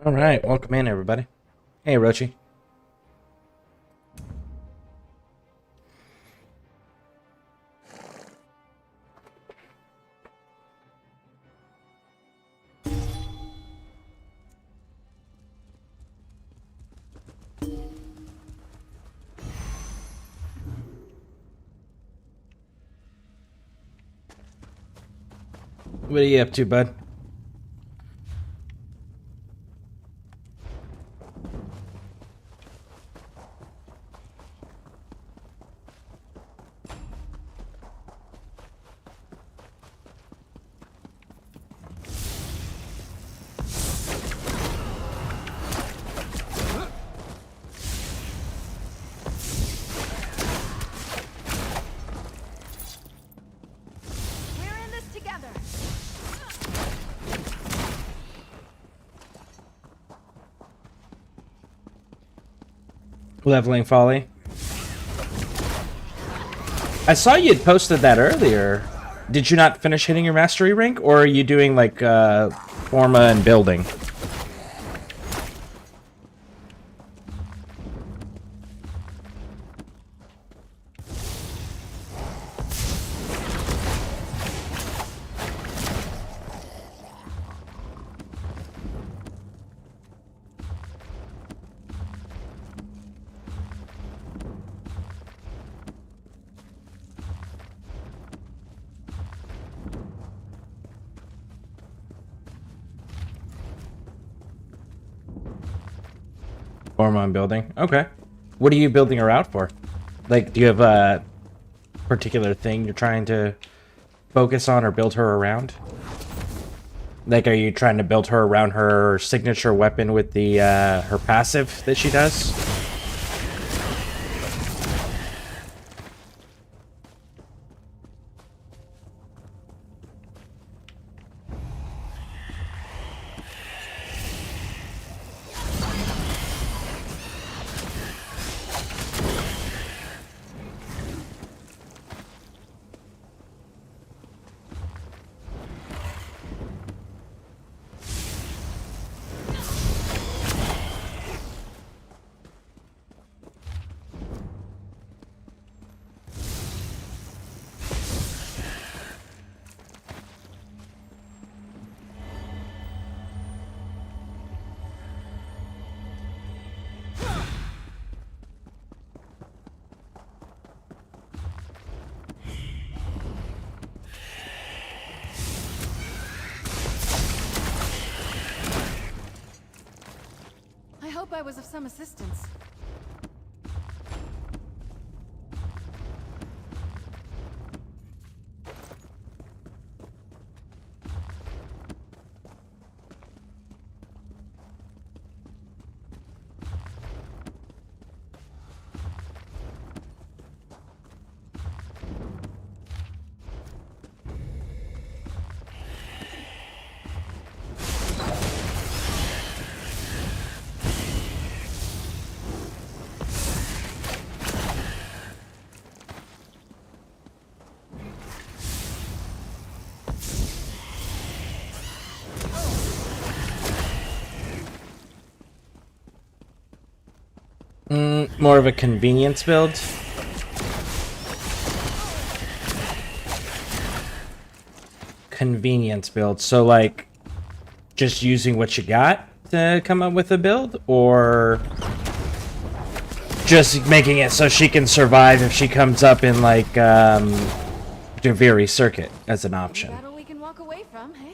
All right, welcome in, everybody. Hey, Rochi. What are you up to, bud? Leveling Folly. I saw you had posted that earlier. Did you not finish hitting your mastery rank, or are you doing like forma and building? Forma and building. Okay. What are you building her out for? Like, do you have a particular thing you're trying to focus on or build her around? Like, are you trying to build her around her signature weapon with the her passive that she does? I was of some assistance. More of a convenience build. Convenience build. So, like, just using what you got to come up with a build, or just making it so she can survive if she comes up in, like, Javiri Circuit as an option. Battle we can walk away from, hey?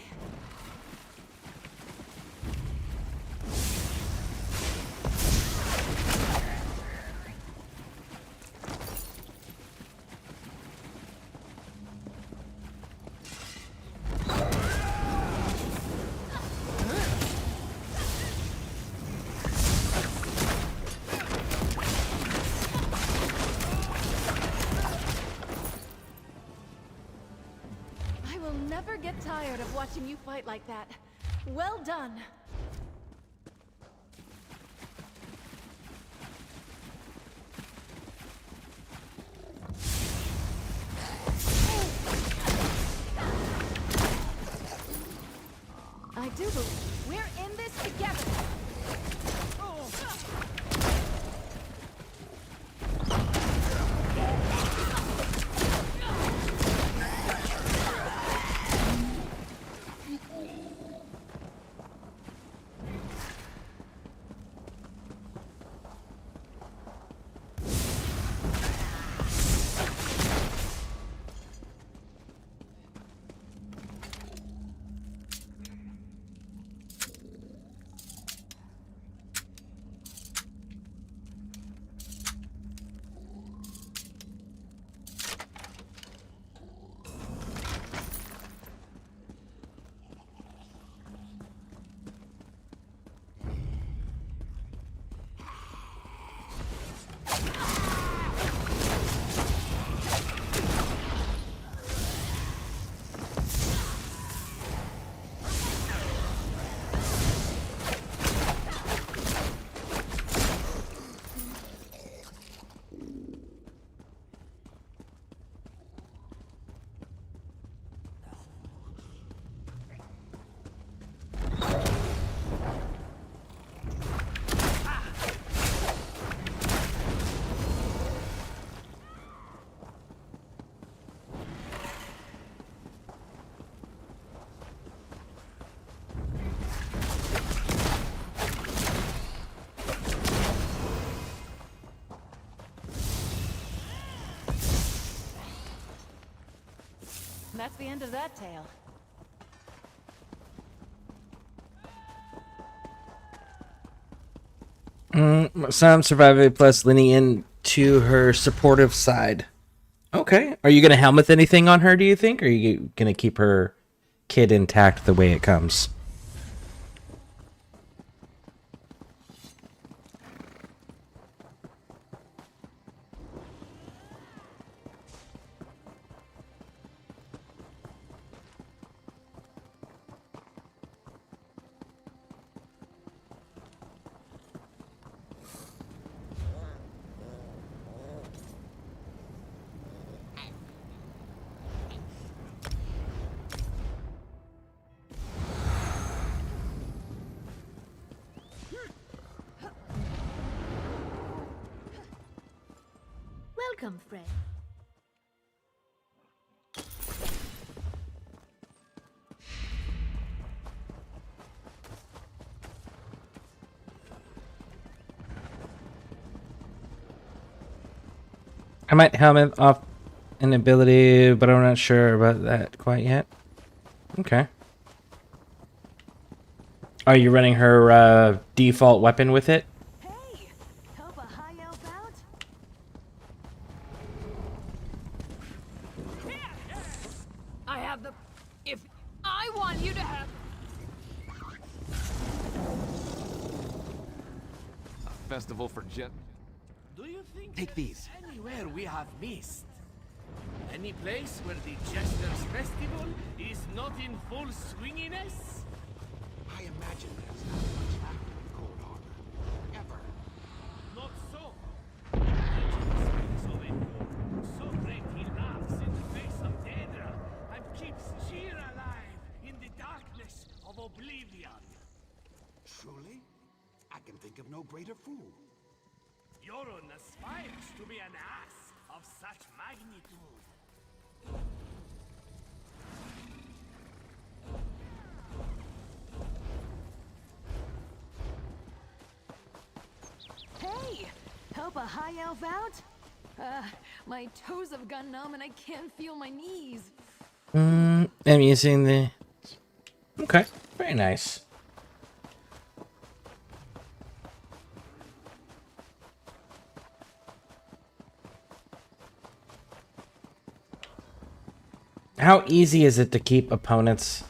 Never get tired of watching you fight like that. Well done. I do believe we're in this together. That's the end of that tale. Some survivor plus leaning into her supportive side. Okay. Are you gonna helmet anything on her, do you think? Or are you gonna keep her kid intact the way it comes? Welcome, friend. I might helmet off an ability, but I'm not sure about that quite yet. Okay. Are you running her default weapon with it? Hey, help a high elf out? I have the... If I want you to have... A festival for jet. Do you think Take these. anywhere we have missed? Any place where the Jester's Festival is not in full swinginess? I imagine there's not much happening in Cold Harbor. Ever. Not so. Legend speaks of it. So great he laughs in the face of Daedra and keeps cheer alive in the darkness of oblivion. Truly? I can think of no greater fool. Yoron aspires to be an ass of such magnitude. Hey, help a high elf out? My toes have gone numb and I can't feel my knees. I'm using the... Okay, very nice. How easy is it to keep opponents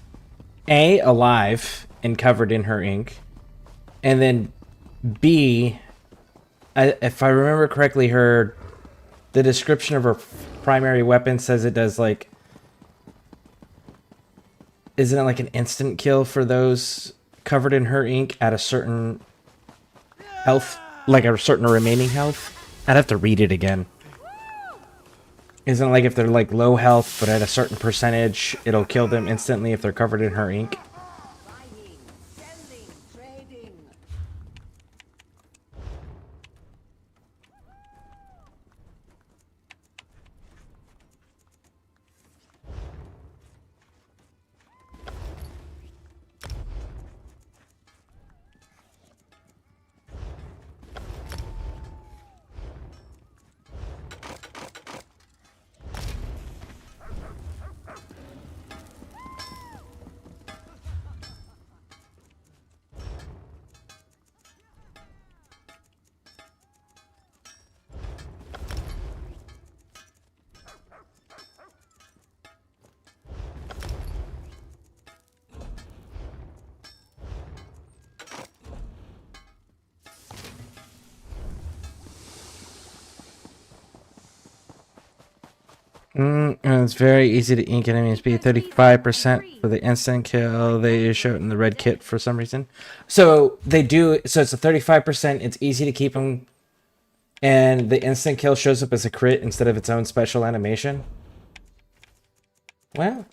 A, alive and covered in her ink, and then B, if I remember correctly, the description of her primary weapon says it does like, isn't it like an instant kill for those covered in her ink at a certain health, like a certain remaining health? I'd have to read it again. Isn't it like if they're like low health, but at a certain percentage, it'll kill them instantly if they're covered in her ink? Buying, selling, trading. And it's very easy to ink enemies. Be 35% for the instant kill. They show it in the red kit for some reason. So they do. So it's a 35%. It's easy to keep them, and the instant kill shows up as a crit instead of its own special animation. Well,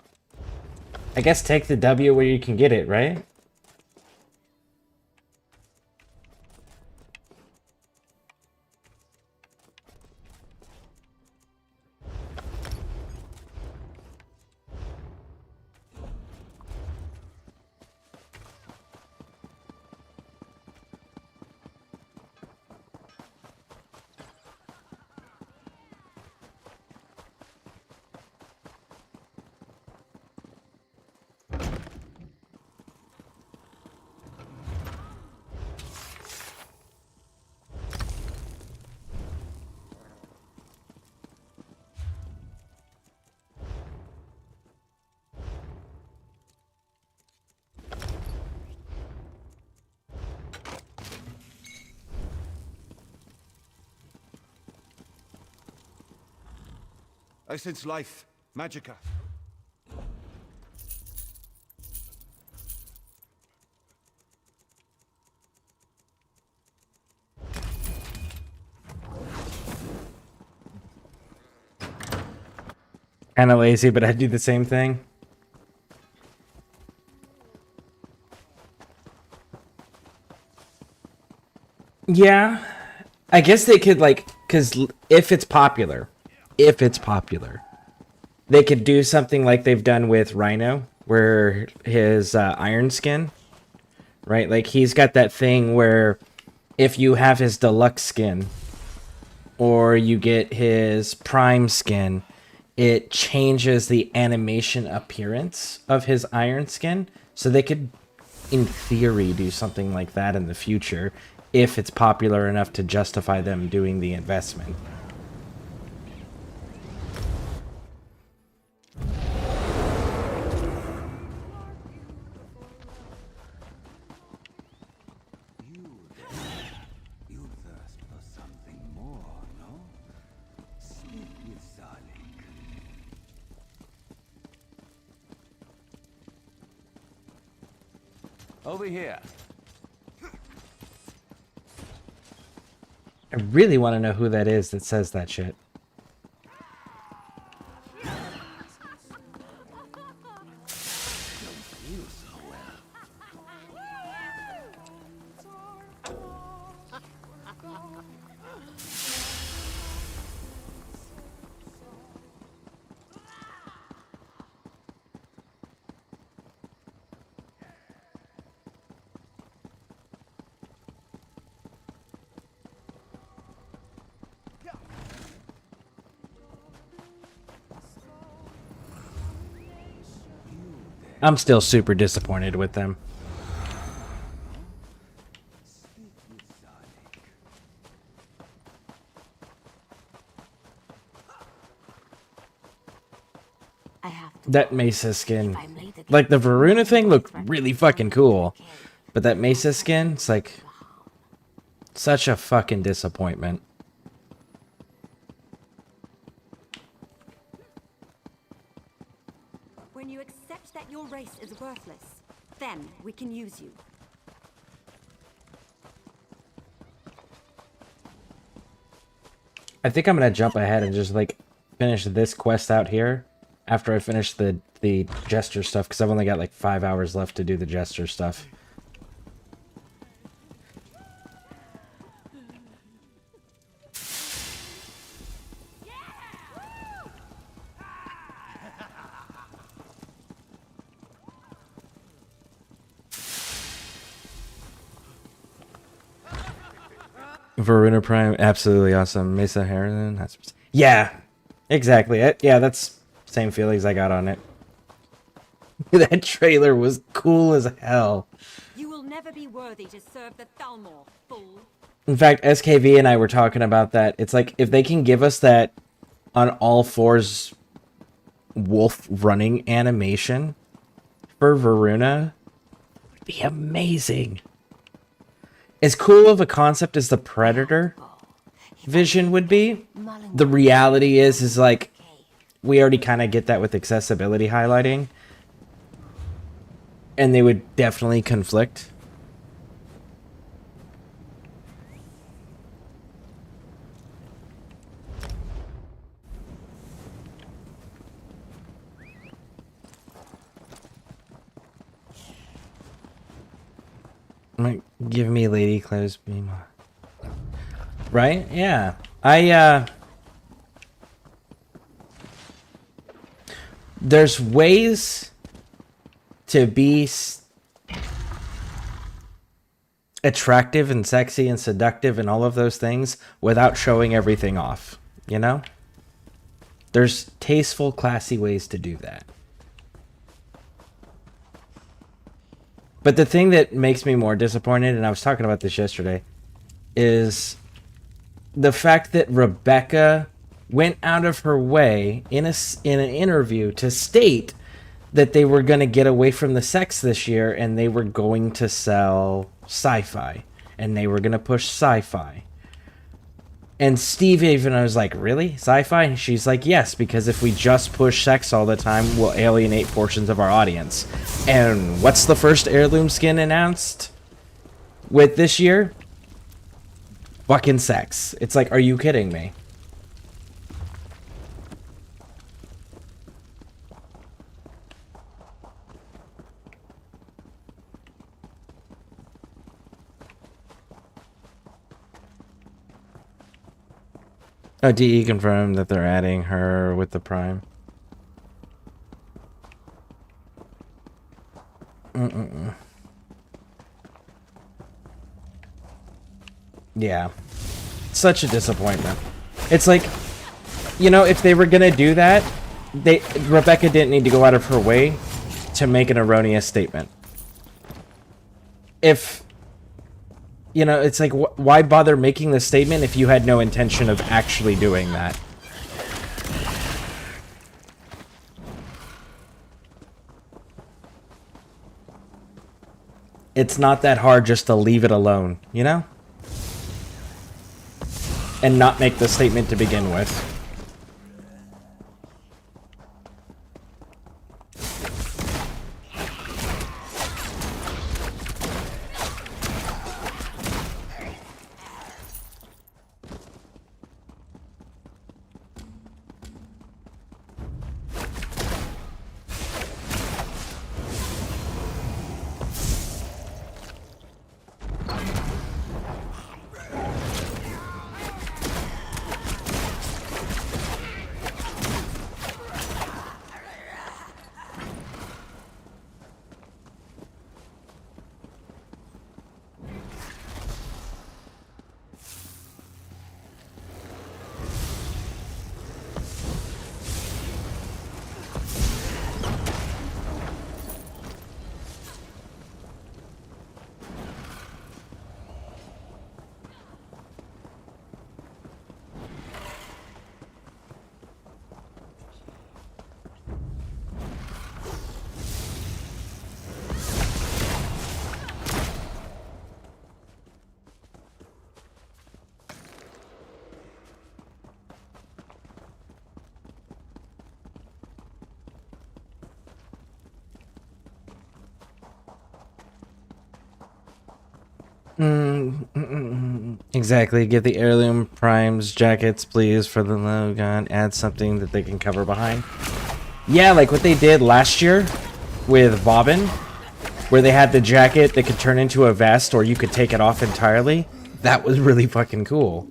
I guess take the W where you can get it, right? I sense life, magica. Kind of lazy, but I do the same thing. Yeah, I guess they could like, because if it's popular, they could do something like they've done with Rhino, where his iron skin, right? Like he's got that thing where if you have his deluxe skin or you get his prime skin, it changes the animation appearance of his iron skin. So they could, in theory, do something like that in the future if it's popular enough to justify them doing the investment. You thirst for something more, no? Speak with Zalik. Over here. I really want to know who that is that says that shit. I'm still super disappointed with them. I have to. That Mesa skin, like the Varuna thing looked really fucking cool, but that Mesa skin, it's like such a fucking disappointment. When you accept that your race is worthless, then we can use you. I think I'm gonna jump ahead and just like finish this quest out here after I finish the Jester stuff, because I've only got like 5 hours left to do the Jester stuff. Varuna Prime, absolutely awesome. Mesa Harridan, yeah, exactly. Yeah, that's same feelings I got on it. That trailer was cool as hell. You will never be worthy to serve the Thalmor, fool. In fact, SKV and I were talking about that. It's like if they can give us that on all fours wolf running animation for Varuna, it would be amazing. As cool of a concept as the Predator vision would be, the reality is like we already kind of get that with accessibility highlighting, and they would definitely conflict. Like, give me Lady Claire's beam. Right? Yeah. There's ways to be attractive and sexy and seductive and all of those things without showing everything off, you know? There's tasteful, classy ways to do that. But the thing that makes me more disappointed, and I was talking about this yesterday, is the fact that Rebecca went out of her way in an interview to state that they were going to get away from the sex this year and they were going to sell sci-fi and they were going to push sci-fi. And Steve even was like, really? Sci-fi? And she's like, yes, because if we just push sex all the time, we'll alienate portions of our audience. And what's the first heirloom skin announced with this year? Fucking sex. It's like, are you kidding me? Oh, DE confirmed that they're adding her with the Prime. Yeah. Such a disappointment. It's like, you know, if they were gonna do that, Rebecca didn't need to go out of her way to make an erroneous statement. If, you know, it's like, why bother making the statement if you had no intention of actually doing that? It's not that hard just to leave it alone, you know? And not make the statement to begin with. Exactly. Give the heirloom primes jackets, please, for the low gun. Add something that they can cover behind. Yeah, like what they did last year with Bobbin, where they had the jacket that could turn into a vest, or you could take it off entirely. That was really fucking cool.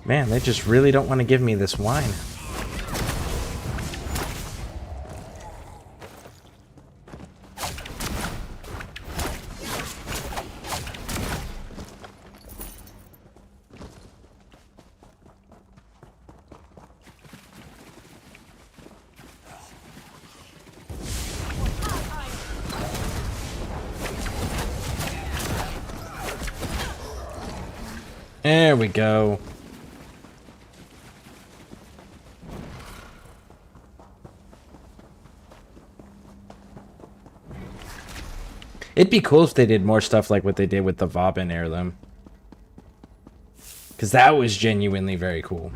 Man, they just really don't want to give me this wine. There we go. It'd be cool if they did more stuff like what they did with the Vauban heirloom. Because that was genuinely very cool.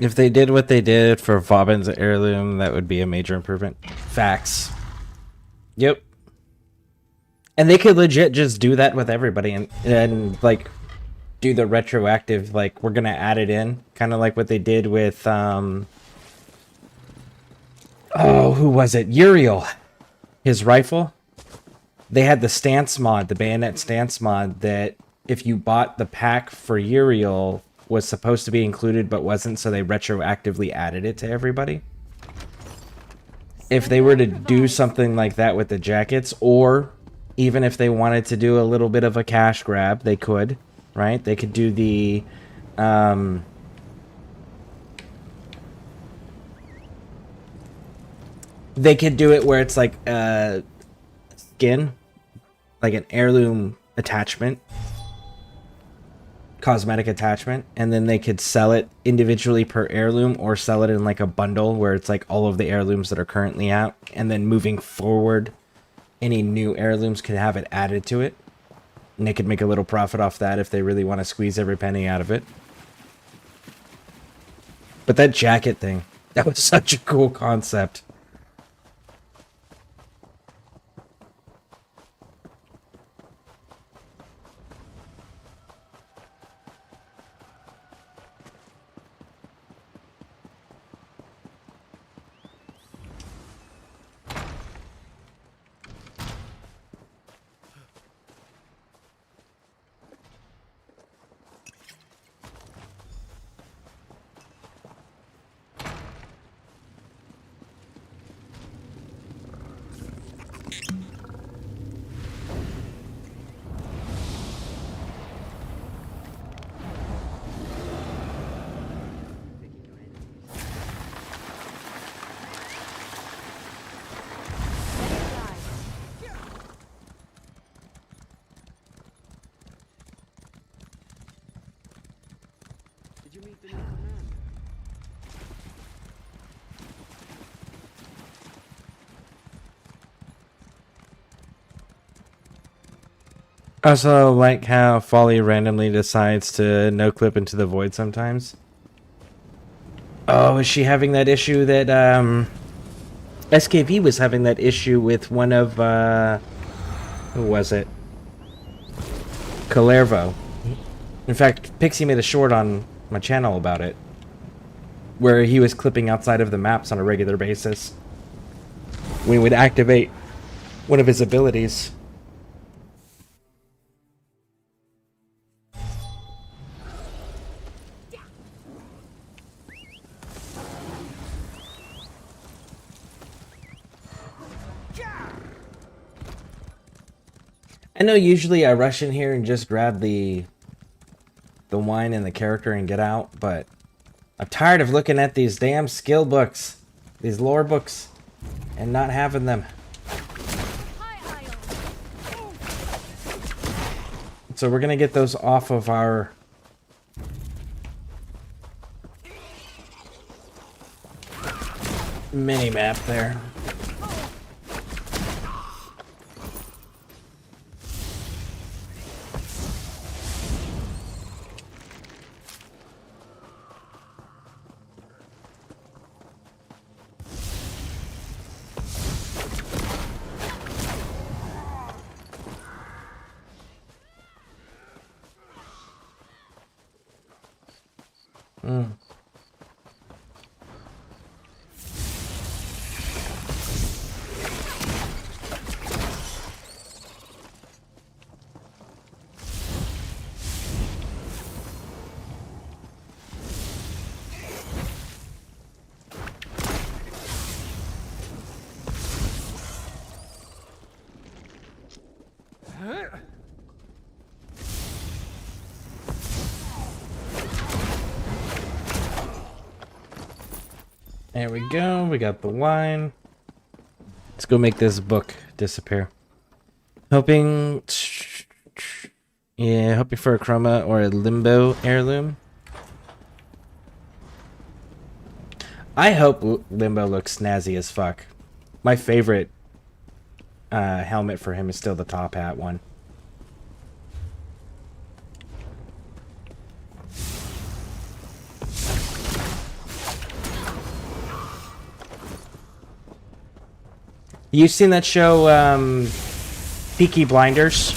If they did what they did for Vauban's heirloom, that would be a major improvement. Facts. Yep. And they could legit just do that with everybody and like do the retroactive, like we're gonna add it in, kind of like what they did with oh, who was it? Uriel, his rifle. They had the stance mod, the bayonet stance mod, that if you bought the pack for Uriel was supposed to be included but wasn't, so they retroactively added it to everybody. If they were to do something like that with the jackets, or even if they wanted to do a little bit of a cash grab, they could, right? They could do the they could do it where it's like skin, like an heirloom attachment, cosmetic attachment, and then they could sell it individually per heirloom, or sell it in like a bundle where it's like all of the heirlooms that are currently out, and then moving forward any new heirlooms could have it added to it, and they could make a little profit off that if they really want to squeeze every penny out of it. But that jacket thing, that was such a cool concept. Did you meet the new commander? I also like how Folly randomly decides to no-clip into the void sometimes. Oh, is she having that issue that, SKV was having that issue with one of, who was it? Calervo. In fact, Pixie made a short on my channel about it, where he was clipping outside of the maps on a regular basis when he would activate one of his abilities. I know usually I rush in here and just grab the wine and the character and get out, but I'm tired of looking at these damn skill books, these lore books, and not having them. So we're gonna get those off of our mini map there. There we go, we got the wine. Let's go make this book disappear. Hoping for a chroma or a limbo heirloom. I hope Limbo looks snazzy as fuck. My favorite helmet for him is still the top hat one. You seen that show, Peaky Blinders?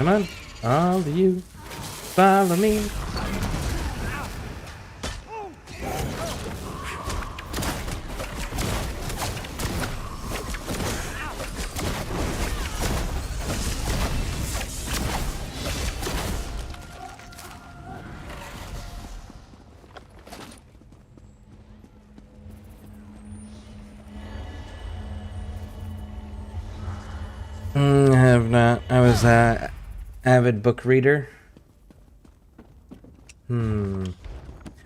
Come on, all of you, follow me. I have not. I was a avid book reader.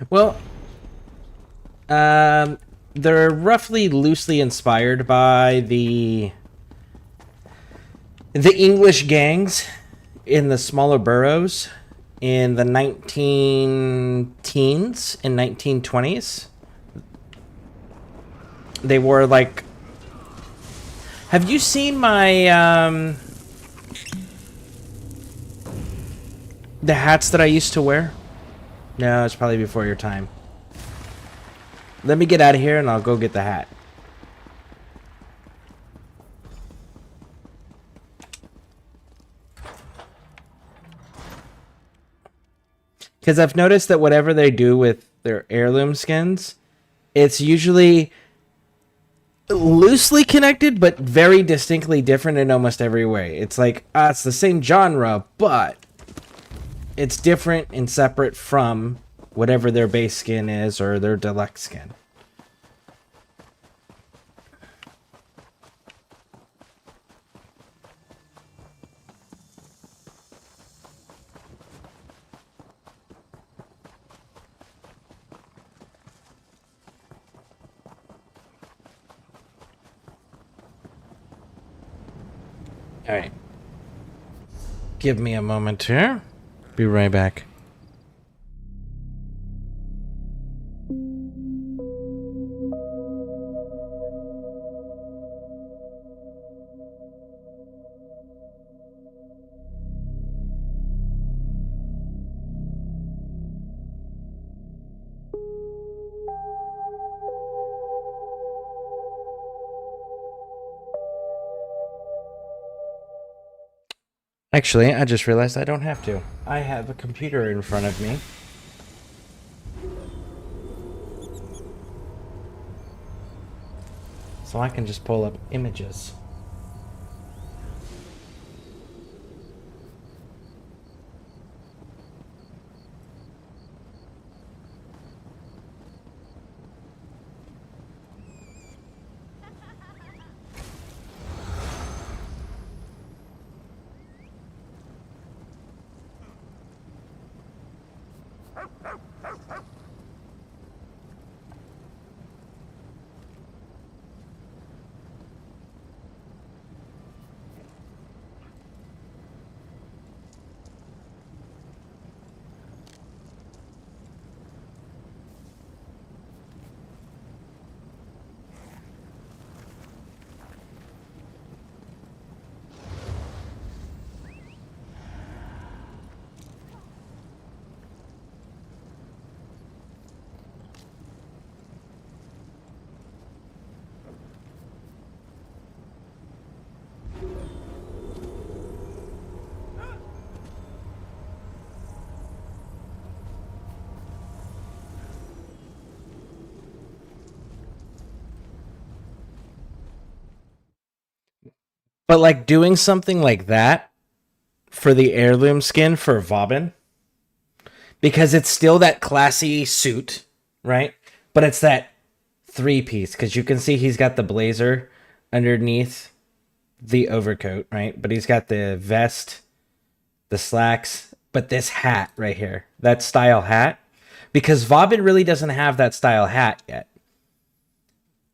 Well, they're roughly loosely inspired by the English gangs in the smaller boroughs in the 19 teens and 1920s. They wore like. Have you seen my the hats that I used to wear? No, it's probably before your time. Let me get out of here and I'll go get the hat. Because I've noticed that whatever they do with their heirloom skins, it's usually loosely connected, but very distinctly different in almost every way. It's like, it's the same genre, but it's different and separate from whatever their base skin is or their deluxe skin. All right. Give me a moment here. Be right back. Actually, I just realized I don't have to. I have a computer in front of me. So I can just pull up images. But like doing something like that for the heirloom skin for Vauban, because it's still that classy suit, right? But it's that three-piece, because you can see he's got the blazer underneath the overcoat, right? But he's got the vest, the slacks, but this hat right here, that style hat, because Vauban really doesn't have that style hat yet.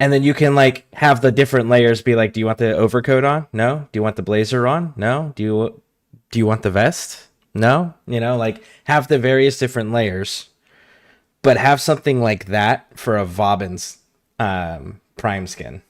And then you can like have the different layers be like, do you want the overcoat on? No. Do you want the blazer on? No. Do you want the vest? No. You know, like have the various different layers, but have something like that for a Vauban's prime skin.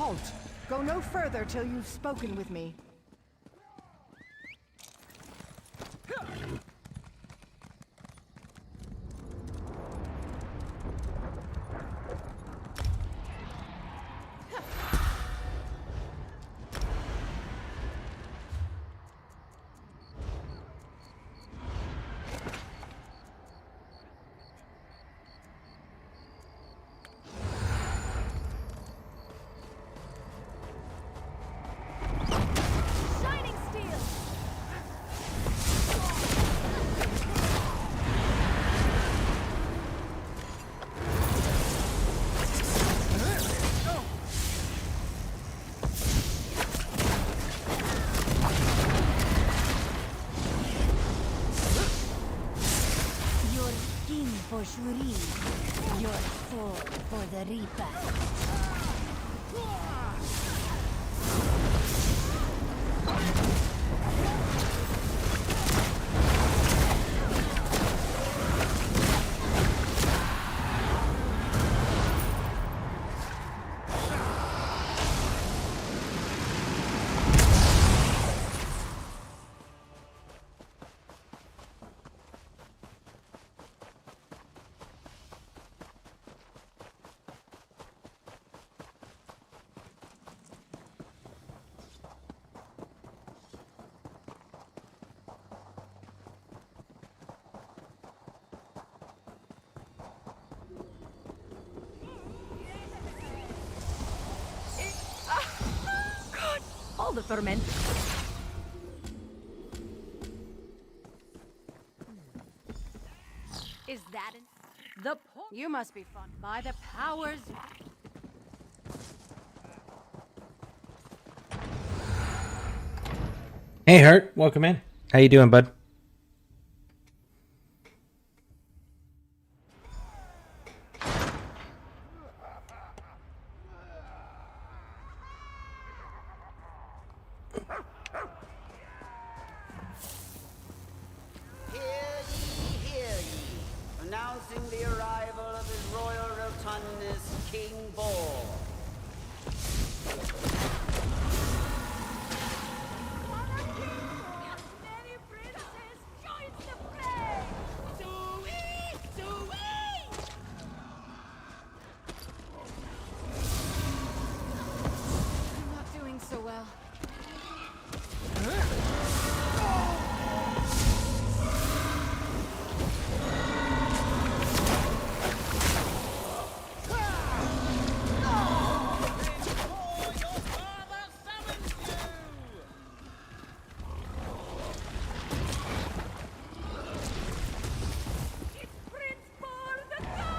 Halt! Go no further till you've spoken with me. Shining steel! Your skin for Shuri, your soul for the Reaper. All the ferment. Is that the point? You must be fun. By the powers. Hey, Hurt. Welcome in. How you doing, bud? Hear ye, hear ye. Announcing the arrival of His Royal Rotundness, King Bor. Many princes joins the fray! I'm not doing so well.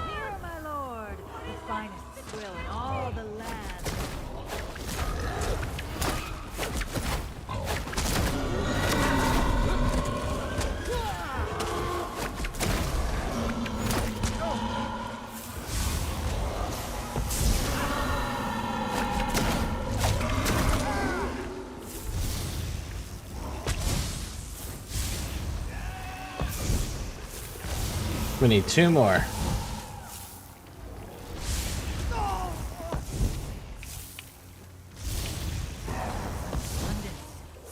Here, my lord, the finest swill in all the land. We need 2 more.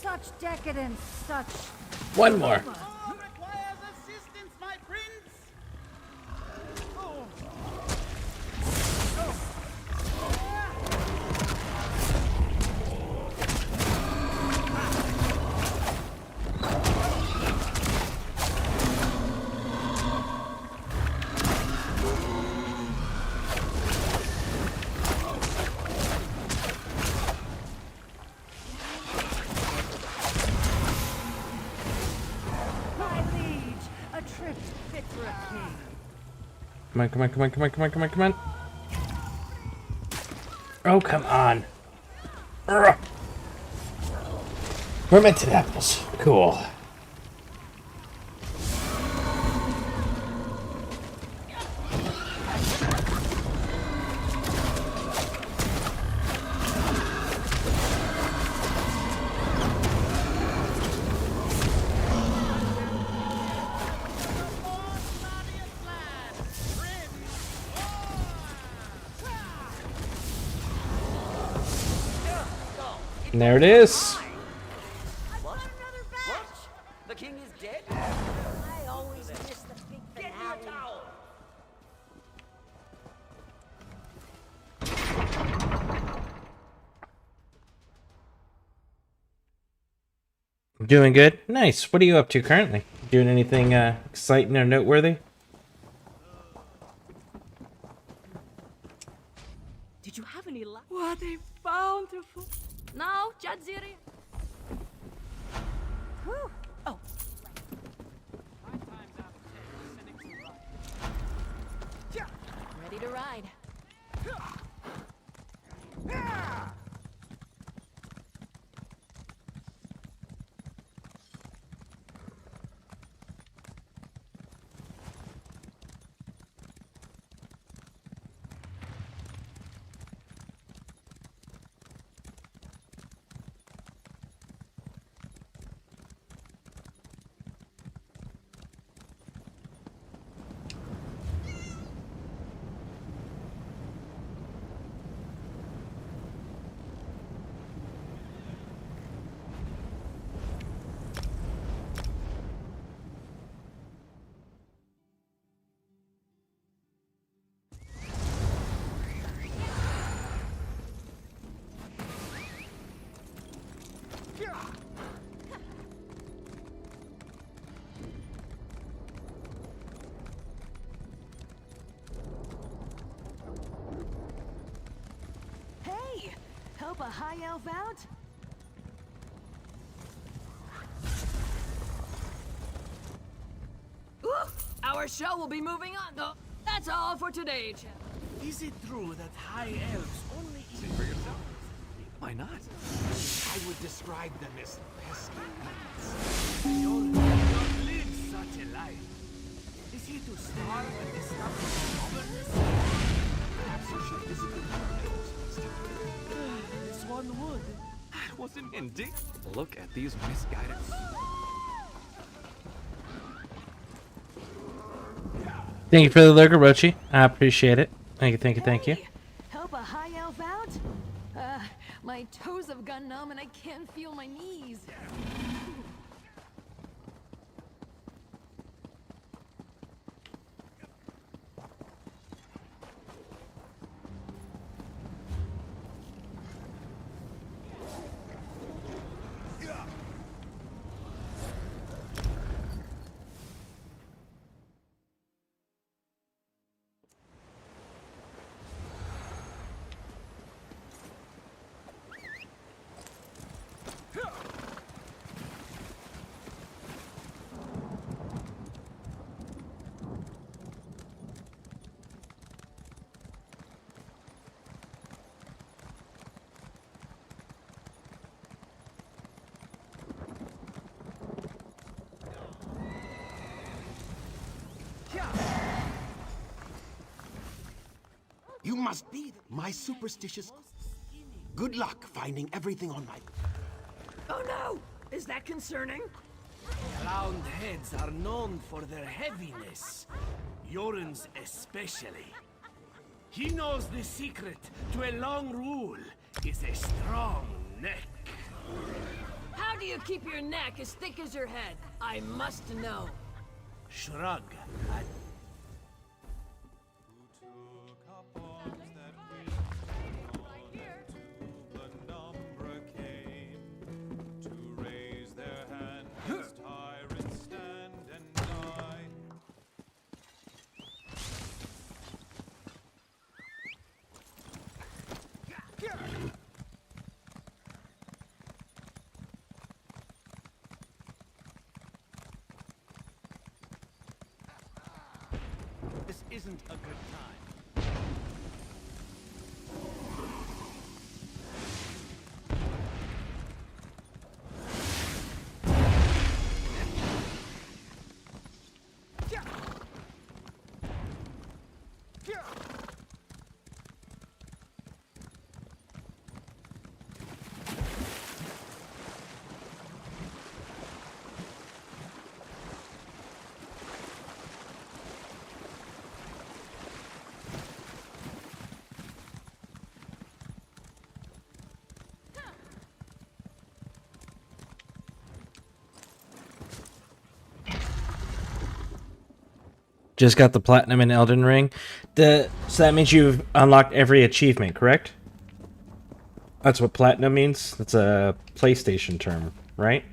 Such decadence, such... 1 more. Who requires assistance, my prince? My liege, a trip fit for a king. Come on, come on, come on, come on, come on, come on, come on. Oh, come on. Urgh. Fermented apples. Cool. And there it is. What? What? The king is dead? I always miss the big Get me finale. a towel! Doing good. Nice. What are you up to currently? Doing anything exciting or noteworthy? Did you have any luck? What a bountiful. No, Jadziri. Whew. Oh. Ready to ride. Hey, help a high elf out? Our show will be moving on, though. That's all for today, Chad. Is it true that high elves only See eat for yourself. Why not? I would describe them as pesky rats. your live such a life? Is he to starve and discover stubbornness? Perhaps you should visit the elves next time. This one would. I wasn't indeed. Look at these misguided. Thank you for the lurker, Rochi. I appreciate it. Thank you, thank you, thank you. Hey, help a high elf out? My toes have gone numb and I can't feel my knees. You must be my superstitious. Good luck finding everything on my. Oh no! Is that concerning? Round heads are known for their heaviness. Yoren's especially. He knows the secret to a long rule is a strong neck. How do you keep your neck as thick as your head? I must know. Shrug. This isn't a good time. Just got the platinum in Elden Ring. So that means you've unlocked every achievement, correct? That's what platinum means? That's a PlayStation term, right?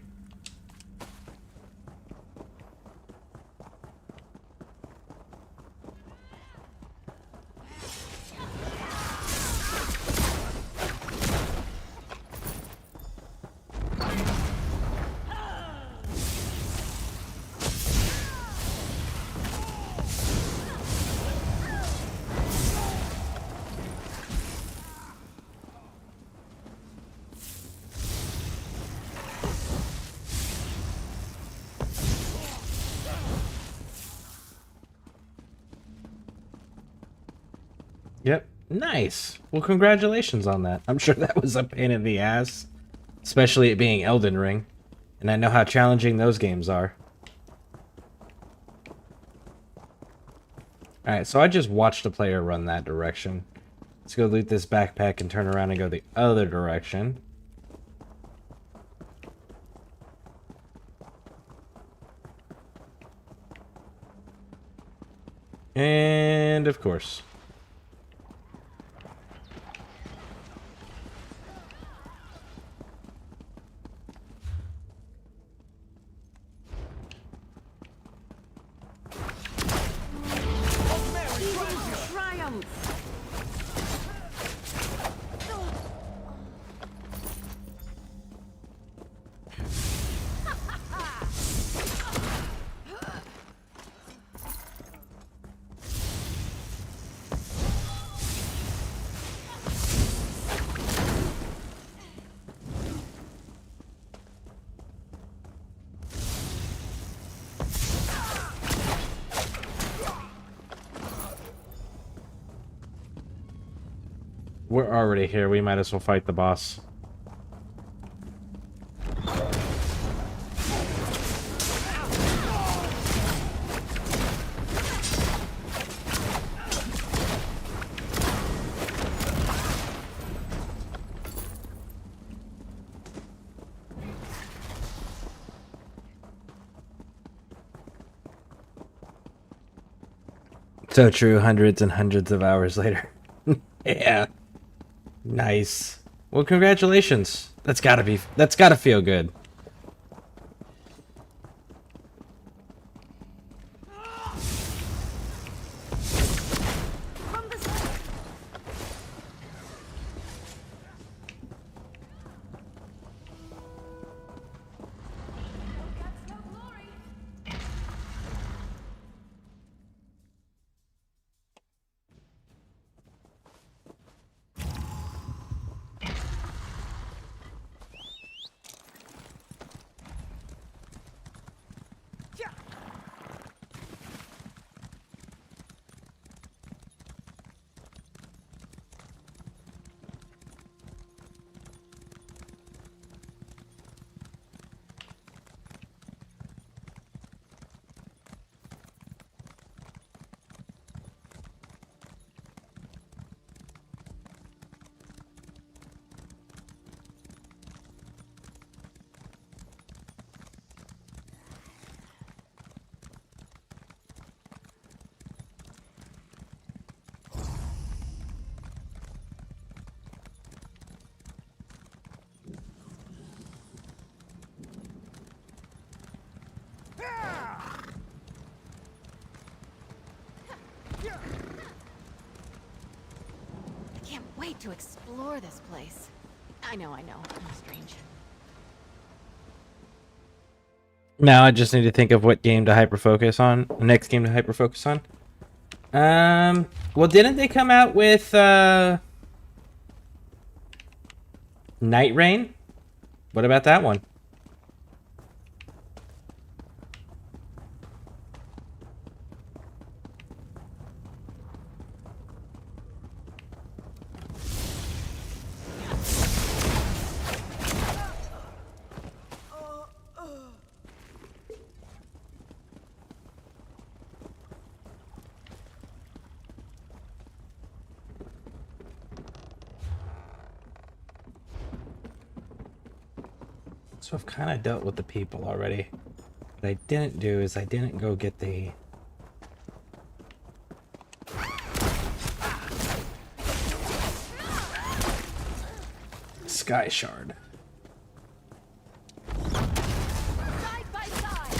Yep. Nice. Well, congratulations on that. I'm sure that was a pain in the ass. Especially it being Elden Ring. And I know how challenging those games are. Alright, so I just watched a player run that direction. Let's go loot this backpack and turn around and go the other direction. And of course. We're already here. We might as well fight the boss. So true, hundreds and hundreds of hours later. Yeah. Nice. Well, congratulations. That's gotta feel good. Wait to explore this place. I know, I'm strange. Now I just need to think of what game to hyper-focus on. The next game to hyper-focus on. Well, didn't they come out with, Night Rain? What about that one? So I've kind of dealt with the people already. What I didn't do is I didn't go get the Sky Shard. Side by side.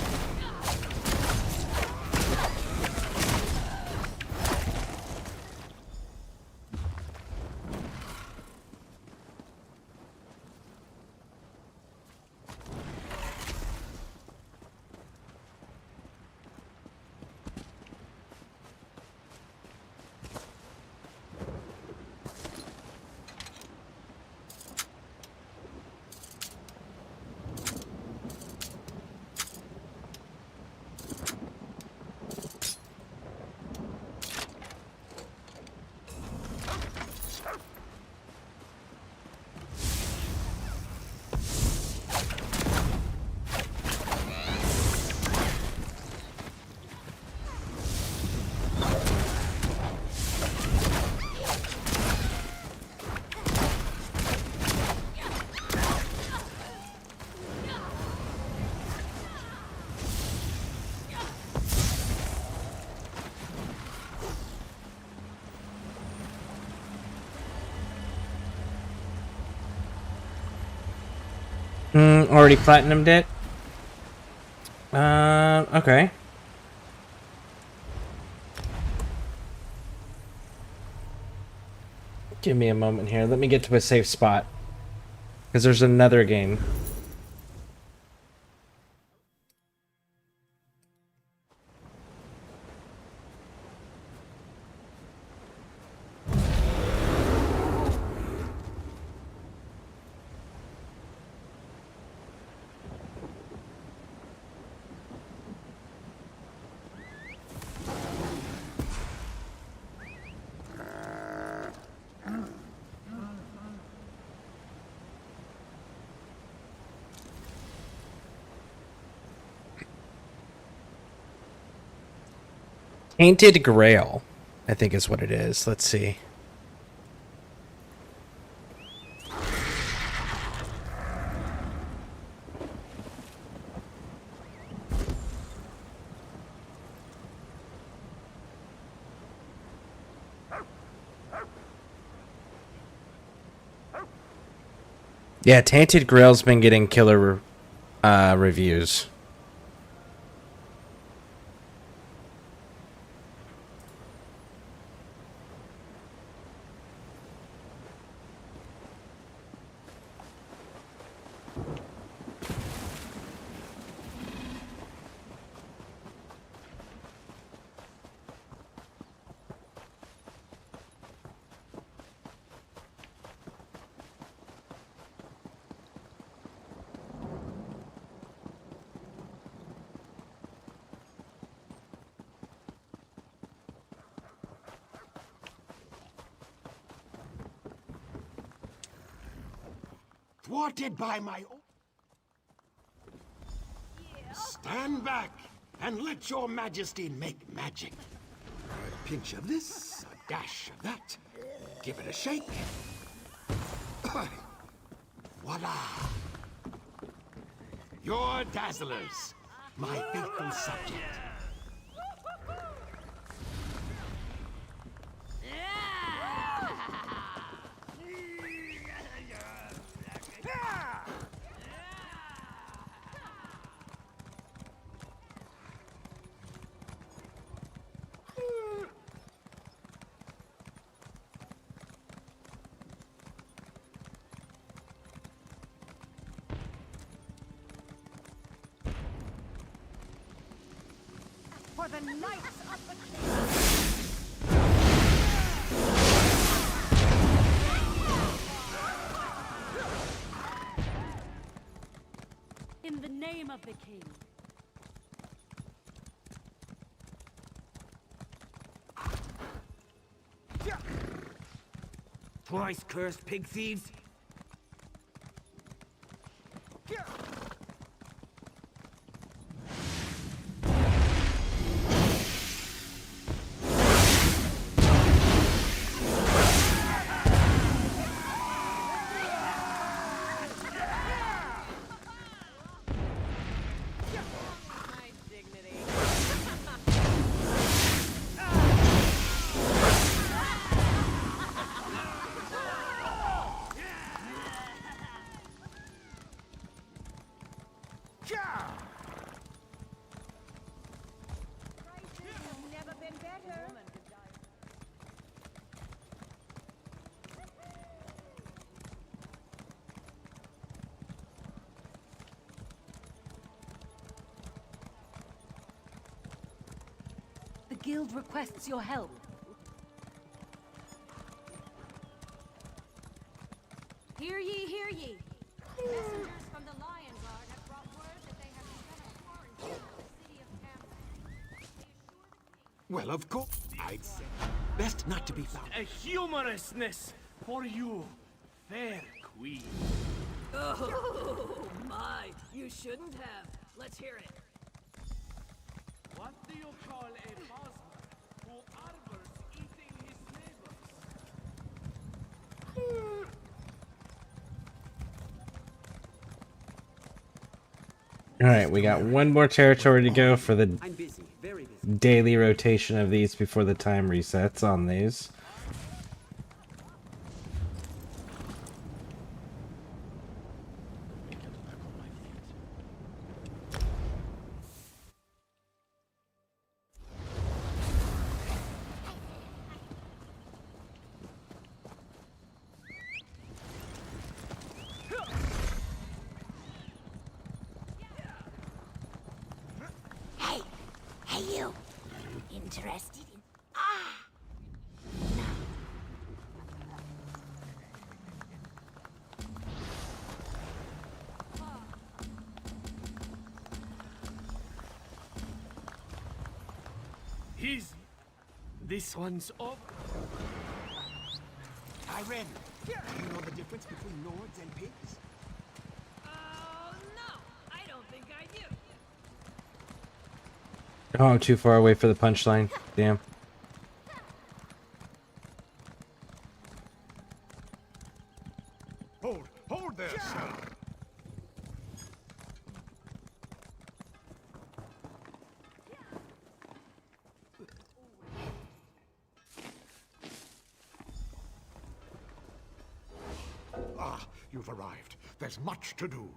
Already platinumed it. Okay. Give me a moment here. Let me get to a safe spot. Because there's another game. Tainted Grail, I think is what it is. Let's see. Yeah, Tainted Grail's been getting killer reviews. Thwarted by my own... Stand back and let your majesty make magic. A pinch of this, a dash of that. Give it a shake. Voila! Your dazzlers, my faithful subject. For the Knights of the In the name of the king. Twice cursed pig thieves. guild requests your help. Hear ye, hear ye. Messengers from the Lion Guard have brought word that they have begun a quarantine of the city of Cameron. Well, of course, I'd say best not to be found. A humorousness for you, fair queen. Oh, my. You shouldn't have. Let's hear it. What do you call a Bosmer who arbors eating his neighbors? All right, we got one more territory to go for the I'm busy, very busy. daily rotation of these before the time resets on these. Hey you! Interested in... This one's over. Irene, do you know the difference between Nords and pigs? Oh, no. I don't think I do. Oh, I'm too far away for the punchline. Damn. Hold there, sir. Ah, you've arrived. There's much to do.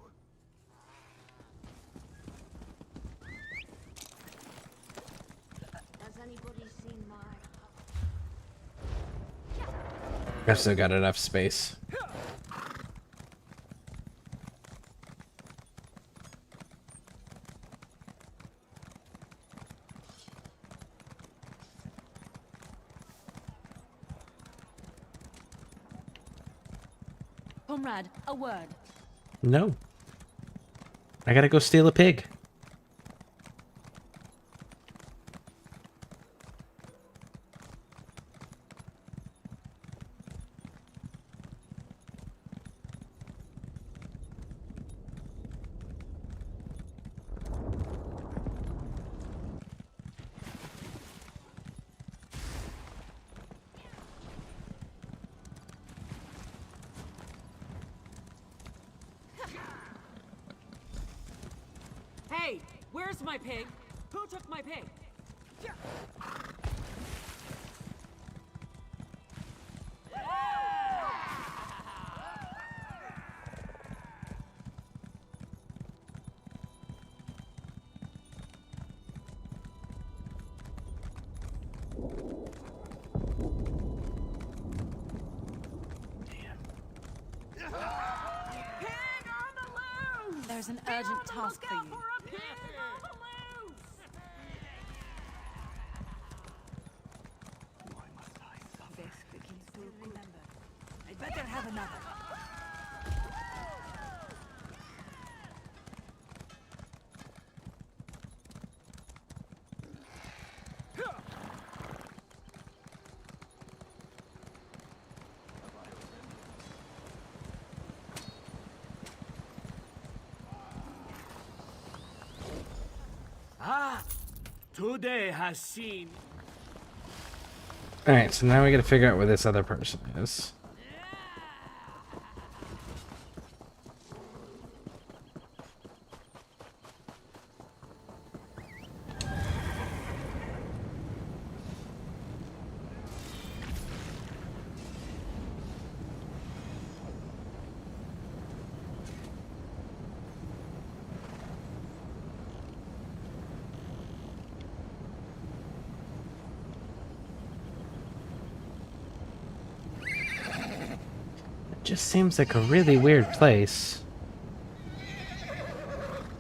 Has anybody seen my... I've still got enough space. Comrade, a word. No. I gotta go steal a pig. Hey, where's my pig? Who took my pig? Pig on the loose! There's an urgent task for you. A pig on the loose! Why must I suffer? Best we can still remember. I'd better have another. Ah, today has seen. Alright, so now we gotta figure out where this other person is. Just seems like a really weird place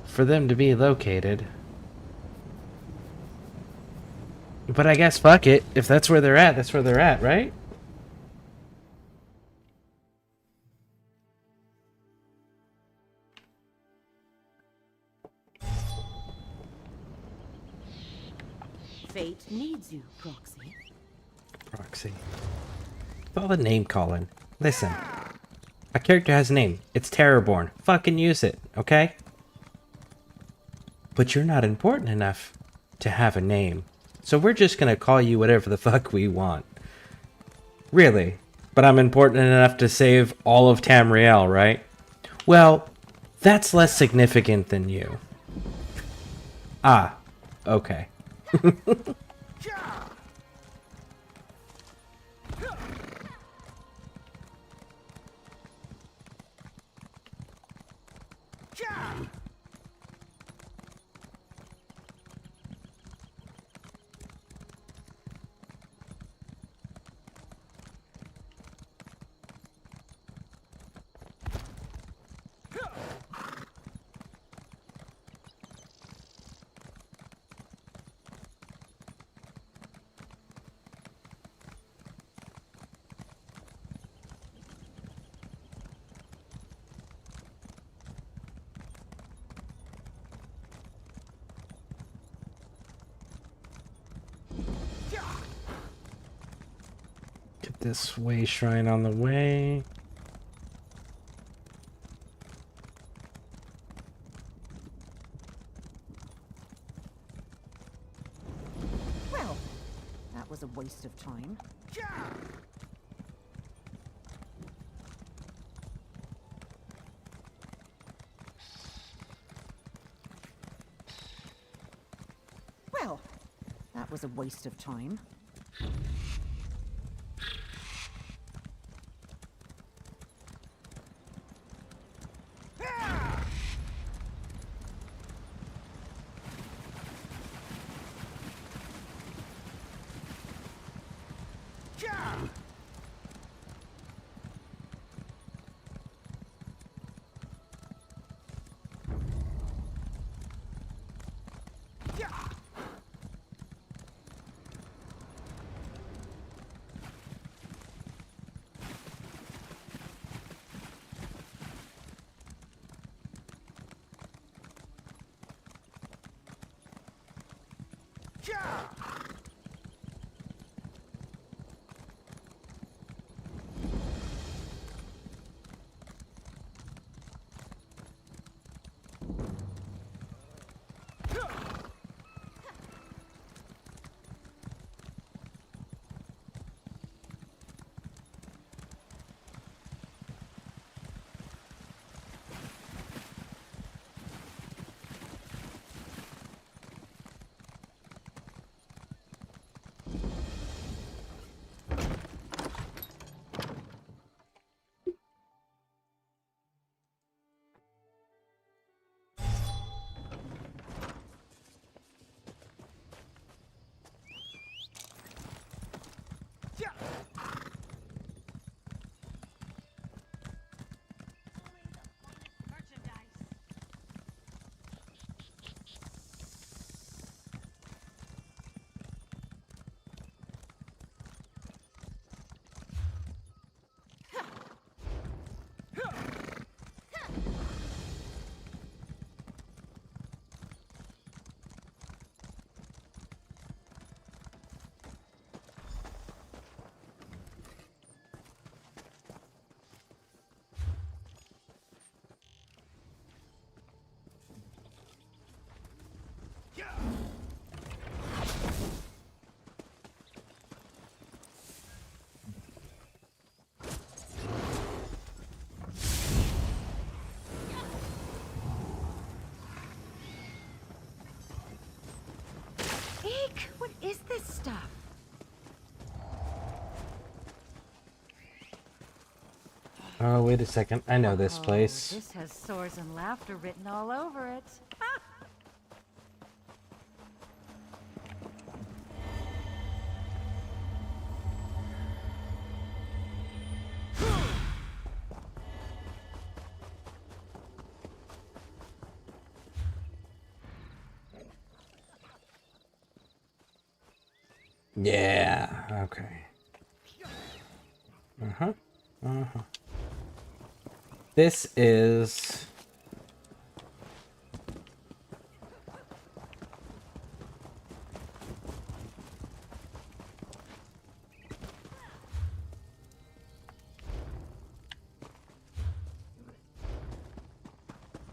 for them to be located. But I guess fuck it. If that's where they're at, that's where they're at, right? Fate needs you, Proxy. Proxy. With all the name calling. Listen. A character has a name. It's Terrorborn. Fucking use it, okay? But you're not important enough to have a name. So we're just gonna call you whatever the fuck we want. Really? But I'm important enough to save all of Tamriel, right? Well, that's less significant than you. Ah, okay. Get this way shrine on the way. Well, that was a waste of time. Well, that was a waste of time. Eek! What is this stuff? Oh, wait a second. I know this place. This has swords and laughter written all over it. Yeah, okay. This is...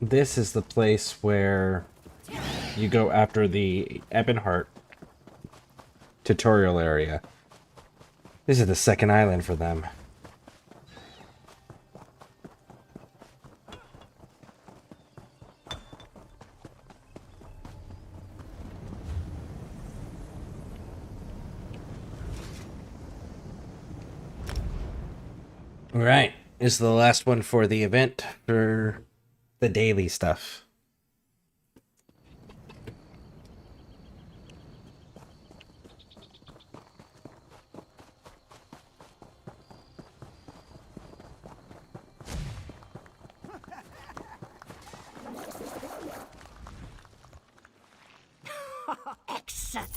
This is the place where you go after the Ebonheart tutorial area. This is the second island for them. Alright, this is the last one for the event for the daily stuff. Excellent.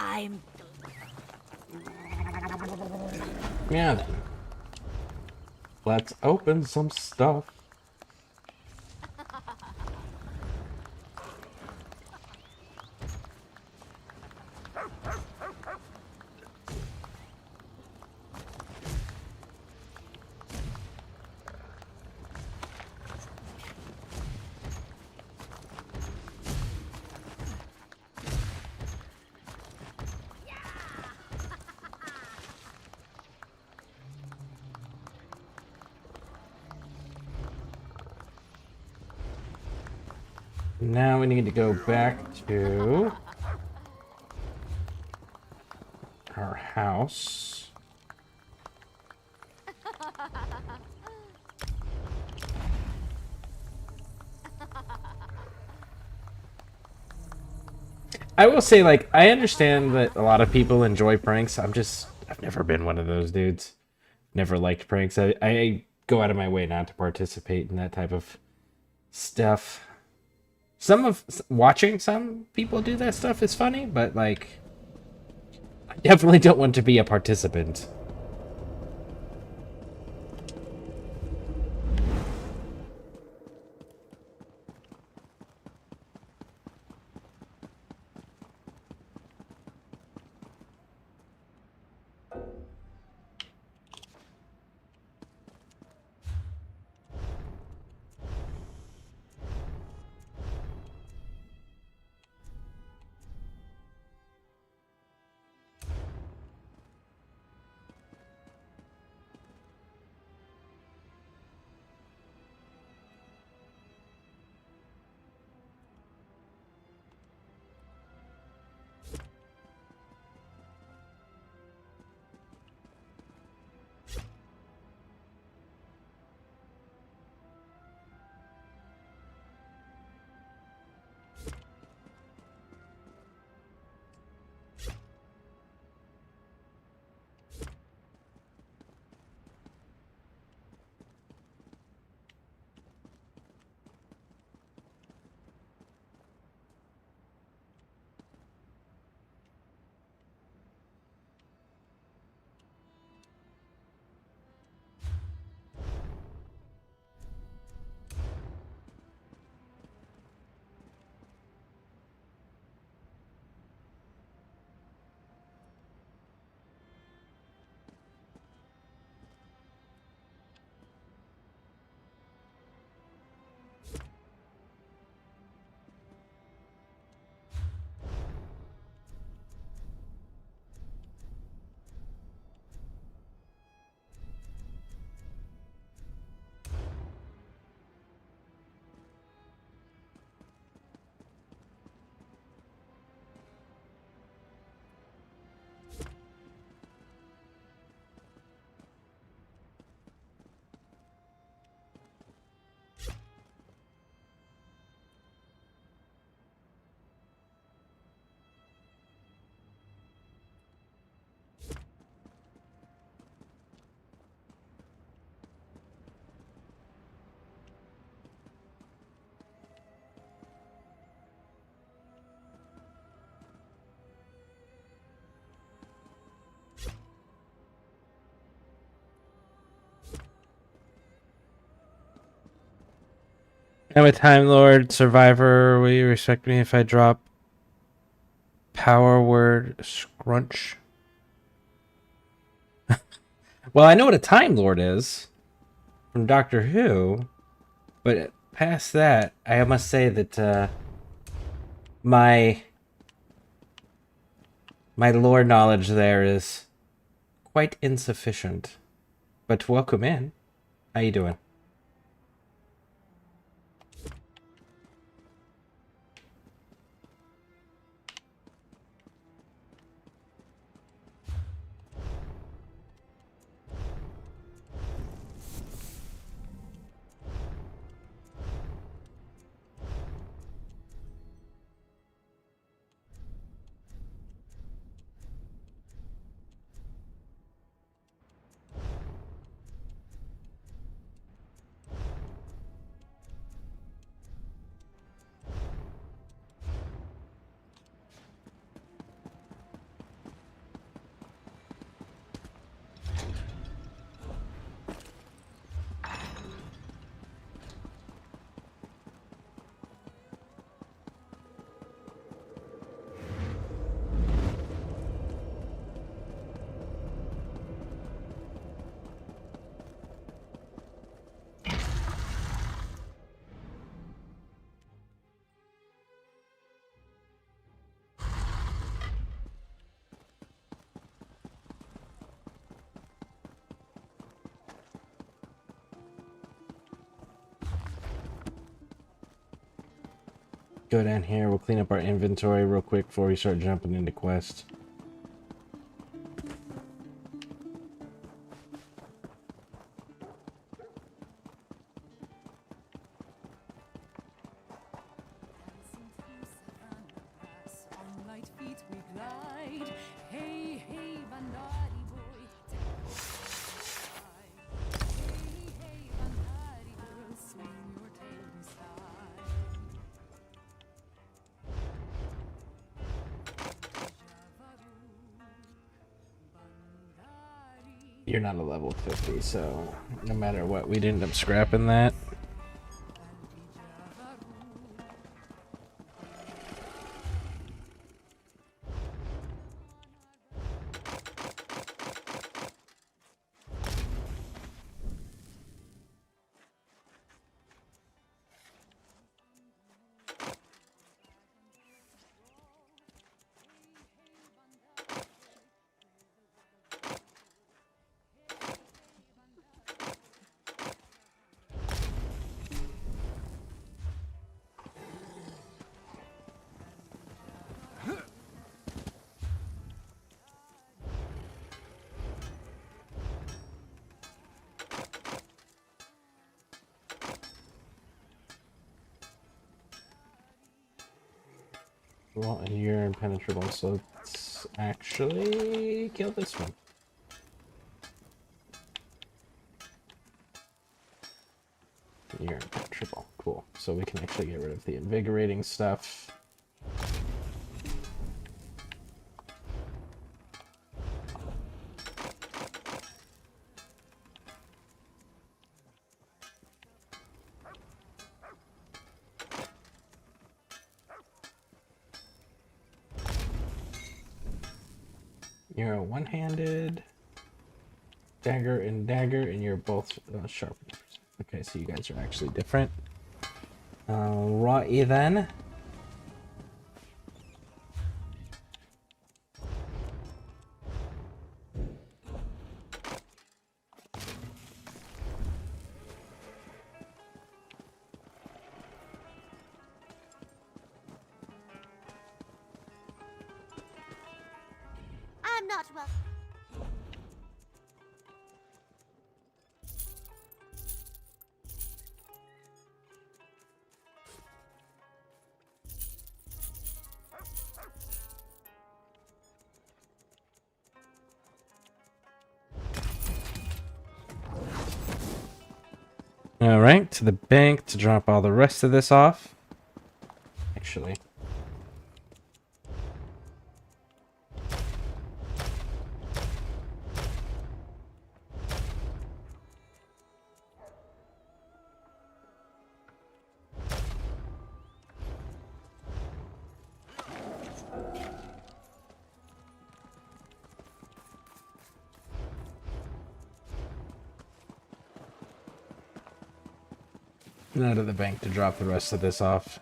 I'm Yeah then. Let's open some stuff. Now we need to go back to our house. I will say, like, I understand that a lot of people enjoy pranks. I've never been one of those dudes. Never liked pranks. I go out of my way not to participate in that type of stuff. Watching some people do that stuff is funny, but like, I definitely don't want to be a participant. I'm a Time Lord survivor. Will you respect me if I drop power word scrunch? Well, I know what a Time Lord is from Doctor Who, but past that, I must say that my lore knowledge there is quite insufficient. But welcome in. How you doing? Go down here. We'll clean up our inventory real quick before we start jumping into quests. On light feet we glide. Hey, hey, Bandari boy. Hey, hey, Bandari girl, swing your tail beside. You're not a level 50, so no matter what, we'd end up scrapping that. Well, and you're impenetrable, so let's actually kill this one. You're impenetrable. Cool. So we can actually get rid of the invigorating stuff. You're a one-handed dagger, and you're both sharpeners. Okay, so you guys are actually different. Right then. I'm not well. Alright, to the bank to drop all the rest of this off. Actually. Out of the bank to drop the rest of this off.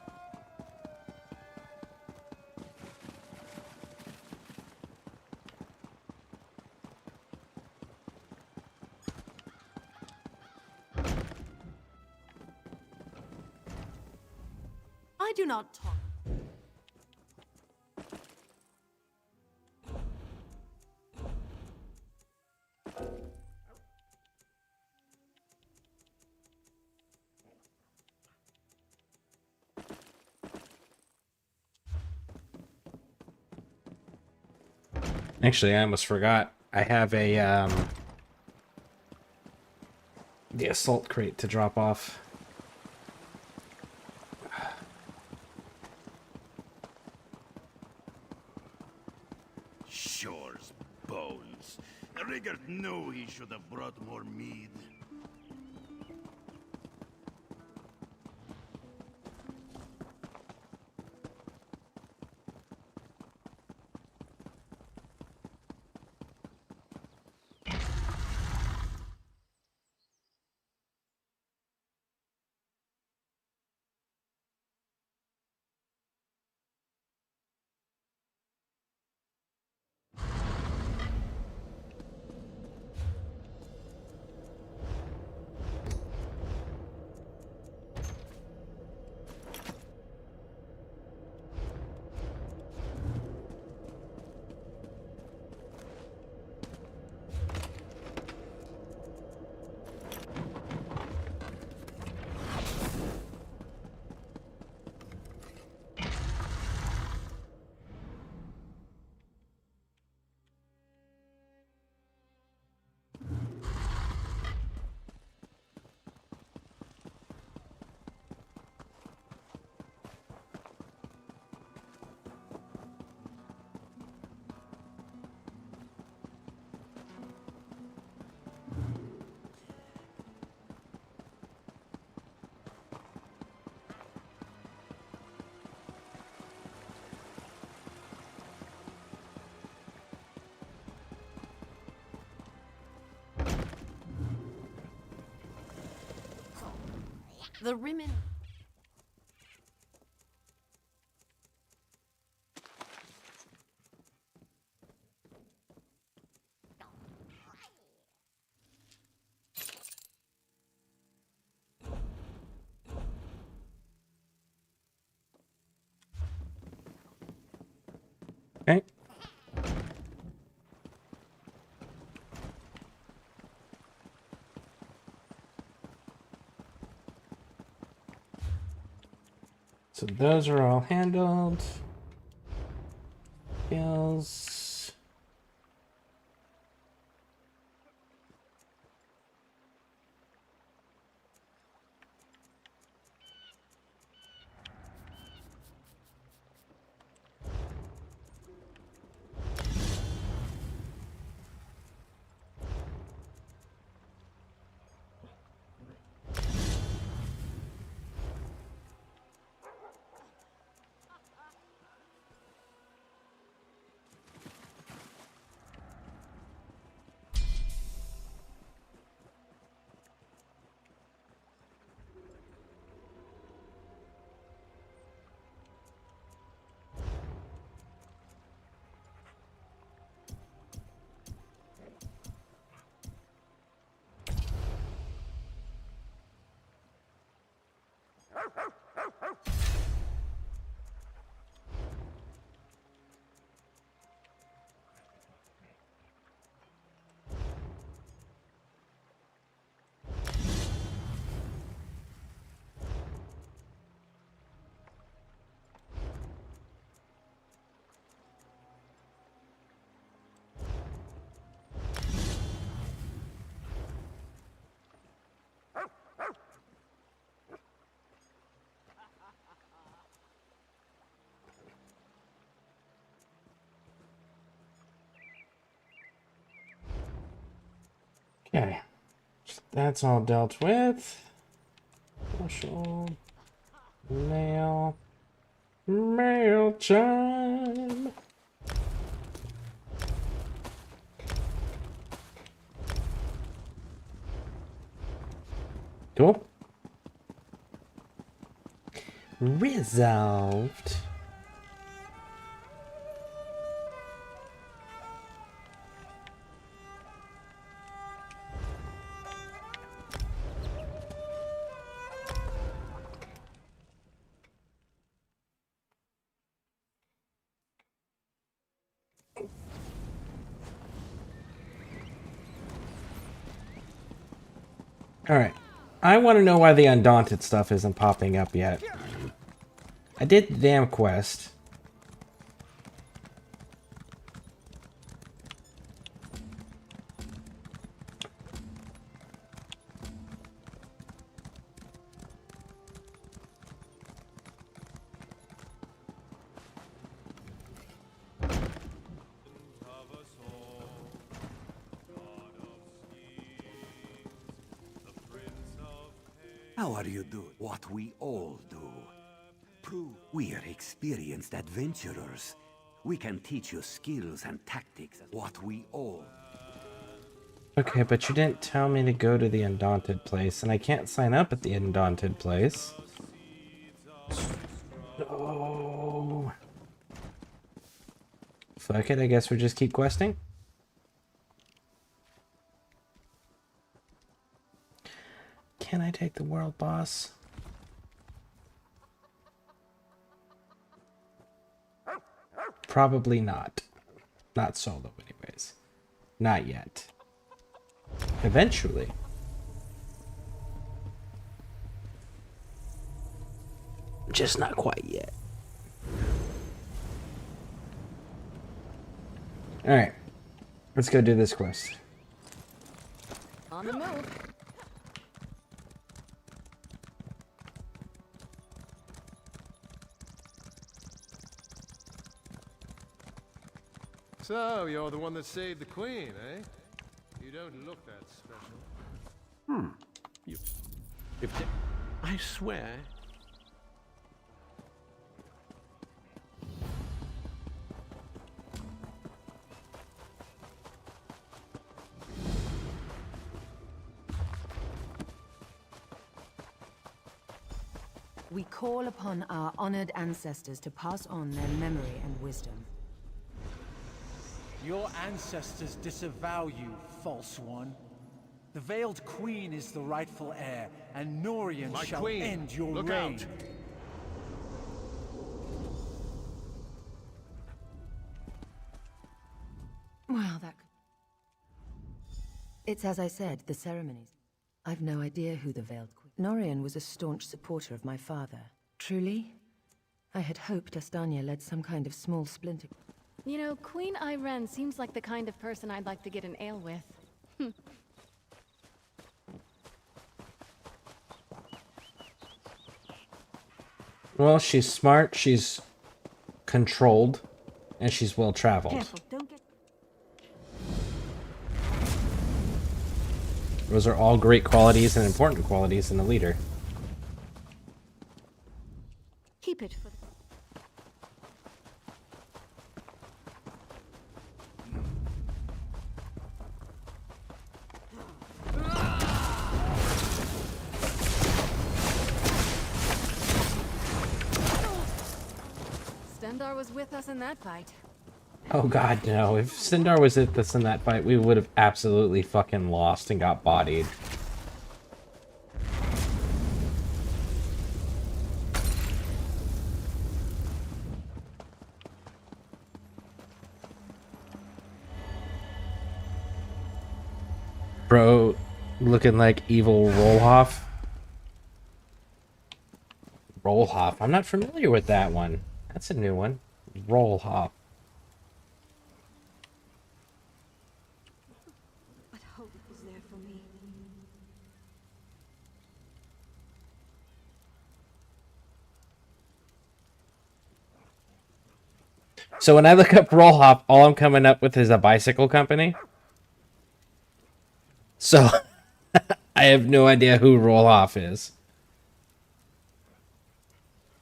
I do not talk. Actually, I almost forgot. I have a the assault crate to drop off. Shore's bones. Rigard knew he should have brought more mead. The Rimmen. Okay. So those are all handled. Skills. Okay. That's all dealt with. Bushel. Mail. Mail time. Cool. Resolved. Alright. I want to know why the Undaunted stuff isn't popping up yet. I did the damn quest. How are you doing? What we all do. Prove we're experienced adventurers. We can teach you skills and tactics. What we all. Okay, but you didn't tell me to go to the Undaunted place, and I can't sign up at the Undaunted place. Oh. Fuck it, I guess we just keep questing. Can I take the world boss? Probably not. Not solo, anyways. Not yet. Eventually. Just not quite yet. Alright. Let's go do this quest. On the move. So, you're the one that saved the queen, eh? You don't look that special. I swear. We call upon our honored ancestors to pass on their memory and wisdom. Your ancestors disavow you, false one. The Veiled Queen is the rightful heir, and Norian My shall queen, end your look reign. out. Well, that... It's as I said, the ceremonies. I've no idea who the Veiled Queen... Norian was a staunch supporter of my father. Truly? I had hoped Astanya led some kind of small splinter... You know, Queen Irene seems like the kind of person I'd like to get an ale with. Well, she's smart, she's controlled, and she's well traveled. Careful, don't get... Those are all great qualities and important qualities in a leader. Keep it for the... Stendar was with us in that fight. Oh god, no. If Sindar was with us in that fight, we would have absolutely fucking lost and got bodied. Bro, looking like evil Rollhoff. Rollhoff. I'm not familiar with that one. That's a new one. Rollhoff. But hope was there for me. So when I look up Rollhoff, all I'm coming up with is a bicycle company. So I have no idea who Rollhoff is.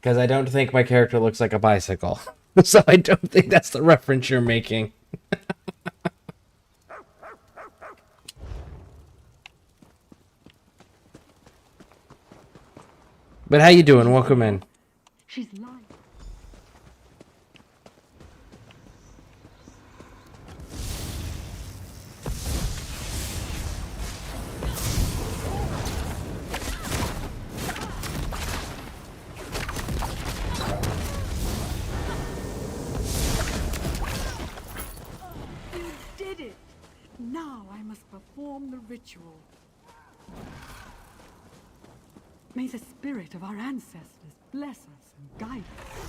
Because I don't think my character looks like a bicycle. So I don't think that's the reference you're making. But how you doing? Welcome in. She's lying. You did it! Now I must perform the ritual. May the spirit of our ancestors bless us and guide us.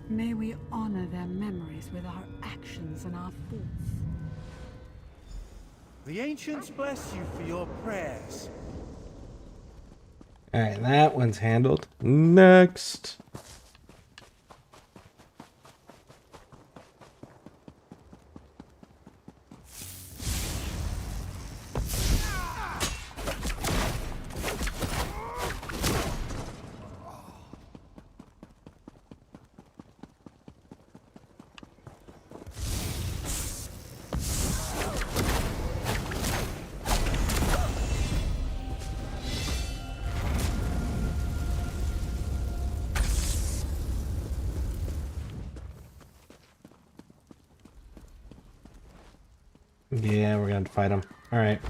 May we honor their memories with our actions and our thoughts. The ancients bless you for your prayers. Alright, that one's handled. Next. Yeah, we're gonna fight him. Alright.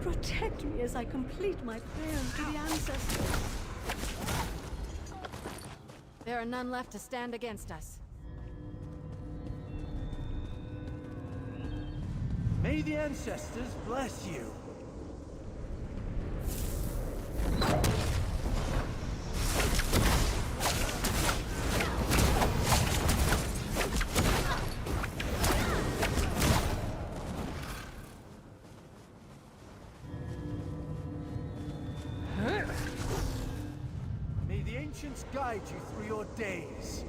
Protect me as I complete my prayers to the ancestors. There are none left to stand against us. May the ancestors bless you. May the ancients guide you through your days.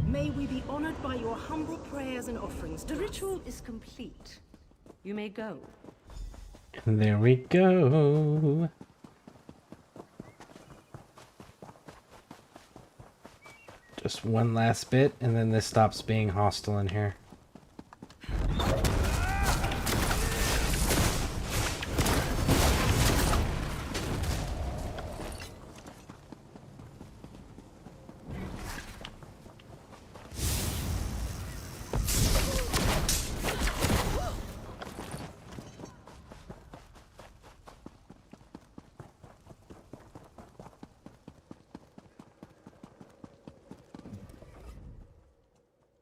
May we be honored by your humble prayers and offerings. The ritual is complete. You may go. And there we go. Just one last bit, and then this stops being hostile in here.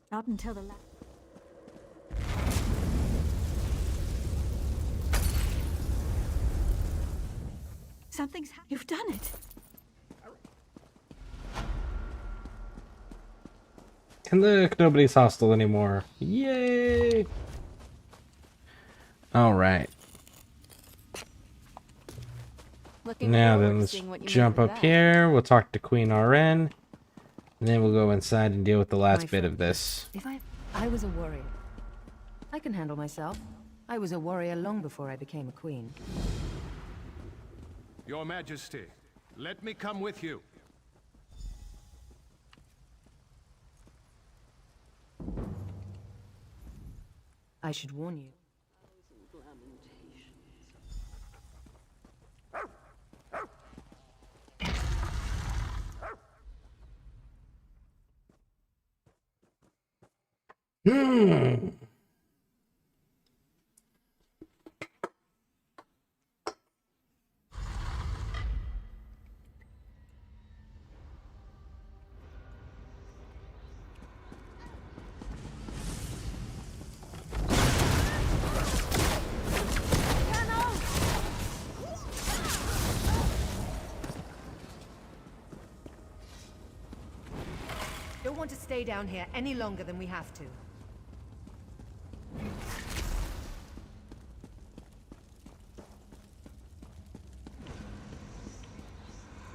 Not until the last. Something's happened. You've done it. And look, nobody's hostile anymore. Yay! Alright. Now then, let's jump up here. We'll talk to Queen RN. And then we'll go inside and deal with the last bit of this. If I was a warrior, I can handle myself. I was a warrior long before I became a queen. Your Majesty, let me come with you. I should warn you. Don't want to stay down here any longer than we have to.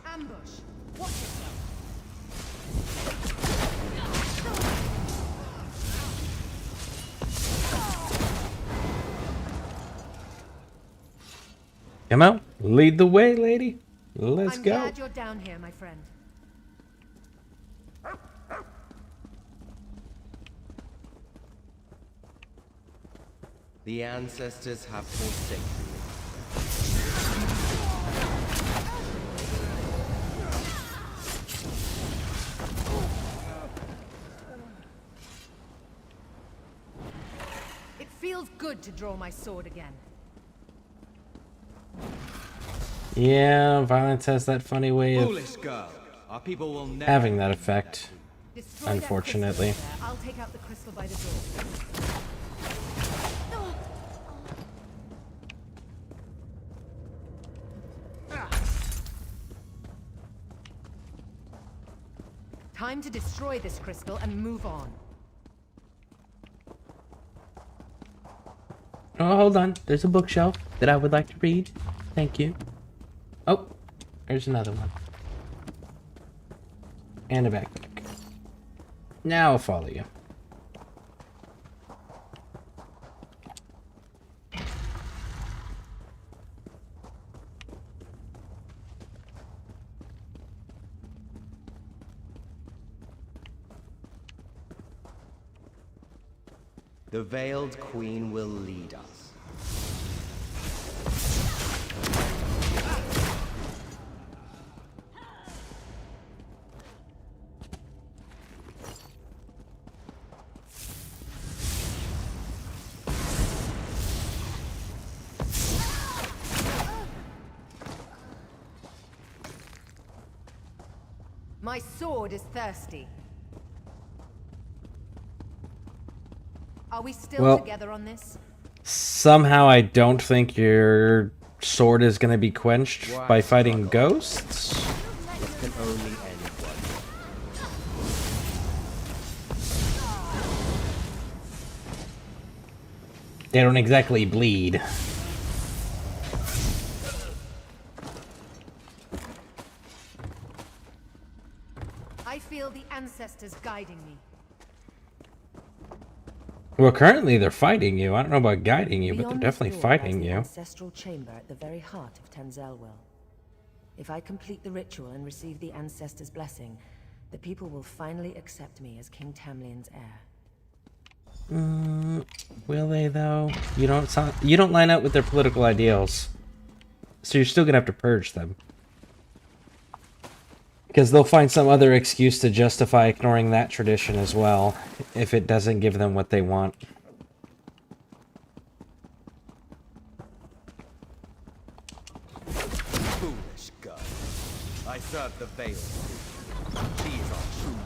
Ambush! Watch yourself! Come out. Lead the way, lady. Let's go. I'm glad you're down here, my friend. The ancestors have forsaken me. It feels good to draw my sword again. Yeah, violence has that funny way of Foolish girl. Our people will never having that effect. Destroy that Unfortunately. crystal there. I'll take out the crystal by the door. Time to destroy this crystal and move on. Oh, hold on. There's a bookshelf that I would like to read. Thank you. Oh, there's another one. And a backpack. Now I'll follow you. The Veiled Queen will lead us. My sword is thirsty. Are we still together on this? Somehow I don't think your sword is going to be quenched by fighting ghosts. This can only end once. They don't exactly bleed. I feel the ancestors guiding me. Well, currently they're fighting you. I don't know about guiding you, but they're Beyond definitely this door fighting lies the you. ancestral chamber at the very heart of Tenzelwell. If I complete the ritual and receive the ancestors' blessing, the people will finally accept me as King Tamlin's heir. Will they though? You don't line up with their political ideals, so you're still gonna have to purge them. Because they'll find some other excuse to justify ignoring that tradition as well, if it doesn't give them what they want. Foolish girl. I serve the Veiled Queen. She is our true.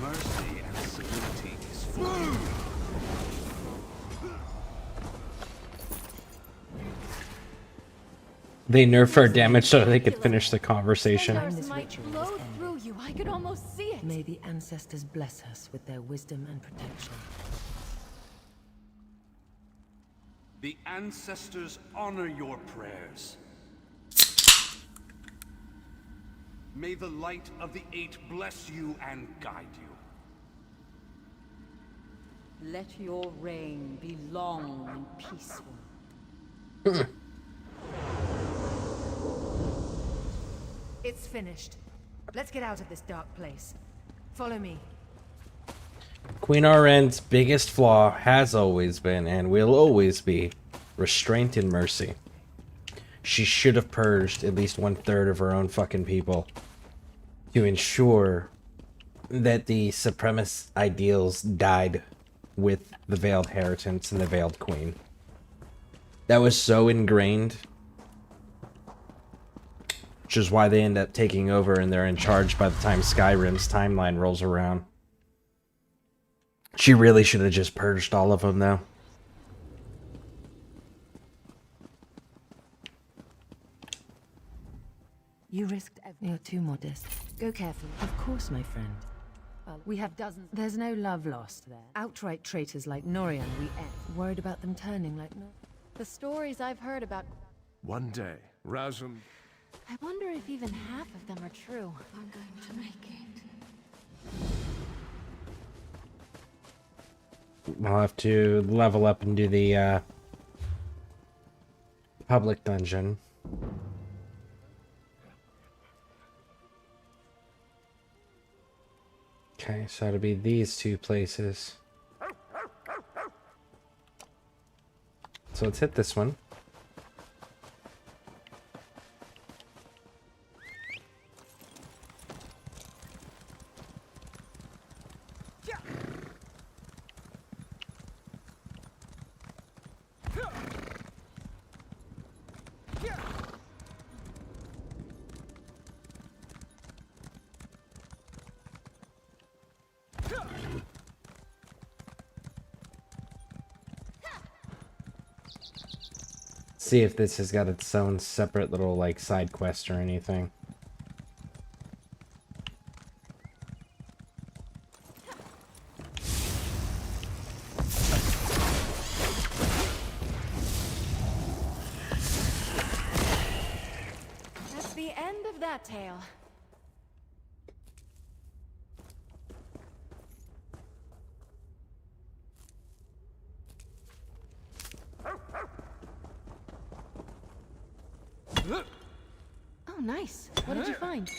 Mercy and civility is food. They nerf our damage so they could finish the conversation. Stars might flow through you. I could almost see it. May the ancestors bless us with their wisdom and protection. The ancestors honor your prayers. May the light of the Eight bless you and guide you. Let your reign be long and peaceful. It's finished. Let's get out of this dark place. Follow me. Queen RN's biggest flaw has always been, and will always be, restraint and mercy. She should have purged at least 1/3 of her own fucking people to ensure that the supremacist ideals died with the Veiled Heritance and the Veiled Queen. That was so ingrained, which is why they end up taking over and they're in charge by the time Skyrim's timeline rolls around. She really should have just purged all of them, though. You risked You're too modest. Go carefully. Of course, my friend. We have dozens. There's no love lost there. Outright traitors like Norian, we end. Worried about them turning like The stories I've heard about... One day, Razum... I wonder if even half of them are true. I'm going to make it. I'll have to level up and do the public dungeon. Okay, so it'll be these two places. So let's hit this one. See if this has got its own separate little like side quest or anything. That's the end of that tale. Oh, nice. What did you find?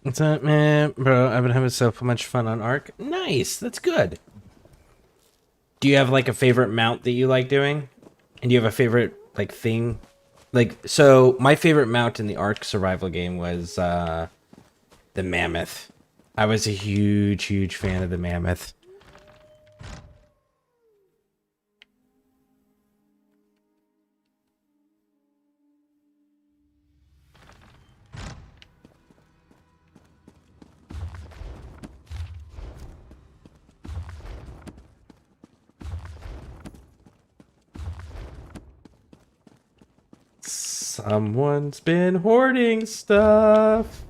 What's up, man? Bro, I've been having so much fun on Ark. Nice, that's good. Do you have like a favorite mount that you like doing? And do you have a favorite like thing? Like, so my favorite mount in the Ark survival game was the Mammoth. I was a huge fan of the Mammoth. Someone's been hoarding stuff.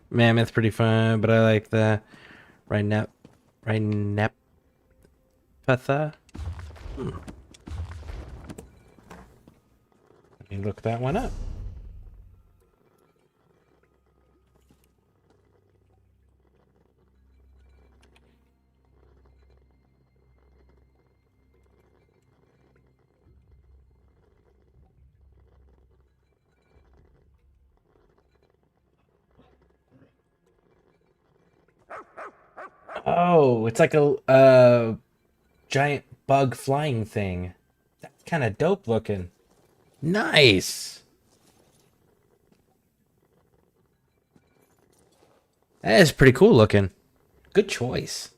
Mammoth pretty fun, but I like the Rhinepatha. Let me look that one up. Oh, it's like a giant bug flying thing. That's kind of dope looking. Nice. That is pretty cool looking. Good choice.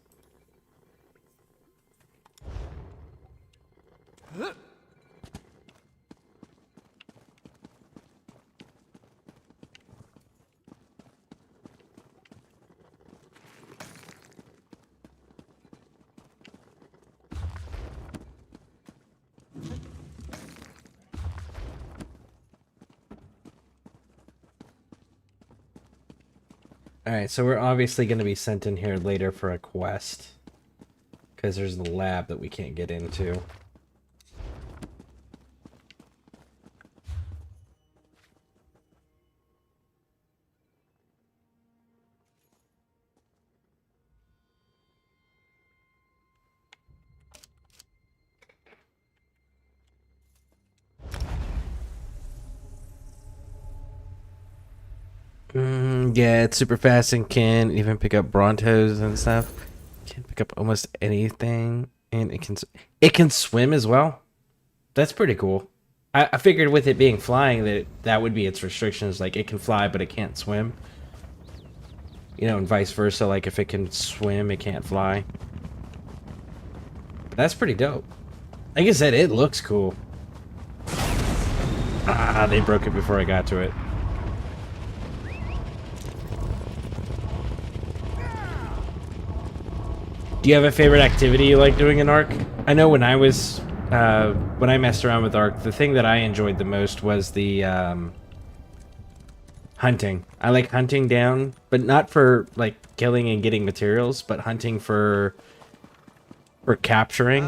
Alright, so we're obviously going to be sent in here later for a quest. Because there's the lab that we can't get into. Yeah, it's super fast and can even pick up Brontos and stuff. Can pick up almost anything, and it can swim as well. That's pretty cool. I figured with it being flying that would be its restrictions. Like it can fly, but it can't swim. You know, and vice versa. Like if it can swim, it can't fly. That's pretty dope. Like I said, it looks cool. Ah, they broke it before I got to it. Do you have a favorite activity you like doing in Ark? I know when I was, when I messed around with Ark, the thing that I enjoyed the most was the hunting. I like hunting down, but not for like killing and getting materials, but hunting for capturing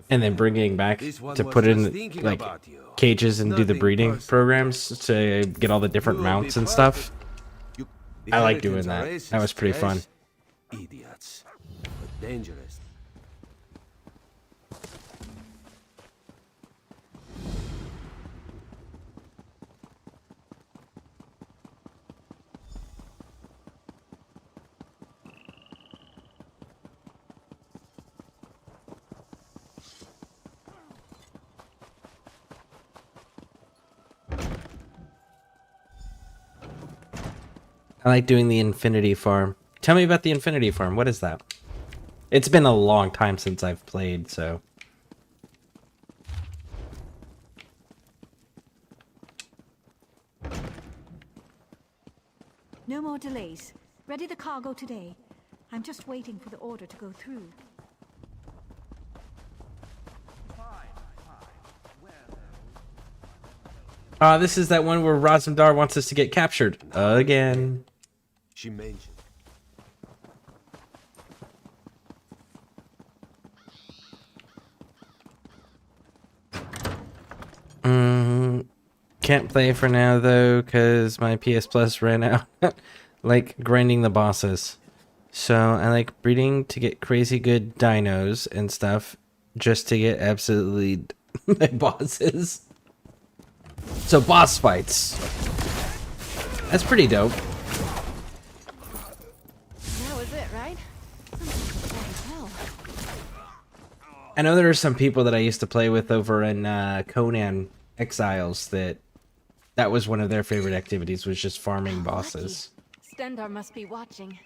and then bringing back to put in like cages and do the breeding programs to get all the different mounts and stuff. I like doing that. That was pretty fun. Idiots. Dangerous. I like doing the Infinity Farm. Tell me about the Infinity Farm. What is that? It's been a long time since I've played, so... No more delays. Ready the cargo today. I'm just waiting for the order to go through. This is that one where Razumdar wants us to get captured. Again. She mentioned. Can't play for now though, because my PS Plus ran out. Like grinding the bosses. So I like breeding to get crazy good dinos and stuff, just to get absolutely my bosses. So boss fights. That's pretty dope. That was it, right? I know there are some people that I used to play with over in Conan Exiles that was one of their favorite activities, was just farming bosses. Stendar must be watching.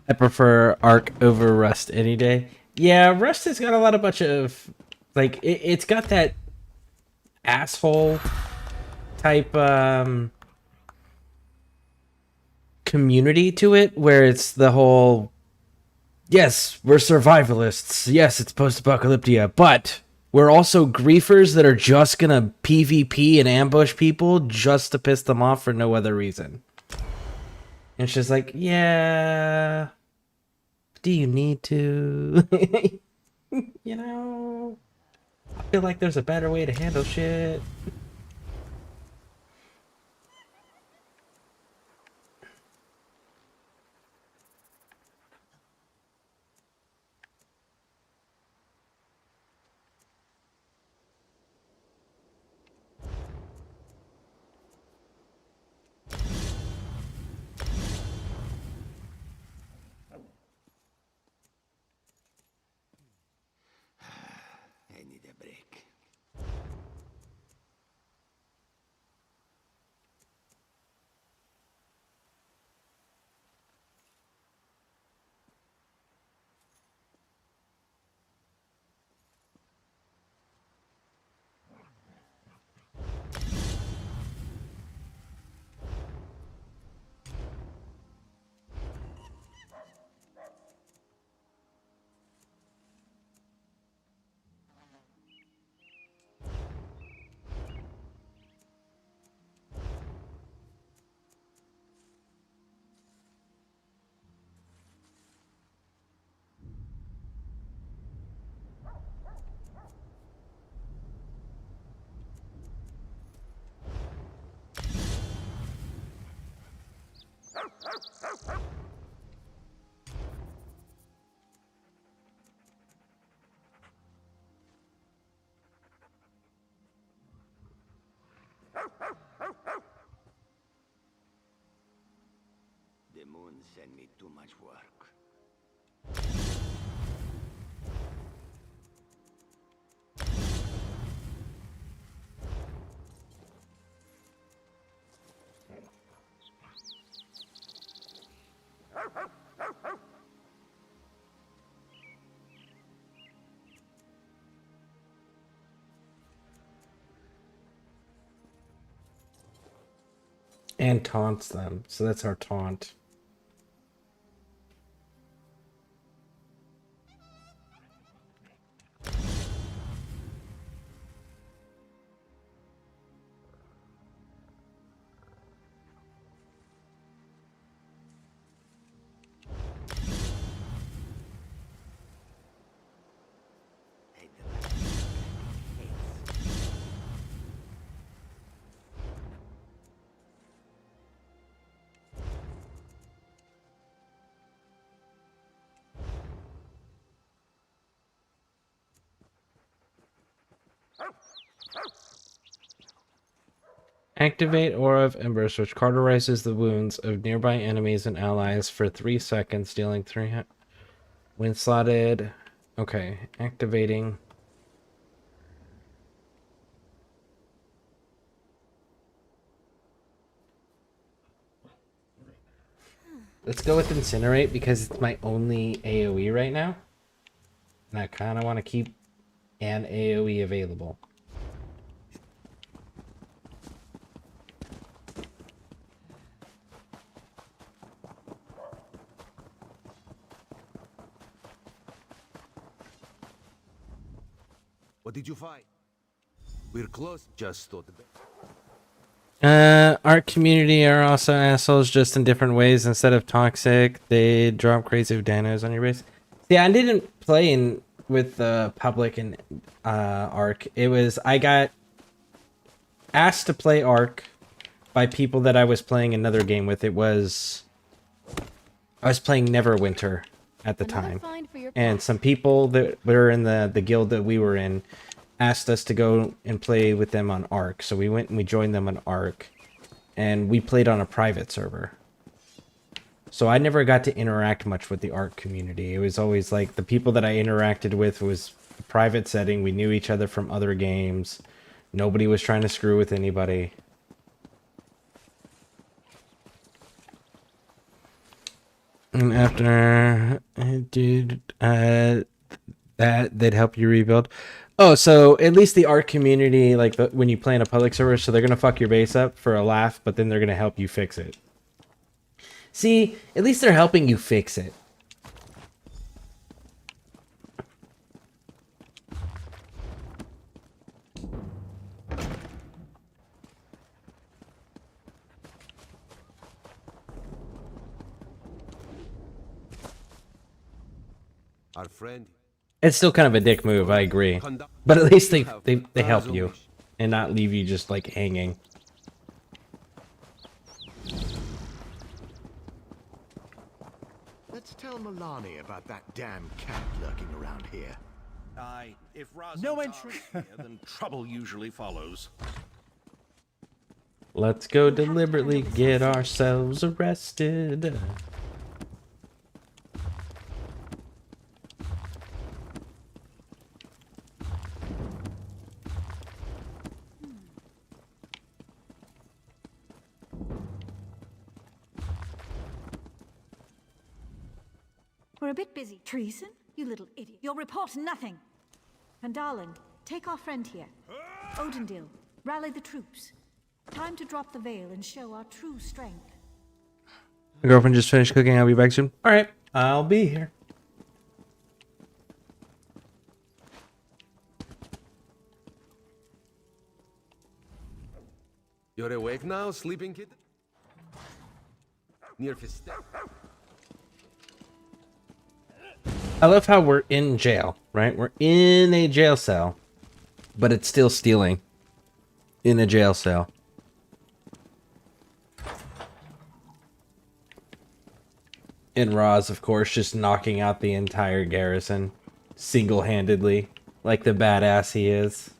I prefer Ark over Rust any day. Yeah, Rust has got a lot of bunch of like it's got that asshole type community to it where it's the whole yes, we're survivalists. Yes, it's post-apocalyptia, but we're also griefers that are just gonna PvP and ambush people just to piss them off for no other reason. And she's like, yeah, do you need to? You know, I feel like there's a better way to handle shit. I need a break. The moon sent me too much work. And taunts them. So that's our taunt. Activate Aura of Embers, which cauterizes the wounds of nearby enemies and allies for 3 seconds, dealing 3 when slotted. Okay, activating. Let's go with Incinerate because it's my only AoE right now. And I kind of want to keep an AoE available. What did you find? We're close. Just thought. Our community are also assholes, just in different ways. Instead of toxic, they drop crazy danos on your base. See, I didn't play with the public and Ark. It was I got asked to play Ark by people that I was playing another game with. I was playing Neverwinter at the time, and some people that were in the guild that we were in asked us to go and play with them on Ark. So we went and we joined them on Ark, and we played on a private server. So I never got to interact much with the Ark community. It was always like the people that I interacted with was a private setting. We knew each other from other games. Nobody was trying to screw with anybody. And after dude, that they'd help you rebuild. Oh, so at least the art community, like when you play in a public server, so they're gonna fuck your base up for a laugh, but then they're gonna help you fix it. See, at least they're helping you fix it. Our friend. It's still kind of a dick move, I agree. But at least they help you and not leave you just like hanging. Let's tell Milani about that damn cat lurking around here. Aye, if Roz No and entry. Tara are here, then trouble usually follows. Let's go deliberately get ourselves arrested. We're a bit busy. Treason? You little idiot. You'll report nothing. And darling, take our friend here. Odindil, rally the troops. Time to drop the veil and show our true strength. My girlfriend just finished cooking. I'll be back soon. All right, I'll be here. You're awake now, sleeping kid? Near fist. I love how we're in jail, right? We're in a jail cell, but it's still stealing in a jail cell. And Roz, of course, just knocking out the entire garrison single-handedly, like the badass he is.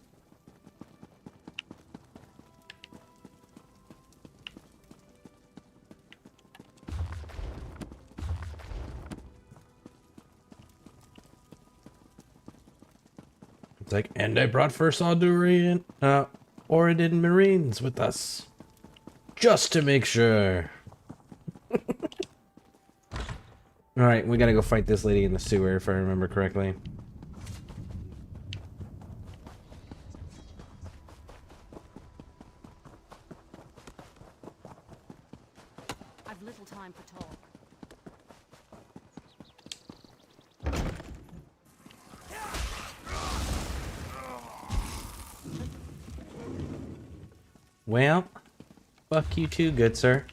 It's like, and I brought first Aldurian, Oridin Marines with us. Just to make sure. Alright, we gotta go fight this lady in the sewer, if I remember correctly. I've little time for talk. Well, fuck you too, good sir.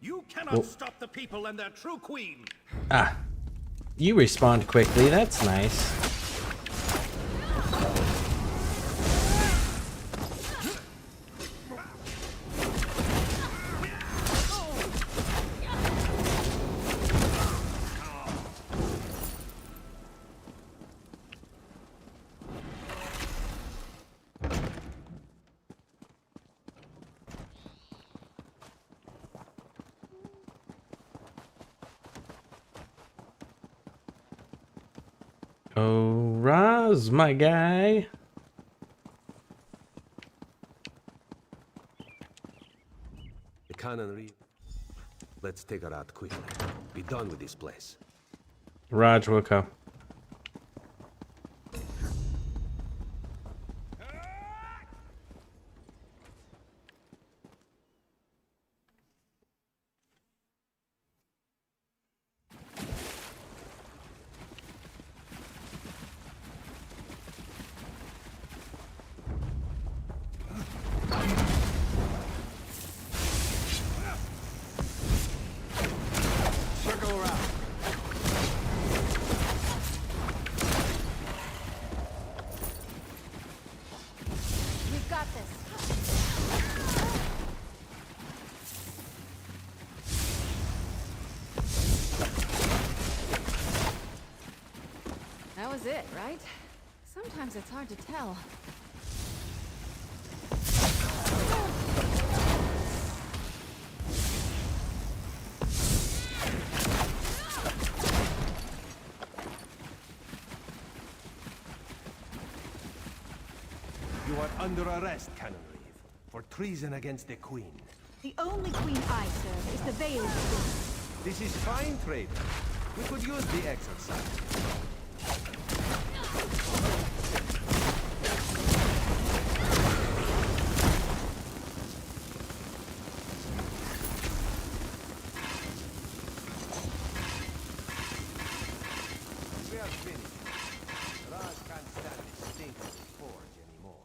You cannot stop the people and their true queen. Ah, you respond quickly, that's nice. Oh, Roz, my guy. The cannon. Let's take her out quickly. Be done with this place. Raj will come. Circle around. We've got this. That was it, right? Sometimes it's hard to tell. You are under arrest, Cannon Reeve. for treason against the Queen. The only queen I serve is the Veiled Queen. This is fine, trader. We could use the exercise. We are finished. Raj can't stand this stinking forge anymore.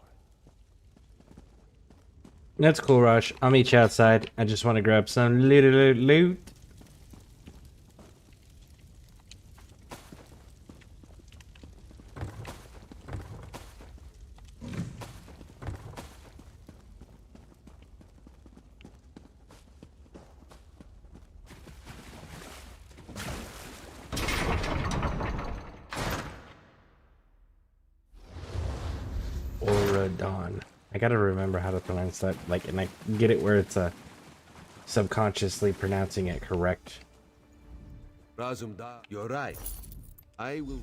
That's cool, Rush. I'll meet you outside. I just want to grab some loot. Oradon. I gotta remember how to pronounce that, like, and I get it where it's subconsciously pronouncing it correct. Razumda, you're right. I will.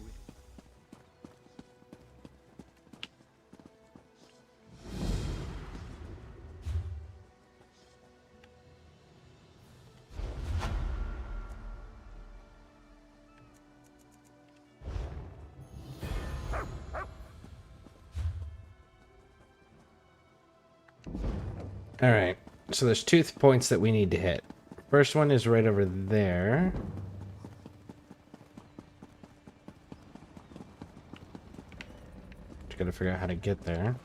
Alright, so there's 2 points that we need to hit. First one is right over there. Just gotta figure out how to get there.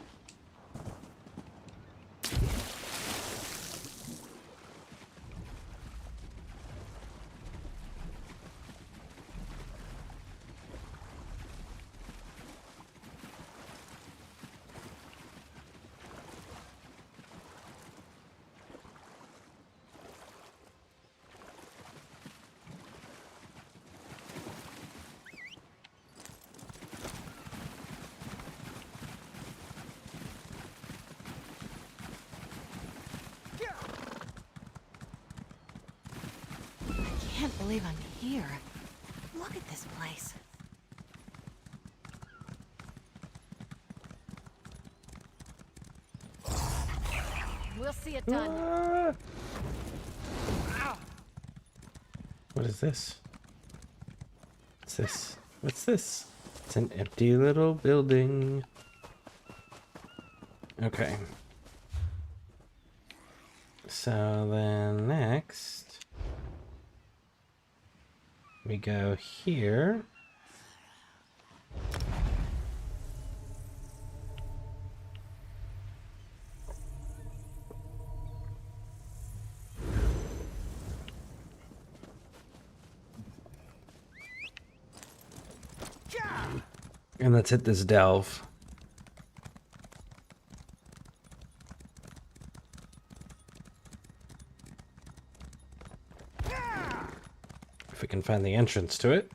I can't believe I'm here. Look at this place. We'll see it done. What is this? What's this? What's this? It's an empty little building. Okay. So then next, we go here. And let's hit this delve. If we can find the entrance to it.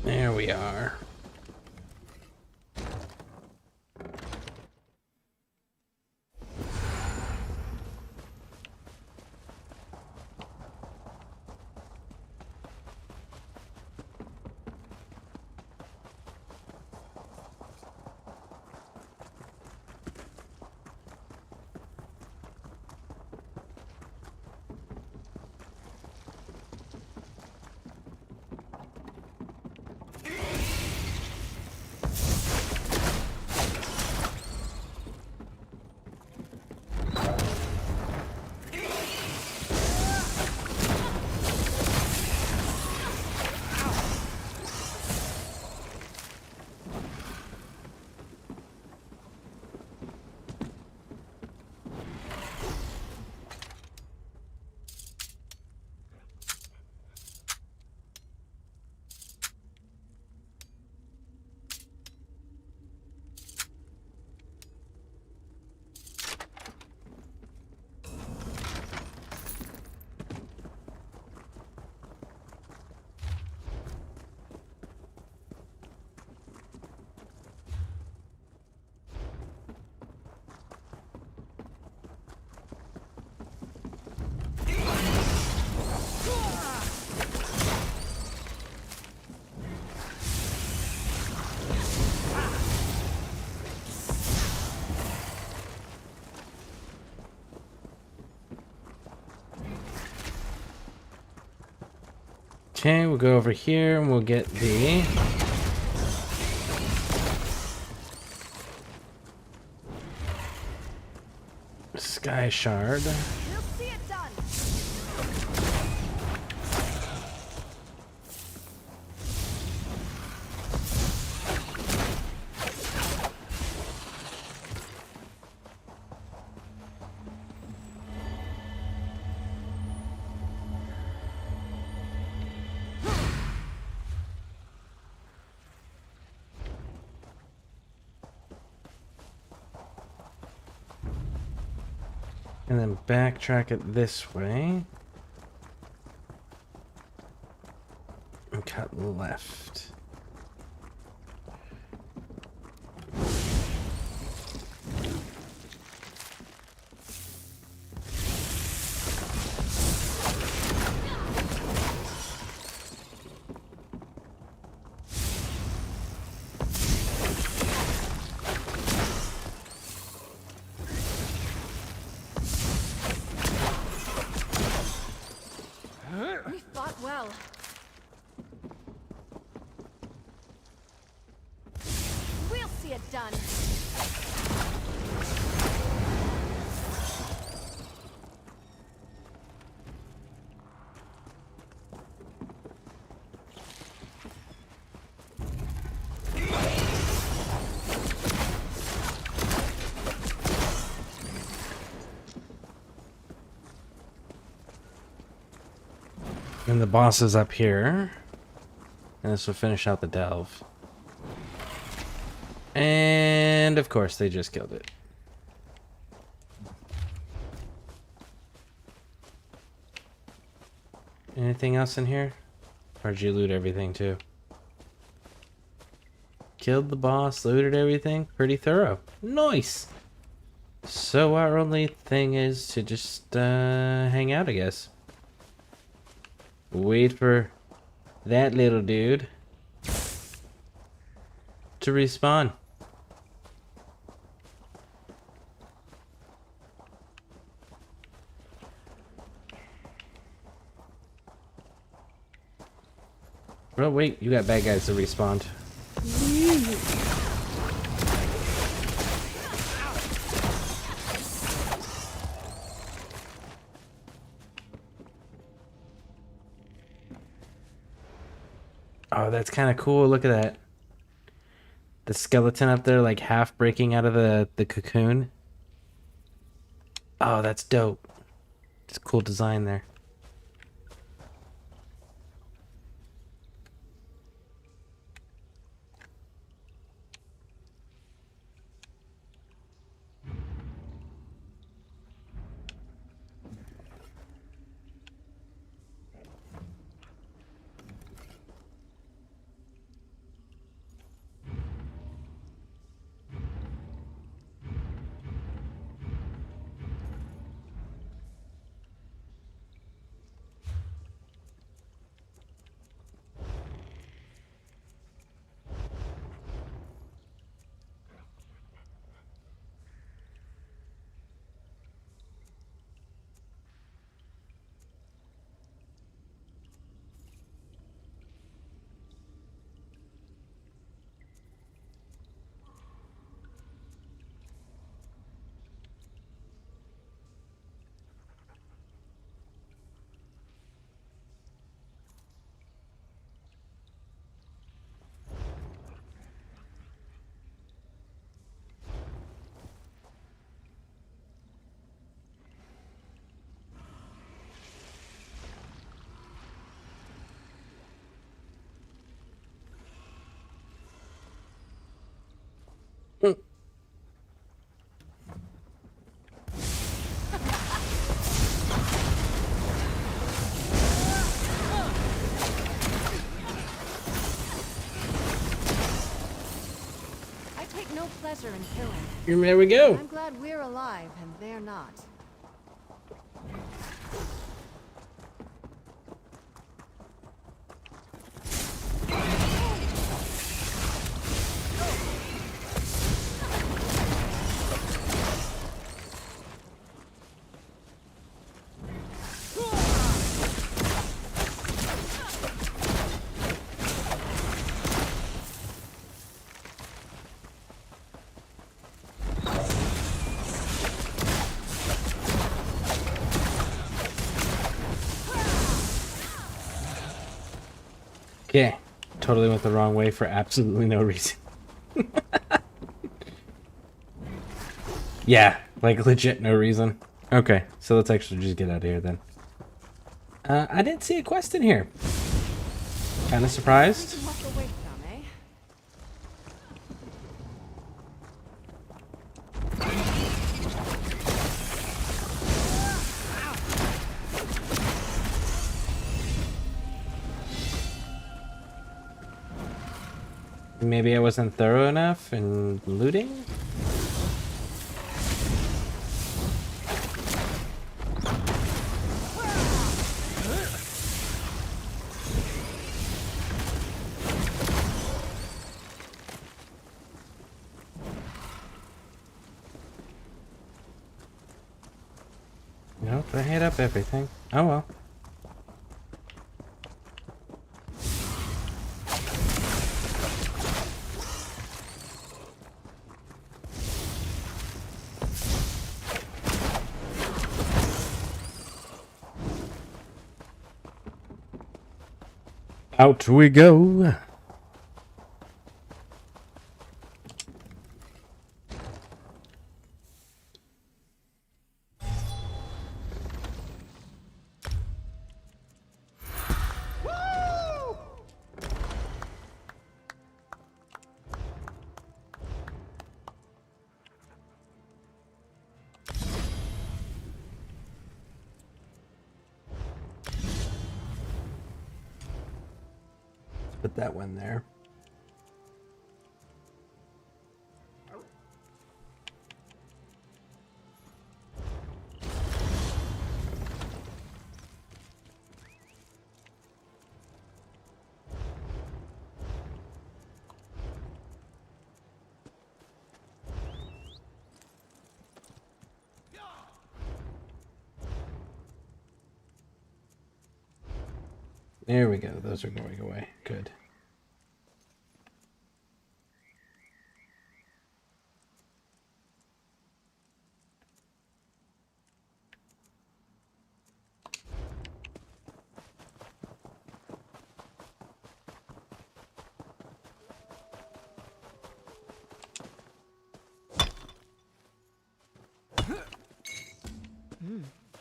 There we are. Okay, we'll go over here and we'll get the Sky Shard. We'll see it done. And then backtrack it this way. And cut left. We fought well. We'll see it done. And the boss is up here. And this will finish out the delve. And of course they just killed it. Anything else in here? Or did you loot everything too? Killed the boss, looted everything. Pretty thorough. Nice! So our only thing is to just hang out, I guess. Wait for that little dude to respawn. Oh wait, you got bad guys to respawn. Oh, that's kind of cool. Look at that. The skeleton up there, like half breaking out of the cocoon. Oh, that's dope. It's a cool design there. No pleasure in killing. There we go. I'm glad we're alive and they're not. Okay. Totally went the wrong way for absolutely no reason. Yeah, like legit no reason. Okay, so let's actually just get out of here then. I didn't see a quest in here. Kind of surprised. Maybe I wasn't thorough enough in looting? Nope, I hit up everything. Oh well. Out we go. Put that one there. There we go. Those are going away. Good.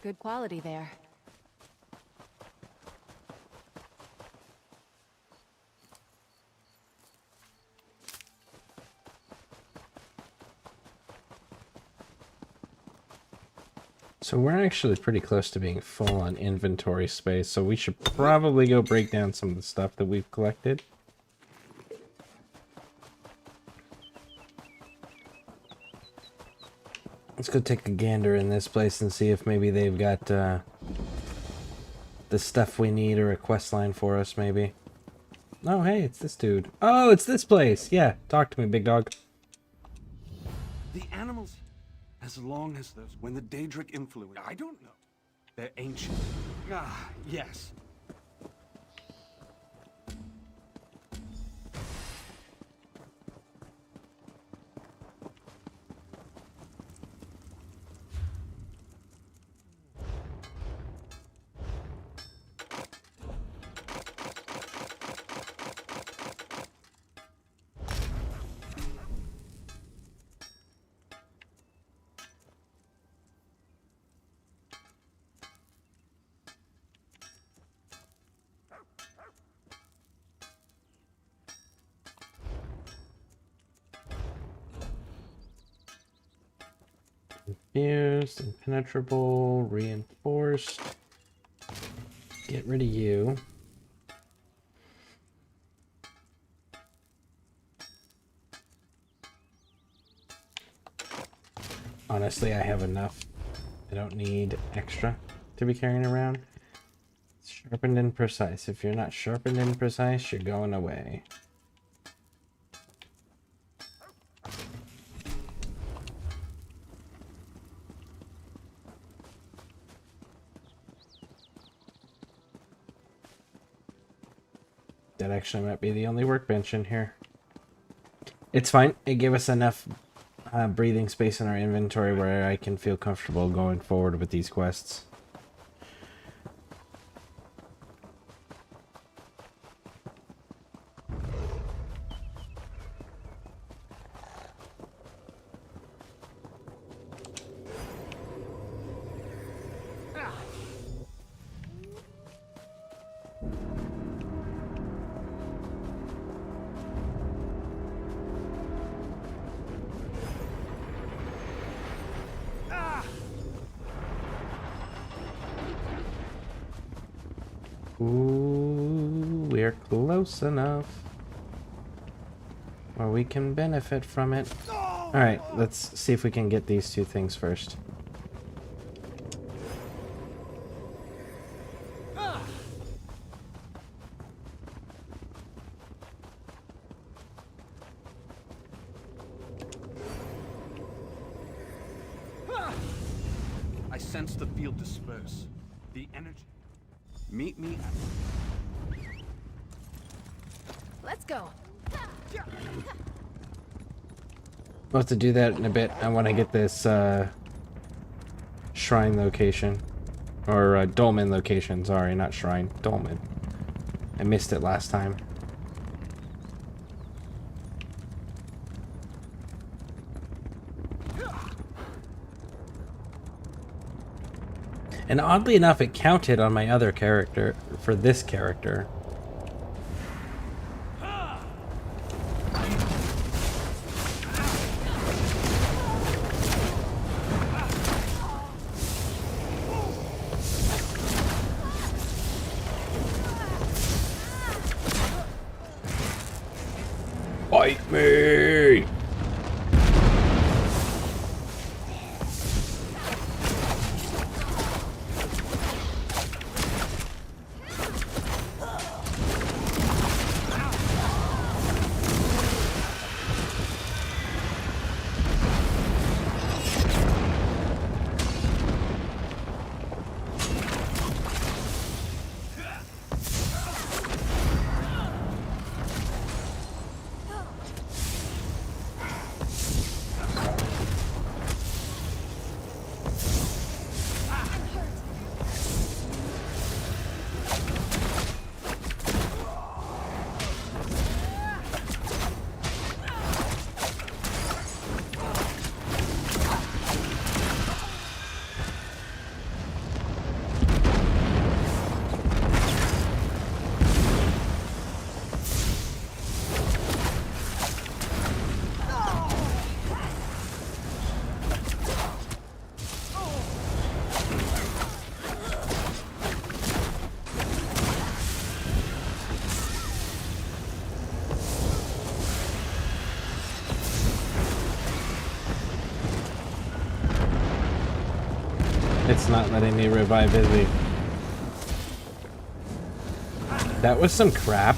Good quality there. So we're actually pretty close to being full on inventory space, so we should probably go break down some of the stuff that we've collected. Let's go take a gander in this place and see if maybe they've got the stuff we need or a quest line for us, maybe. Oh, hey, it's this dude. Oh, it's this place! Yeah, talk to me, big dog. The animals, as long as those, when the Daedric influence, I don't know. They're ancient. Ah, yes. Confused, impenetrable, reinforced. Get rid of you. Honestly, I have enough. I don't need extra to be carrying around. Sharpened and precise. If you're not sharpened and precise, you're going away. That actually might be the only workbench in here. It's fine. It gave us enough breathing space in our inventory where I can feel comfortable going forward with these quests. Ooh, we're close enough where we can benefit from it. Alright, let's see if we can get these two things first. I sense the field disperse. The energy. Meet me at... Let's go. We'll have to do that in a bit. I want to get this shrine location. Or dolmen location, sorry, not shrine. Dolmen. I missed it last time. And oddly enough, it counted on my other character for this character. Fight me! It's not letting me revive Izzy. That was some crap.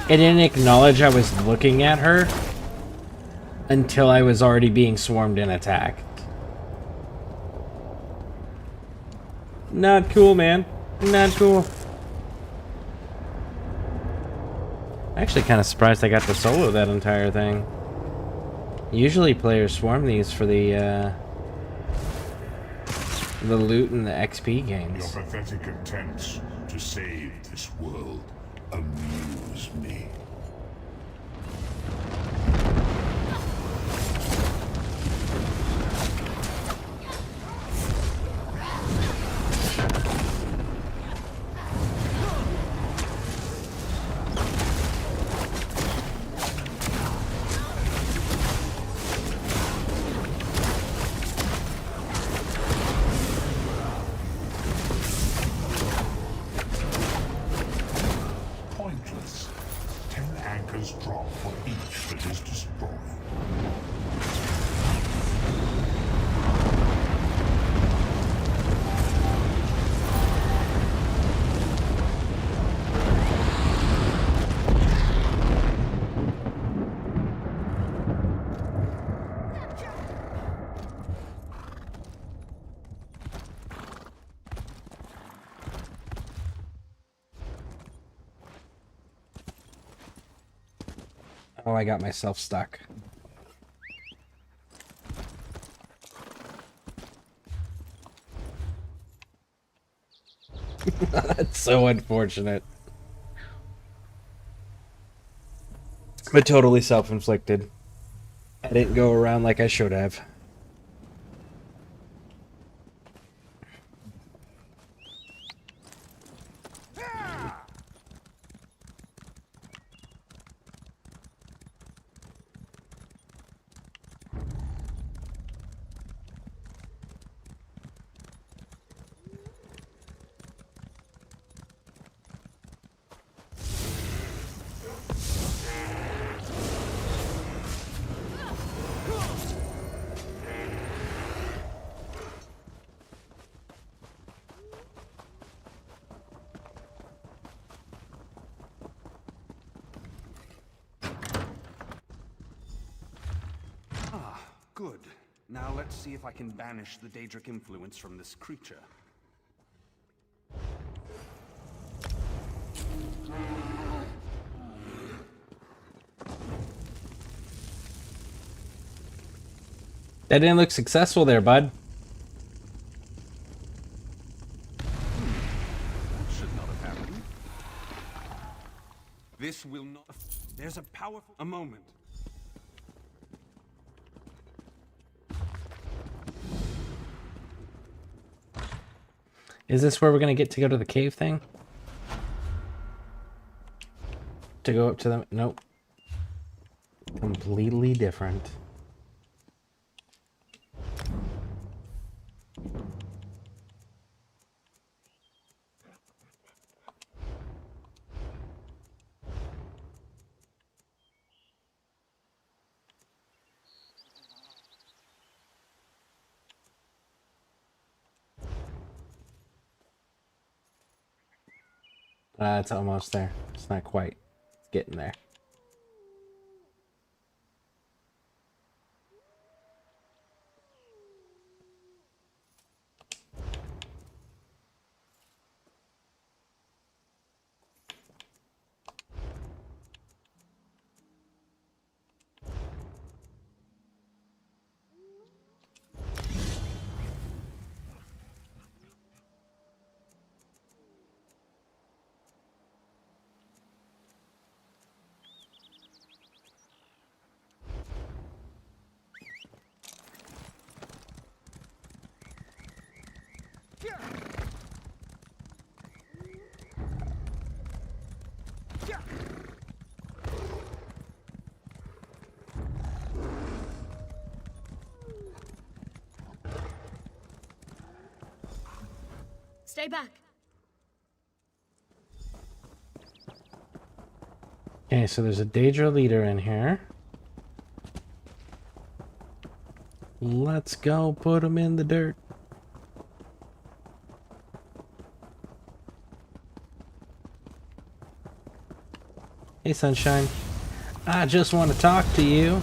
It didn't acknowledge I was looking at her until I was already being swarmed and attacked. Not cool, man. Not cool. Actually kind of surprised I got to solo that entire thing. Usually players swarm these for the loot and the XP gains. Your pathetic attempts to save this world amuse me. Pointless. 10 anchors drop for each that is destroyed. Oh, I got myself stuck. That's so unfortunate. But totally self-inflicted. I didn't go around like I should have. Now let's see if I can banish the Daedric influence from this creature. That didn't look successful there, bud. That should not have happened. This will not... There's a powerful... A moment. Is this where we're gonna get to go to the cave thing? To go up to them? Nope. Completely different. It's almost there. It's not quite. It's getting there. Stay back. Okay, so there's a Daedra leader in here. Let's go put him in the dirt. Hey, Sunshine. I just want to talk to you.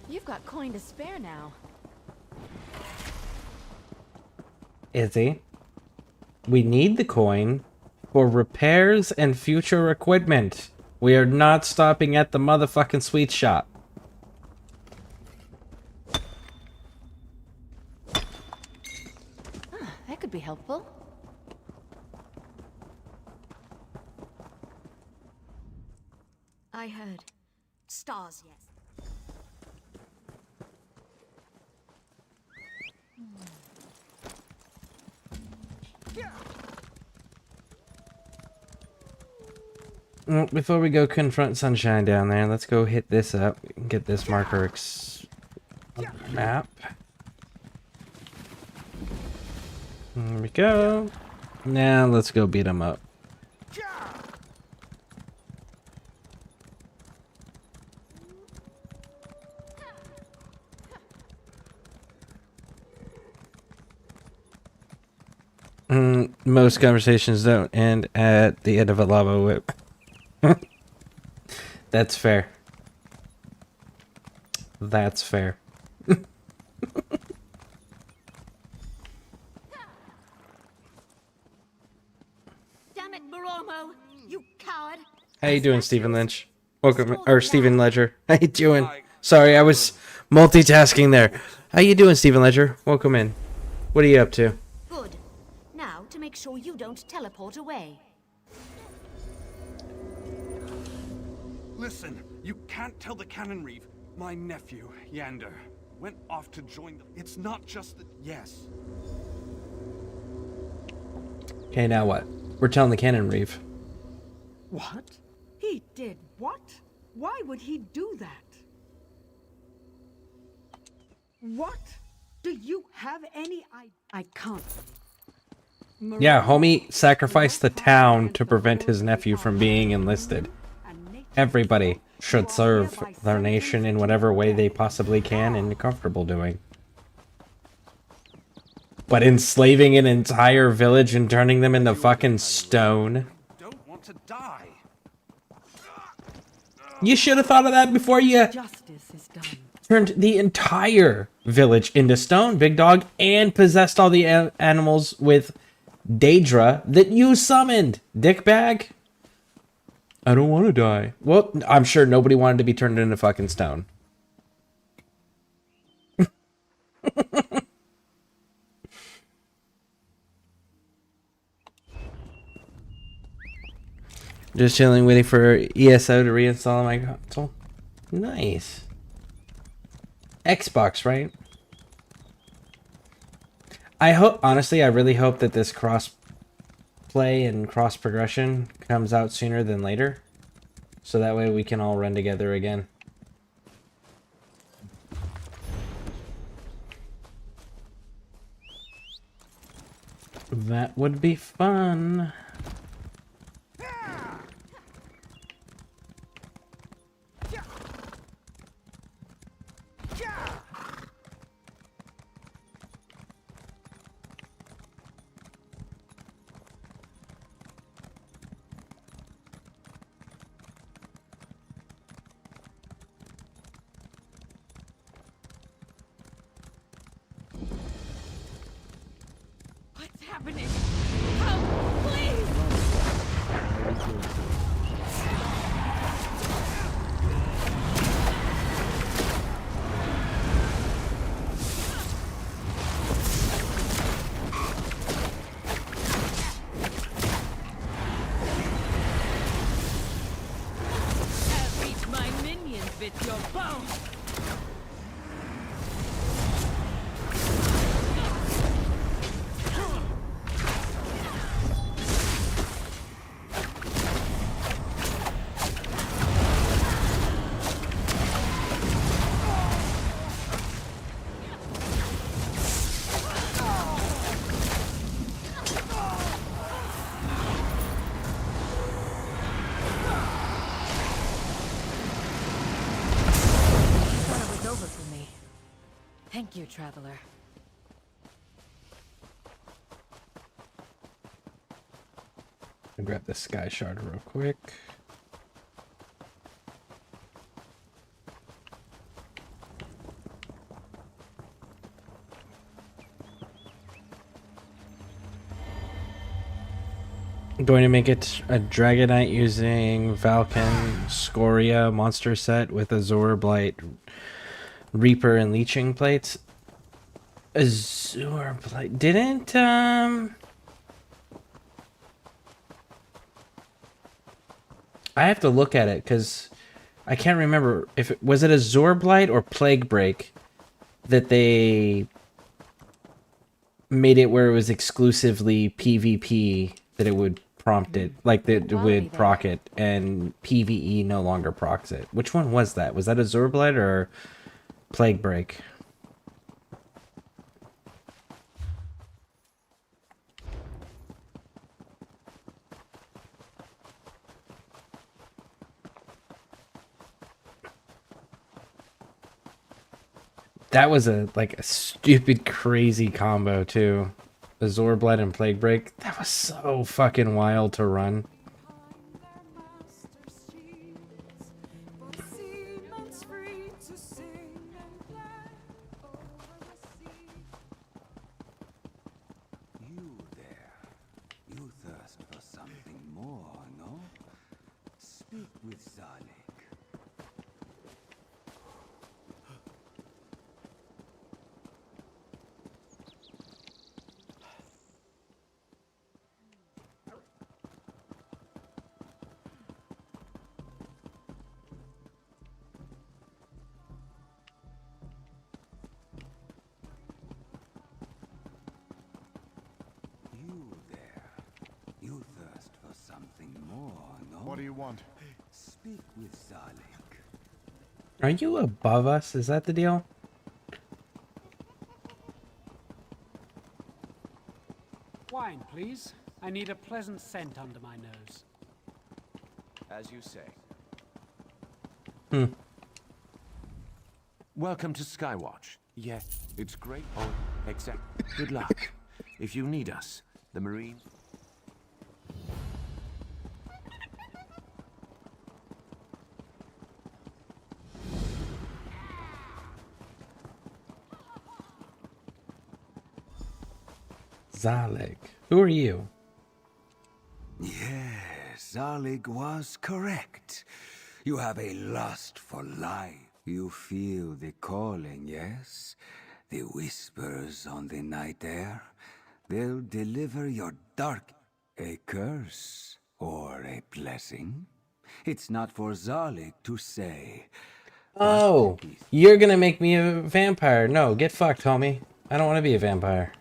You've got coin to spare now. Izzy, we need the coin for repairs and future equipment. We are not stopping at the motherfucking sweet shop. That could be helpful. I heard. Stars, yes. Before we go confront Sunshine down there, let's go hit this up and get this marker map. There we go. Now let's go beat him up. Most conversations don't end at the end of a lava whip. That's fair. That's fair. Damn it, Baromo! You coward! How you doing, Stephen Lynch? Welcome, or Stephen Ledger. How you doing? Sorry, I was multitasking there. How you doing, Stephen Ledger? Welcome in. What are you up to? Good. Now, to make sure you don't teleport away. Listen, you can't tell the Cannon Reeve. My nephew, Yander, went off to join them. It's not just that... Yes. Okay, now what? We're telling the Cannon Reeve. What? He did what? Why would he do that? What? Do you have any idea? I can't. Yeah, homie sacrificed the town to prevent his nephew from being enlisted. Everybody should serve their nation in whatever way they possibly can and are comfortable doing. But enslaving an entire village and turning them into fucking stone. Don't want to die. You should have thought of that before you Justice is done. turned the entire village into stone, big dog, and possessed all the animals with Daedra that you summoned, dickbag. I don't want to die. Well, I'm sure nobody wanted to be turned into fucking stone. Just chilling, waiting for ESO to reinstall my console. Nice. Xbox, right? I hope, honestly, I really hope that this cross play and cross progression comes out sooner than later. So that way we can all run together again. That would be fun. What's happening? Help, please! Have each my minions bit your bones! Thank you, traveler. I'll grab the sky shard real quick. I'm going to make it a Dragonite using Valken Scoria monster set with Azure Blight, Reaper, and Leeching plates. Azure Blight didn't I have to look at it because I can't remember if it was Azure Blight or Plague Break that they made it where it was exclusively PvP that it would prompt it, like that it would proc it, and PvE no longer procs it. Which one was that? Was that Azure Blight or Plague Break? That was a stupid crazy combo too. Azure Blight and Plague Break. That was so fucking wild to run. You there. You thirst for something more, no? Speak with Zalik. What do you want? Speak with Zalik. Are you above us? Is that the deal? Wine, please. I need a pleasant scent under my nose. As you say. Welcome to Skywatch. Yes, it's great. Oh, exact. Good luck. If you need us, the Marine... Zalig. Who are you? Yes, Zalig was correct. You have a lust for life. You feel the calling, yes? The whispers on the night air. They'll deliver your dark... a curse or a blessing. It's not for Zalig to say. Oh, you're gonna make me a vampire. No, get fucked, homie. I don't want to be a vampire.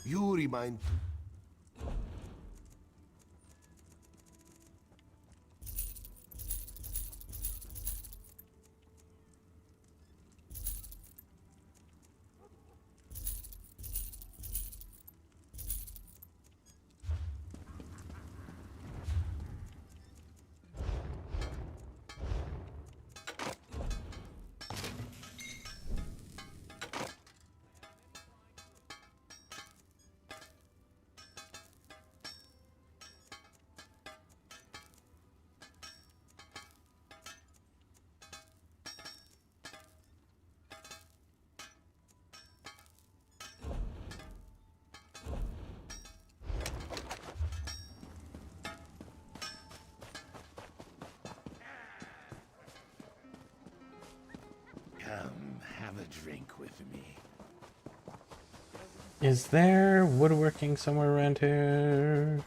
You remind... Come, have a drink with me. Is there woodworking somewhere around here?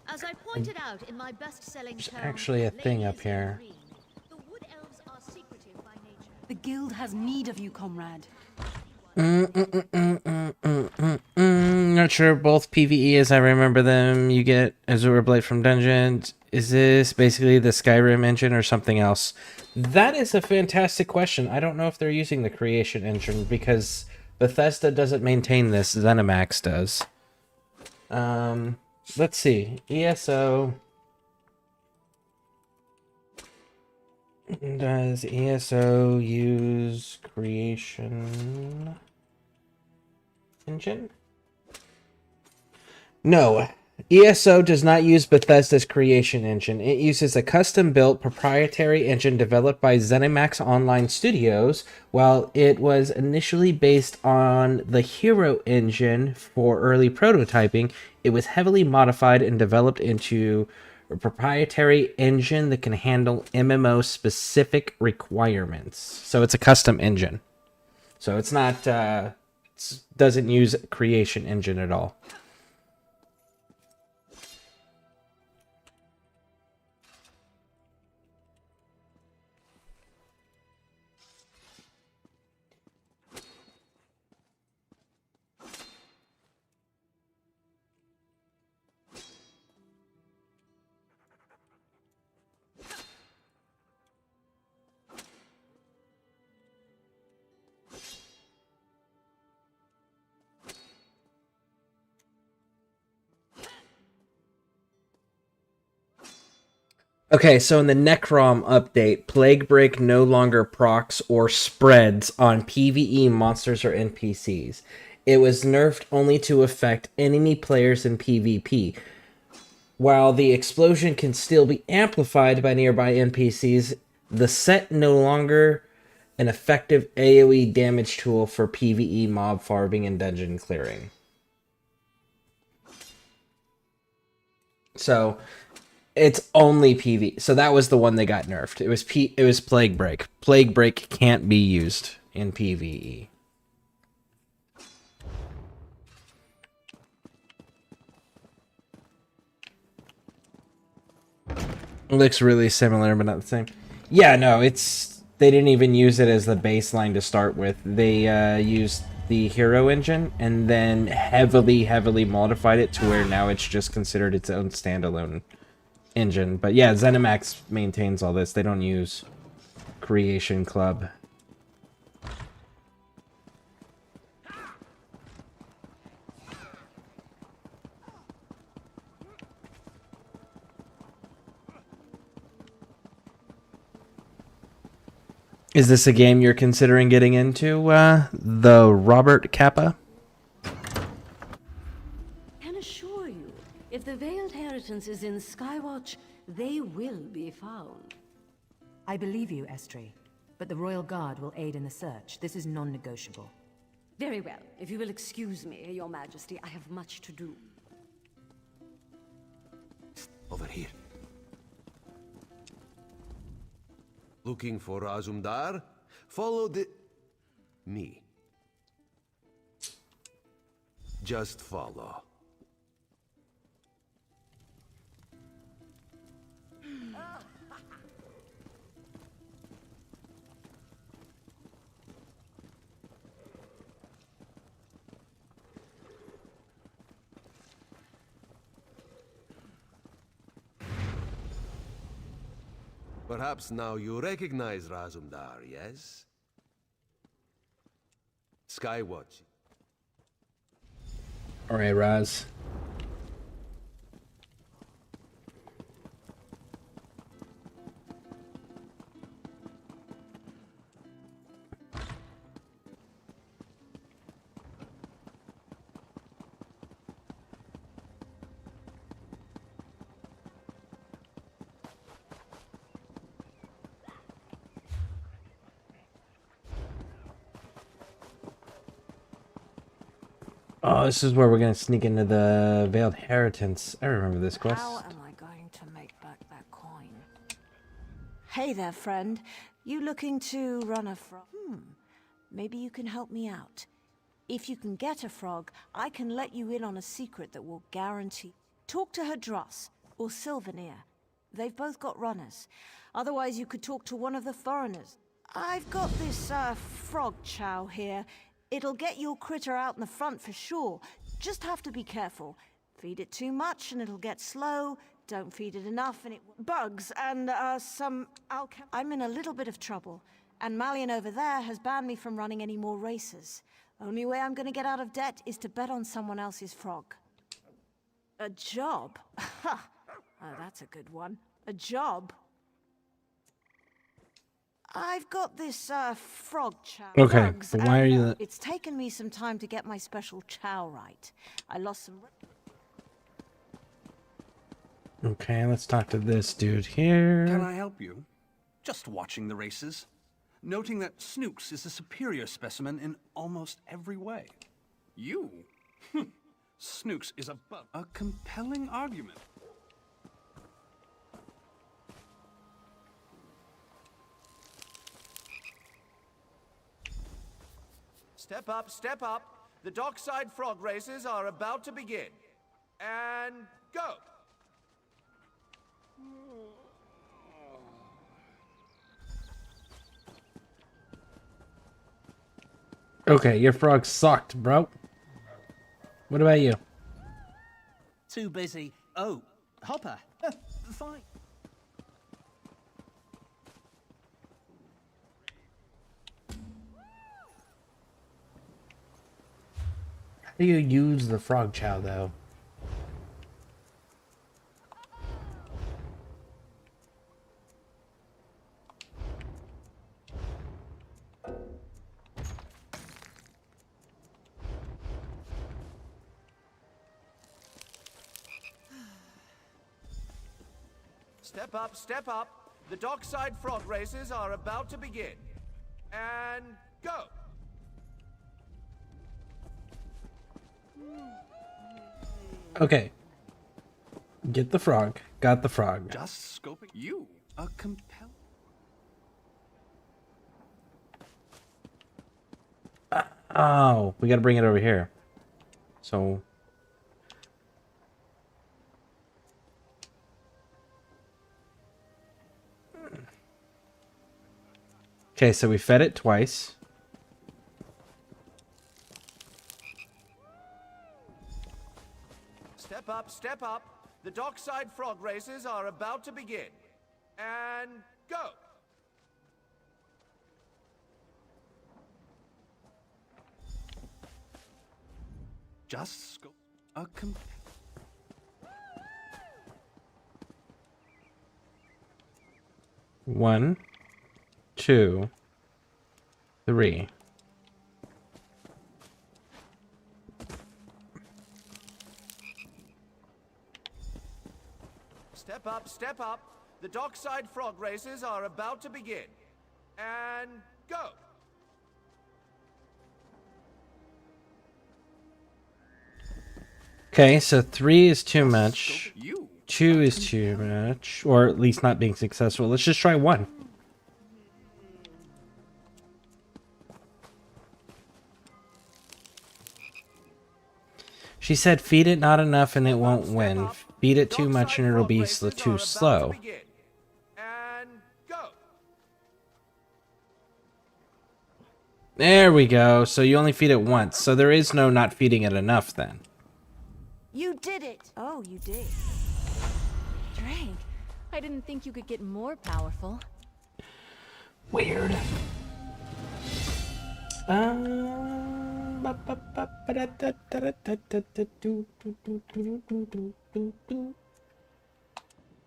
As I pointed out in my best-selling There's tome, actually a thing up here. the wood elves are secretive by nature. The guild has need of you, comrade. Not sure both PvE as I remember them. You get Azure Blade from dungeons. Is this basically the Skyrim engine or something else? That is a fantastic question. I don't know if they're using the creation engine because Bethesda doesn't maintain this. ZeniMax does. Let's see. ESO. Does ESO use creation engine? No. ESO does not use Bethesda's creation engine. It uses a custom-built proprietary engine developed by ZeniMax Online Studios. While it was initially based on the Hero engine for early prototyping, it was heavily modified and developed into a proprietary engine that can handle MMO-specific requirements. So it's a custom engine. So it's not, doesn't use creation engine at all. Okay, so in the Necrom update, Plague Break no longer procs or spreads on PvE monsters or NPCs. It was nerfed only to affect enemy players in PvP. While the explosion can still be amplified by nearby NPCs, the set no longer an effective AoE damage tool for PvE mob farming and dungeon clearing. So It's only PV. So that was the one that got nerfed. It was Plague Break. Plague Break can't be used in PvE. It looks really similar, but not the same. Yeah, no, they didn't even use it as the baseline to start with. They used the hero engine and then heavily modified it to where now it's just considered its own standalone engine. But yeah, ZeniMax maintains all this. They don't use Creation Club. Is this a game you're considering getting into, the Robert Kappa? Can assure you, if the Veiled Inheritance is in Skywatch, they will be found. I believe you, Estri, but the Royal Guard will aid in the search. This is non-negotiable. Very well. If you will excuse me, Your Majesty, I have much to do. Over here. Looking for Razumdar? Follow me. Just follow. Perhaps now you recognize Razumdar, yes? Skywatch. Alright, Raz. Oh, this is where we're gonna sneak into the Veiled Inheritance. I remember this quest. How am I going to make back that coin? Hey there, friend. You looking to run a frog? Maybe you can help me out. If you can get a frog, I can let you in on a secret that will guarantee... Talk to Hadross or Sylvanir. They've both got runners. Otherwise, you could talk to one of the foreigners. I've got this, frog chow here. It'll get your critter out in the front for sure. Just have to be careful. Feed it too much and it'll get slow. Don't feed it enough and it... Bugs and, some alchem... I'm in a little bit of trouble. And Malian over there has banned me from running any more races. Only way I'm gonna get out of debt is to bet on someone else's frog. A job? Ha! Oh, that's a good one. A job? I've got this, frog chow. Okay, but why are you... It's taken me some time to get my special chow right. I lost some... Okay, let's talk to this dude here. Can I help you? Just watching the races. Noting that Snooks is a superior specimen in almost every way. You? Snooks is above a compelling argument. Step up, step up. The dockside frog races are about to begin. And go! Okay, your frog sucked, bro. What about you? Too busy. Oh, Hopper. Fine. How do you use the frog chow, though? Step up, step up. The dockside frog races are about to begin. And go! Okay. Get the frog. Got the frog. Just scoping you. A compelling. Oh, we got to bring it over here. So. Okay, so we fed it twice. Step up, step up. The dockside frog races are about to begin. And go! Just scope. A compelling. One, two, three. Step up, step up. The dockside frog races are about to begin. And go! Okay, so 3 is too much. 2 is too much. Or at least not being successful. Let's just try 1. She said feed it not enough and it won't win. Feed it too much and it'll be too slow. There we go. So you only feed it once. So there is no not feeding it enough then. You did it! Oh, you did. Drake, I didn't think you could get more powerful. Weird.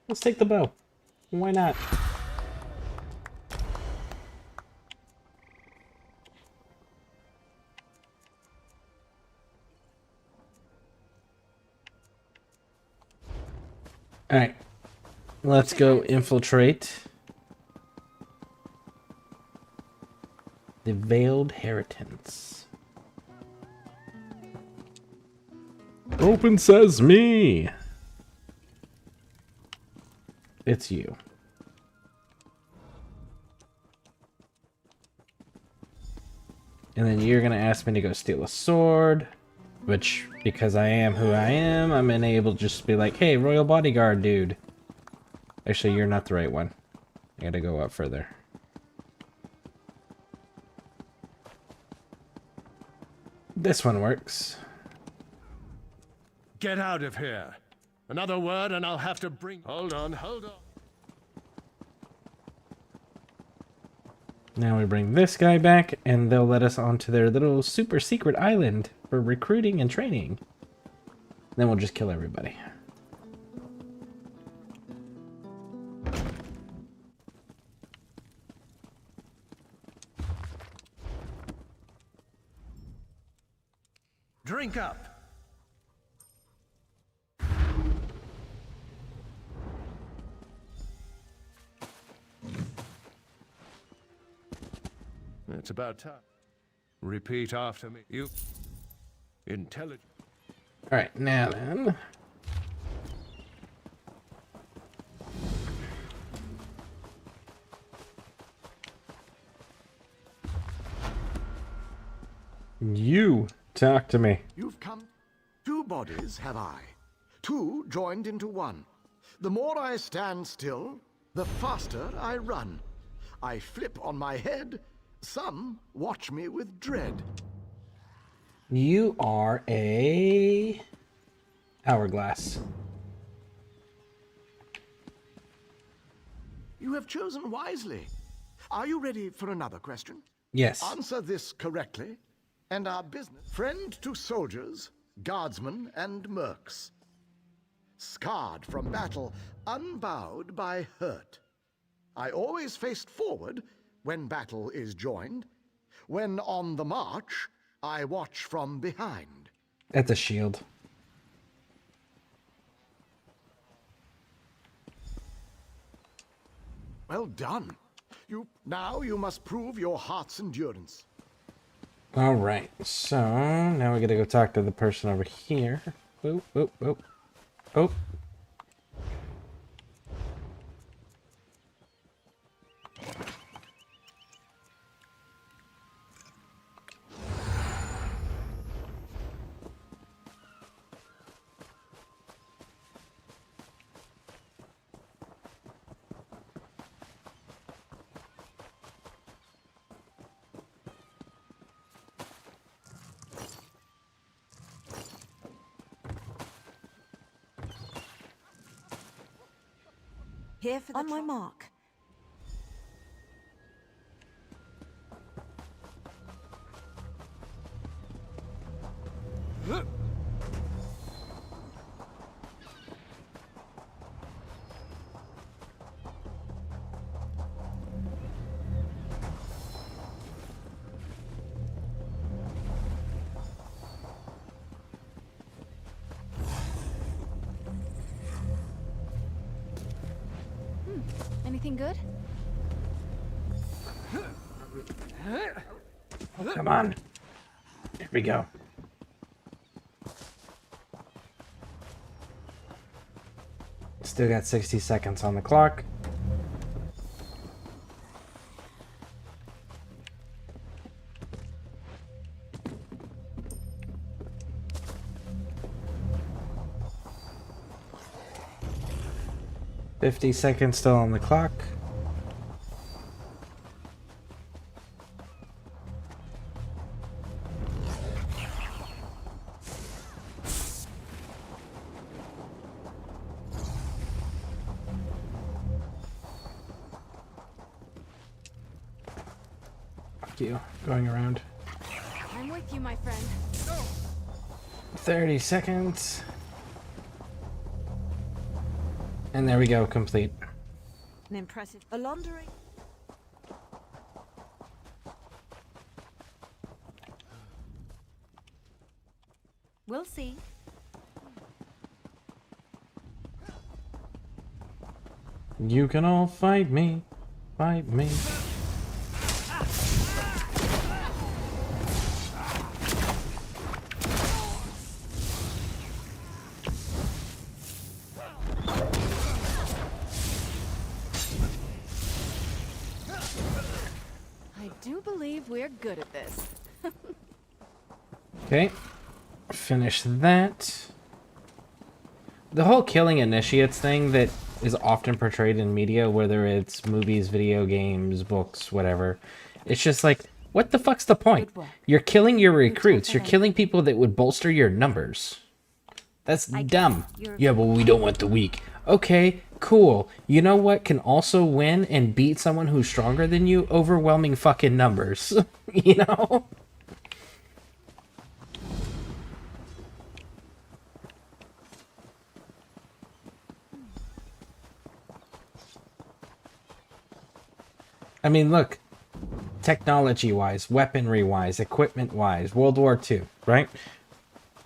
Let's take the bow. Why not? Alright. Let's go infiltrate the Veiled Inheritance. Open Sesame! It's you. And then you're gonna ask me to go steal a sword. Which, because I am who I am, I'm unable to just be like, hey, Royal Bodyguard dude. Actually, you're not the right one. I gotta go up further. This one works. Get out of here. Another word and I'll have to bring... Hold on, hold on. Now we bring this guy back, and they'll let us onto their little super secret island for recruiting and training. Then we'll just kill everybody. Drink up. It's about time. Repeat after me. You... Intelligent. Alright, now then. You talk to me. You've come. 2 bodies have I. 2 joined into one. The more I stand still, the faster I run. I flip on my head. Some watch me with dread. You are a hourglass. You have chosen wisely. Are you ready for another question? Yes. Answer this correctly, and our business. Friend to soldiers, guardsmen, and mercs. Scarred from battle, unbowed by hurt. I always faced forward when battle is joined. When on the march, I watch from behind. That's a shield. Well done. Now you must prove your heart's endurance. Alright, so now we gotta go talk to the person over here. Oh, oh, oh. Oh. Here for the on my mark. Anything good? Oh, come on. Here we go. Still got 60 seconds on the clock. $50 seconds still on the clock. Fuck you, going around. I'm with you, my friend. 30 seconds. And there we go, complete. An impressive. A laundering. We'll see. You can all fight me. Fight me. I do believe we're good at this. Okay. Finish that. The whole killing initiates thing that is often portrayed in media, whether it's movies, video games, books, whatever. It's just like, what the fuck's the point? You're killing your recruits. You're killing people that would bolster your numbers. That's dumb. Yeah, but we don't want the weak. Okay, cool. You know what can also win and beat someone who's stronger than you? Overwhelming fucking numbers. You know? I mean, look, technology-wise, weaponry-wise, equipment-wise, World War II, right?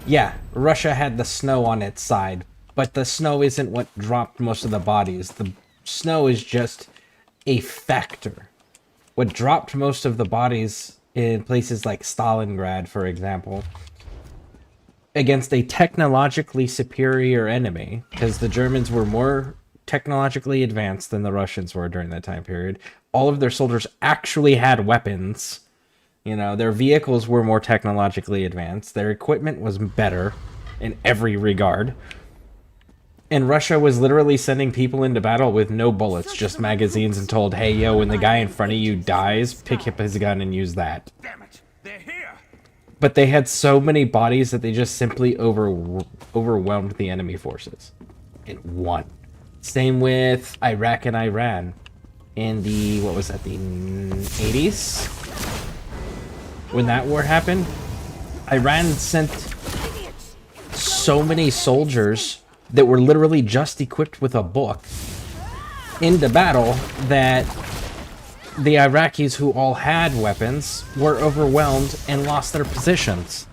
Yeah, Russia had the snow on its side, but the snow isn't what dropped most of the bodies. The snow is just a factor. What dropped most of the bodies in places like Stalingrad, for example, against a technologically superior enemy, because the Germans were more technologically advanced than the Russians were during that time period. All of their soldiers actually had weapons. You know, their vehicles were more technologically advanced. Their equipment was better in every regard. And Russia was literally sending people into battle with no bullets, just magazines, and told, hey, yo, when the guy in front of you dies, pick up his gun and use that. Damn it, they're here. But they had so many bodies that they just simply overwhelmed the enemy forces and won. Same with Iraq and Iran in the, what was that, the 80s? When that war happened, Iran sent so many soldiers that were literally just equipped with a book into battle that the Iraqis who all had weapons were overwhelmed and lost their positions.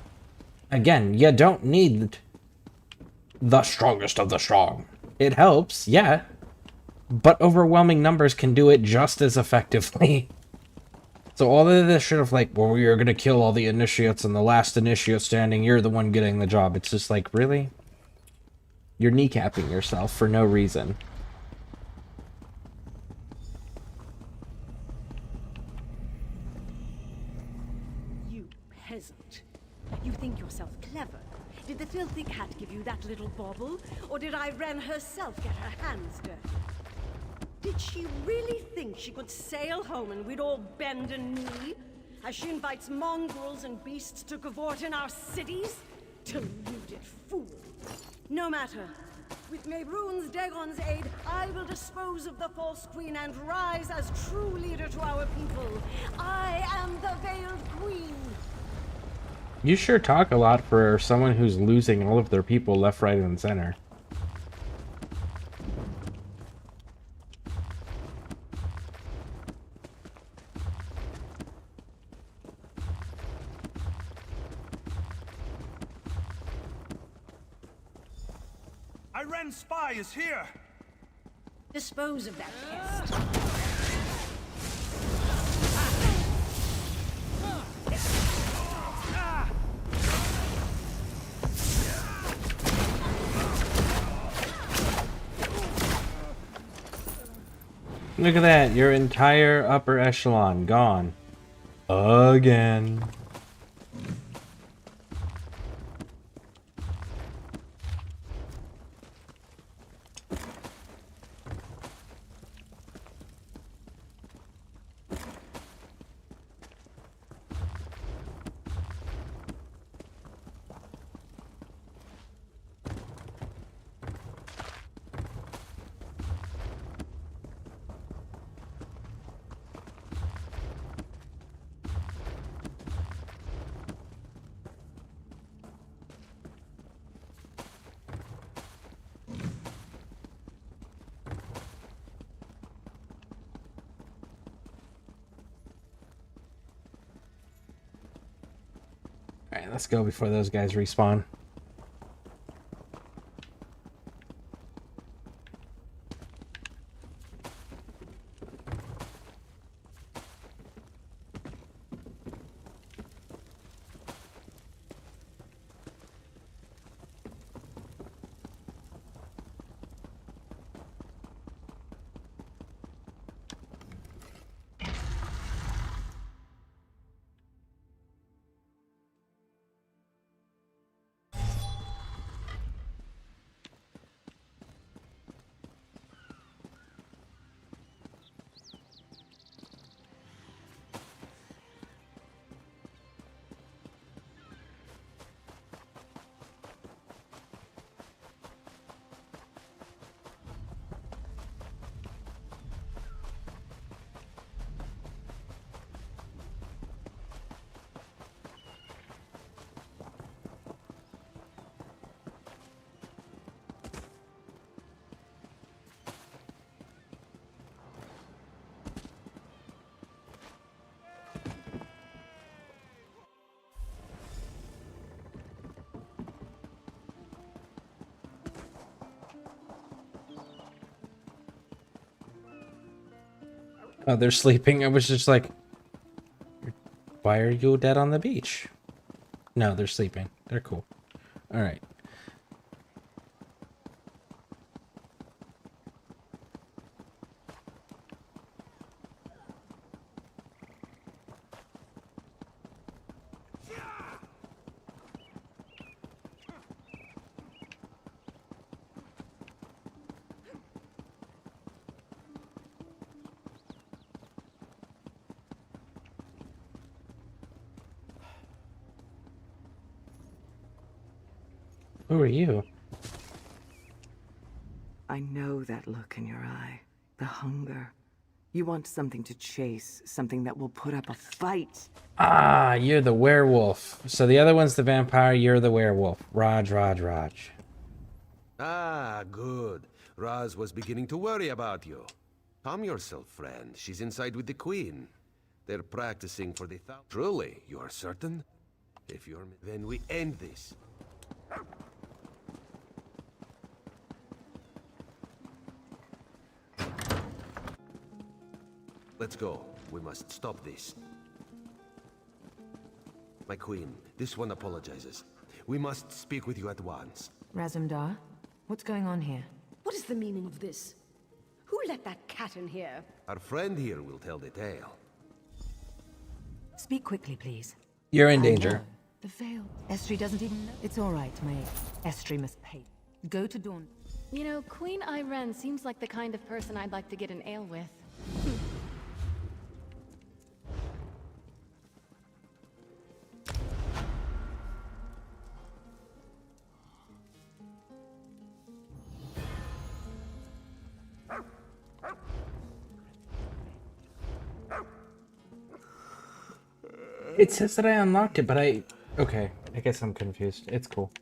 Again, you don't need the strongest of the strong. It helps, yeah, but overwhelming numbers can do it just as effectively. So all of this shit of like, well, we are going to kill all the initiates and the last initiate standing, you're the one getting the job. It's just like, really? You're kneecapping yourself for no reason. You peasant. You think yourself clever. Did the filthy cat give you that little bauble? Or did Iran herself get her hands dirty? Did she really think she could sail home and we'd all bend a knee? As she invites mongrels and beasts to cavort in our cities? Deluded fool. No matter. With Mehrunes Dagon's aid, I will dispose of the false queen and rise as true leader to our people. I am the Veiled Queen. You sure talk a lot for someone who's losing all of their people left, right, and center. Iran spy is here! Dispose of that pest. Look at that, your entire upper echelon gone. Again. Alright, let's go before those guys respawn. Oh, they're sleeping. I was just like, why are you dead on the beach? No, they're sleeping. They're cool. All right. Who are you? I know that look in your eye. The hunger. You want something to chase, something that will put up a fight. Ah, you're the werewolf. So the other one's the vampire, you're the werewolf. Raj. Ah, good. Raz was beginning to worry about you. Calm yourself, friend. She's inside with the queen. They're practicing for the Truly, you are certain? If you're... Then we end this. Let's go. We must stop this. My queen, this one apologizes. We must speak with you at once. Razumdar, what's going on here? What is the meaning of this? Who let that cat in here? Our friend here will tell the tale. Speak quickly, please. You're in danger. The veil. Estri doesn't even know. It's all right, May. Estri must pay. Go to Dawn. You know, Queen Iren seems like the kind of person I'd like to get an ale with. It says that I unlocked it, but I... Okay, I guess I'm confused. It's cool.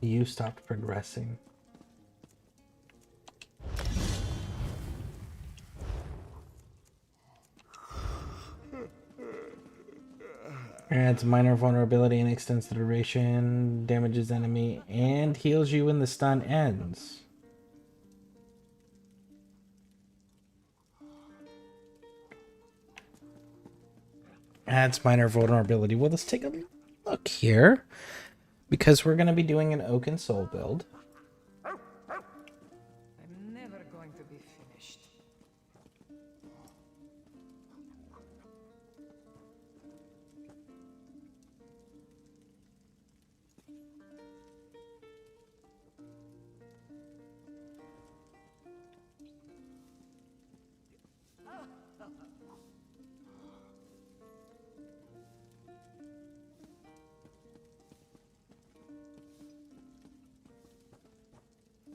You stopped progressing. Adds minor vulnerability and extends the duration, damages enemy, and heals you when the stun ends. Adds minor vulnerability. Well, let's take a look here, because we're going to be doing an Oak and Soul build. I'm never going to be finished.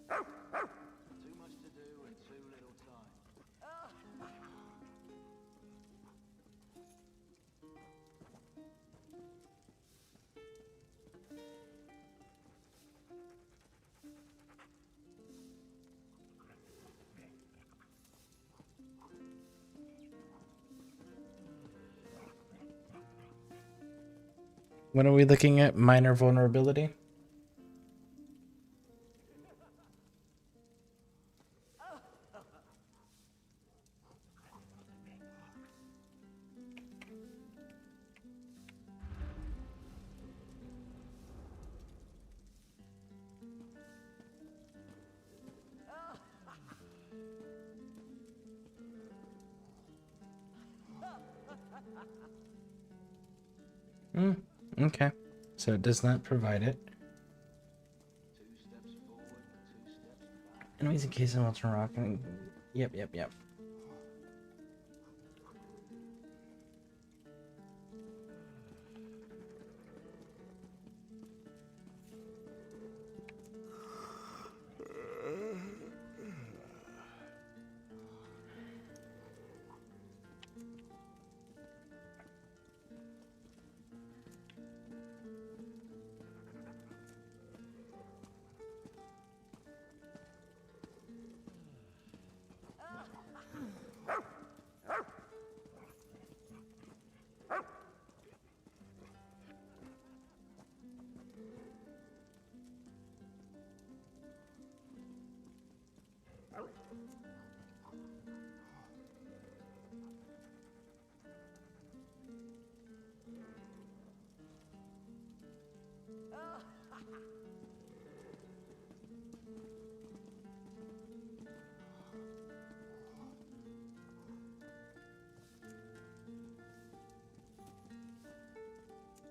Too much to do and too little time. What are we looking at? Minor vulnerability? Okay. So it does not provide it. Enemies in case of molten rock. Yep.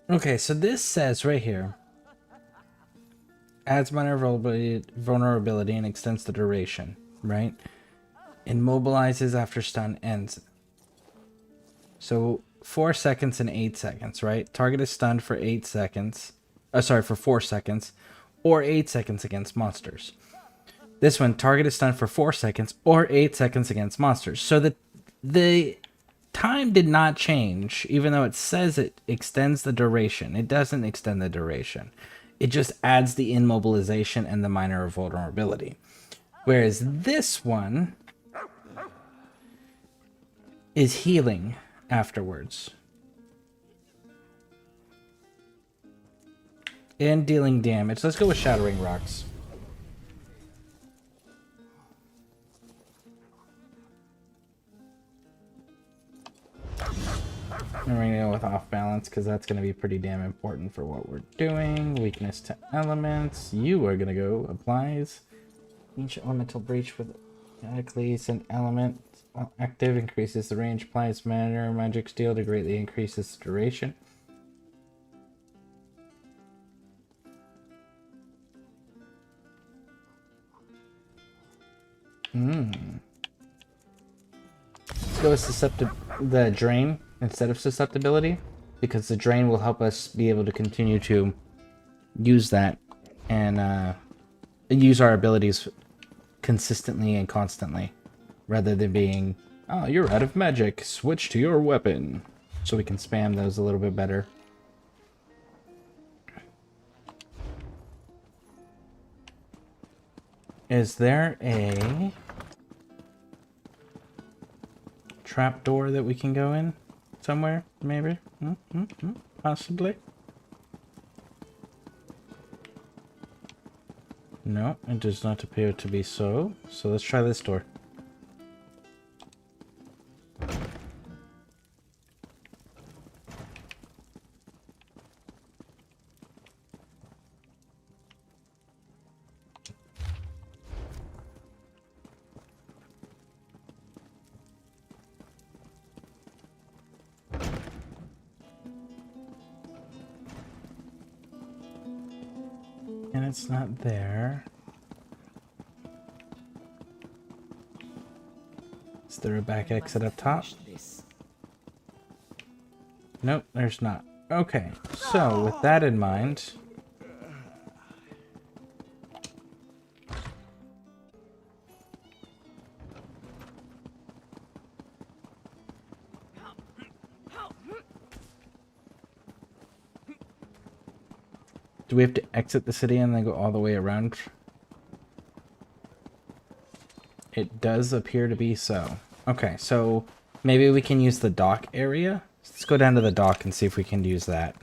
Okay, so this says right here, adds minor vulnerability and extends the duration, right? Immobilizes after stun ends. So 4 seconds and 8 seconds, right? Target is stunned for 8 seconds. For 4 seconds or 8 seconds against monsters. This one, target is stunned for 4 seconds or 8 seconds against monsters. So the time did not change, even though it says it extends the duration. It doesn't extend the duration. It just adds the immobilization and the minor vulnerability. Whereas this one is healing afterwards. And dealing damage. Let's go with Shattering Rocks. And we're going to go with Off Balance because that's going to be pretty damn important for what we're doing. Weakness to elements. You are going to go Applies each elemental breach with an element while active, increases the range, applies minor magic steel to greatly increases the duration. go with the drain instead of susceptibility, because the drain will help us be able to continue to use that and use our abilities consistently and constantly, rather than being, oh, you're out of magic, switch to your weapon, so we can spam those a little bit better. Is there a trapdoor that we can go in somewhere? Maybe? Possibly? No, it does not appear to be so. So let's try this door. And it's not there. Is there a back exit up top? Nope, there's not. Okay, so with that in mind... Do we have to exit the city and then go all the way around? It does appear to be so. Okay, so maybe we can use the dock area. Let's go down to the dock and see if we can use that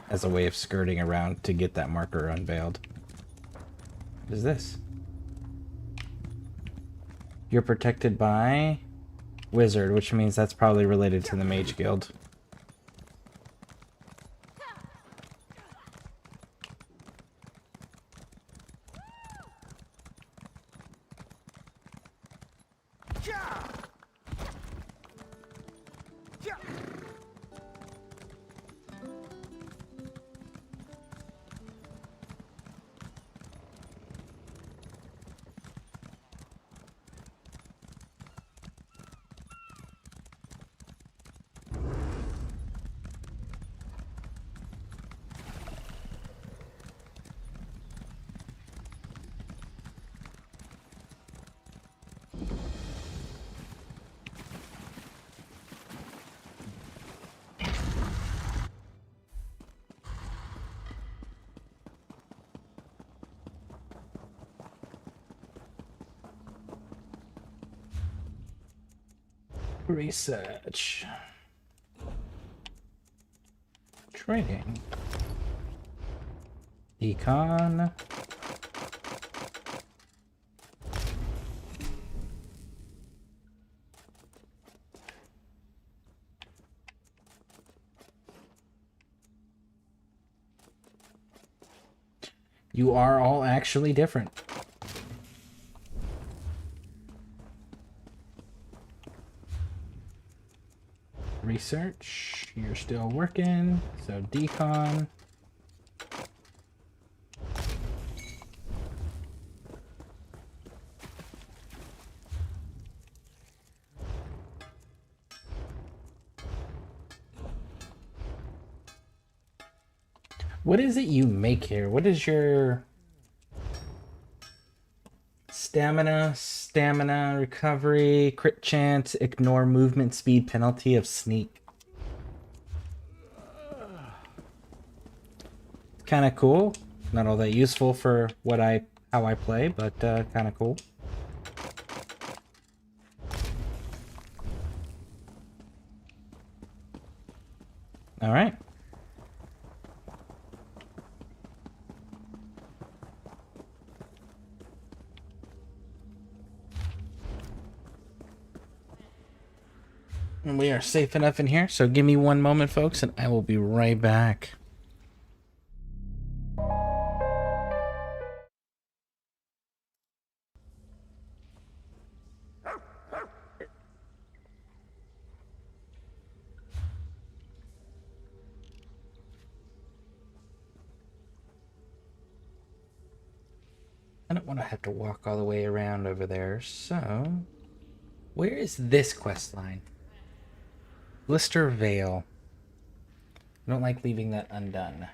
as a way of skirting around to get that marker unveiled. What is this? You're protected by Wizard, which means that's probably related to the Mage Guild. Research. Trading. Econ. You are all actually different. Research, you're still working, so decon. What is it you make here? What is your stamina, recovery, crit chance, ignore movement speed, penalty of sneak? Kind of cool. Not all that useful for how I play, but kind of cool. All right. And we are safe enough in here, so give me one moment, folks, and I will be right back. I don't want to have to walk all the way around over there, so Where is this quest line? Blister Vale. I don't like leaving that undone.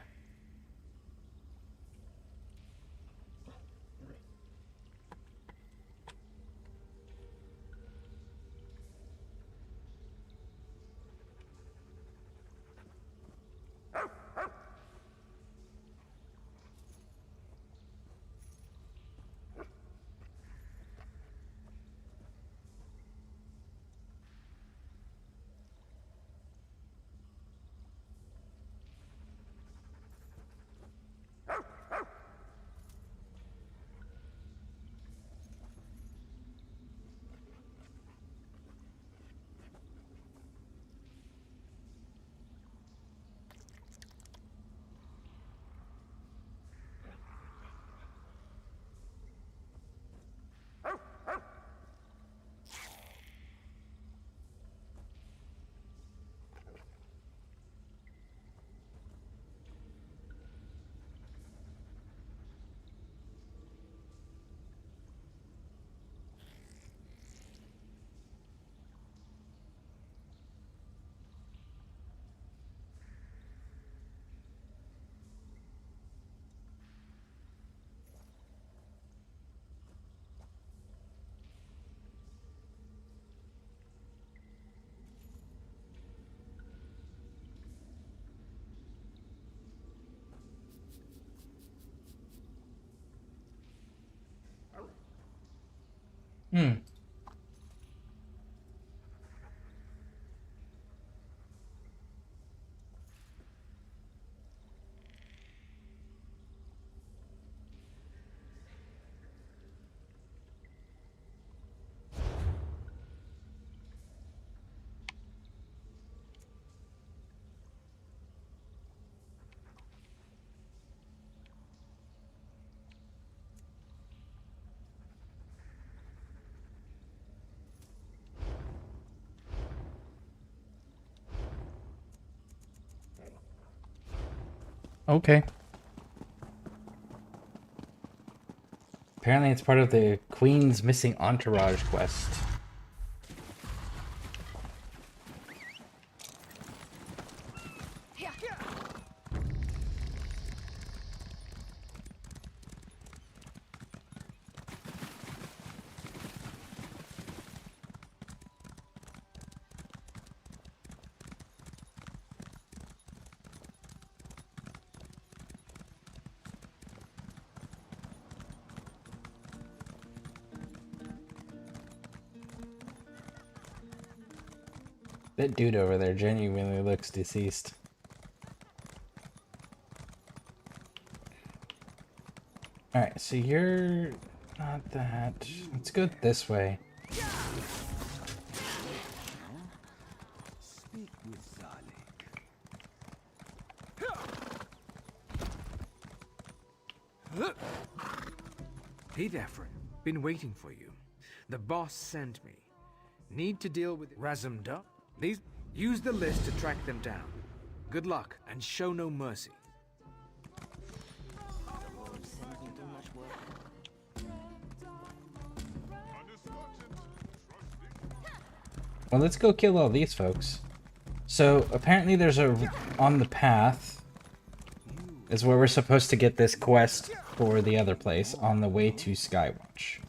Hmm. Okay. Apparently it's part of the Queen's Missing Entourage quest. That dude over there genuinely looks deceased. Alright, so you're not that. Let's go this way. Speak with Zalik. Pete Efren, been waiting for you. The boss sent me. Need to deal with Razumda? These use the list to track them down. Good luck and show no mercy. Well, let's go kill all these folks. So apparently there's a on the path is where we're supposed to get this quest for the other place on the way to Skywatch.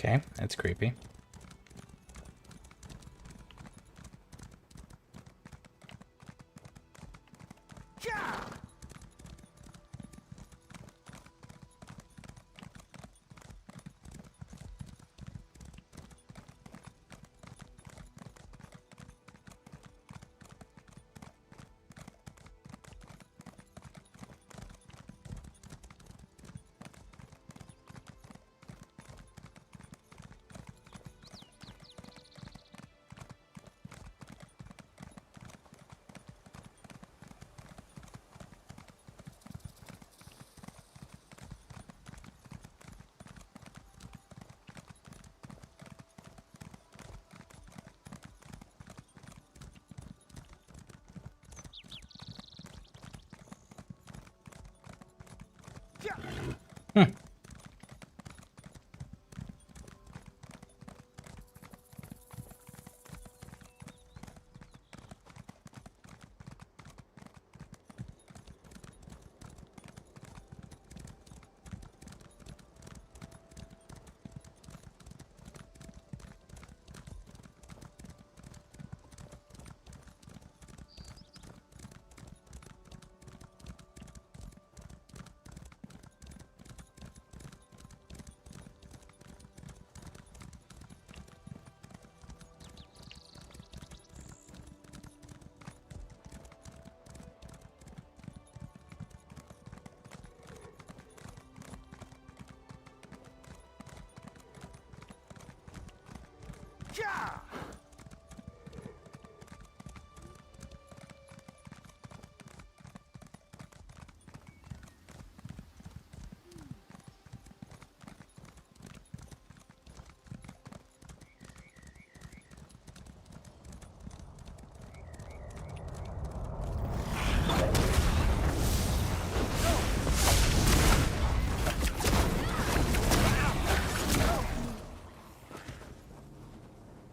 Okay, that's creepy.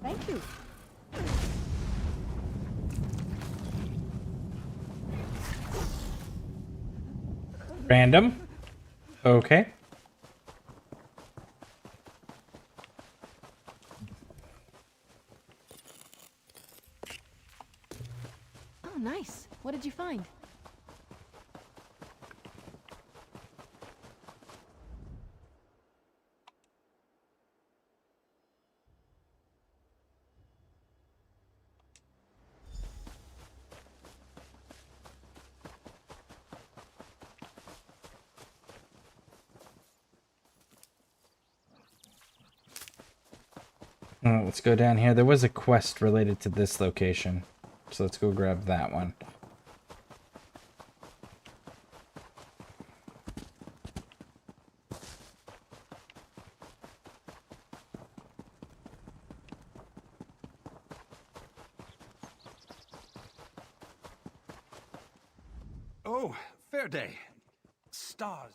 Thank you. Random. Okay. Oh, nice. What did you find? Oh, let's go down here. There was a quest related to this location. So let's go grab that one. Oh, fair day. Stars.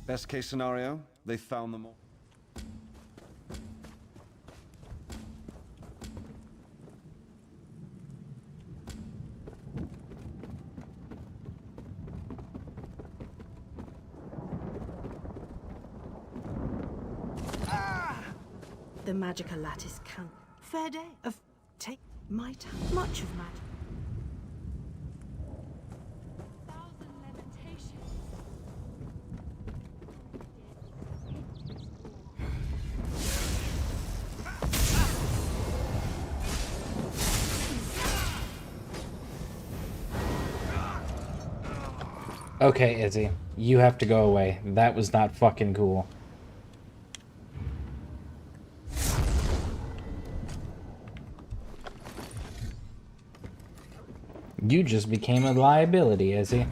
Best case scenario, they found them all. The magical lattice count. Fair day of take my time. Much of magic. Okay, Izzy. You have to go away. That was not fucking cool. You just became a liability, Izzy.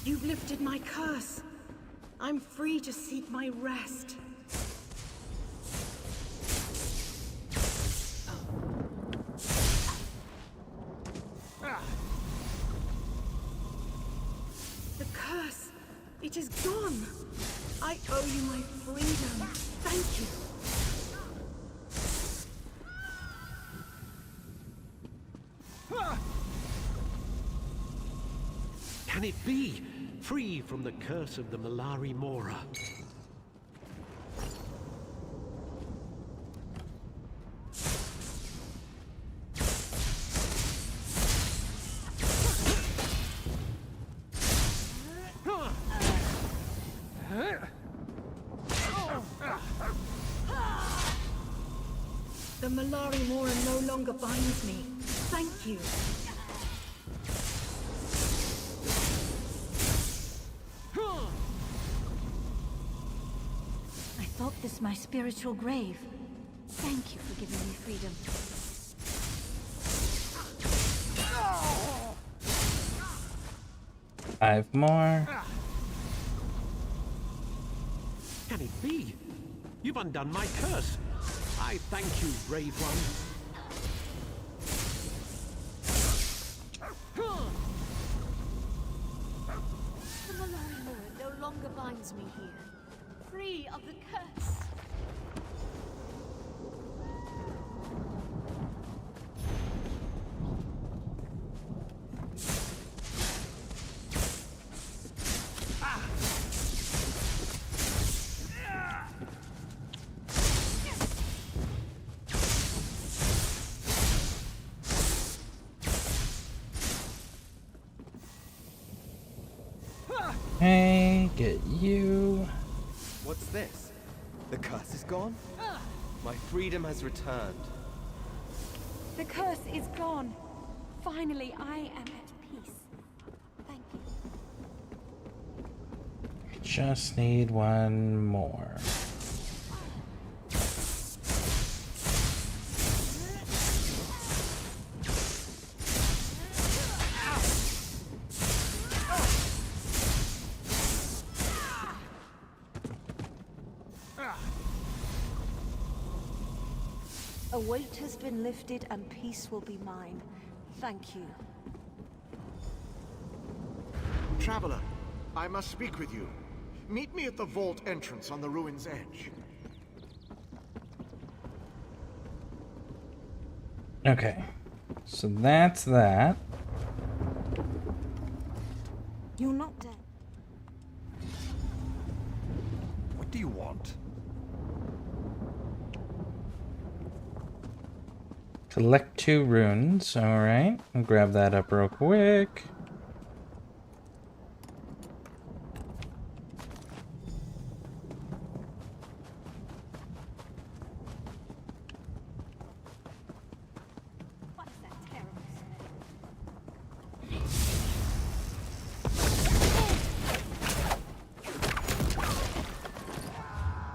You've lifted my curse. I'm free to seek my rest. The curse, it is gone. I owe you my freedom. Thank you. Can it be? Free from the curse of the Malari Mora. The Malari Mora no longer binds me. Thank you. I thought this my spiritual grave. Thank you for giving me freedom. 5 more. Can it be? You've undone my curse. I thank you, brave one. The Malari Lord no longer binds me here. Free of the curse. Hey, get you. What's this? The curse is gone? My freedom has returned. The curse is gone. Finally, I am at peace. Thank you. Just need one more. A weight has been lifted and peace will be mine. Thank you. Traveler, I must speak with you. Meet me at the vault entrance on the ruin's edge. Okay. So that's that. You're not dead. What do you want? Collect 2 runes. Alright. I'll grab that up real quick.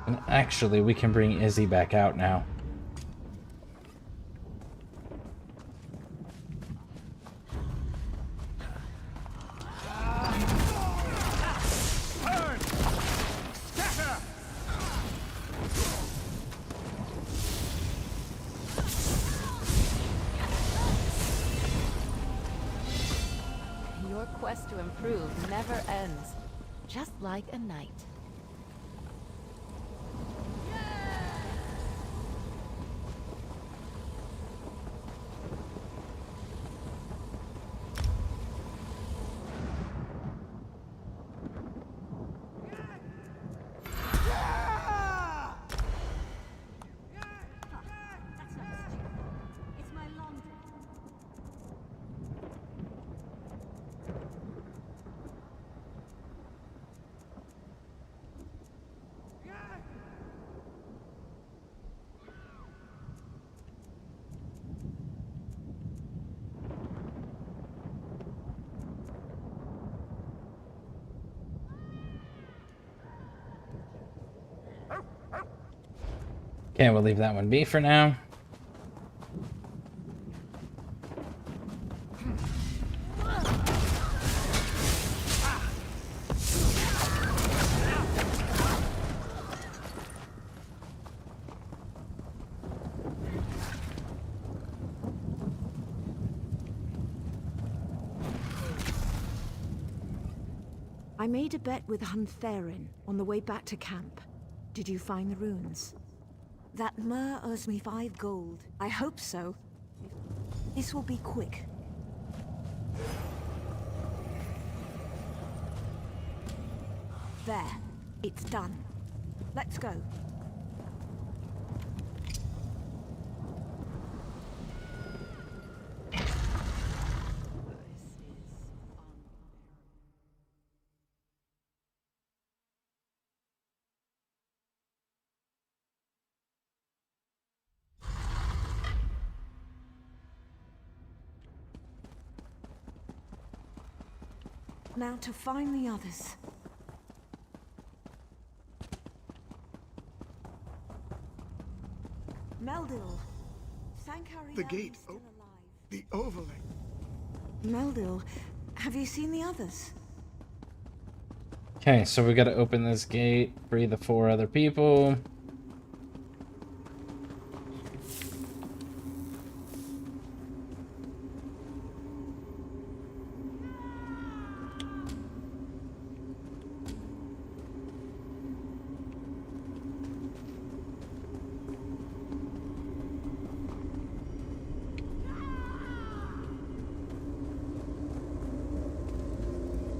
And actually, we can bring Izzy back out now. Your quest to improve never ends. Just like a knight. It's my long day. Okay, we'll leave that one be for now. I made a bet with Huntherin on the way back to camp. Did you find the runes? That Mer owes me 5 gold. I hope so. This will be quick. There. It's done. Let's go. Now to find the others. Meldil. Sankari The gate. is still alive. The overlay. Meldil, have you seen the others? Okay, so we gotta open this gate, free the 4 other people.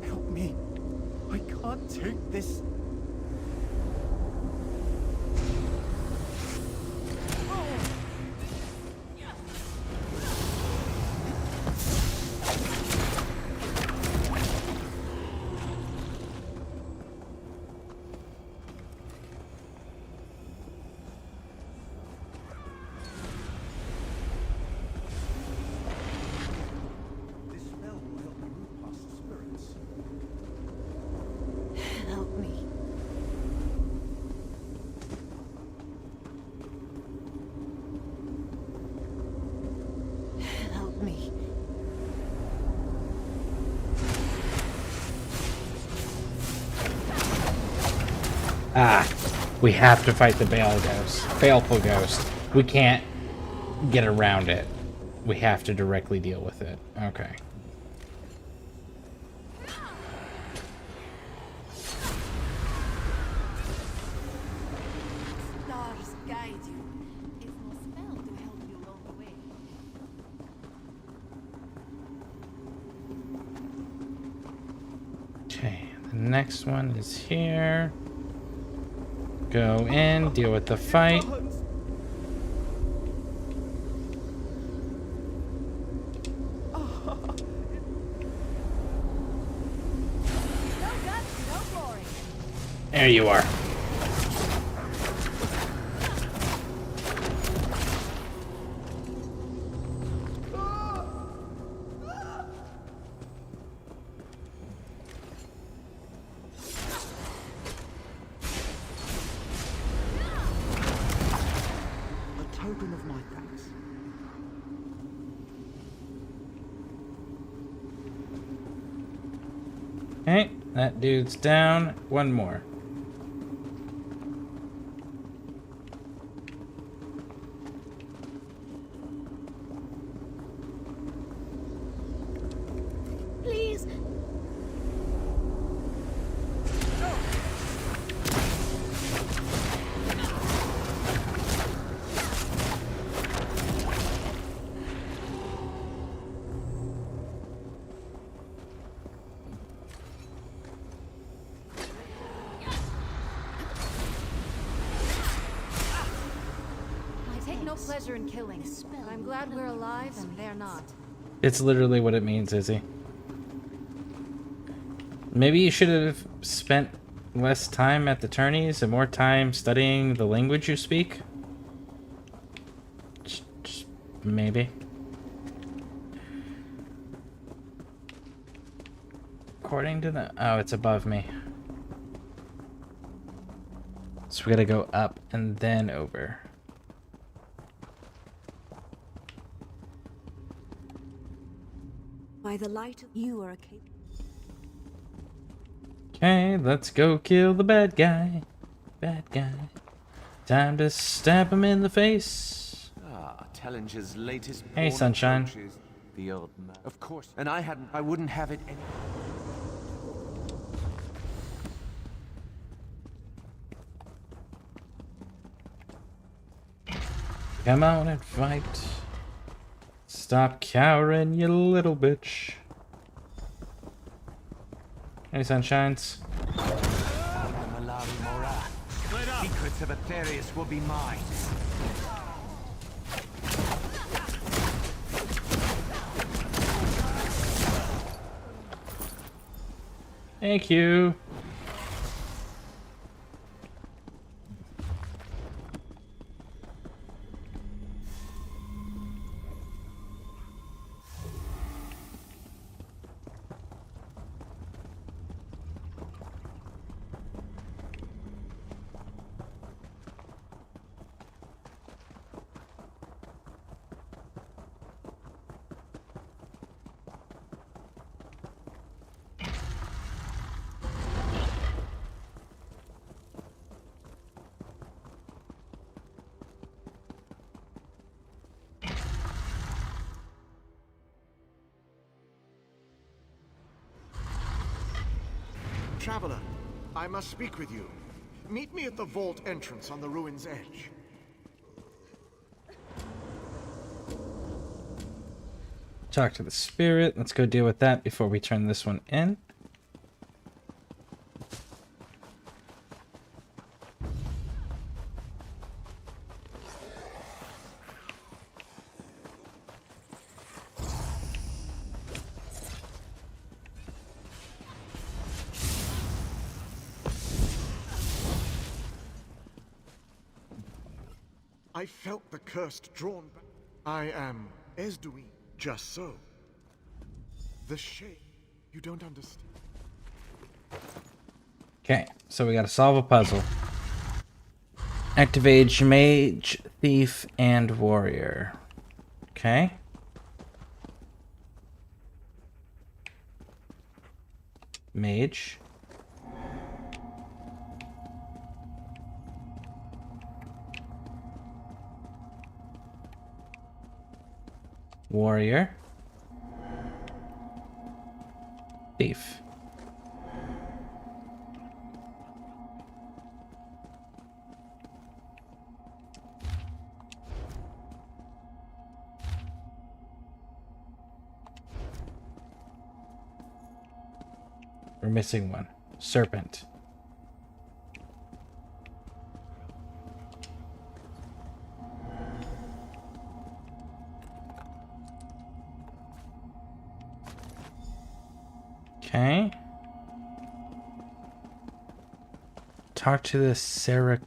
Help me. I can't take this. This spell will help me move past the spirits. Help me. Help me. Ah, we have to fight the baleful ghost. We can't get around it. We have to directly deal with it. Okay. Stars guide you. It's no spell to help you along the way. Okay, the next one is here. Go in, deal with the fight. There you are. A token of my thanks. Okay, that dude's down. One more. Please. I take no pleasure in killing, but I'm glad we're alive and they're not. It's literally what it means, Izzy. Maybe you should have spent less time at the tourneys and more time studying the language you speak. Just maybe. According to the... Oh, it's above me. So we gotta go up and then over. By the light of you are a cape. Okay, let's go kill the bad guy. Bad guy. Time to stab him in the face. Ah, Tellinger's latest. Hey, pawn sunshine. approaches the old man. Of course. And I wouldn't have it any. Come on and fight. Stop cowering, you little bitch. Hey, sunshines. Malari Mora. Secrets of Aetherius will be mine. Thank you. traveler. I must speak with you. Meet me at the vault entrance on the ruin's edge. Talk to the spirit. Let's go deal with that before we turn this one in. I felt the cursed drawn back. I am Ezduin. Just so. The shape. You don't understand. Okay, so we gotta solve a puzzle. Activate mage, thief, and warrior. Okay. Mage. Warrior. Thief. We're missing one. Serpent. Okay. Talk to the Sarah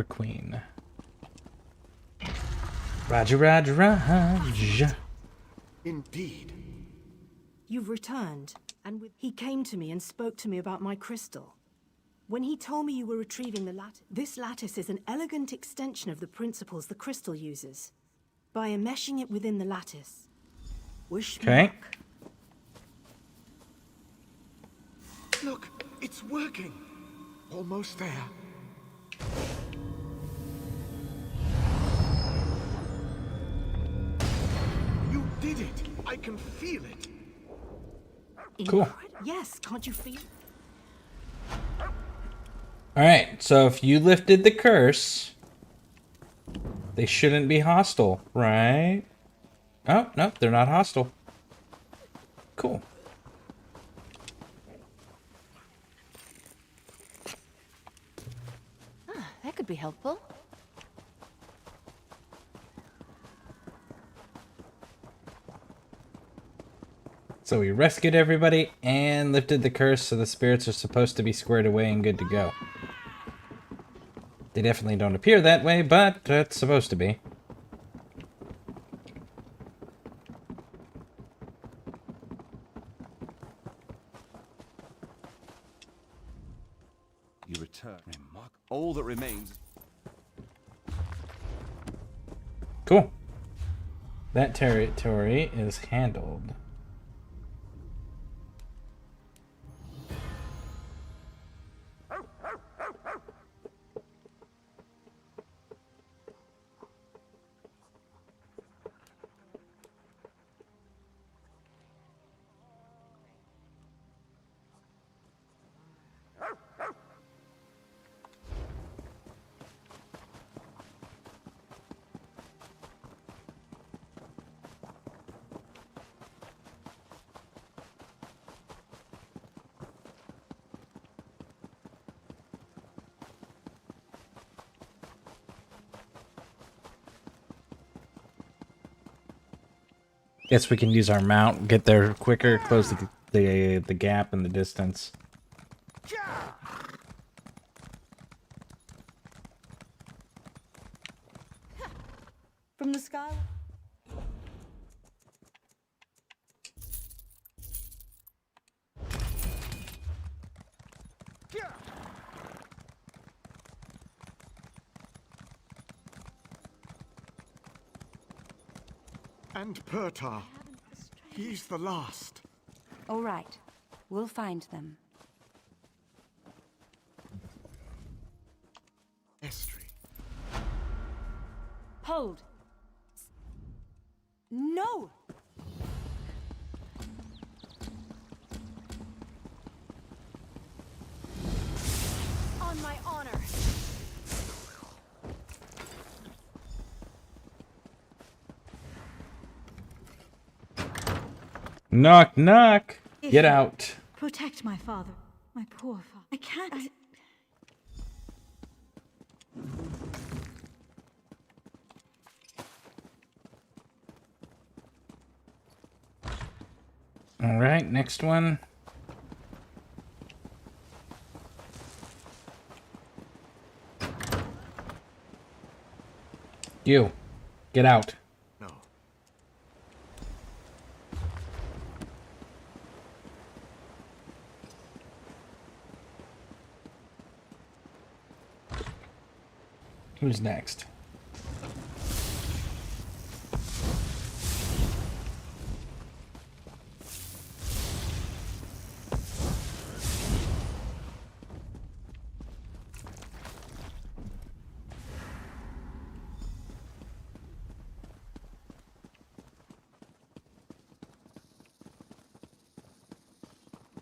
Queen. Raj. Indeed. You've returned, and he came to me and spoke to me about my crystal. When he told me you were retrieving the lattice, this lattice is an elegant extension of the principles the crystal uses. By enmeshing it within the lattice. Wish me Okay. luck. Look, it's working. Almost there. You did it. I can feel it. Cool. Yes, can't you feel? Alright, so if you lifted the curse, they shouldn't be hostile, right? Oh, no, they're not hostile. Cool. That could be helpful. So we rescued everybody and lifted the curse, so the spirits are supposed to be squared away and good to go. They definitely don't appear that way, but it's supposed to be. You return. All that remains. Cool. That territory is handled. Guess we can use our mount, get there quicker, close the gap in the distance. From the sky? And Pertar. He's the last. All right. We'll find them. Estri. Hold. No! Knock, knock. Get If- out. Protect my father. My poor father. I can't. All right, next one. You. Get out. No. Who's next?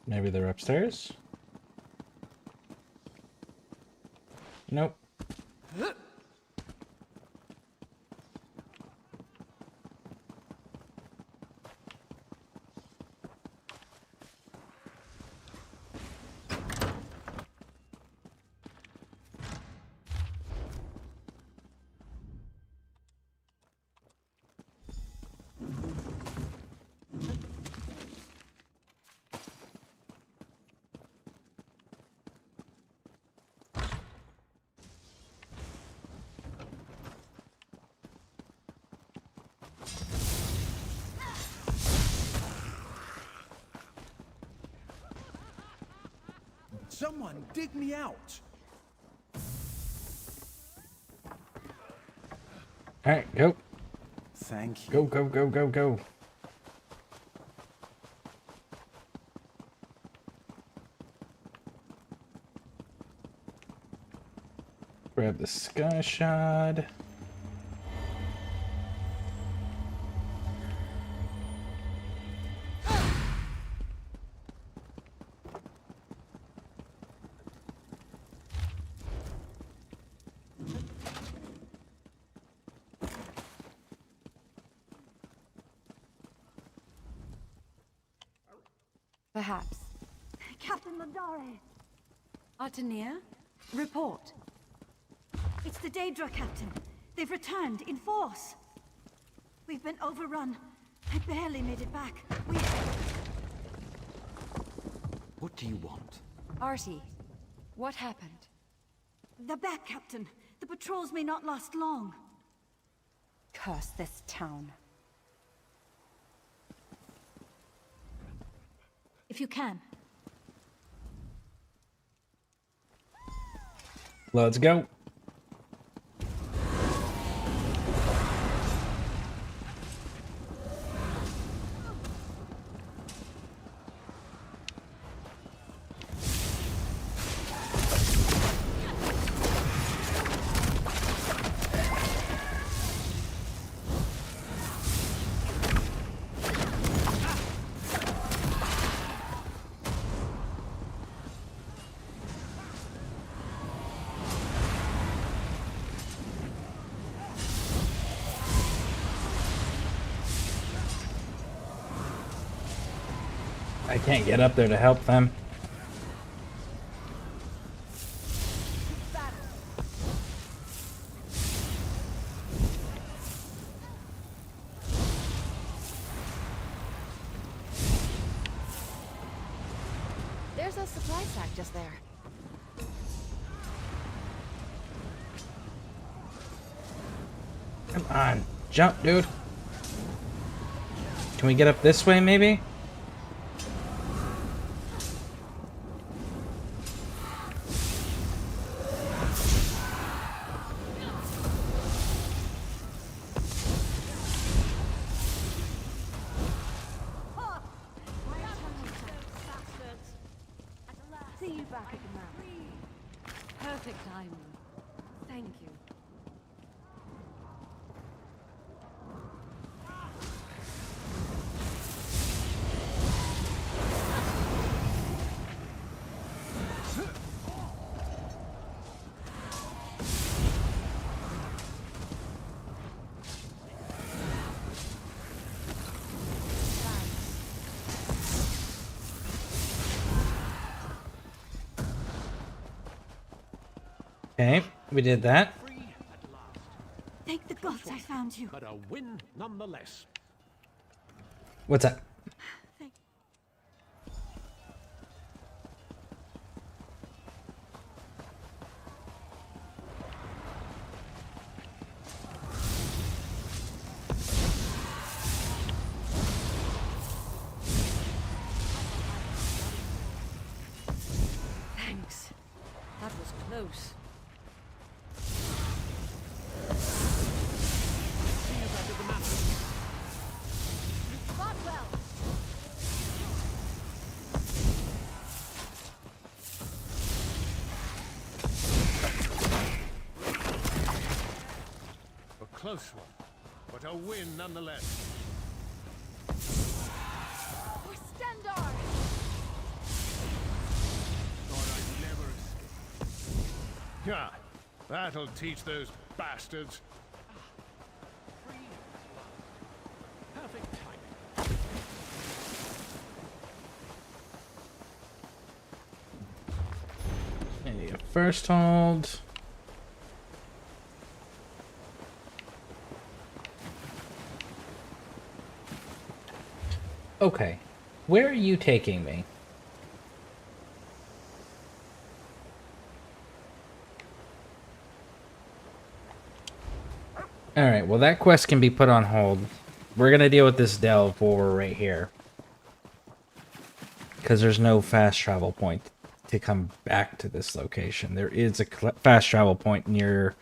Maybe they're upstairs? Nope. Someone dig me out! Alright, go. Thank you. Go, go, go, go, go. Grab the sky shard. Perhaps. Captain Mandare! Artania, report. It's the Daedra, Captain. They've returned in force. We've been overrun. I barely made it back. What do you want? Artie, what happened? They're back, Captain. The patrols may not last long. Curse this town. If you can. Let's go. I can't get up there to help them. There's a supply sack just there. Come on. Jump, dude. Can we get up this way, maybe? See you back at the map. Perfect timing. Thank you. Okay, we did that. Thank the gods I found you. But a win nonetheless. What's that? Thanks. That was close. Fought well. A close one, but a win nonetheless. For Stendar! Thought I'd never escape. Yeah, that'll teach those bastards. Perfect timing. Okay, first hold. Okay, where are you taking me? Alright, well that quest can be put on hold. We're gonna deal with this delve while we're right here. Because there's no fast travel point to come back to this location. There is a fast travel point near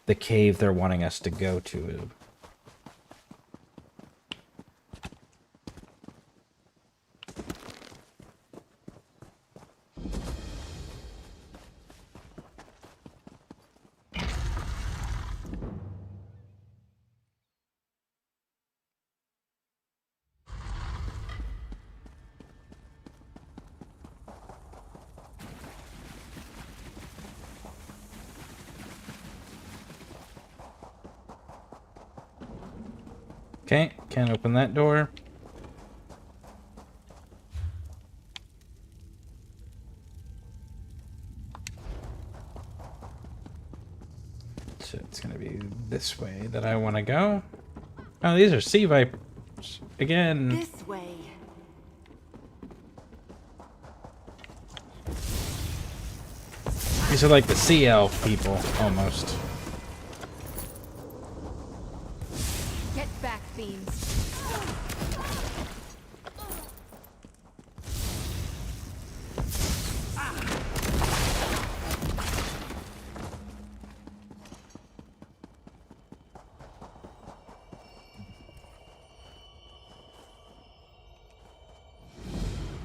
the cave they're wanting us to go to. Okay, can't open that door. So it's gonna be this way that I want to go. Oh, these are sea vipers again. This way. These are like the sea elf people, almost. Get back, fiends.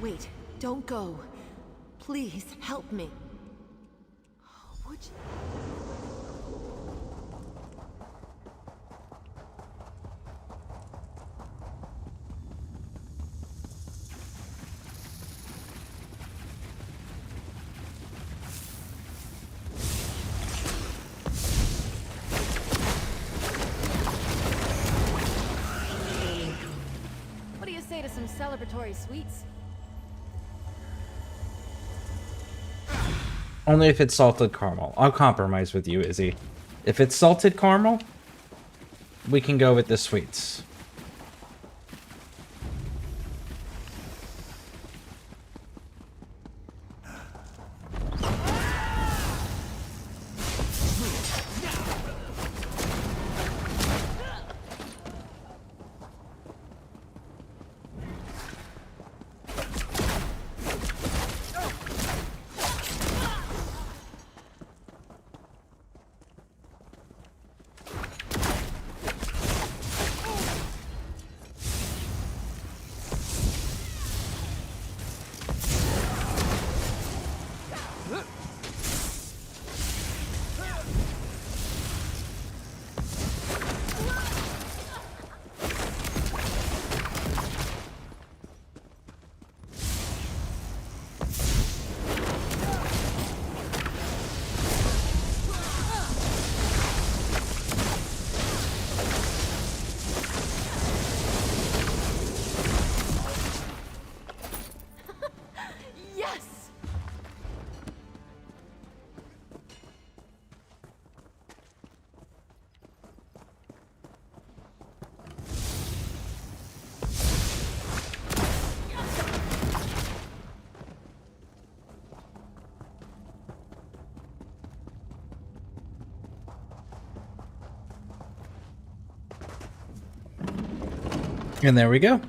Wait, don't go. Please, help me. Would you? What do you say to some celebratory sweets? Only if it's salted caramel. I'll compromise with you, Izzy. If it's salted caramel, we can go with the sweets. And there we go.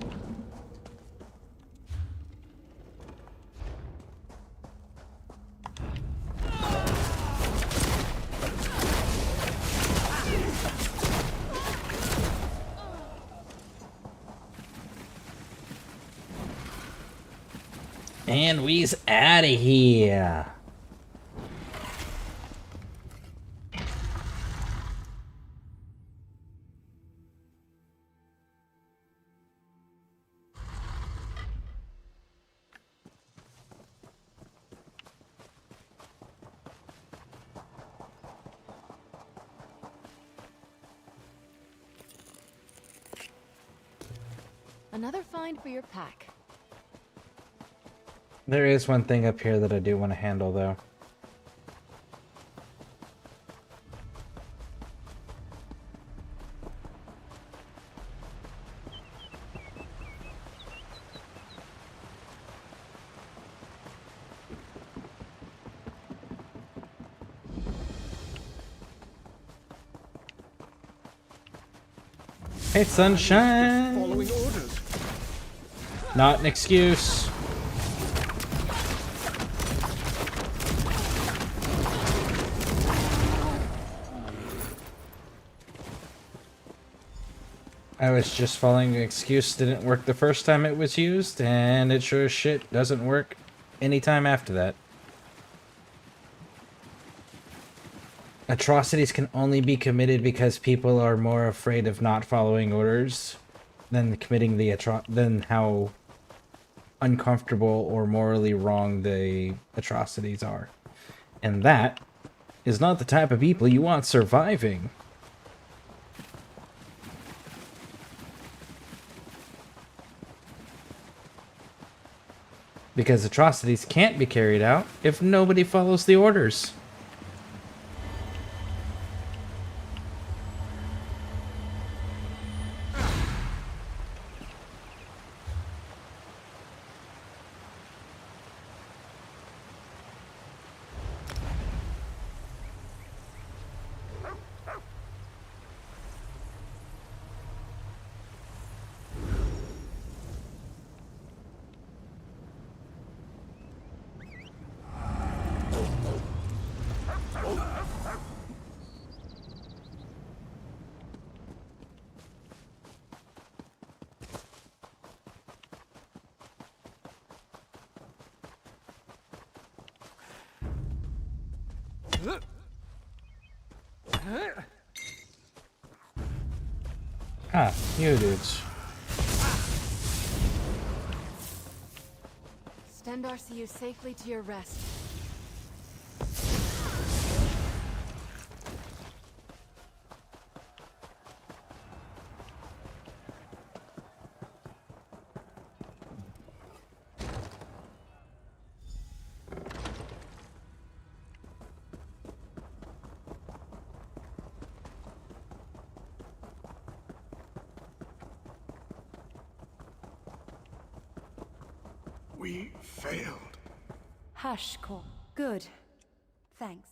And we's out of here. Another find for your pack. There is one thing up here that I do want to handle, though. Hey, sunshine! Following orders. Not an excuse. I was just following an excuse. Didn't work the first time it was used, and it sure as shit doesn't work anytime after that. Atrocities can only be committed because people are more afraid of not following orders than committing the than how uncomfortable or morally wrong the atrocities are. And that is not the type of people you want surviving. Because atrocities can't be carried out if nobody follows the orders. Ah, you dudes. Stendarr see you safely to your rest. We failed. Hush, Cor. Good. Thanks.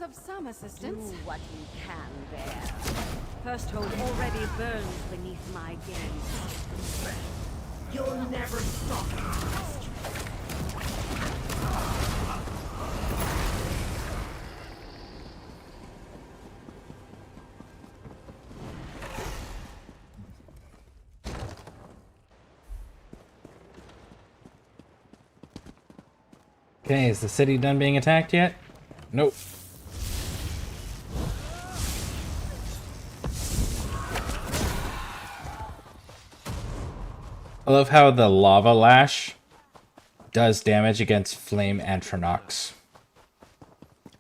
Of some assistance. Do what you can there. First hold already burns beneath my gaze. You'll never stop. Okay, is the city done being attacked yet? Nope. I love how the lava lash does damage against flame Atronachs.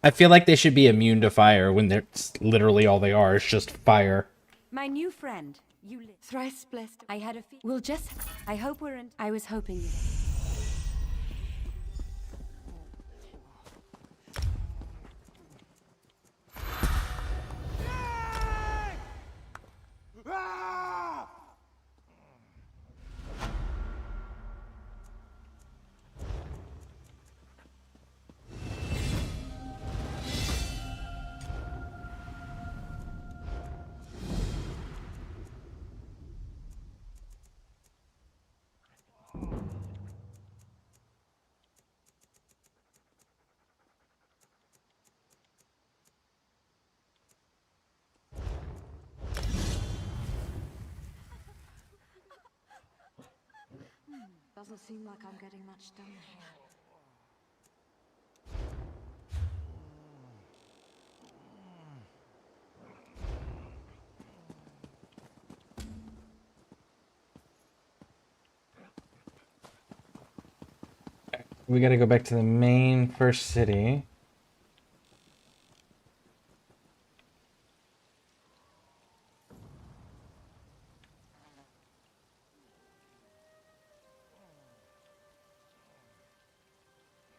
I feel like they should be immune to fire when they're literally all they are is just fire. My new friend, you live. Thrice blessed. I had a we'll just. I hope we're in. I was hoping you. Doesn't seem like I'm getting much done here. We gotta go back to the main first city.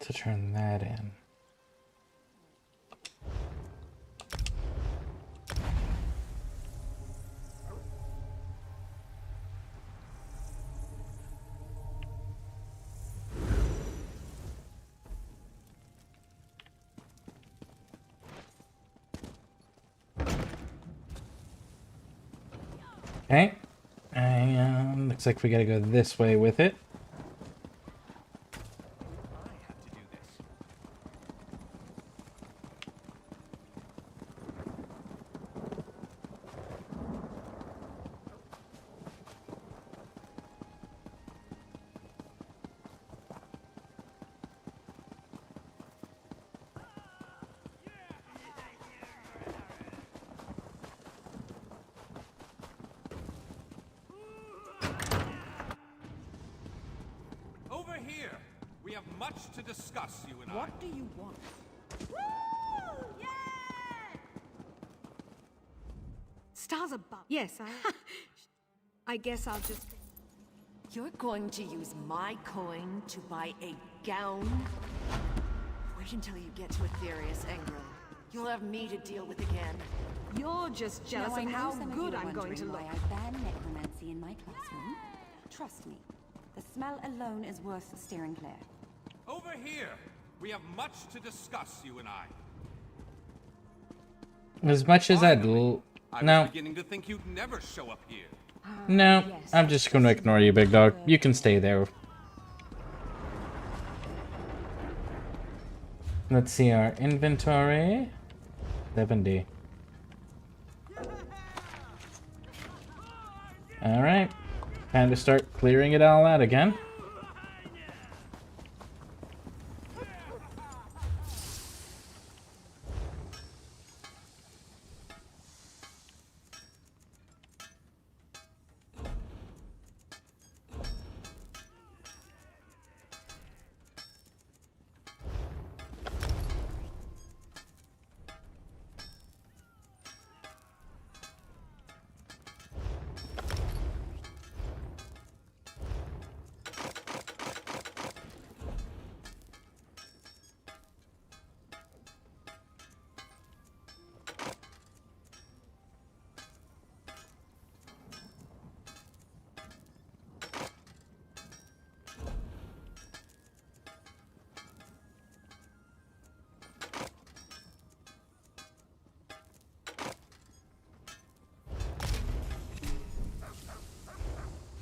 To turn that in. Okay. And looks like we gotta go this way with it. Over here! We have much to discuss, you and I. What do you want? Stars above. Yes, I guess I'll just... You're going to use my coin to buy a gown? Wait until you get to Aetherius, Engel. You'll have me to deal with again. You're just jealous of how good I'm going to look. Why I ban necromancy in my classroom? Trust me, the smell alone is worth steering clear. Over here! We have much to discuss, you and I. As much as I'd I was no. beginning to think you'd never show up here. No, I'm just gonna ignore you, big dog. You can stay there. Let's see our inventory. 70. Alright. Time to start clearing it all out again.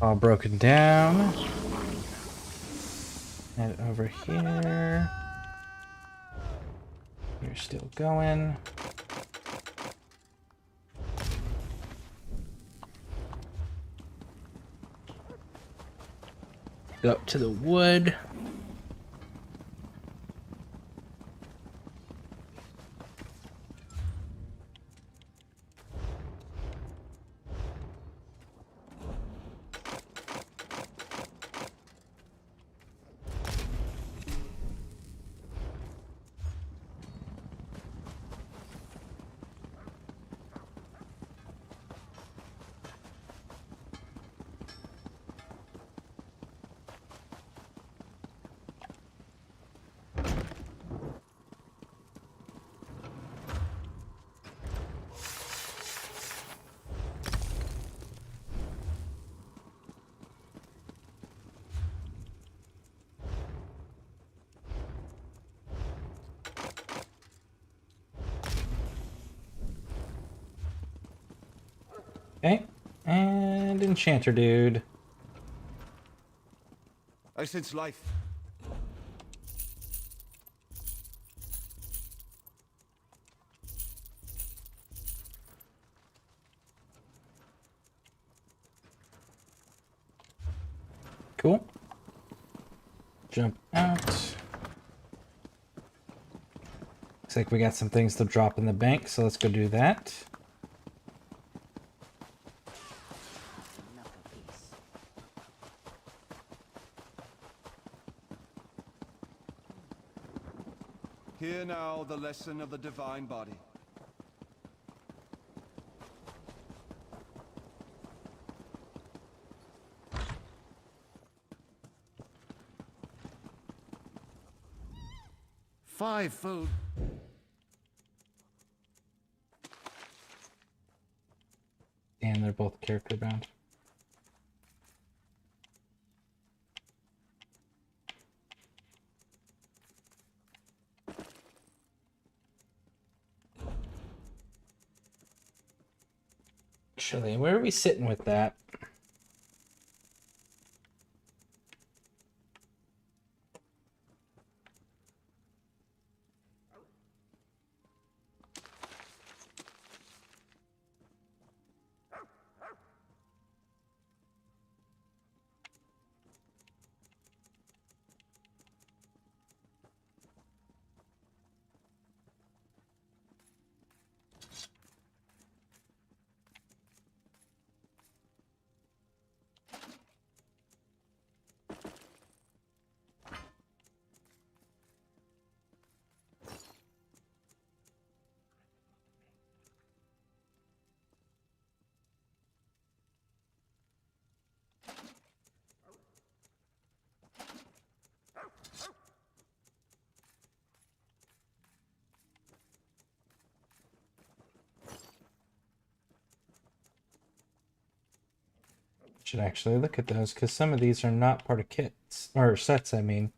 All broken down. And over here. You're still going. Go up to the wood. Okay, and enchanter dude. I sense life. Cool. Jump out. Looks like we got some things to drop in the bank, so let's go do that. Hear now the lesson of the divine body. Fivefold. And they're both character bound. Actually, where are we sitting with that? Should actually look at those because some of these are not part of kits or sets, I mean.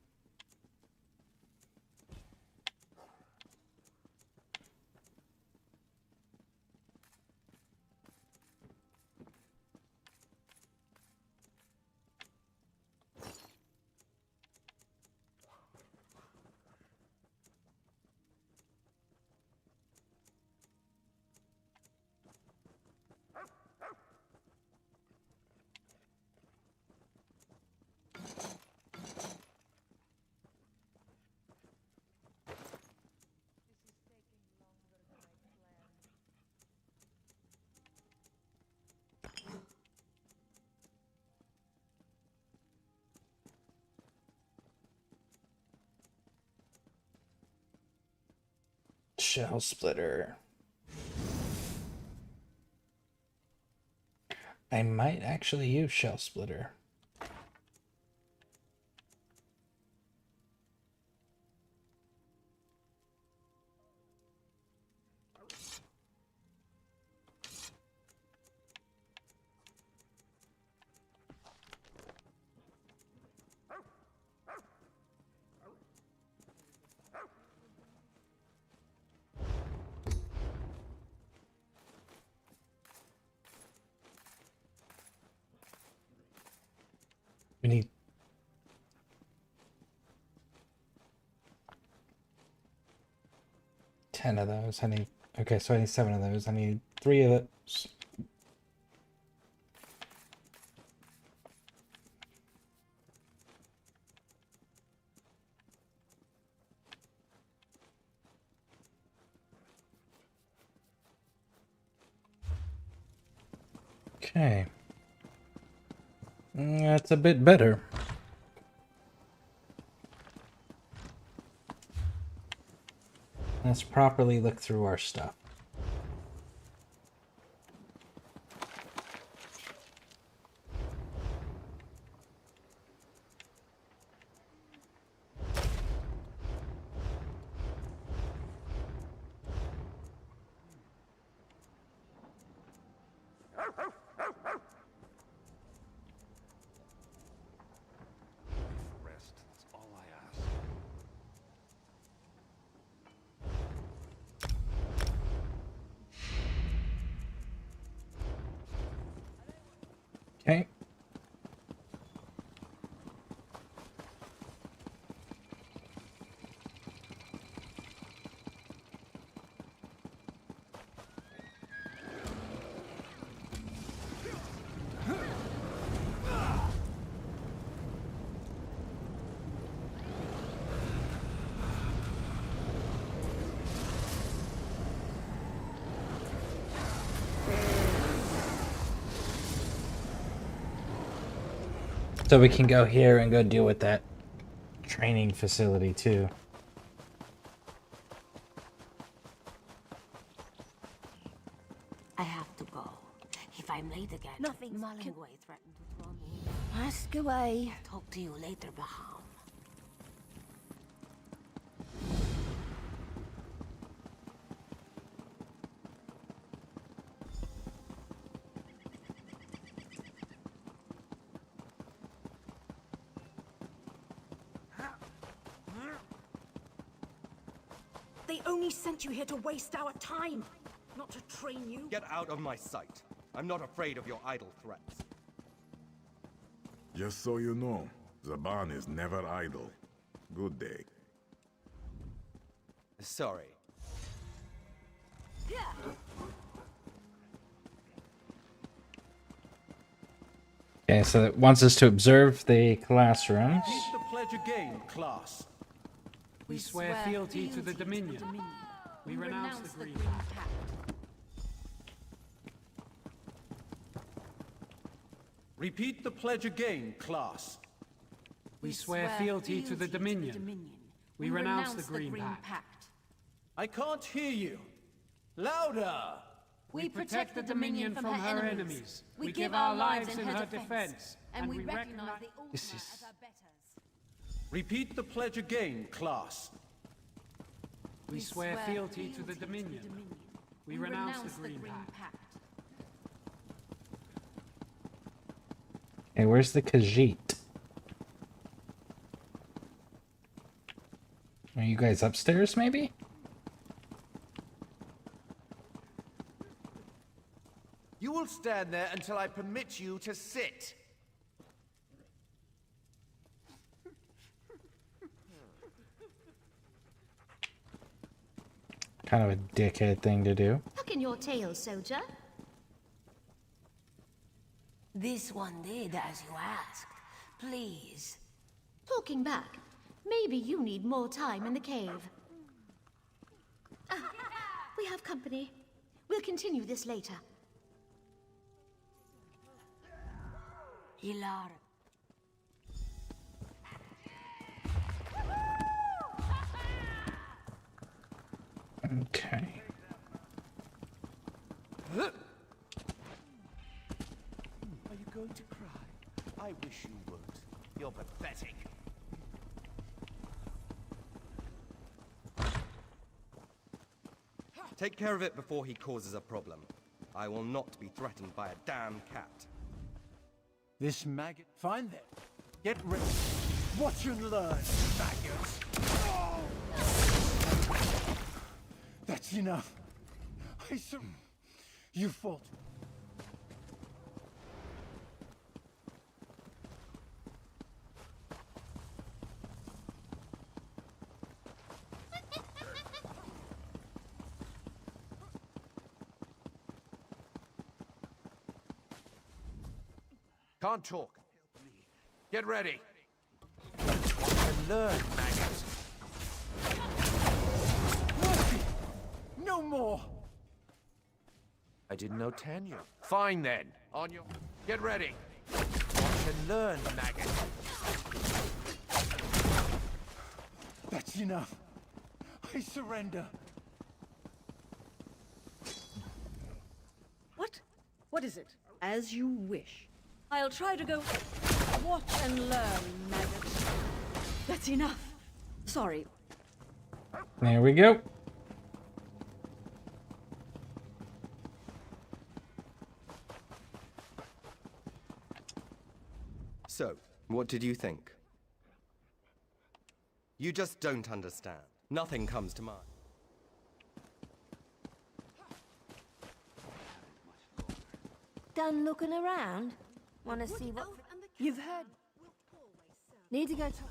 Shell splitter. I might actually use shell splitter. We need 10 of those. I need, okay, so I need 7 of those. I need 3 of those. Okay. That's a bit better. Let's properly look through our stuff. Rest, that's all I ask. Okay. So we can go here and go deal with that training facility too. I have to go. If I'm late again, Malingway threatened to throw me. Ask away. Talk to you later, Baham. They only sent you here to waste our time, not to train you. Get out of my sight. I'm not afraid of your idle threats. Just so you know, Zaban is never idle. Good day. Sorry. Okay, so it wants us to observe the classrooms. Repeat the pledge again, class. We swear fealty to the Dominion. We renounce the Green Pact. Repeat the pledge again, class. We swear fealty to the Dominion. We renounce the Green Pact. I can't hear you. Louder! We protect the Dominion from her enemies. We give our lives in her defense. And we recognize the This is... Repeat the pledge again, class. We swear fealty to the Dominion. We renounce the Green Pact. Okay, where's the Khajiit? Are you guys upstairs, maybe? You will stand there until I permit you to sit. Kind of a dickhead thing to do. Tuck in your tail, soldier. This one did as you asked. Please. Talking back, maybe you need more time in the cave. Ah, we have company. We'll continue this later. Hilar. Okay. Are you going to cry? I wish you would. You're pathetic. Take care of it before he causes a problem. I will not be threatened by a damn cat. This maggot... Fine then. Get ready. Watch and learn, maggots. That's enough. You fought. Can't talk. Get ready. And learn, maggots. No more! I didn't know tenure. Fine then. On your... Get ready. Watch and learn, maggot. That's enough. I surrender. What? What is it? As you wish. I'll try to go... Watch and learn, maggot. That's enough. Sorry. There we go. So, what did you think? You just don't understand. Nothing comes to mind. Done looking around? Want to see what... You've heard... Need to go to...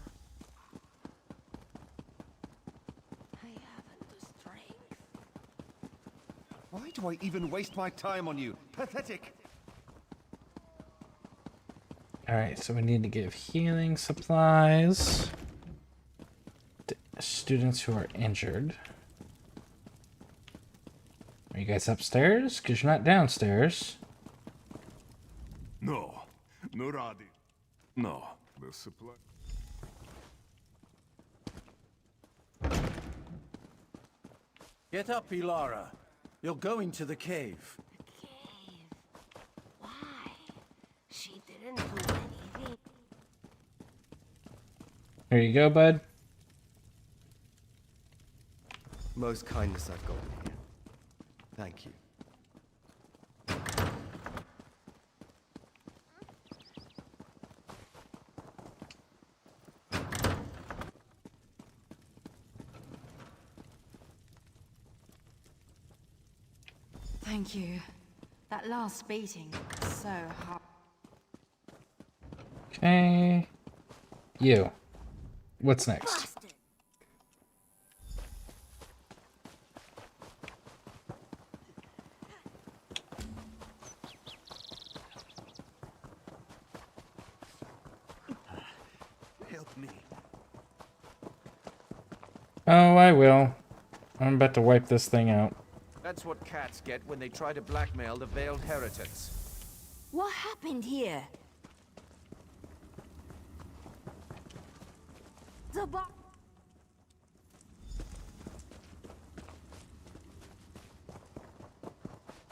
I haven't the strength. Why do I even waste my time on you? Pathetic! Alright, so we need to give healing supplies to students who are injured. Are you guys upstairs? Because you're not downstairs. No, Nuradi. No, the supply. Get up, Ilara. You're going to the cave. Why? She didn't do anything. Here you go, bud. Most kindness I've gotten here. Thank you. Thank you. That last beating, so hard. Okay. You. What's next? Help me. Oh, I will. I'm about to wipe this thing out. That's what cats get when they try to blackmail the veiled heritance. What happened here? The box.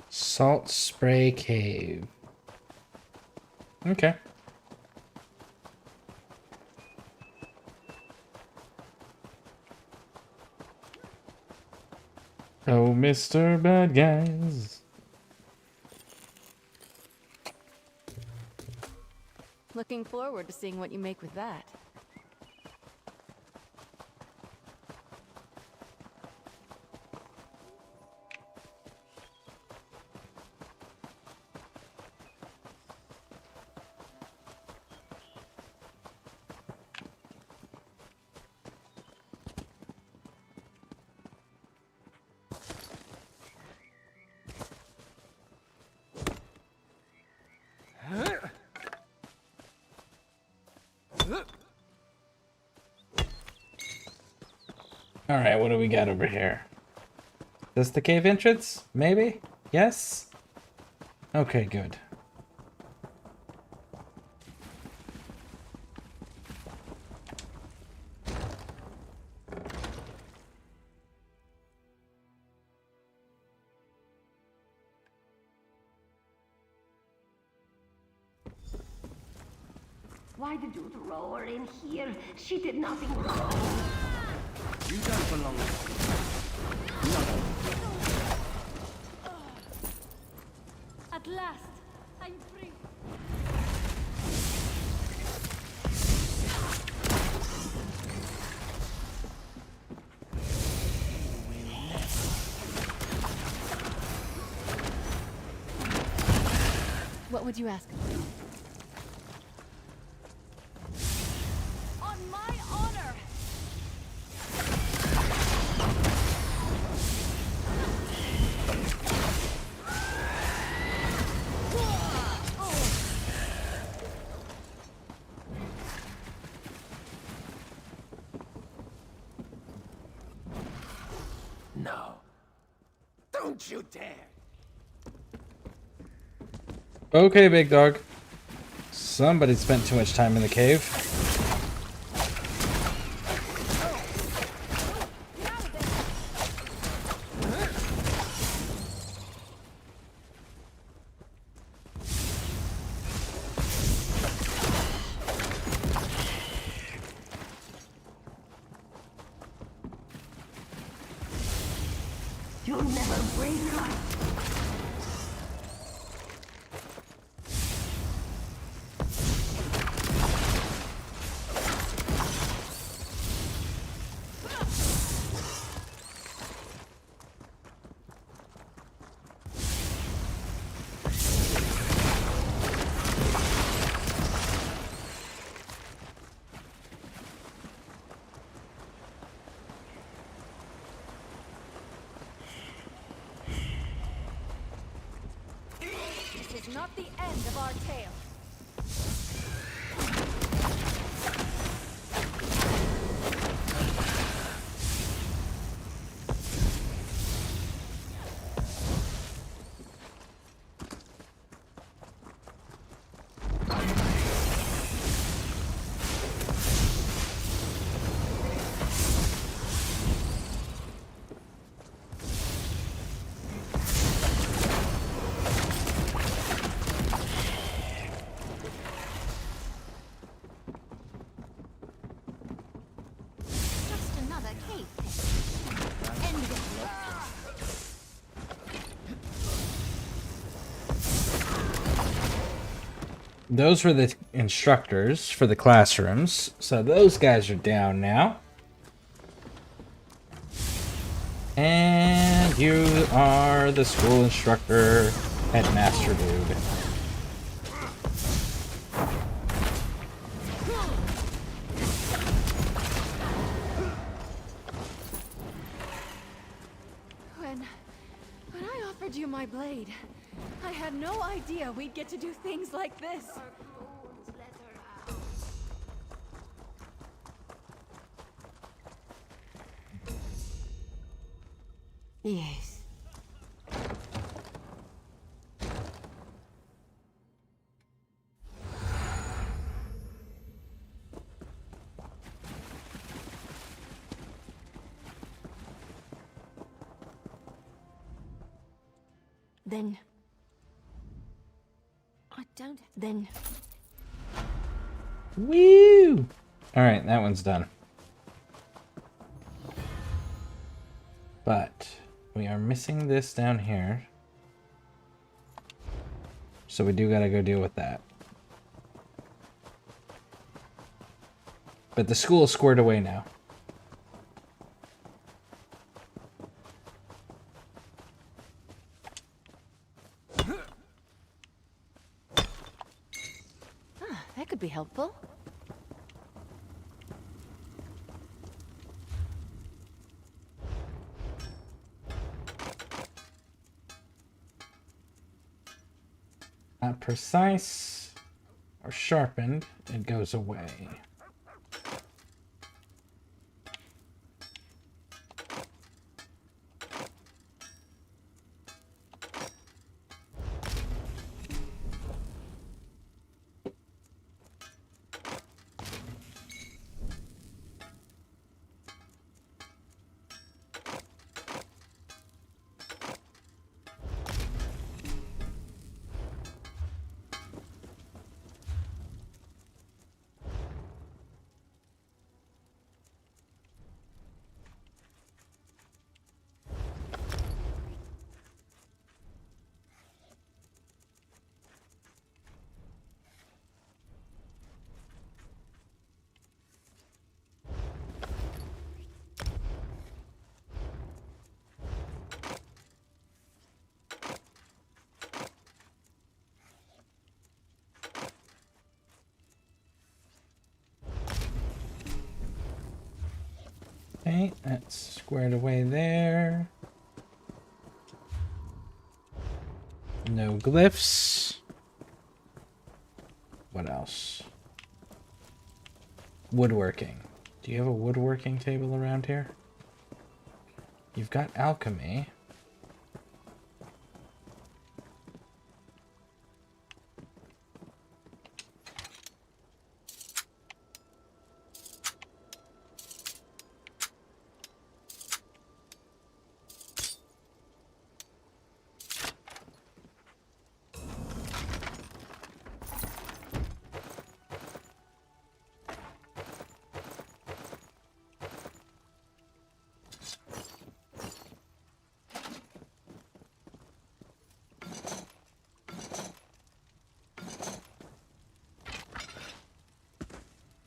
Salt Spray Cave. Okay. Oh, Mr. Bad Guys. Looking forward to seeing what you make with that. Alright, what do we got over here? This the cave entrance? Maybe? Yes? Okay, good. Why did you throw her in here? She did nothing wrong. You don't belong here. At last, I'm free. What would you ask him? On my honor! No. Don't you dare! Okay, big dog. Somebody spent too much time in the cave. You'll never break us. This is not the end of our tale. those were the instructors for the classrooms. So those guys are down now. And you are the school instructor, headmaster dude. When I offered you my blade, I had no idea we'd get to do things like this. Yes. Then... I don't... Then... Woo! Alright, that one's done. But we are missing this down here. So we do gotta go deal with that. But the school is squared away now. That could be helpful. Not precise or sharpened, it goes away. Okay, that's squared away there. No glyphs. What else? Woodworking. Do you have a woodworking table around here? You've got alchemy.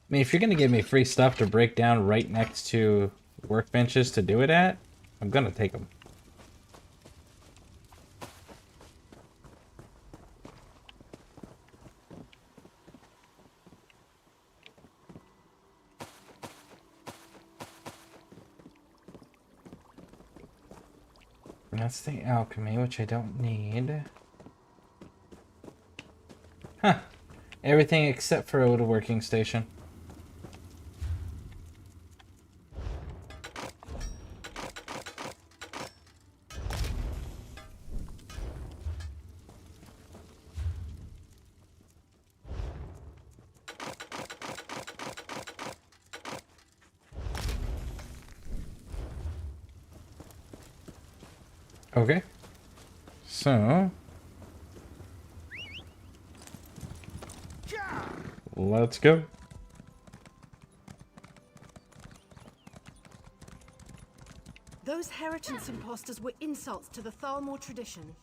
I mean, if you're going to give me free stuff to break down right next to workbenches to do it at, I'm going to take them. And that's the alchemy, which I don't need. Huh. Everything except for a woodworking station. Okay, so let's go. Those Heritance imposters were insults to the Thalmor tradition.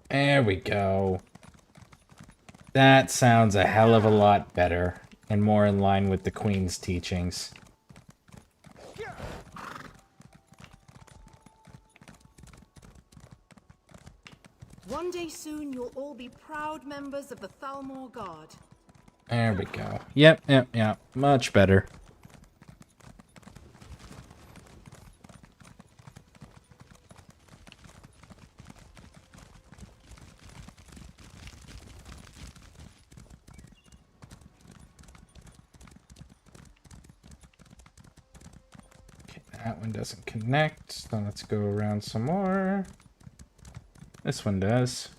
There we go. That sounds a hell of a lot better and more in line with the Queen's teachings. One day soon, you'll all be proud members of the Thalmor Guard. There we go. Yep. Much better. Okay, that one doesn't connect, so let's go around some more. This one does.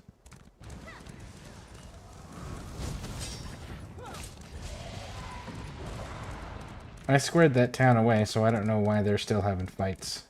I squared that town away, so I don't know why they're still having fights.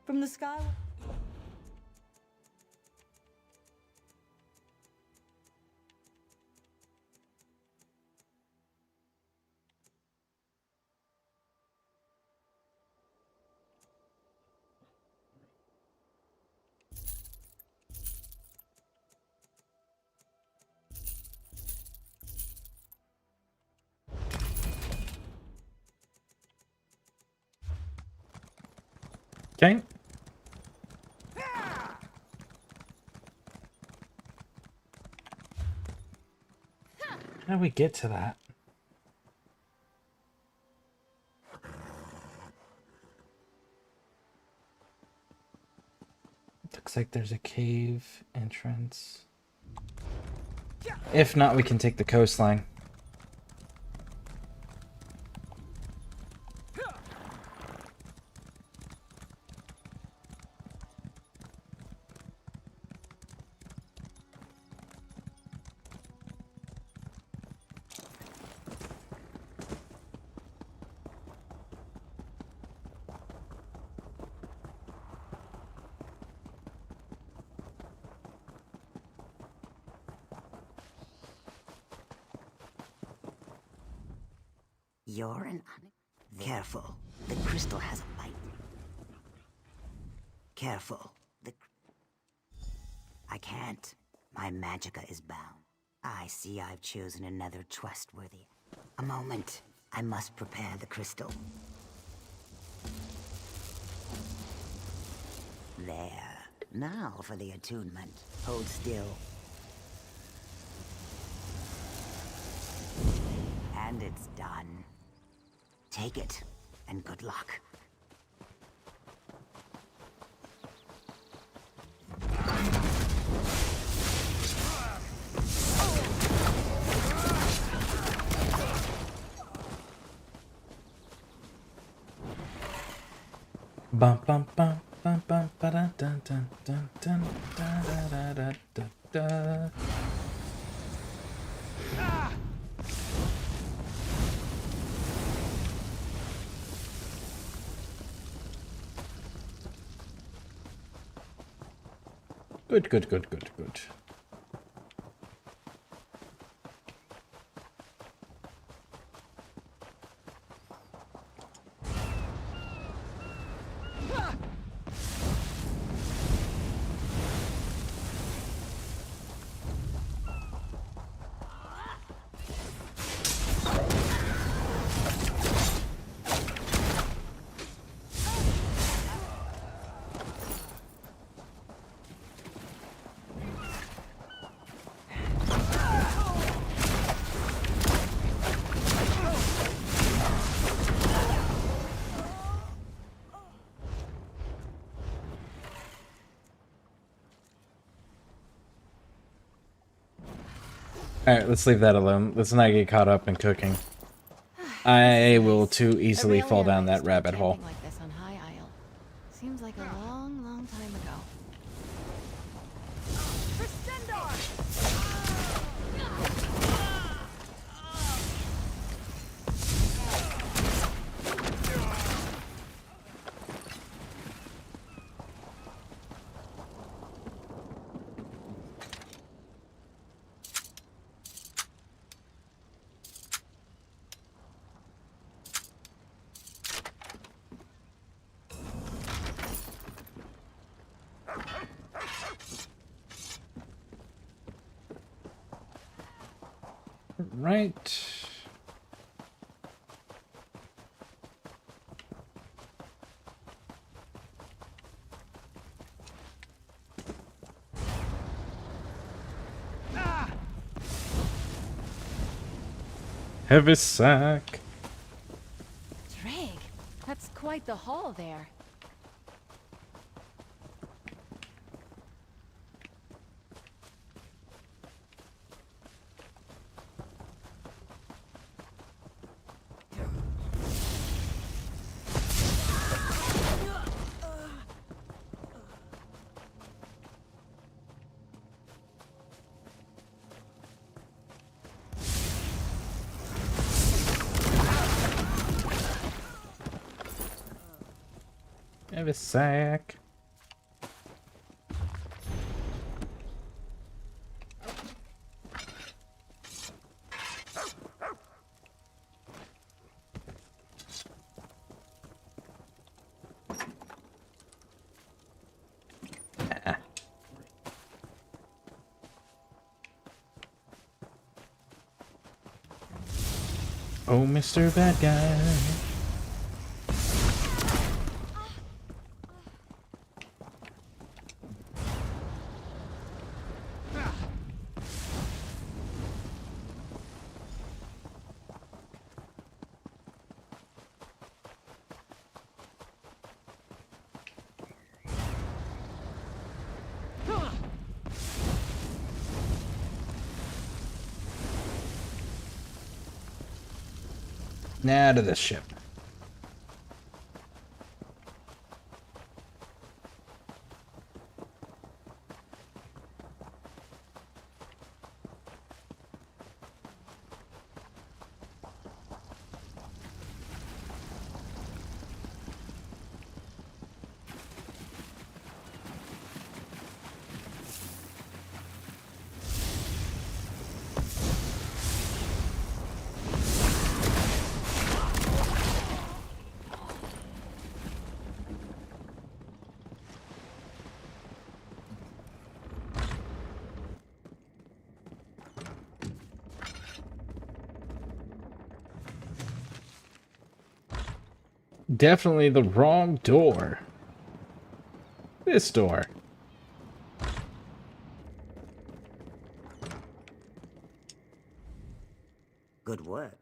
From the sky. Okay. How do we get to that? Looks like there's a cave entrance. If not, we can take the coastline. You're an... Careful. The crystal has a bite. Careful. I can't. My magicka is bound. I see I've chosen another trustworthy... A moment. I must prepare the crystal. There. Now for the attunement. Hold still. And it's done. Take it, and good luck. Bum bum bum bum bum ba dun dun dun dun dun da da da da da. Good. Alright, let's leave that alone. Let's not get caught up in cooking. I will too easily fall down that rabbit hole. Like this on High Isle. Seems like a long, long time ago. For Stendar! Right. Heavy sack. Drake, that's quite the haul there. Heavy sack. Oh, Mr. Bad Guy. Now to the ship. Definitely the wrong door. This door. Good work.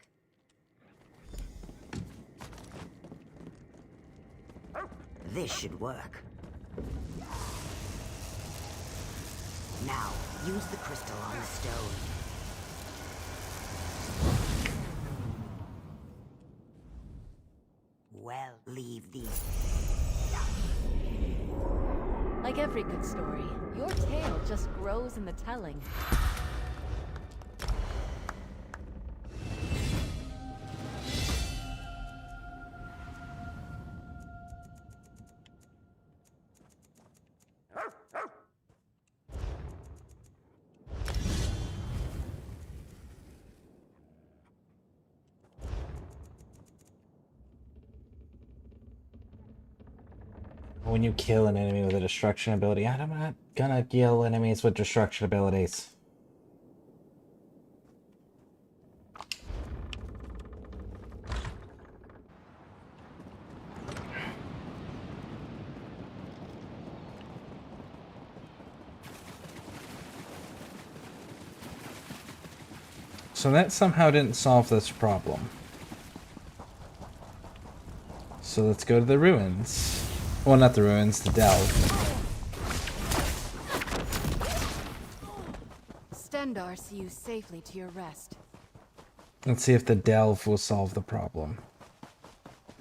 This should work. Now, use the crystal on the stone. Well, leave these. Like every good story, your tale just grows in the telling. When you kill an enemy with a destruction ability, I'm not gonna kill enemies with destruction abilities. So that somehow didn't solve this problem. So let's go to the ruins. Well, not the ruins, the delve. Stendar see you safely to your rest. Let's see if the delve will solve the problem.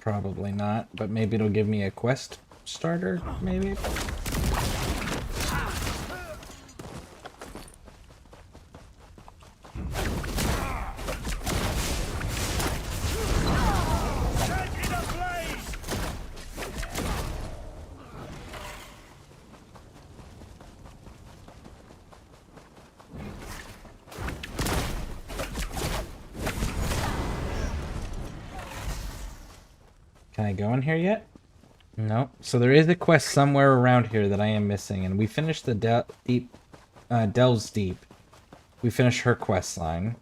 Probably not, but maybe it'll give me a quest starter, maybe? Can I go in here yet? No. So there is a quest somewhere around here that I am missing, and we finished the Delves Deep. We finished her quest line.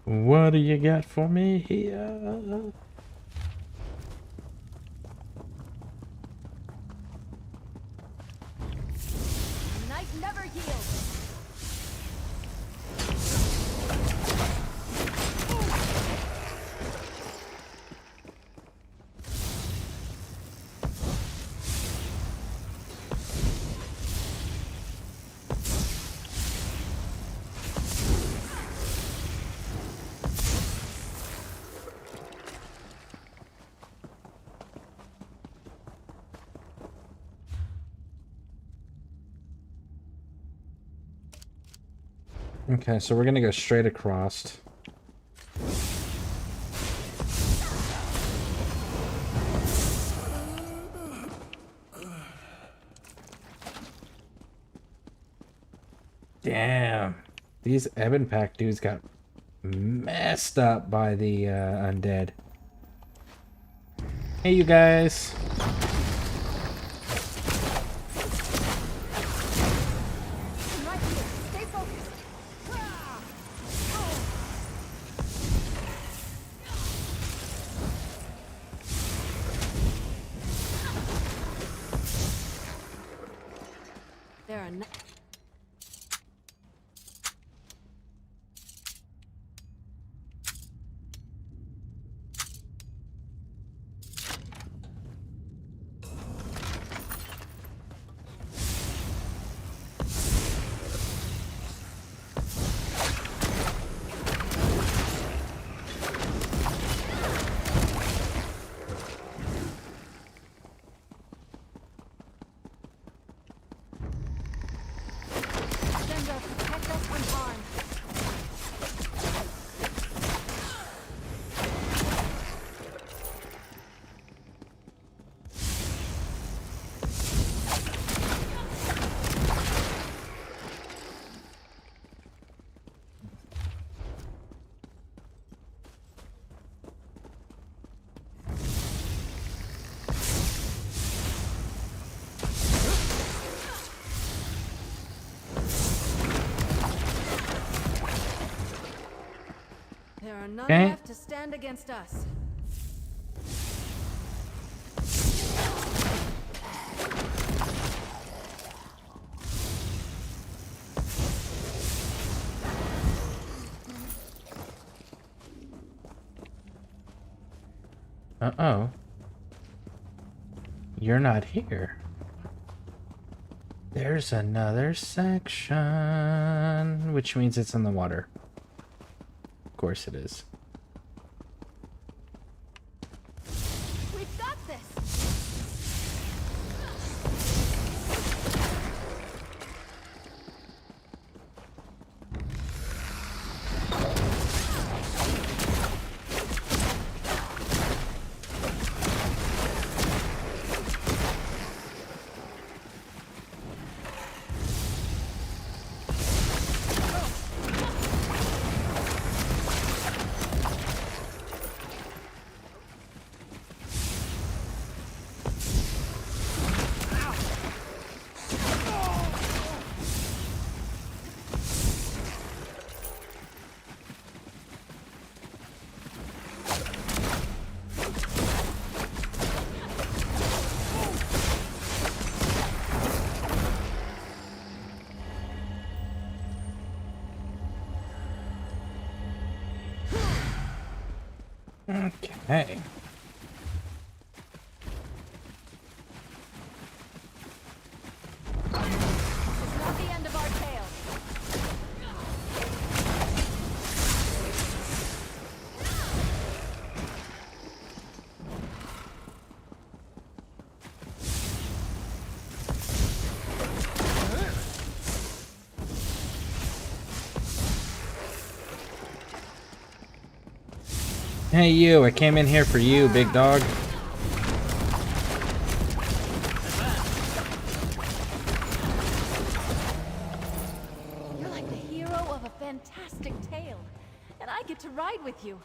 What do you got for me here? Night never heals. Okay, so we're gonna go straight across. Damn. These Ebon Pack dudes got messed up by the undead. Hey, you guys. There are no protect us from harm. There are none Okay. left to stand against us. Uh-oh. You're not here. There's another section, which means it's in the water. Of course it is. We've got this. Okay. It's not the end of our tale. Hey you, I came in here for you, big dog. You're like the hero of a fantastic tale, and I get to ride with you.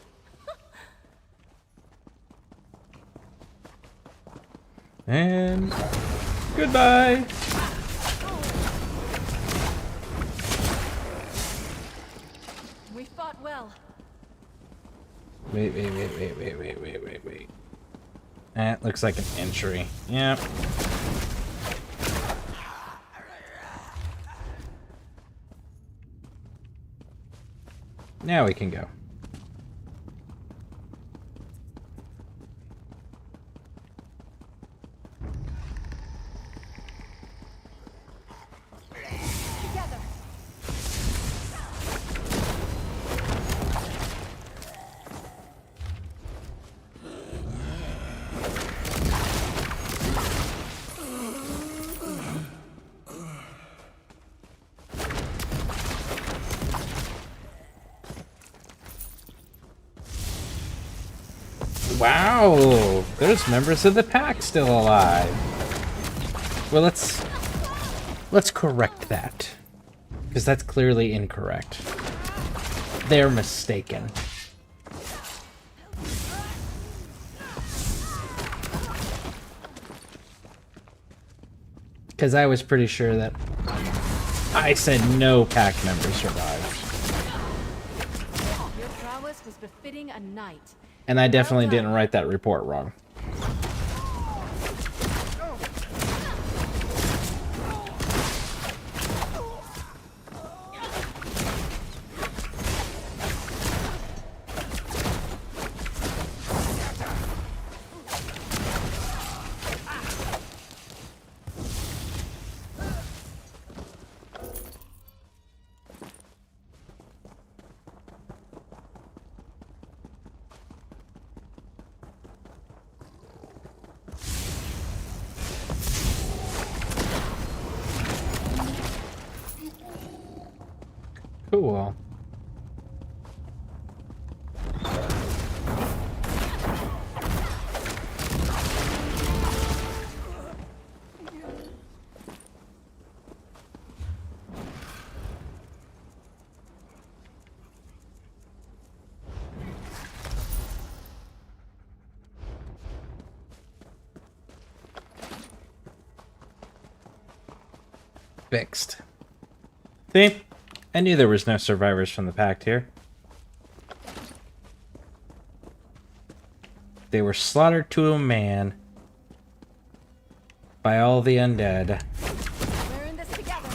And goodbye. We fought well. Wait. That looks like an entry. Yep. Now we can go. Together. Wow, there's members of the pack still alive. Well, let's correct that, because that's clearly incorrect. They're mistaken. Because I was pretty sure that I said no pack members survived. Your prowess was befitting a knight. And I definitely didn't write that report wrong. Cool. Fixed. See? I knew there was no survivors from the pact here. They were slaughtered to a man by all the undead. We're in this together.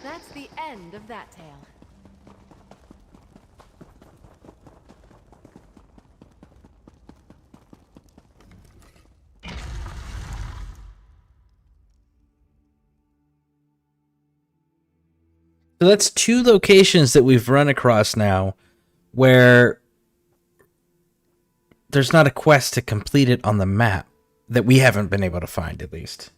That's the end of that tale. So that's 2 locations that we've run across now where there's not a quest to complete it on the map that we haven't been able to find, at least.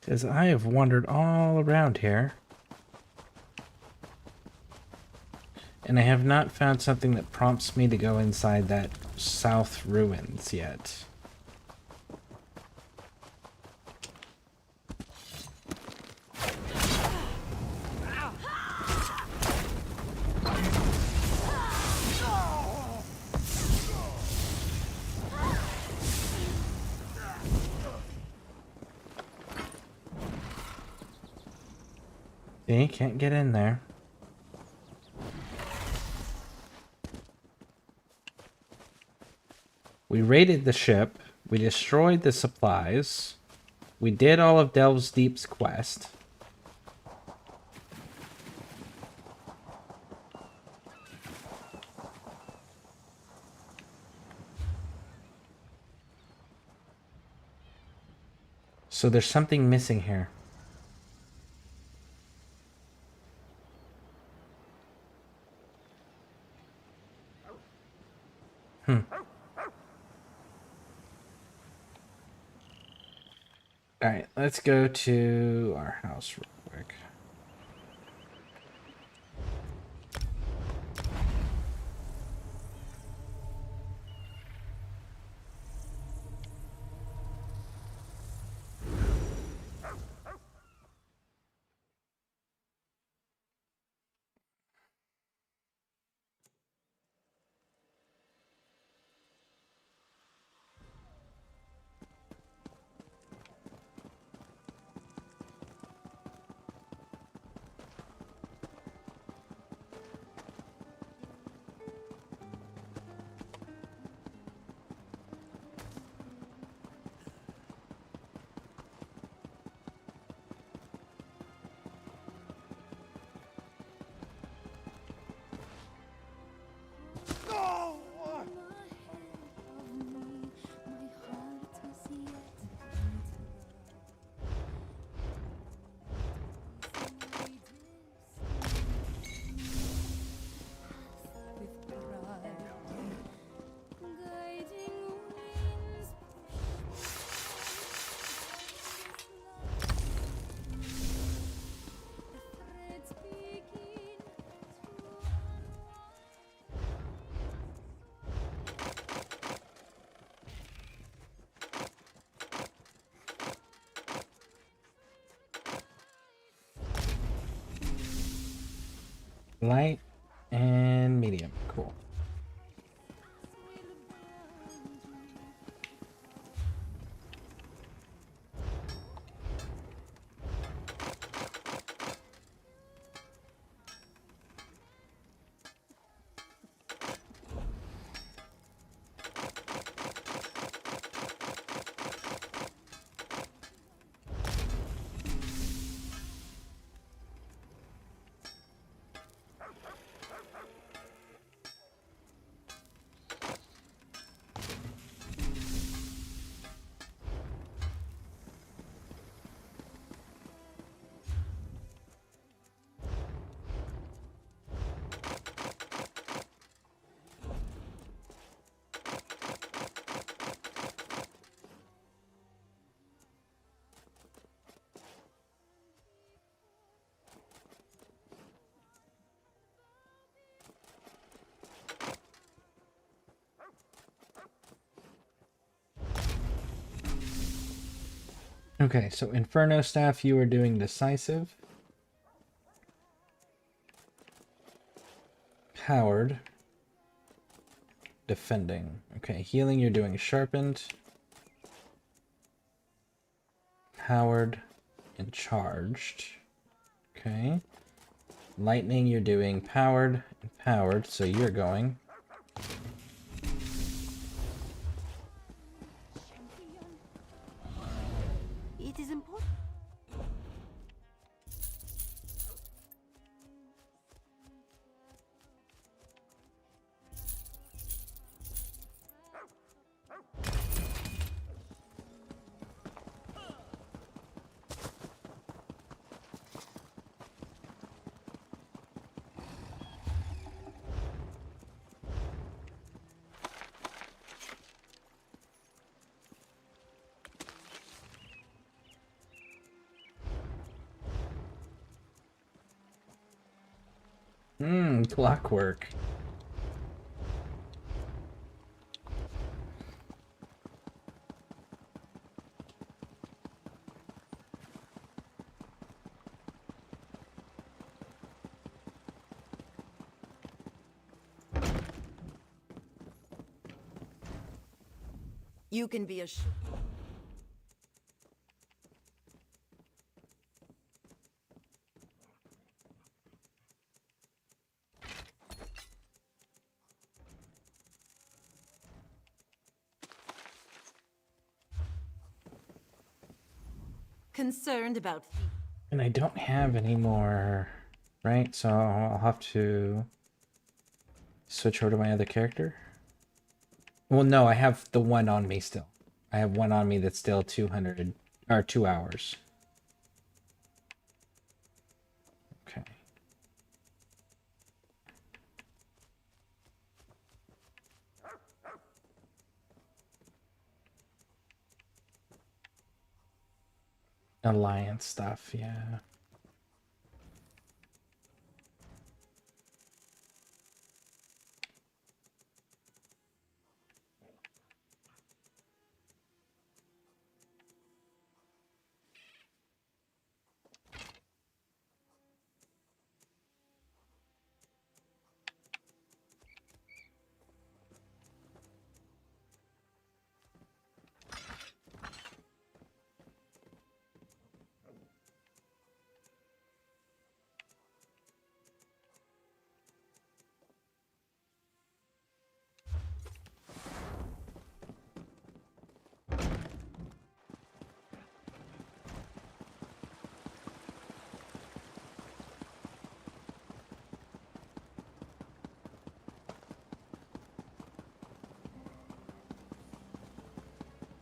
Because I have wandered all around here. And I have not found something that prompts me to go inside that south ruins yet. See, can't get in there. We raided the ship. We destroyed the supplies. We did all of Delves Deep's quest. So there's something missing here. Alright, let's go to our house real quick. Light and medium. Cool. Okay, so Inferno Staff, you are doing decisive. Powered. Defending. Okay, healing, you're doing sharpened. Powered and charged. Okay. Lightning, you're doing powered and powered, so you're going. It is important. Clockwork. You can be assured. Concerned about. And I don't have any more, right? So I'll have to switch over to my other character. Well, no, I have the one on me still. I have one on me that's still 200 or 2 hours. Okay. Alliance stuff, yeah.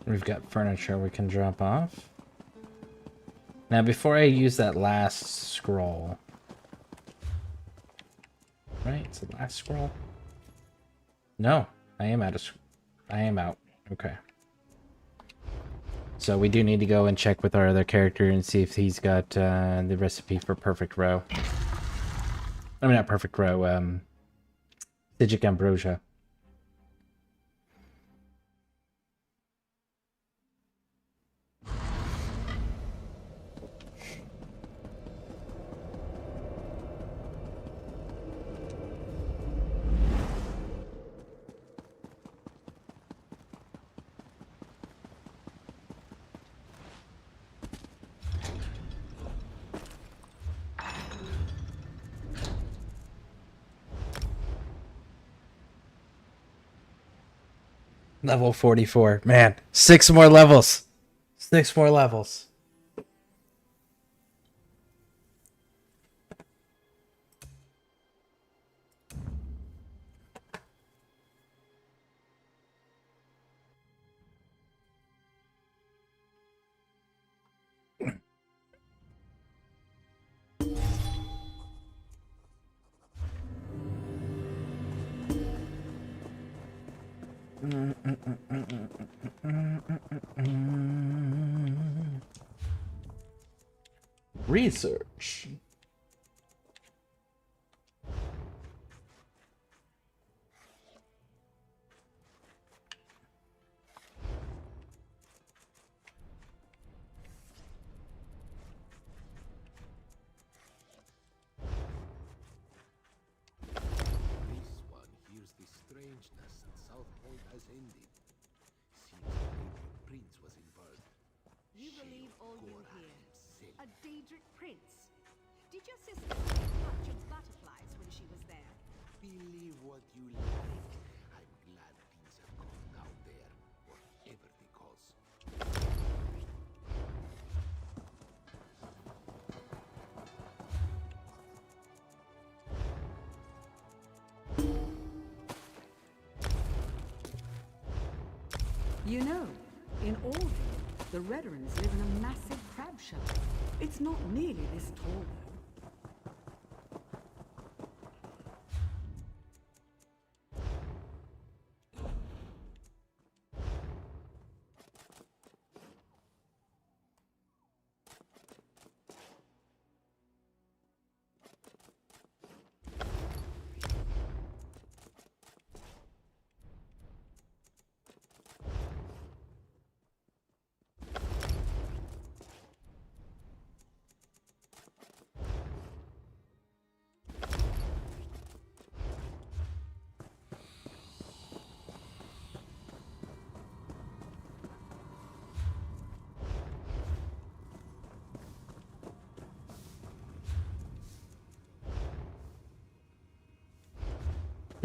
We've got furniture we can drop off. Now, before I use that last scroll... Right? It's the last scroll? No, I am out. I am out. Okay. So we do need to go and check with our other character and see if he's got the recipe for perfect row. I mean, not perfect row, Stygic Ambrosia. Level 44. Man, 6 more levels. 6 more levels. Research. You believe all you hear. A Daedric prince. Did your sister touch its butterflies when she was there? Believe what you like. I'm glad things have gone down there, whatever the cause. You know, in Orville, the Redderans live in a massive crab shelter. It's not nearly this tall, though.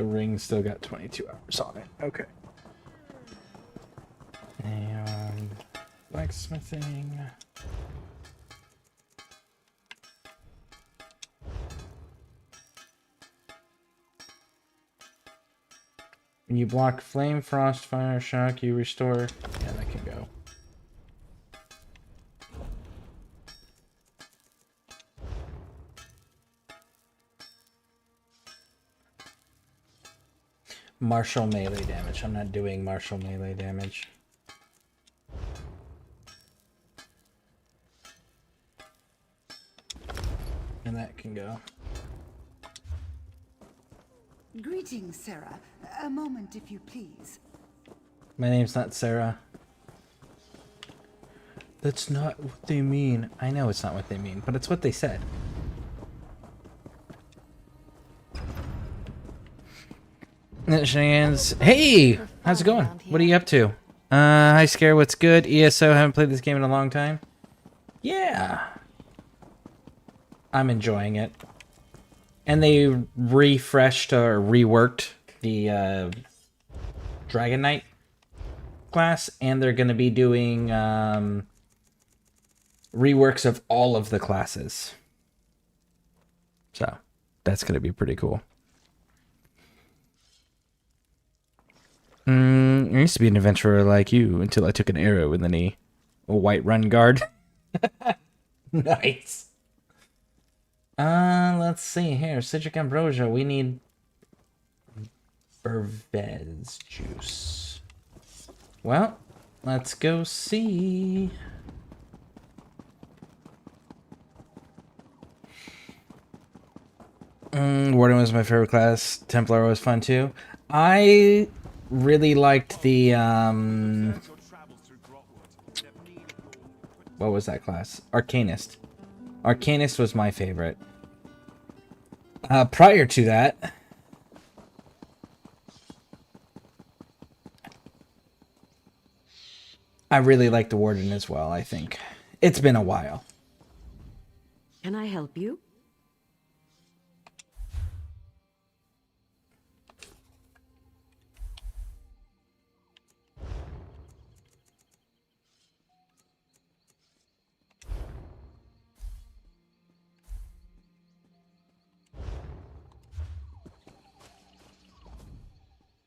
The ring still got 22 hours on it. Okay. And blacksmithing. When you block flame, frost, fire, shock, you restore. Yeah, that can go. Martial melee damage. I'm not doing martial melee damage. And that can go. Greetings, Sarah. A moment, if you please. My name's not Sarah. That's not what they mean. I know it's not what they mean, but it's what they said. Shenanigans. Hey! How's it going? What are you up to? Hi Scare, what's good? ESO, haven't played this game in a long time. Yeah. I'm enjoying it. And they refreshed or reworked the Dragon Knight class, and they're going to be doing reworks of all of the classes. So, that's going to be pretty cool. I used to be an adventurer like you until I took an arrow in the knee. A white run guard. Nice. Let's see here. Citric ambrosia. We need Bervez juice. Well, let's go see. Warden was my favorite class. Templar was fun too. I really liked the what was that class? Arcanist. Arcanist was my favorite. Prior to that, I really liked the Warden as well, I think. It's been a while. Can I help you?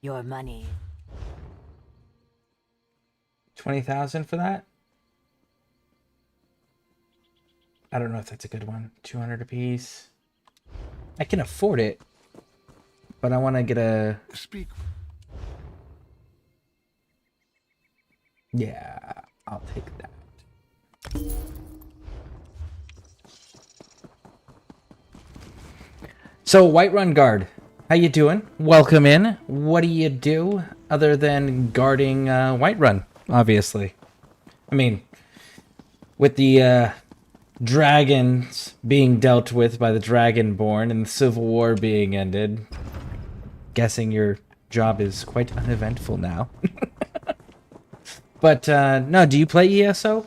Your money. 20,000 for that? I don't know if that's a good one. 200 apiece. I can afford it, but I want to get a. Speak. Yeah, I'll take that. So, Whiterun Guard, how you doing? Welcome in. What do you do other than guarding Whiterun, obviously? I mean, with the dragons being dealt with by the Dragonborn and the Civil War being ended, guessing your job is quite uneventful now. But, no, do you play ESO?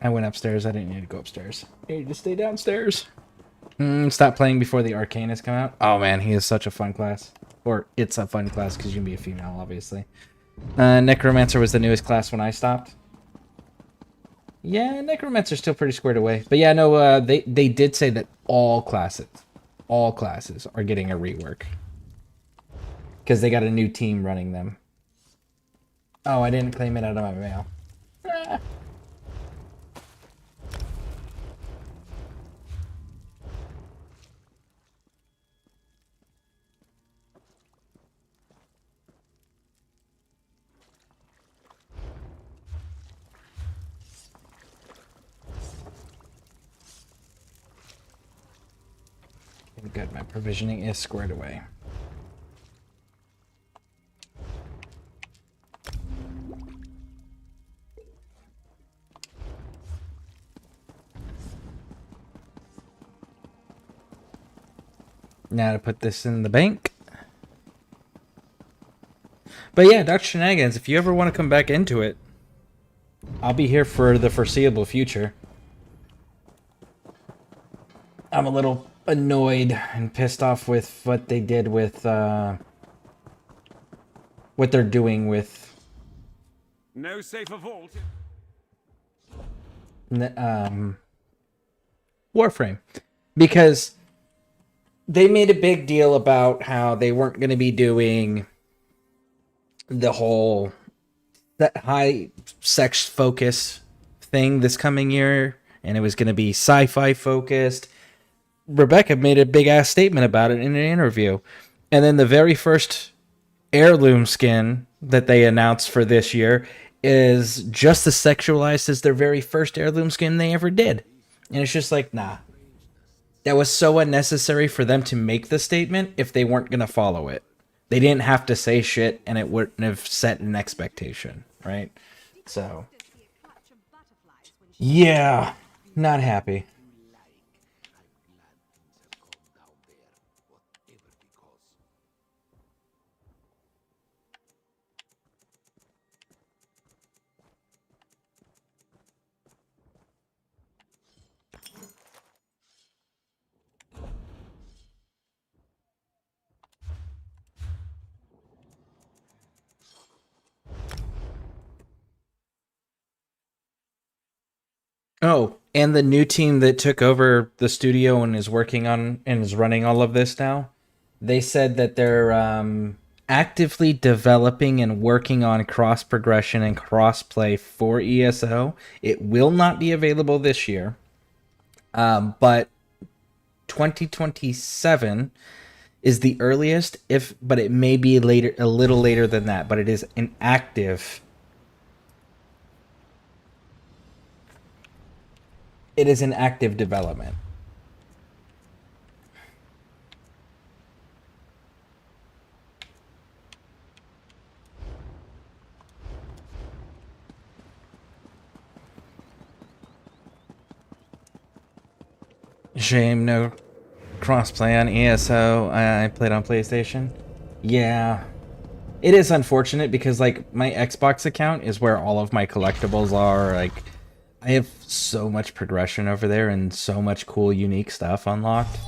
I went upstairs. I didn't need to go upstairs. I need to stay downstairs. Stop playing before the Arcanists come out. Oh man, he is such a fun class. Or it's a fun class because you can be a female, obviously. Necromancer was the newest class when I stopped. Yeah, Necromancer's still pretty squared away. But yeah, no, they did say that all classes are getting a rework. Because they got a new team running them. Oh, I didn't claim it out of my mail. Ah. Good, my provisioning is squared away. Now to put this in the bank. But yeah, Dr. Shenanigans, if you ever want to come back into it, I'll be here for the foreseeable future. I'm a little annoyed and pissed off with what they did with what they're doing with No safer vault. Warframe, because they made a big deal about how they weren't going to be doing the whole that high sex focus thing this coming year, and it was going to be sci-fi focused. Rebecca made a big ass statement about it in an interview, and then the very first heirloom skin that they announced for this year is just as sexualized as their very first heirloom skin they ever did. And it's just like, nah. That was so unnecessary for them to make the statement if they weren't going to follow it. They didn't have to say shit, and it wouldn't have set an expectation, right? So, yeah, not happy. Oh, and the new team that took over the studio and is working on and is running all of this now, they said that they're actively developing and working on cross progression and cross play for ESO. It will not be available this year, but 2027 is the earliest. But it may be later, a little later than that. But it is an active. It is an active development. Shame no crossplay on ESO. I played on PlayStation. Yeah. It is unfortunate because like my Xbox account is where all of my collectibles are. Like I have so much progression over there and so much cool unique stuff unlocked.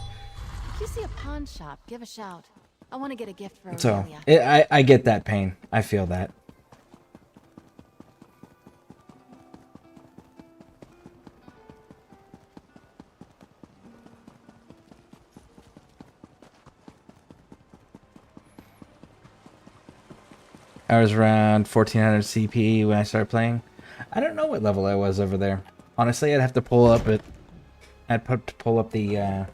If you see a pawn shop, give a shout. I want to get a gift for So Aurelia. I get that pain. I feel that. I was around 1400 CP when I started playing. I don't know what level I was over there. Honestly, I'd have to pull up it. I'd pull up the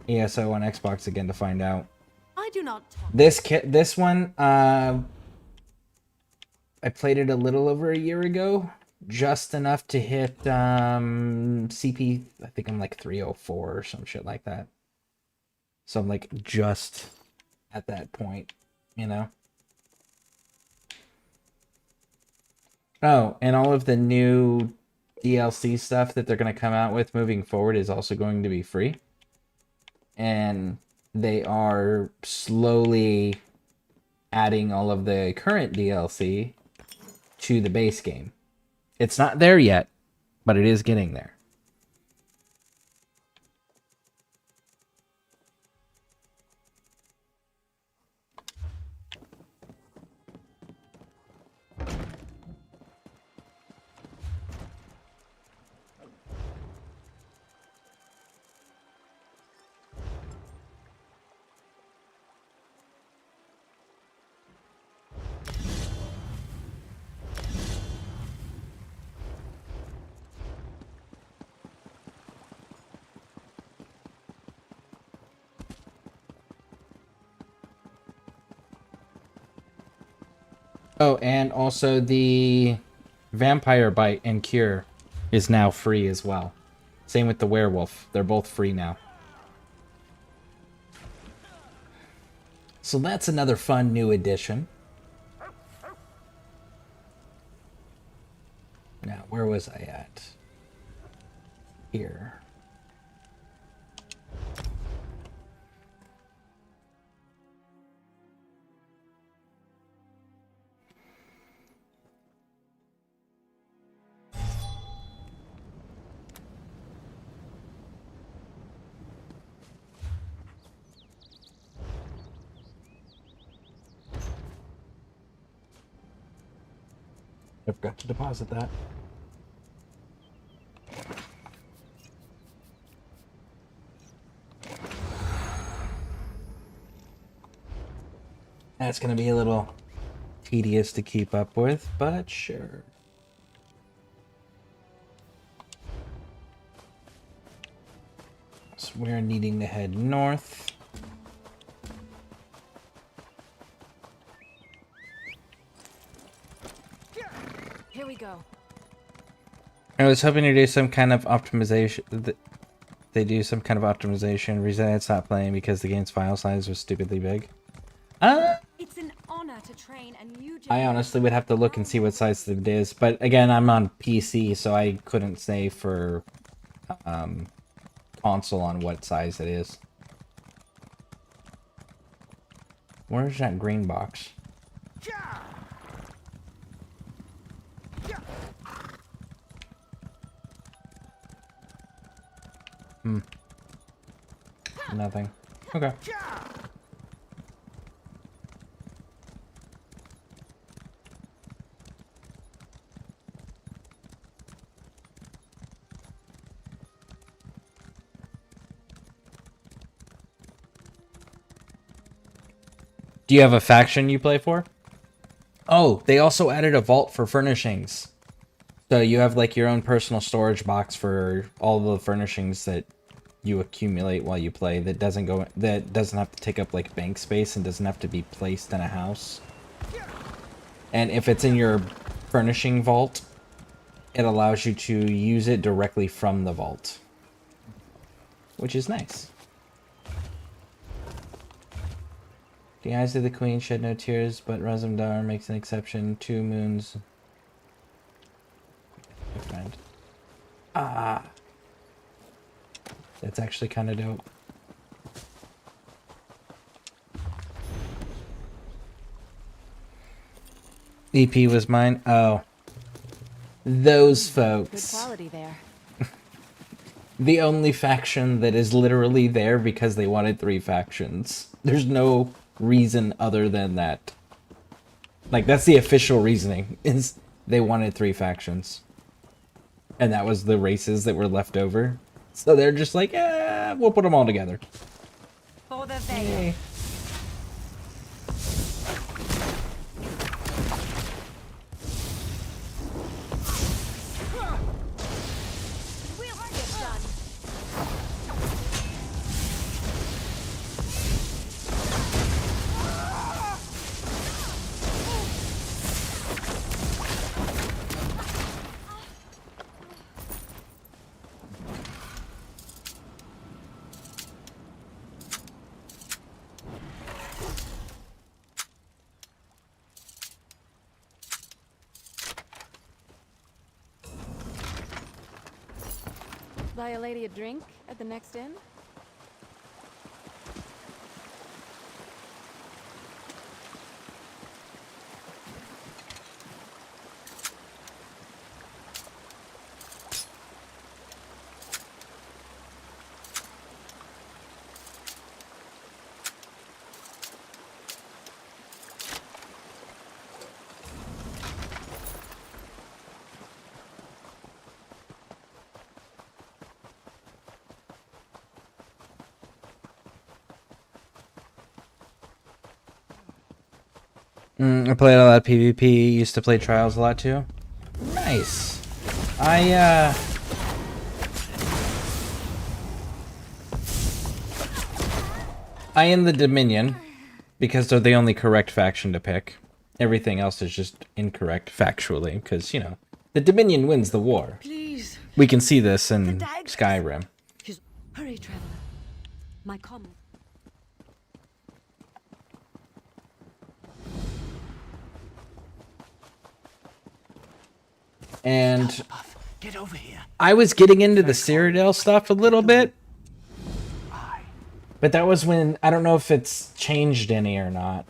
ESO on Xbox again to find out. I do not. This one, I played it a little over a year ago, just enough to hit CP. I think I'm like 304 or some shit like that. So I'm like just at that point, you know. Oh, and all of the new DLC stuff that they're going to come out with moving forward is also going to be free. And they are slowly adding all of the current DLC to the base game. It's not there yet, but it is getting there. Oh, and also the Vampire Bite and Cure is now free as well. Same with the Werewolf. They're both free now. So that's another fun new addition. Now, where was I at? Here. I forgot to deposit that. That's gonna be a little tedious to keep up with, but sure. So we're needing to head north. Here we go. I was hoping to do some kind of optimization. They do some kind of optimization. Reason I stopped playing because the game's file size was stupidly big. It's an honor to train a new I honestly would have to look and see what size it is, but again, I'm on PC, so I couldn't say for console on what size it is. Where's that green box? Nothing. Okay. Do you have a faction you play for? Oh, they also added a vault for furnishings. So you have like your own personal storage box for all the furnishings that you accumulate while you play that doesn't have to take up like bank space and doesn't have to be placed in a house. And if it's in your furnishing vault, it allows you to use it directly from the vault, which is nice. The eyes of the queen shed no tears, but Razumdar makes an exception. 2 moons. My friend. Ah. That's actually kind of dope. EP was mine. Oh. Those folks. Good quality there. The only faction that is literally there because they wanted 3 factions. There's no reason other than that. Like, that's the official reasoning, is they wanted 3 factions. And that was the races that were left over. So they're just like, we'll put them all together. For the veil. Buy a lady a drink at the next inn? I played a lot of PvP, used to play Trials a lot too. Nice. I am the Dominion, because they're the only correct faction to pick. Everything else is just incorrect factually, because, you know, the Dominion wins the war. Please. We can see this in Skyrim. Hurry, traveler. My comrade. And Get over here. I was getting into the Cyrodiil stuff a little bit. But that was when, I don't know if it's changed any or not.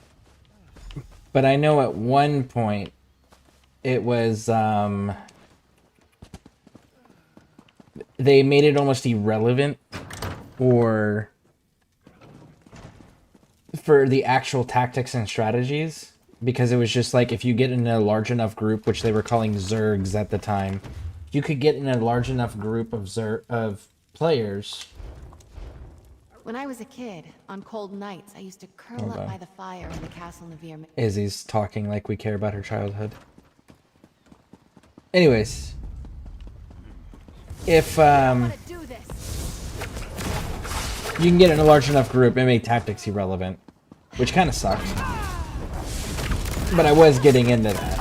But I know at one point it was, they made it almost irrelevant for the actual tactics and strategies because it was just like if you get in a large enough group, which they were calling Zergs at the time, you could get in a large enough group of players. When I was a kid, on cold nights, I used to curl up by the fire in the castle Navir. Izzy's talking like we care about her childhood. Anyways, if you can get in a large enough group, it made tactics irrelevant, which kind of sucked. But I was getting into that.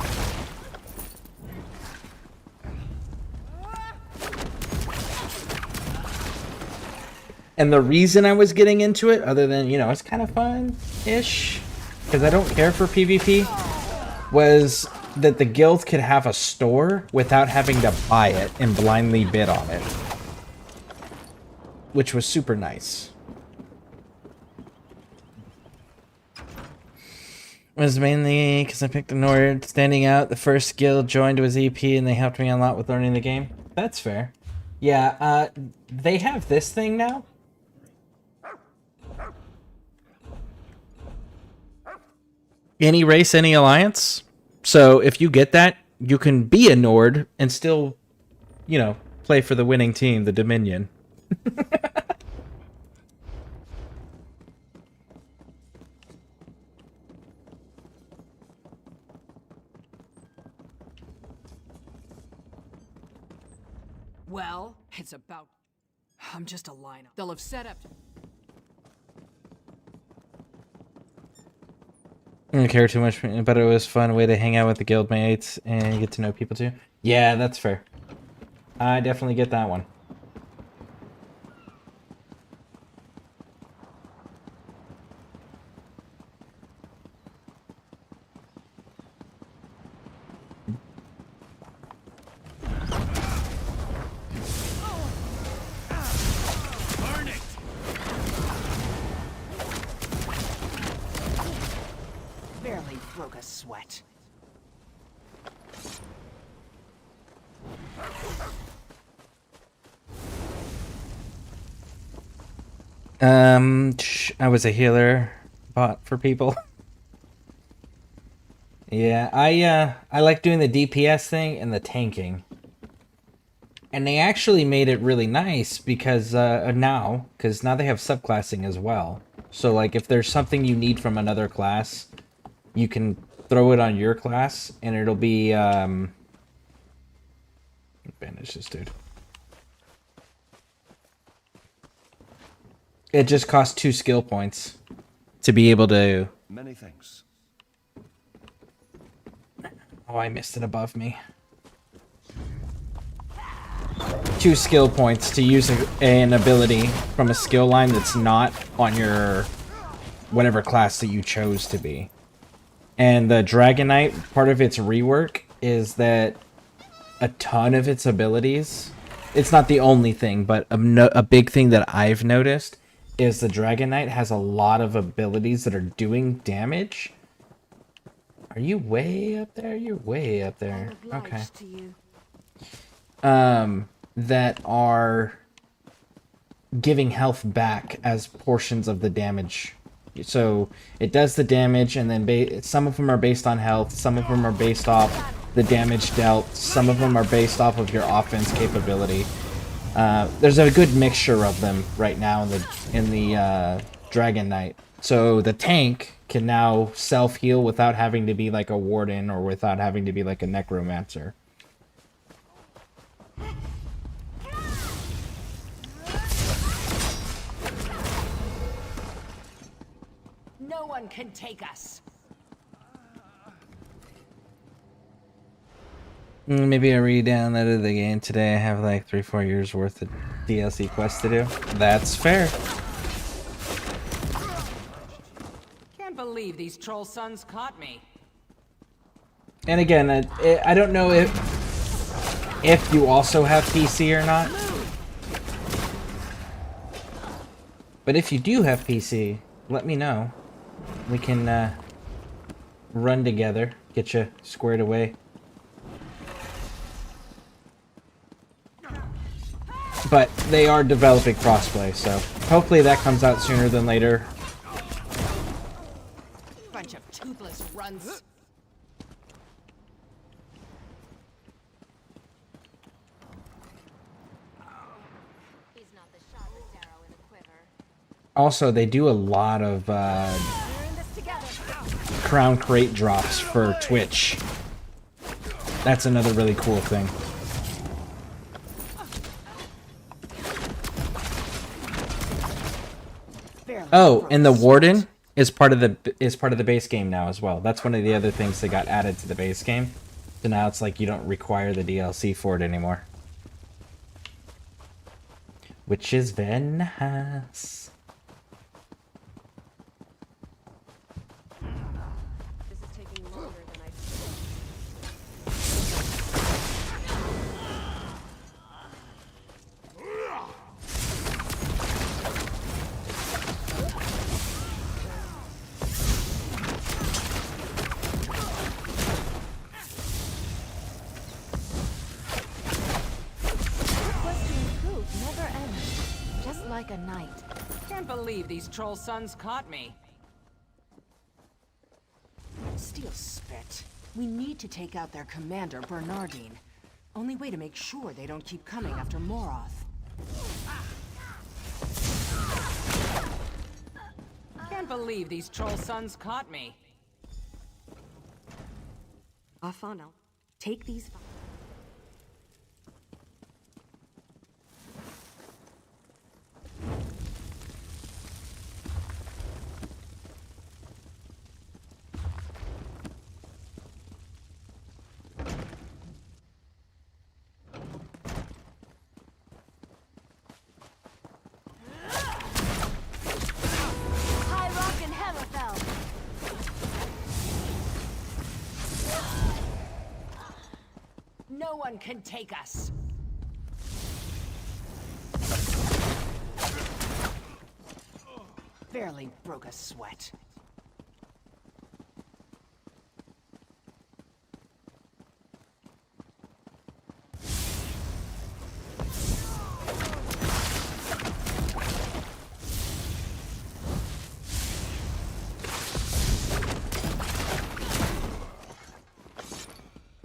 And the reason I was getting into it, other than, you know, it's kind of fun-ish, because I don't care for PvP, was that the guild could have a store without having to buy it and blindly bid on it. Which was super nice. It was mainly because I picked a Nord standing out. The first guild joined was EP and they helped me a lot with learning the game. That's fair. Yeah, they have this thing now. Any race, any alliance. So if you get that, you can be a Nord and still, you know, play for the winning team, the Dominion. Well, it's about... I'm just a lineup. They'll have set up... I don't care too much, but it was a fun way to hang out with the guildmates and get to know people too. Yeah, that's fair. I definitely get that one. Barely broke a sweat. I was a healer bot for people. Yeah, I like doing the DPS thing and the tanking. And they actually made it really nice because now they have subclassing as well. So like if there's something you need from another class, you can throw it on your class and it'll be banish this dude. It just costs 2 skill points to be able to... Many thanks. Oh, I missed it above me. 2 skill points to use an ability from a skill line that's not on your whatever class that you chose to be. And the Dragon Knight, part of its rework is that a ton of its abilities, it's not the only thing, but a big thing that I've noticed is the Dragon Knight has a lot of abilities that are doing damage. Are you way up there? You're way up there. Okay. That are giving health back as portions of the damage. So it does the damage, and then some of them are based on health, some of them are based off the damage dealt, some of them are based off of your offense capability. There's a good mixture of them right now in the Dragon Knight. So the tank can now self-heal without having to be like a warden or without having to be like a necromancer. No one can take us. Maybe I re-downloaded the game today. I have like 3-4 years worth of DLC quests to do. That's fair. Can't believe these troll sons caught me. And again, I don't know if you also have PC or not. But if you do have PC, let me know. We can run together, get you squared away. But they are developing crossplay, so hopefully that comes out sooner than later. Bunch of toothless runs. Also, they do a lot of crown crate drops for Twitch. That's another really cool thing. Oh, and the Warden is part of the base game now as well. That's one of the other things that got added to the base game. So now it's like you don't require the DLC for it anymore. Which is very nice. Like a knight. Can't believe these troll sons caught me. Steel spit. We need to take out their commander, Bernardine. Only way to make sure they don't keep coming after Moroth. Can't believe these troll sons caught me. Arfanel, take these. No one can take us. Barely broke a sweat.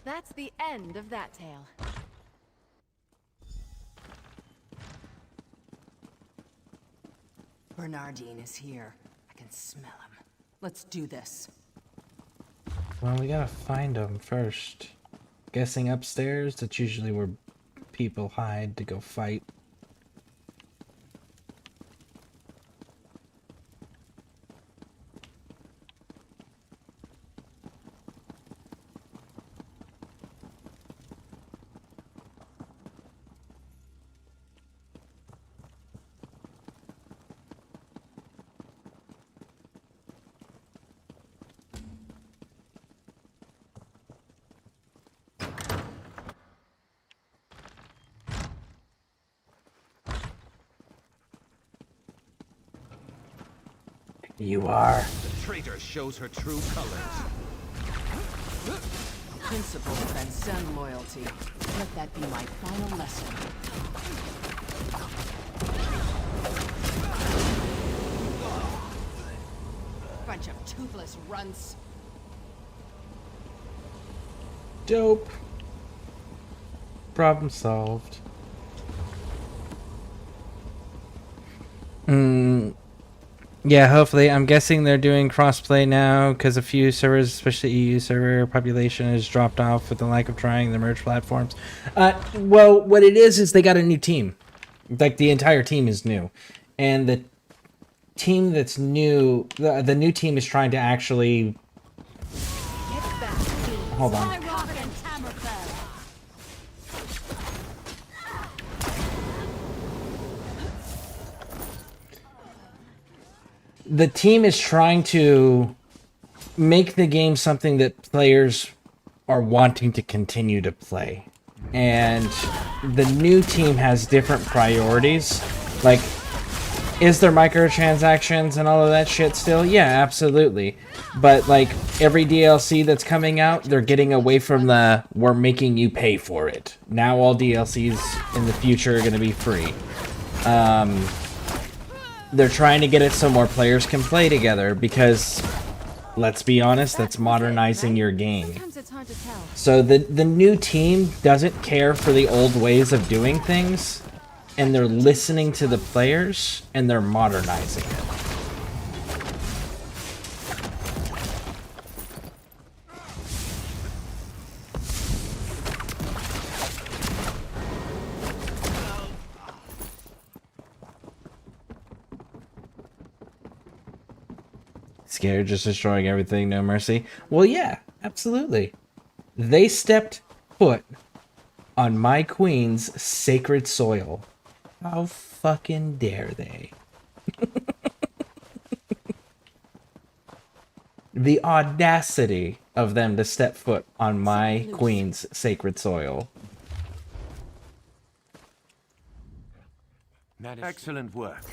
That's the end of that tale. Bernardine is here. I can smell him. Let's do this. Well, we gotta find them first. Guessing upstairs, that's usually where people hide to go fight. You are. The traitor shows her true colors. Principle transcend loyalty. Let that be my final lesson. Bunch of toothless runts. Dope. Problem solved. Yeah, hopefully. I'm guessing they're doing crossplay now because a few servers, especially EU server population, has dropped off with the lack of trying the merge platforms. Well, what it is they got a new team. Like, the entire team is new. And the team that's new, the new team is trying to actually... Hold on. The team is trying to make the game something that players are wanting to continue to play. And the new team has different priorities. Like, is there microtransactions and all of that shit still? Yeah, absolutely. But, like, every DLC that's coming out, they're getting away from the, we're making you pay for it. Now all DLCs in the future are going to be free. They're trying to get it so more players can play together because, let's be honest, that's modernizing your game. So the new team doesn't care for the old ways of doing things, and they're listening to the players, and they're modernizing it. Scared, just destroying everything, no mercy. Well, yeah, absolutely. They stepped foot on my queen's sacred soil. How fucking dare they? The audacity of them to step foot on my queen's sacred soil. Excellent work.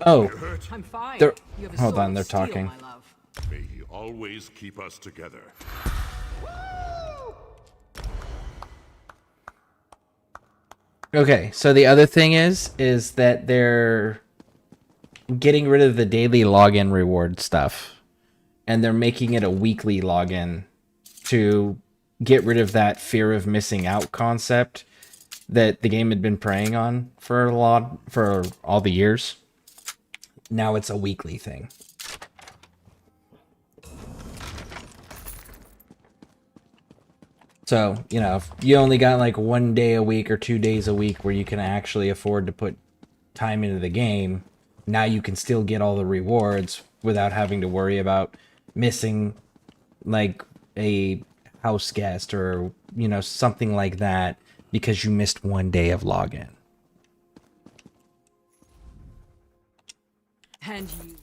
Oh, I'm fine. they're, You have a hold sword on, they're of steel, talking. my love. May he always keep us together. Okay, so the other thing is that they're getting rid of the daily login reward stuff, and they're making it a weekly login to get rid of that fear of missing out concept that the game had been preying on for all the years. Now it's a weekly thing. So, you know, if you only got like 1 day a week or 2 days a week where you can actually afford to put time into the game, now you can still get all the rewards without having to worry about missing like a house guest or, you know, something like that because you missed 1 day of login. And you.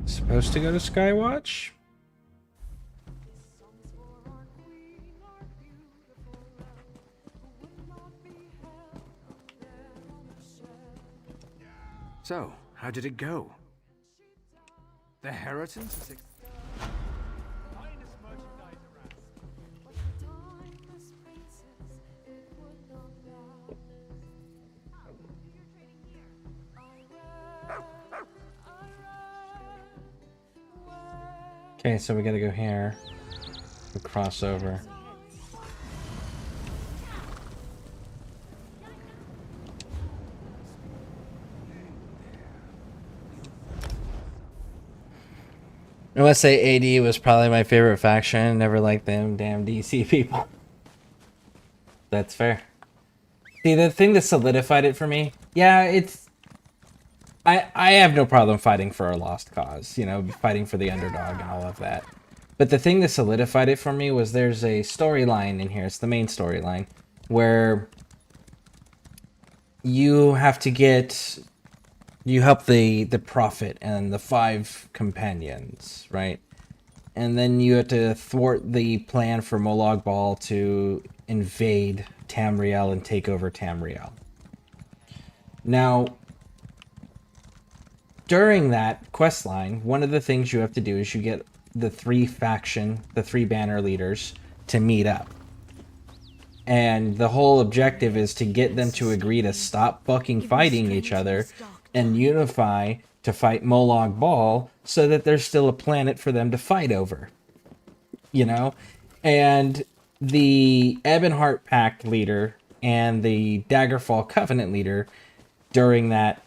Supposed to go to Skywatch? So, how did it go? The inheritance is Okay, so we gotta go here. We cross over. I must say AD was probably my favorite faction. Never liked them damn DC people. That's fair. See, the thing that solidified it for me, yeah, it's... I have no problem fighting for a lost cause, you know, fighting for the underdog and all of that. But the thing that solidified it for me was there's a storyline in here, it's the main storyline, where you have to get... You help the Prophet and the 5 companions, right? And then you have to thwart the plan for Molag Bal to invade Tamriel and take over Tamriel. Now, during that quest line, one of the things you have to do is you get the 3 banner leaders to meet up. And the whole objective is to get them to agree to stop fucking fighting each other and unify to fight Molag Bal so that there's still a planet for them to fight over. You know? And the Ebonheart Pact leader and the Daggerfall Covenant leader during that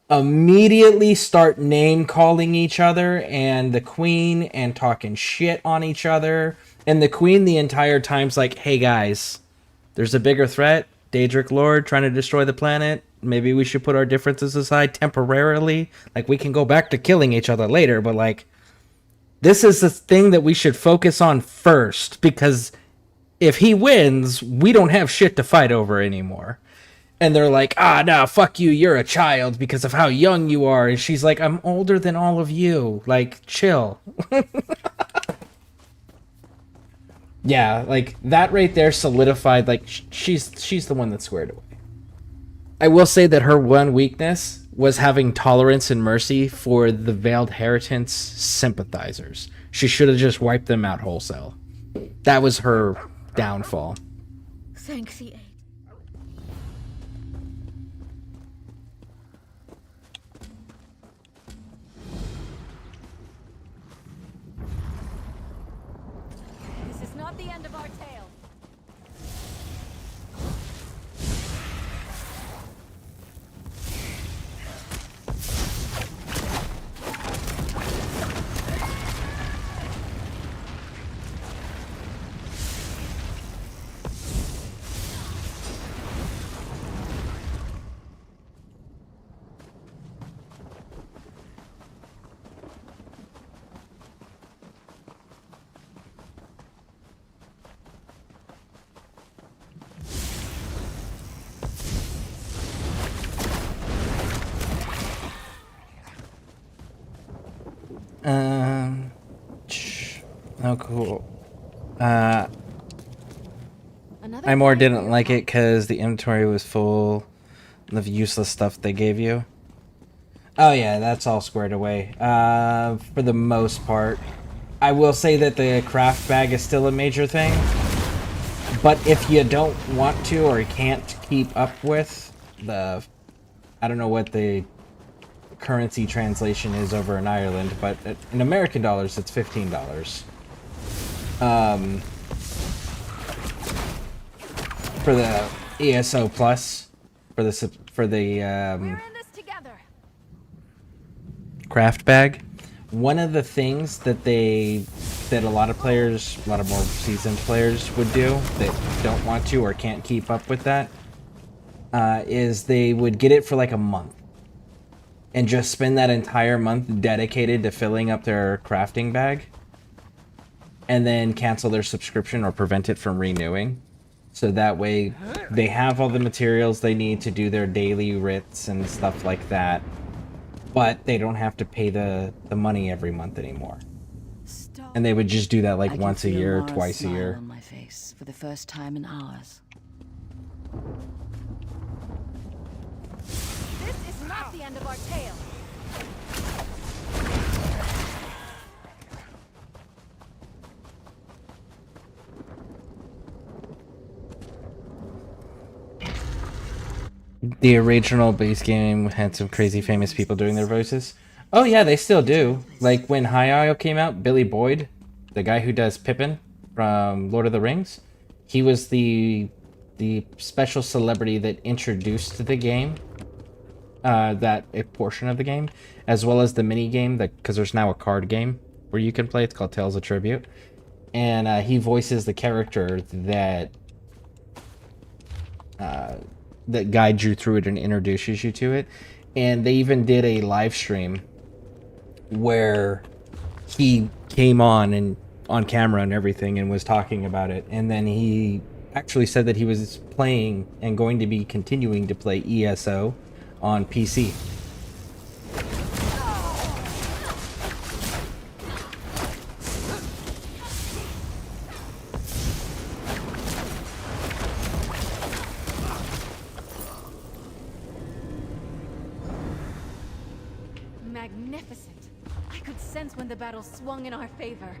immediately start name-calling each other and the Queen and talking shit on each other. And the Queen the entire time's like, hey guys, there's a bigger threat. Daedric Lord trying to destroy the planet. Maybe we should put our differences aside temporarily. Like, we can go back to killing each other later, but, like, this is the thing that we should focus on first, because if he wins, we don't have shit to fight over anymore. And they're like, ah, no, fuck you, you're a child because of how young you are. And she's like, I'm older than all of you. Like, chill. Yeah, like, that right there solidified, like, she's the one that squared away. I will say that her one weakness was having tolerance and mercy for the Veiled Heritance sympathizers. She should have just wiped them out wholesale. That was her downfall. Thank the aid. This is not the end of our tale. Oh, cool. I more didn't like it because the inventory was full of useless stuff they gave you. Oh yeah, that's all squared away. For the most part. I will say that the craft bag is still a major thing. But if you don't want to or can't keep up with the... I don't know what the currency translation is over in Ireland, but in American dollars, it's $15. For the ESO Plus, for the craft bag, one of the things that a lot of players, a lot of more seasoned players would do that don't want to or can't keep up with that, is they would get it for like a month and just spend that entire month dedicated to filling up their crafting bag and then cancel their subscription or prevent it from renewing. So that way they have all the materials they need to do their daily writs and stuff like that, but they don't have to pay the money every month anymore. And they would just do that like once a year, twice a year. On my face for the first time in hours. This is not the end of our tale. The original base game had some crazy famous people doing their voices. Oh yeah, they still do. Like when High Isle came out, Billy Boyd, the guy who does Pippin from Lord of the Rings, he was the special celebrity that introduced the game, that a portion of the game, as well as the mini game, because there's now a card game where you can play. It's called Tales of Tribute, and he voices the character that guides you through it and introduces you to it. And they even did a live stream where he came on camera and everything and was talking about it. And then he actually said that he was playing and going to be continuing to play ESO on PC. Magnificent. I could sense when the battle swung in our favor.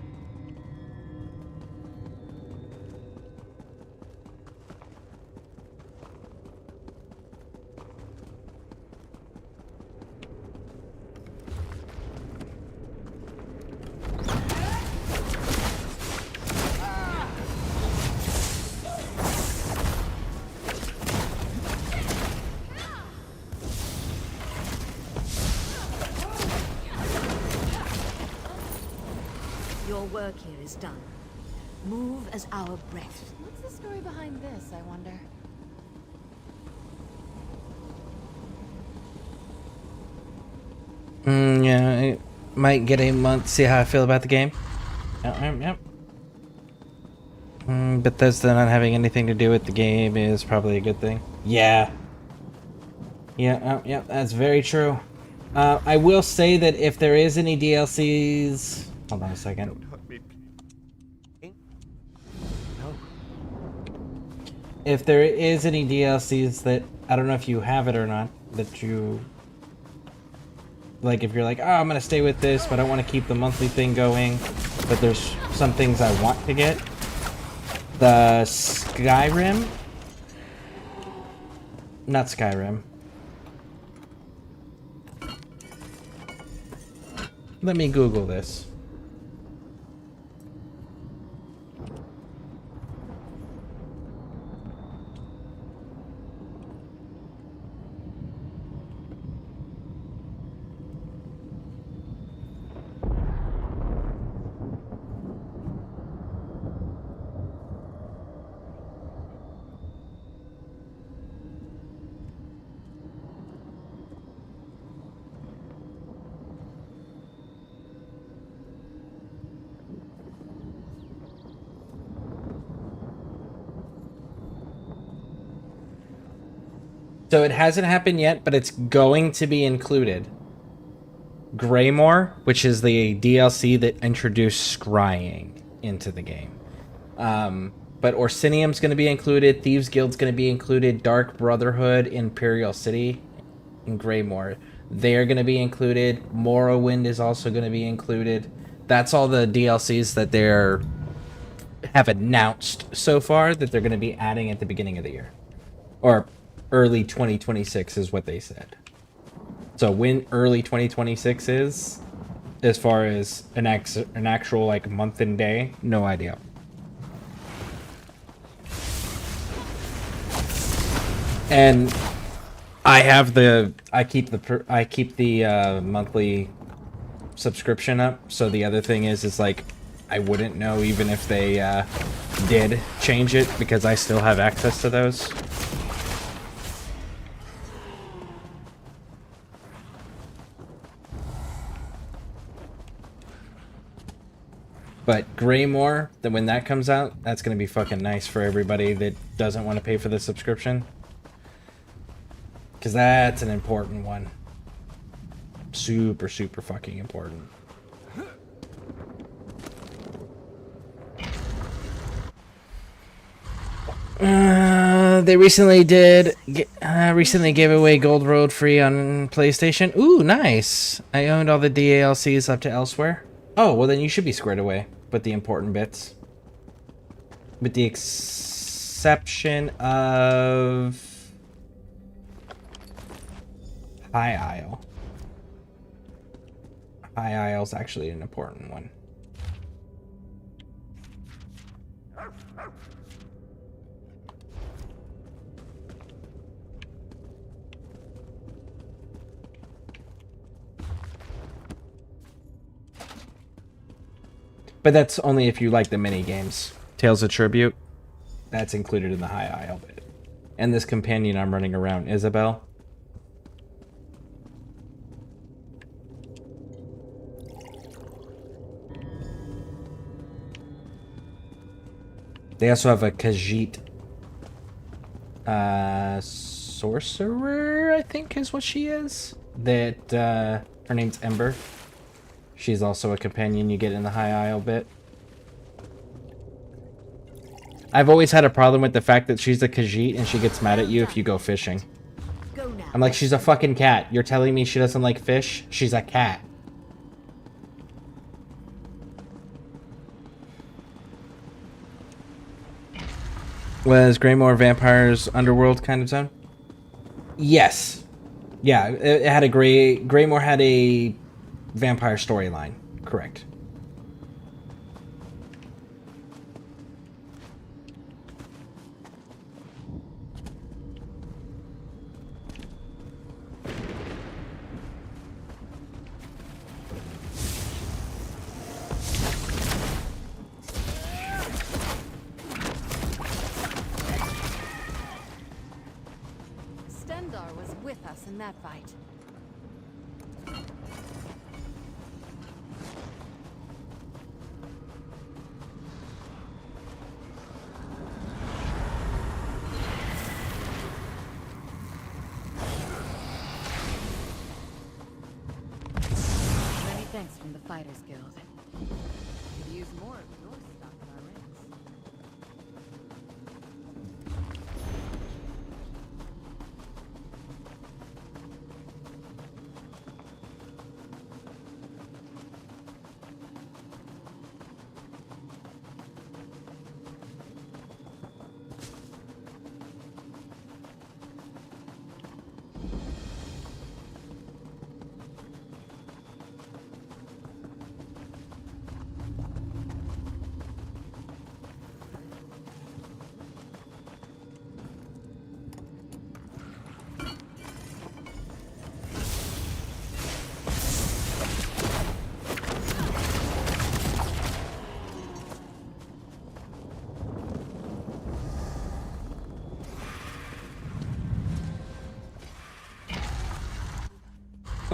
Your work here is done. Move as our breath. What's the story behind this, I wonder? Yeah, I might get a month, see how I feel about the game. Yep. Bethesda not having anything to do with the game is probably a good thing. Yeah. Yeah, that's very true. I will say that if there is any DLCs... Hold on a second. If there is any DLCs that... I don't know if you have it or not, that you... Like, if you're like, oh, I'm gonna stay with this, but I don't want to keep the monthly thing going, but there's some things I want to get. The Skyrim? Not Skyrim. Let me Google this. So it hasn't happened yet, but it's going to be included. Greymore, which is the DLC that introduced scrying into the game. But Orsinium's going to be included, Thieves Guild's going to be included, Dark Brotherhood, Imperial City, and Greymore. They're going to be included. Morrowind is also going to be included. That's all the DLCs that have announced so far that they're going to be adding at the beginning of the year. Or early 2026 is what they said. So when early 2026 is, as far as an actual like month and day, no idea. And I keep the monthly subscription up. So the other thing is like I wouldn't know even if they did change it because I still have access to those. But Greymore, then when that comes out, that's going to be fucking nice for everybody that doesn't want to pay for the subscription. Because that's an important one. Super, super fucking important. They recently gave away Gold Road free on PlayStation. Ooh, nice. I owned all the DLCs up to Elsewhere. Oh, well then you should be squared away with the important bits. With the exception of High Isle. High Isle's actually an important one. But that's only if you like the mini games. Tales of Tribute, that's included in the High Isle bit. And this companion I'm running around, Isabel. They also have a Khajiit sorcerer, I think is what she is. That her name's Ember. She's also a companion you get in the High Isle bit. I've always had a problem with the fact that she's a Khajiit and she gets mad at you if you go fishing. I'm like, she's a fucking cat. You're telling me she doesn't like fish? She's a cat. Was Greymore Vampire's Underworld kind of zone? Yes. Yeah, it had a Greymore had a vampire storyline, correct. Stendar was with us in that fight. Thanks from the Fighters Guild. Could use more of your stuff in our ranks.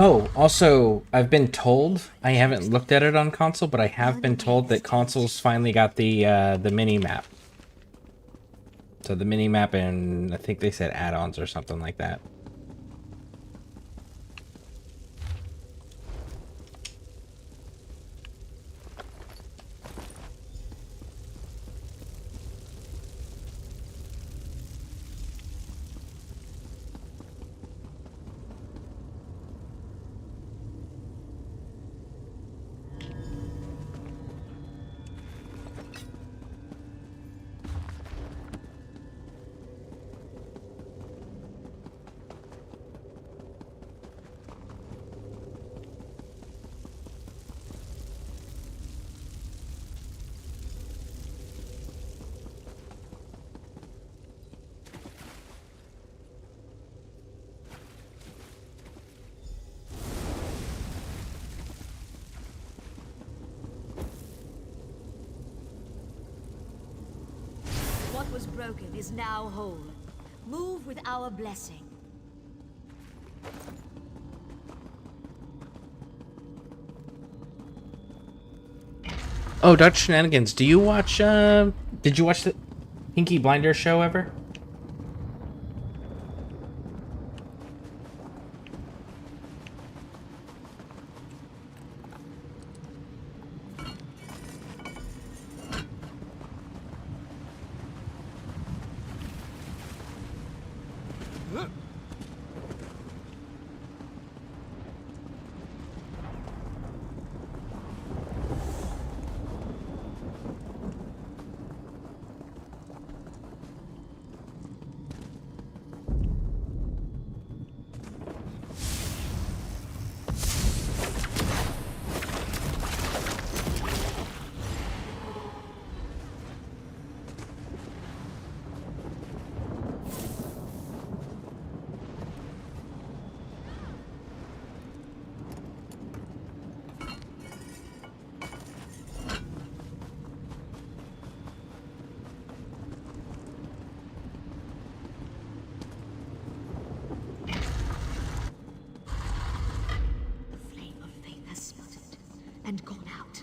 Oh, also, I've been told, I haven't looked at it on console, but I have been told that consoles finally got the mini map. So the mini map, and I think they said add-ons or something like that. What was broken is now whole. Move with our blessing. Oh, Dutch Shenanigans, do you watch, did you watch the Pinky Blinders show ever? And gone out.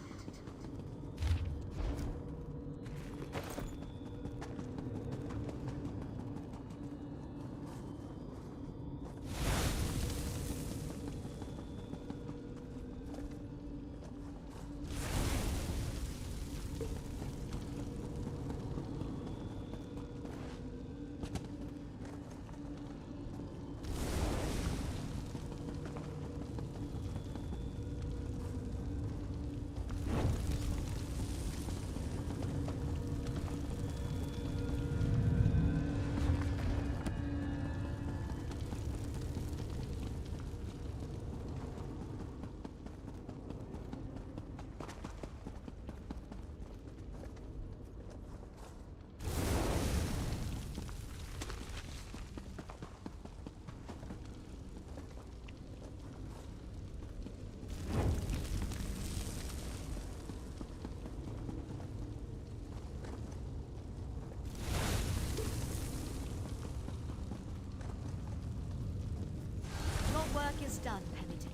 Work is done, penitent.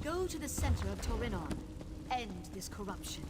Go to the center of Torinon. End this corruption.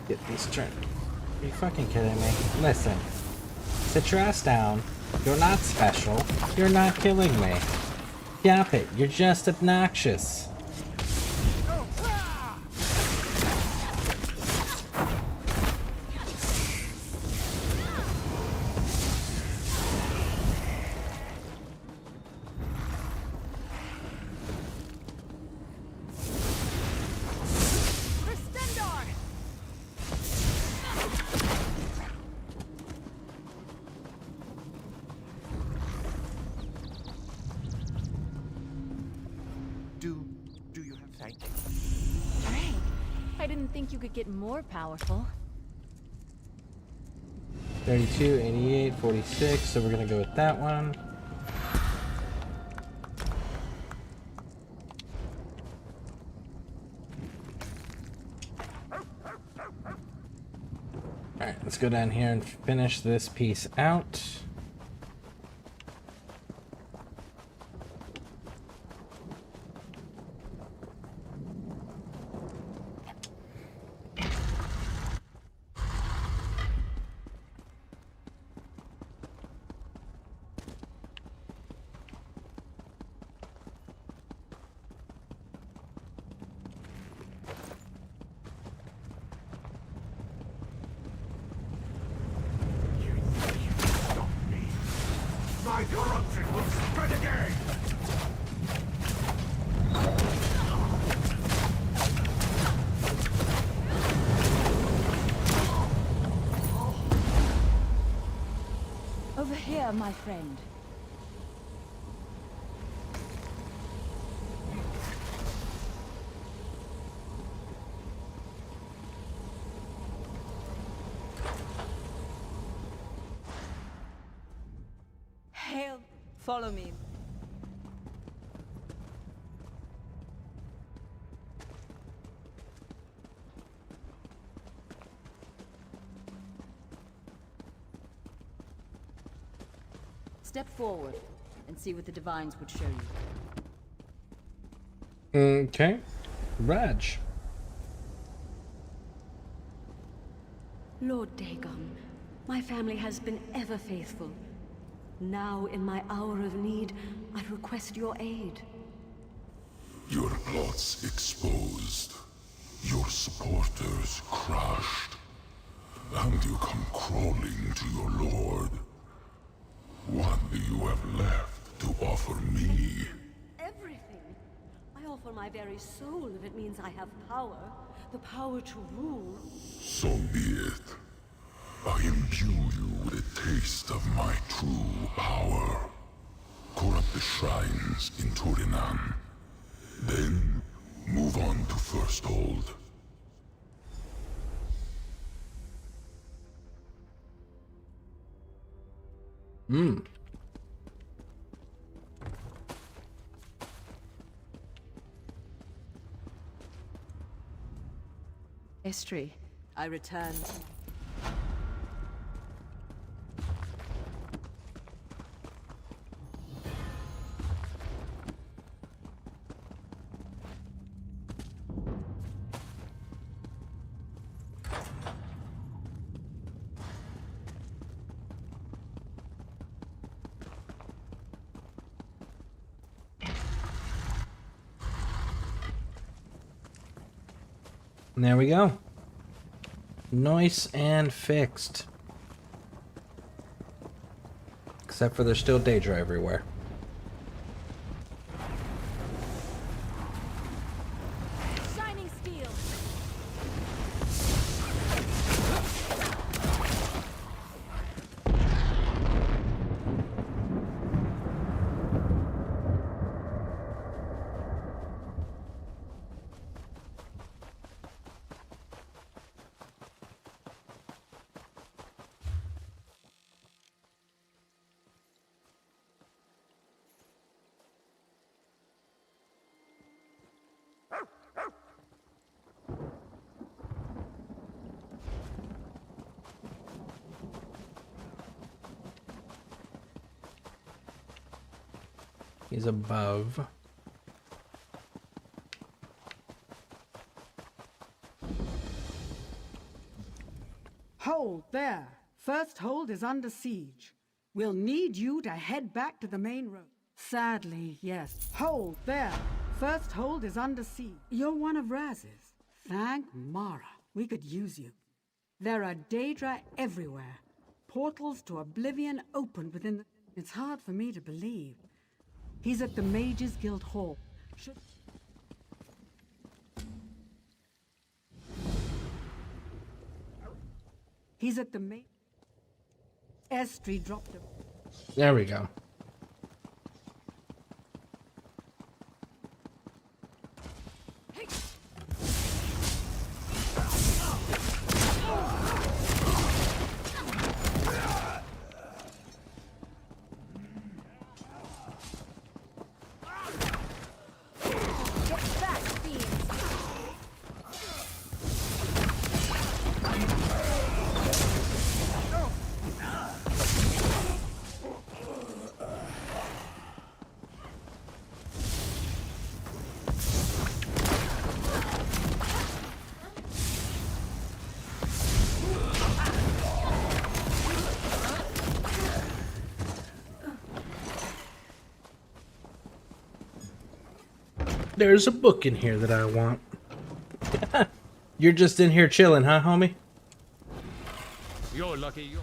Get these turned. Are you fucking kidding me? Listen. Sit your ass down. You're not special. You're not killing me. Stop it. You're just obnoxious. Do you have thank you? Great. I didn't think you could get more powerful. 32, 88, 46. So we're gonna go with that one. Alright, let's go down here and finish this piece out. My corruption will spread again! Over here, my friend. Hail, follow me. Step forward and see what the divines would show you. Okay. Raj. Lord Dagon, my family has been ever faithful. Now, in my hour of need, I request your aid. Your plots exposed, your supporters crushed, and you come crawling to your lord. What do you have left to offer me? Everything. I offer my very soul if it means I have power. The power to rule. So be it. I imbue you with a taste of my true power. Corrupt the shrines in Turinan. Then, move on to Firsthold. Estri, I returned. And there we go. Nice and fixed. Except for there's still Daedra everywhere. Shining steel. He's above. Hold there. First hold is under siege. We'll need you to head back to the main road. Sadly, yes. Hold there. First hold is under siege. You're one of Raz's. Thank Mara. We could use you. There are Daedra everywhere. Portals to oblivion opened within the... It's hard for me to believe. He's at the Mages Guild Hall. He's at the Estri dropped him. There we go. There's a book in here that I want. You're just in here chilling, huh, homie? You're lucky you're...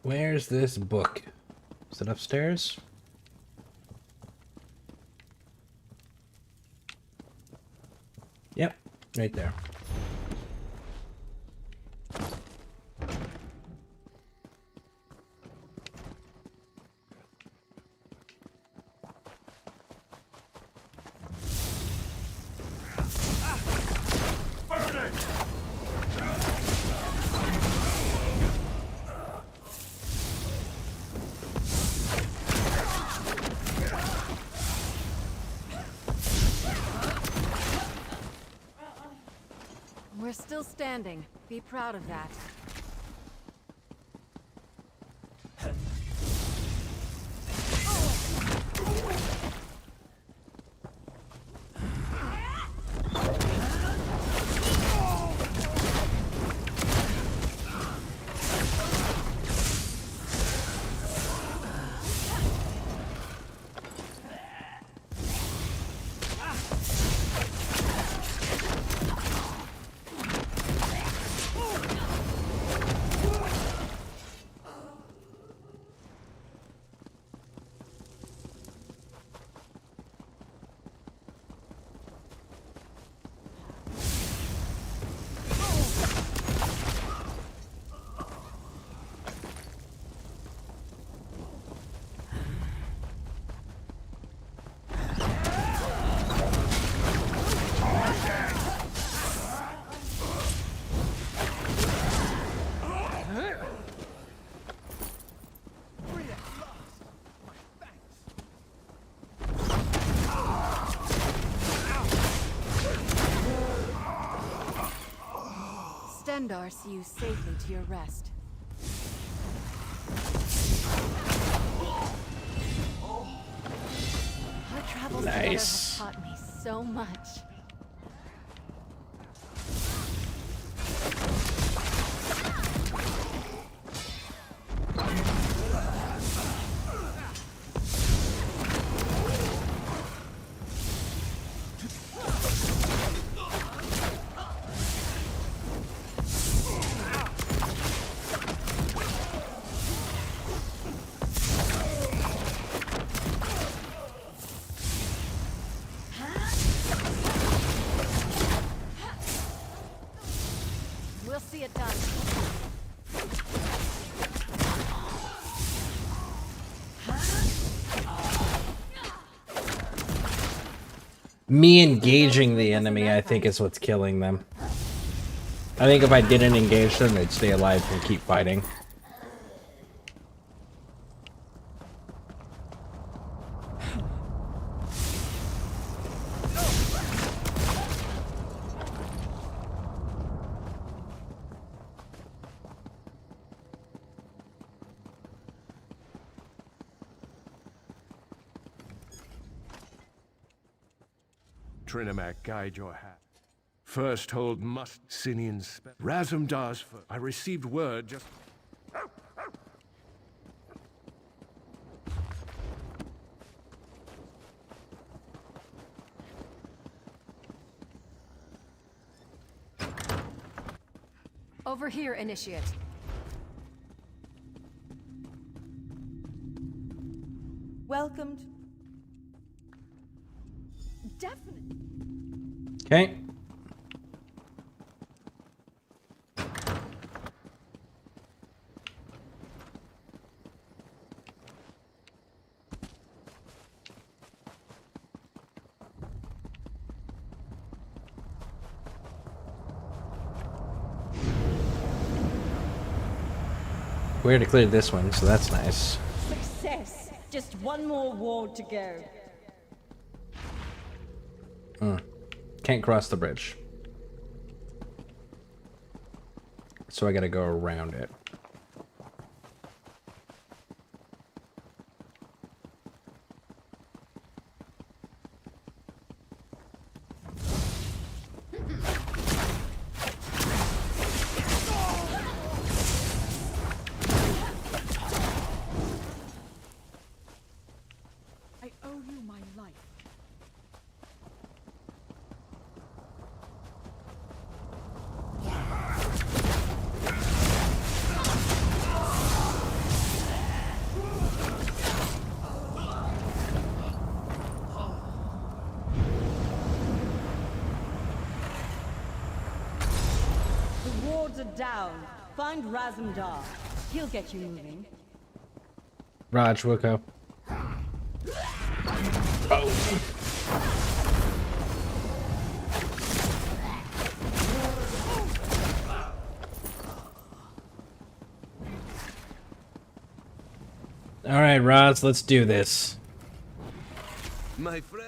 Where's this book? Is it upstairs? Yep, right there. We're still standing. Be proud of that. Stendar see you safely to your rest. Our travels together have taught me so much. We'll see it done. Me engaging the enemy, I think, is what's killing them. I think if I didn't engage them, they'd stay alive and keep fighting. Trinimac guide your hand. First hold must Sinian Razumdar's first. I received word just... Over here, Initiate. Welcomed. Definitely. Okay. We already cleared this one, so that's nice. Success. Just one more ward to go. Can't cross the bridge. So I gotta go around it. I owe you my life. The wards are down. Find Razumdar. He'll get you moving. Raj, woke up. All right, Roz, let's do this. My friend.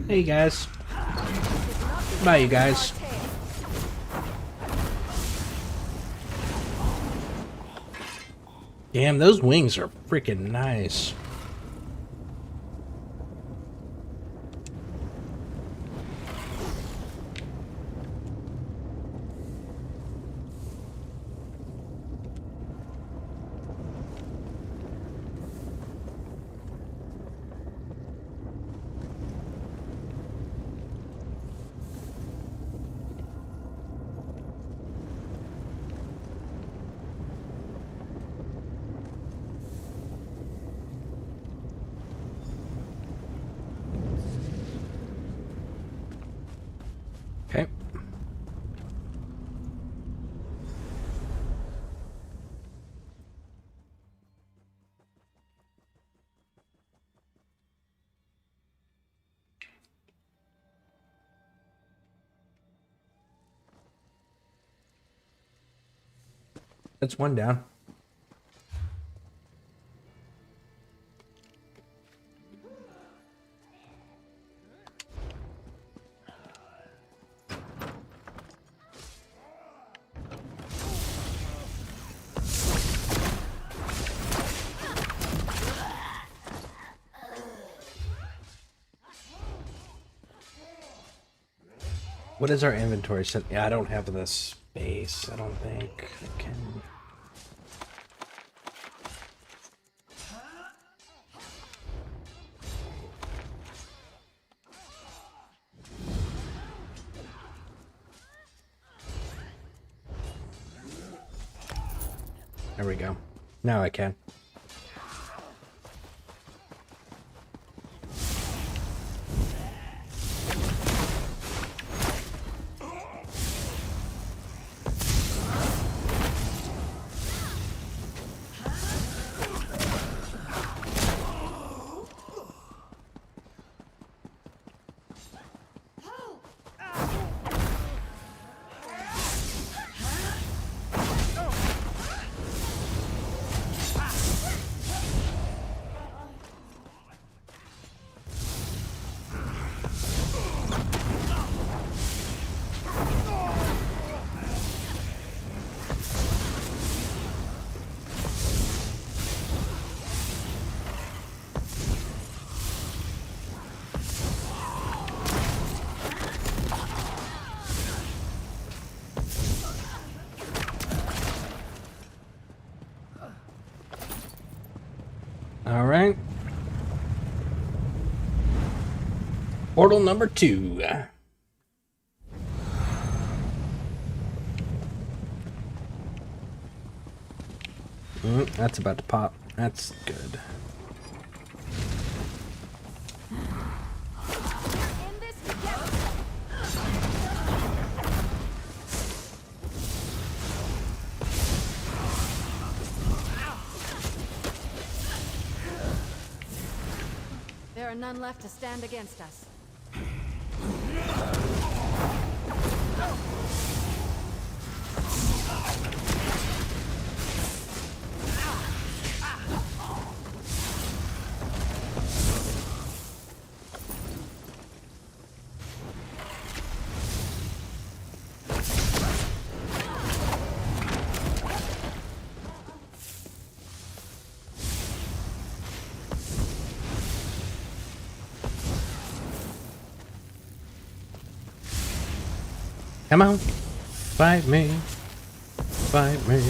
Hey guys. Bye, you guys. Damn, those wings are freaking nice. Okay. That's one down. What is our inventory set? Yeah, I don't have the space. I don't think I can. There we go. Now I can. All right. Portal number 2. That's about to pop. That's good. There are none left to stand against us. Come on. Fight me. Fight me.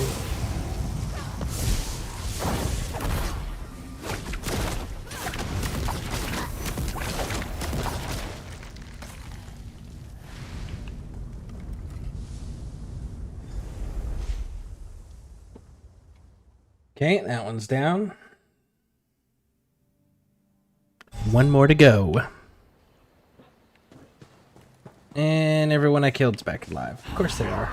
Okay, that one's down. One more to go. And everyone I killed's back alive. Of course they are.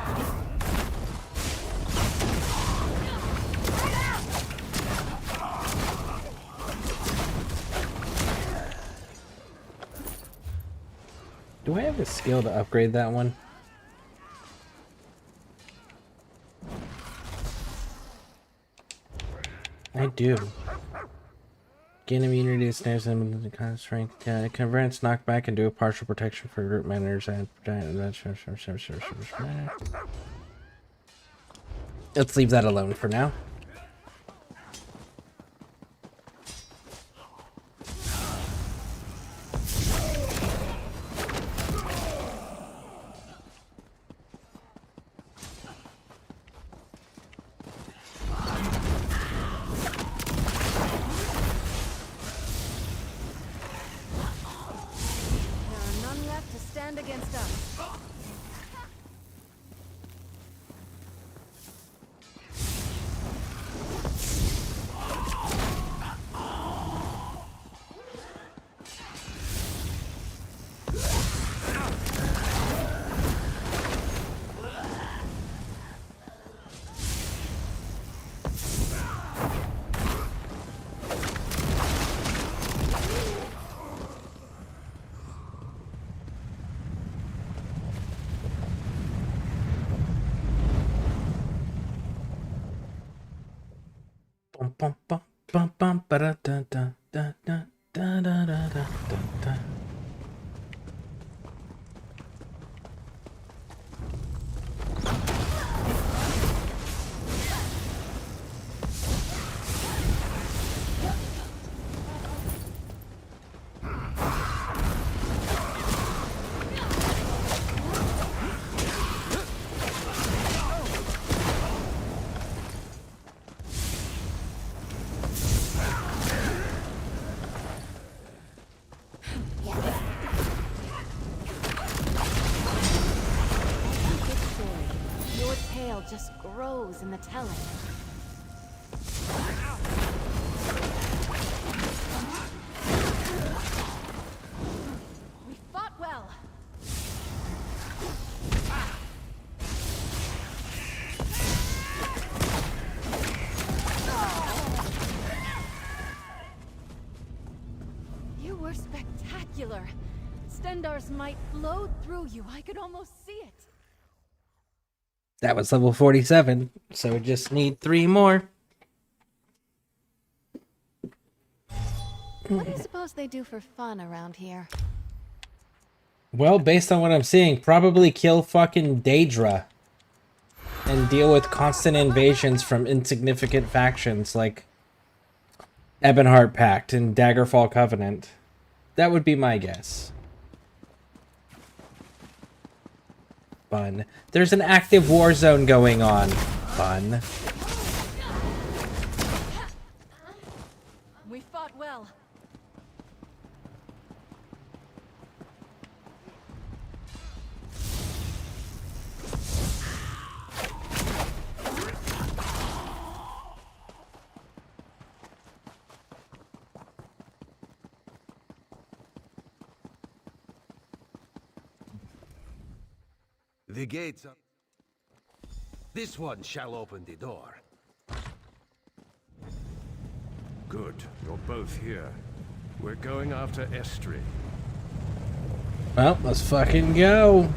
Do I have a skill to upgrade that one? I do. Gain immunity to snares and the kind of strength. Converts knockback and do a partial protection for group members and let's leave that alone for now. Against us. Bum bum bum bum ba da da da da da da da da da da. Just grows in the telling. Stendarr's might flowed through you. I could almost see it. That was level 47, so we just need 3 more. What do you suppose they do for fun around here? Well, based on what I'm seeing, probably kill fucking Daedra. And deal with constant invasions from insignificant factions like Ebonheart Pact and Daggerfall Covenant. That would be my guess. Fun. There's an active war zone going on. Fun. We fought well. The gates are... This one shall open the door. Good, you're both here. We're going after Estri. Well, let's fucking go.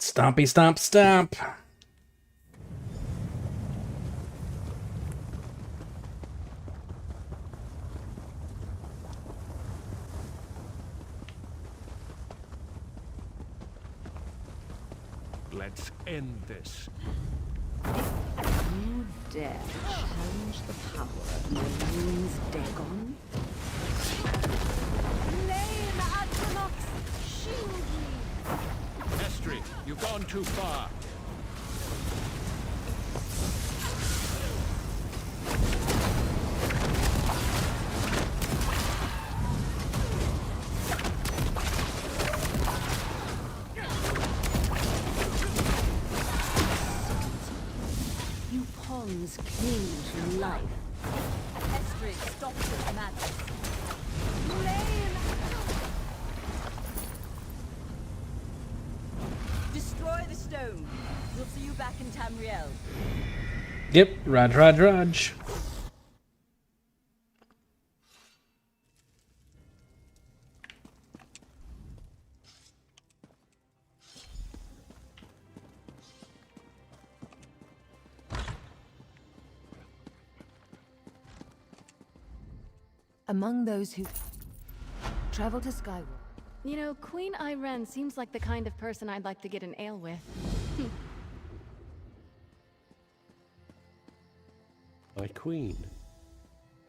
Stompy stomp stomp. Let's end this. You dare challenge the power of Marines Dagon? Name Atronox, shield me! Estri, you've gone too far. Cling to life. Estri, stop this madness. Destroy the stone. We'll see you back in Tamriel. Yep, Raj. Among those who travel to Skyward. You know, Queen Irene seems like the kind of person I'd like to get an ale with. My queen,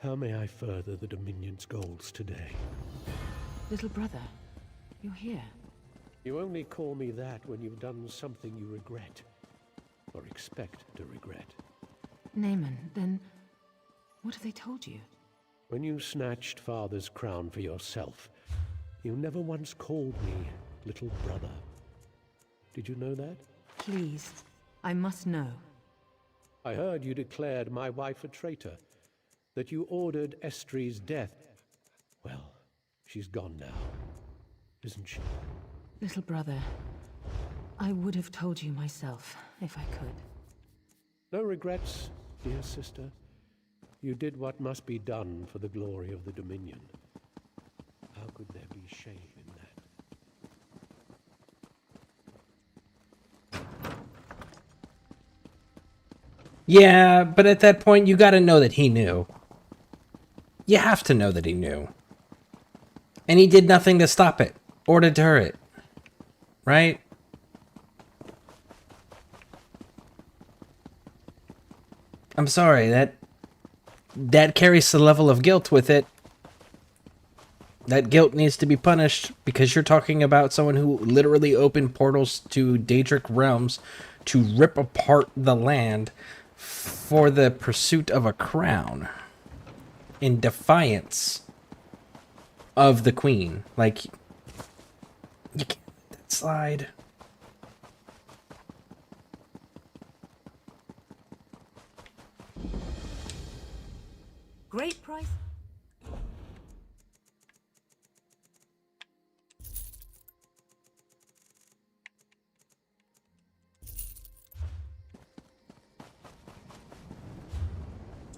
how may I further the Dominion's goals today? Little brother, you're here. You only call me that when you've done something you regret, or expect to regret. Naaman, then what have they told you? When you snatched Father's crown for yourself, you never once called me little brother. Did you know that? Please, I must know. I heard you declared my wife a traitor, that you ordered Estri's death. Well, she's gone now, isn't she? Little brother, I would have told you myself, if I could. No regrets, dear sister. You did what must be done for the glory of the Dominion. How could there be shame in that? Yeah, but at that point, you gotta know that he knew. You have to know that he knew. And he did nothing to stop it, or deter it. Right? I'm sorry, that carries the level of guilt with it. That guilt needs to be punished because you're talking about someone who literally opened portals to Daedric realms to rip apart the land for the pursuit of a crown in defiance of the queen. Like, you can't let that slide. Great price.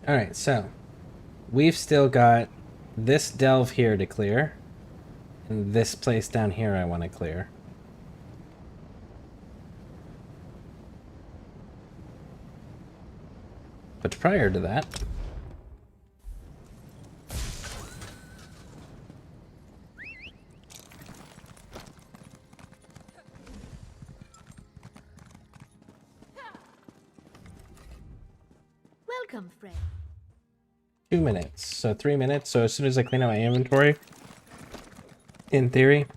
Alright, so we've still got this delve here to clear. And this place down here I want to clear. But prior to that... Welcome, friend. 2 minutes. So 3 minutes. So as soon as I clean out my inventory, in theory...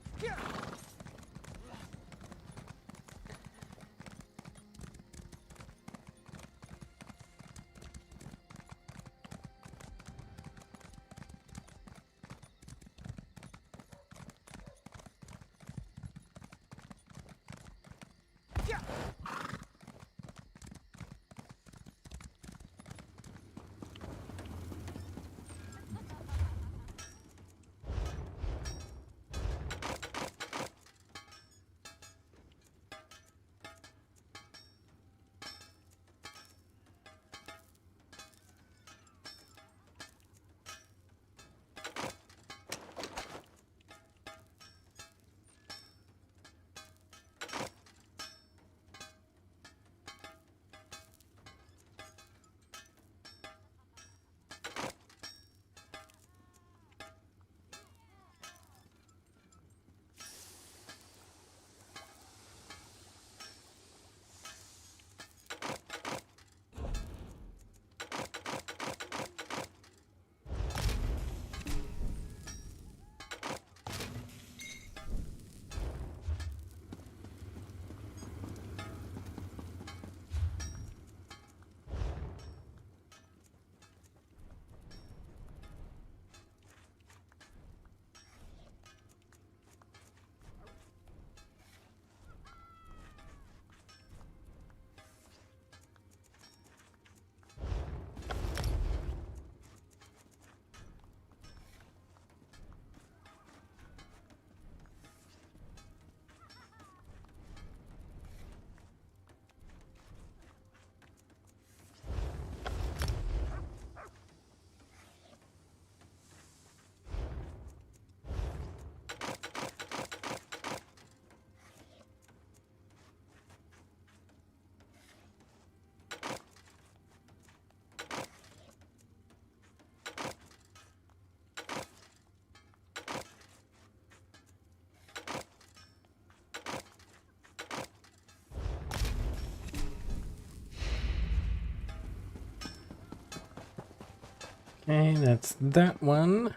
Okay, that's that one.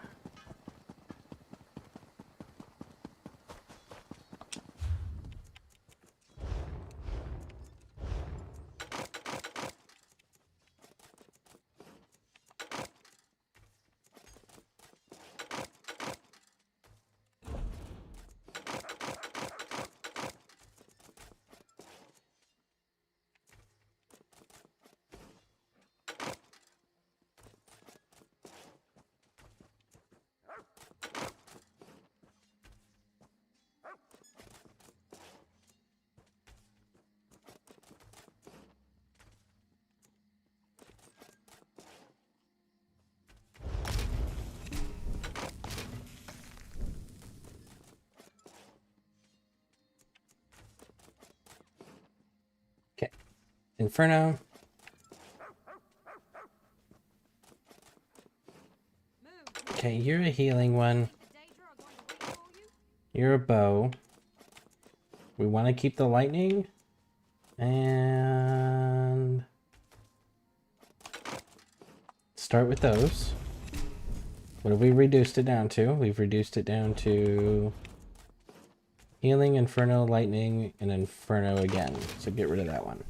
Okay, Inferno. Okay, you're a healing one. You're a bow. We want to keep the lightning. And start with those. What have we reduced it down to? We've reduced it down to healing, Inferno, lightning, and Inferno again. So get rid of that one.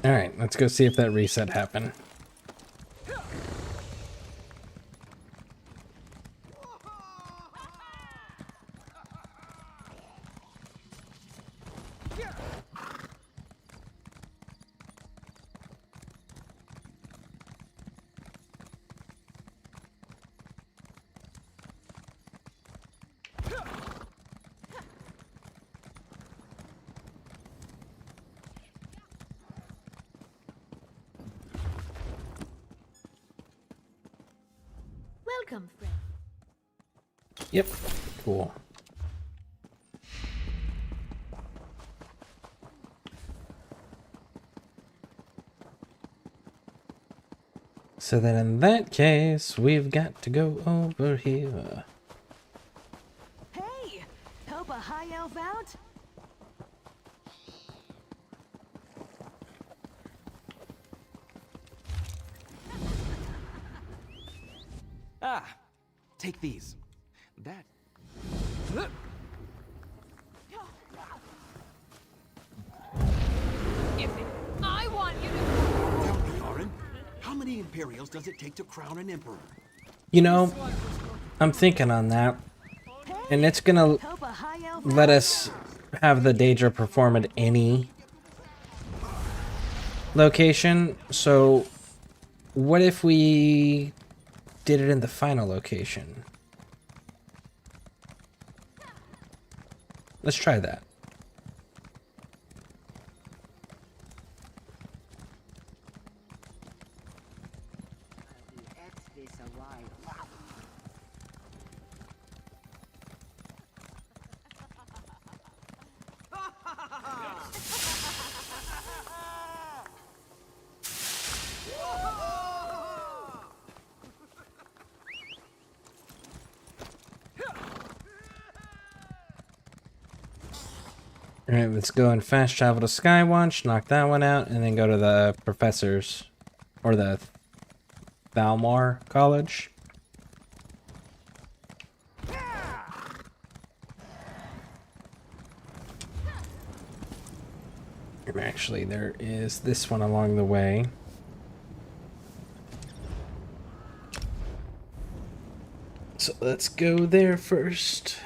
Alright, let's go see if that reset happened. Welcome, friend. Yep, cool. So then in that case, we've got to go over here. Hey! Help a high elf out? Ah, take these. That. I want you to. Tell me, Orin, how many Imperials does it take to crown an Emperor? You know, I'm thinking on that. And it's gonna let us have the Daedra perform at any location. So, what if we did it in the final location? Let's try that. Alright, let's go and fast travel to Skywatch, knock that one out, and then go to the professors, or the Thalmor College. Actually, there is this one along the way. So let's go there first.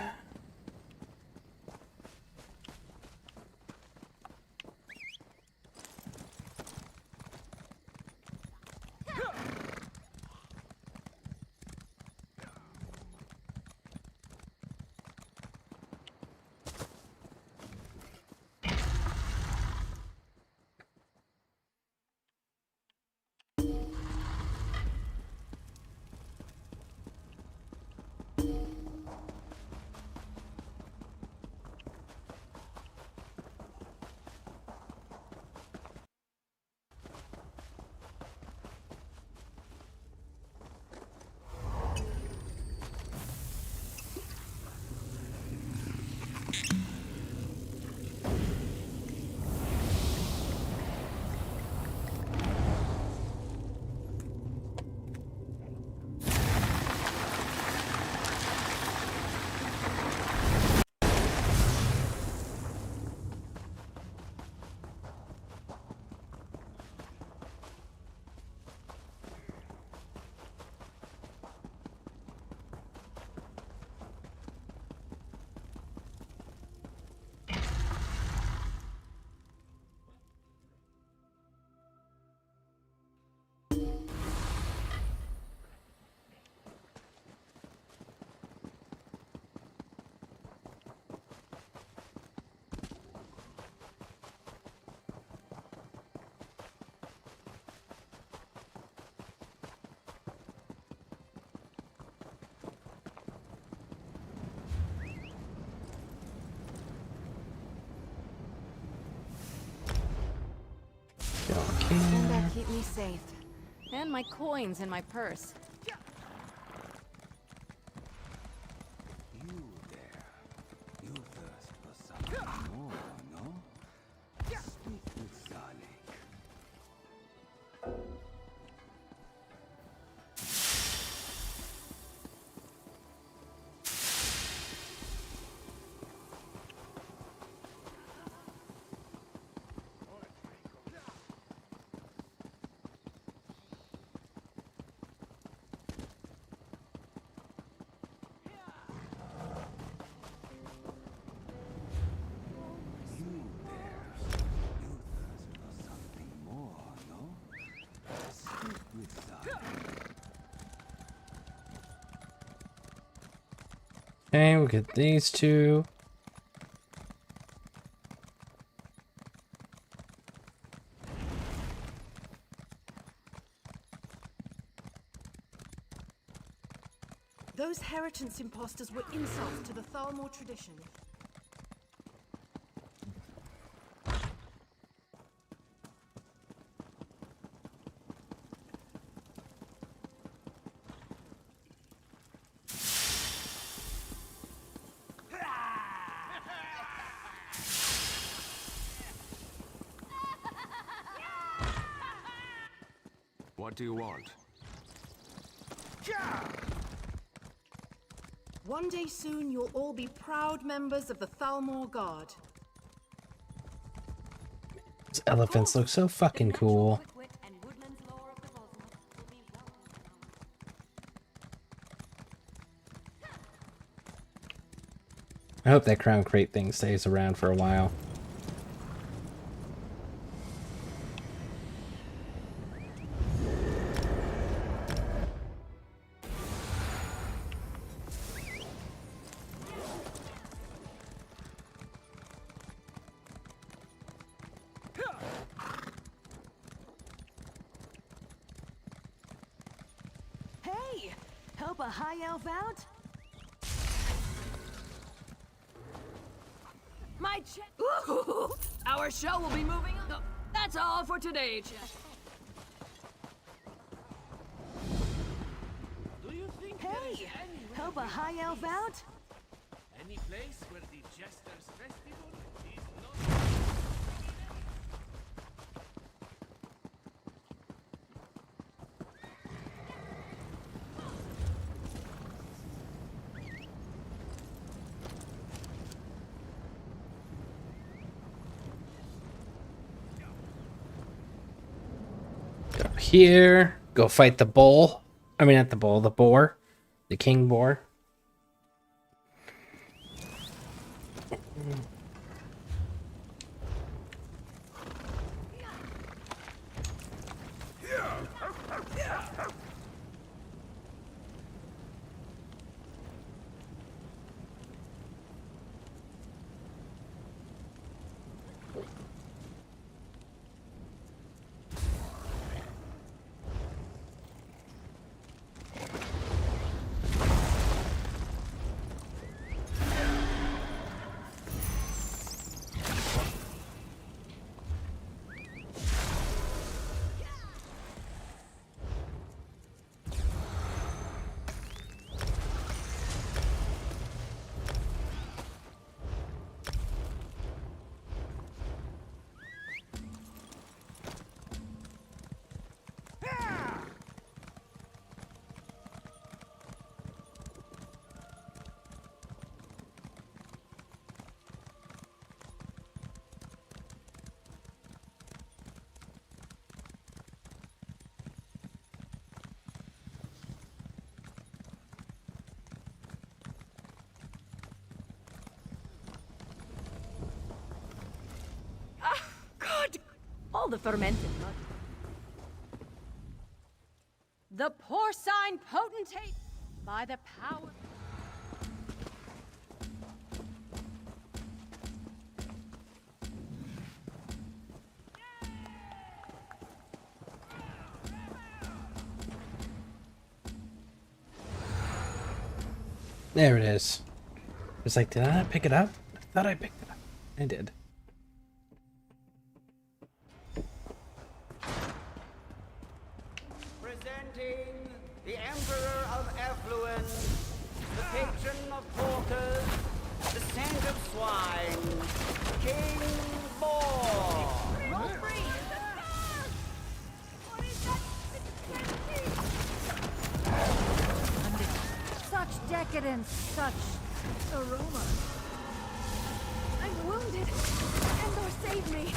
And that keep me safe. And my coins in my purse. You there. You thirst for something more, no? Speak with Zarnik. Okay, we'll get these two. Those heritance imposters were insults to the Thalmor tradition. What do you want? One day soon, you'll all be proud members of the Thalmor Guard. These elephants look so fucking cool. I hope that crown crate thing stays around for a while. Hey! Help a high elf out? My Our show will be moving on. That's all for today, chat. Do you think hey! Help a high elf out? Any place where the Jester's Festival is not... Go here. Go fight the bull. I mean, not the bull, the boar. The king boar. All the fermented mud. The porcine potentate by the power. There it is. It's like, did I not pick it up? I thought I picked it up. I did. Presenting the Emperor of Effluence, the Patron of Porkers, the Saint of Swine, King Boar. Roll free! What is that? Such decadence, such aroma. I'm wounded. Endor, save me.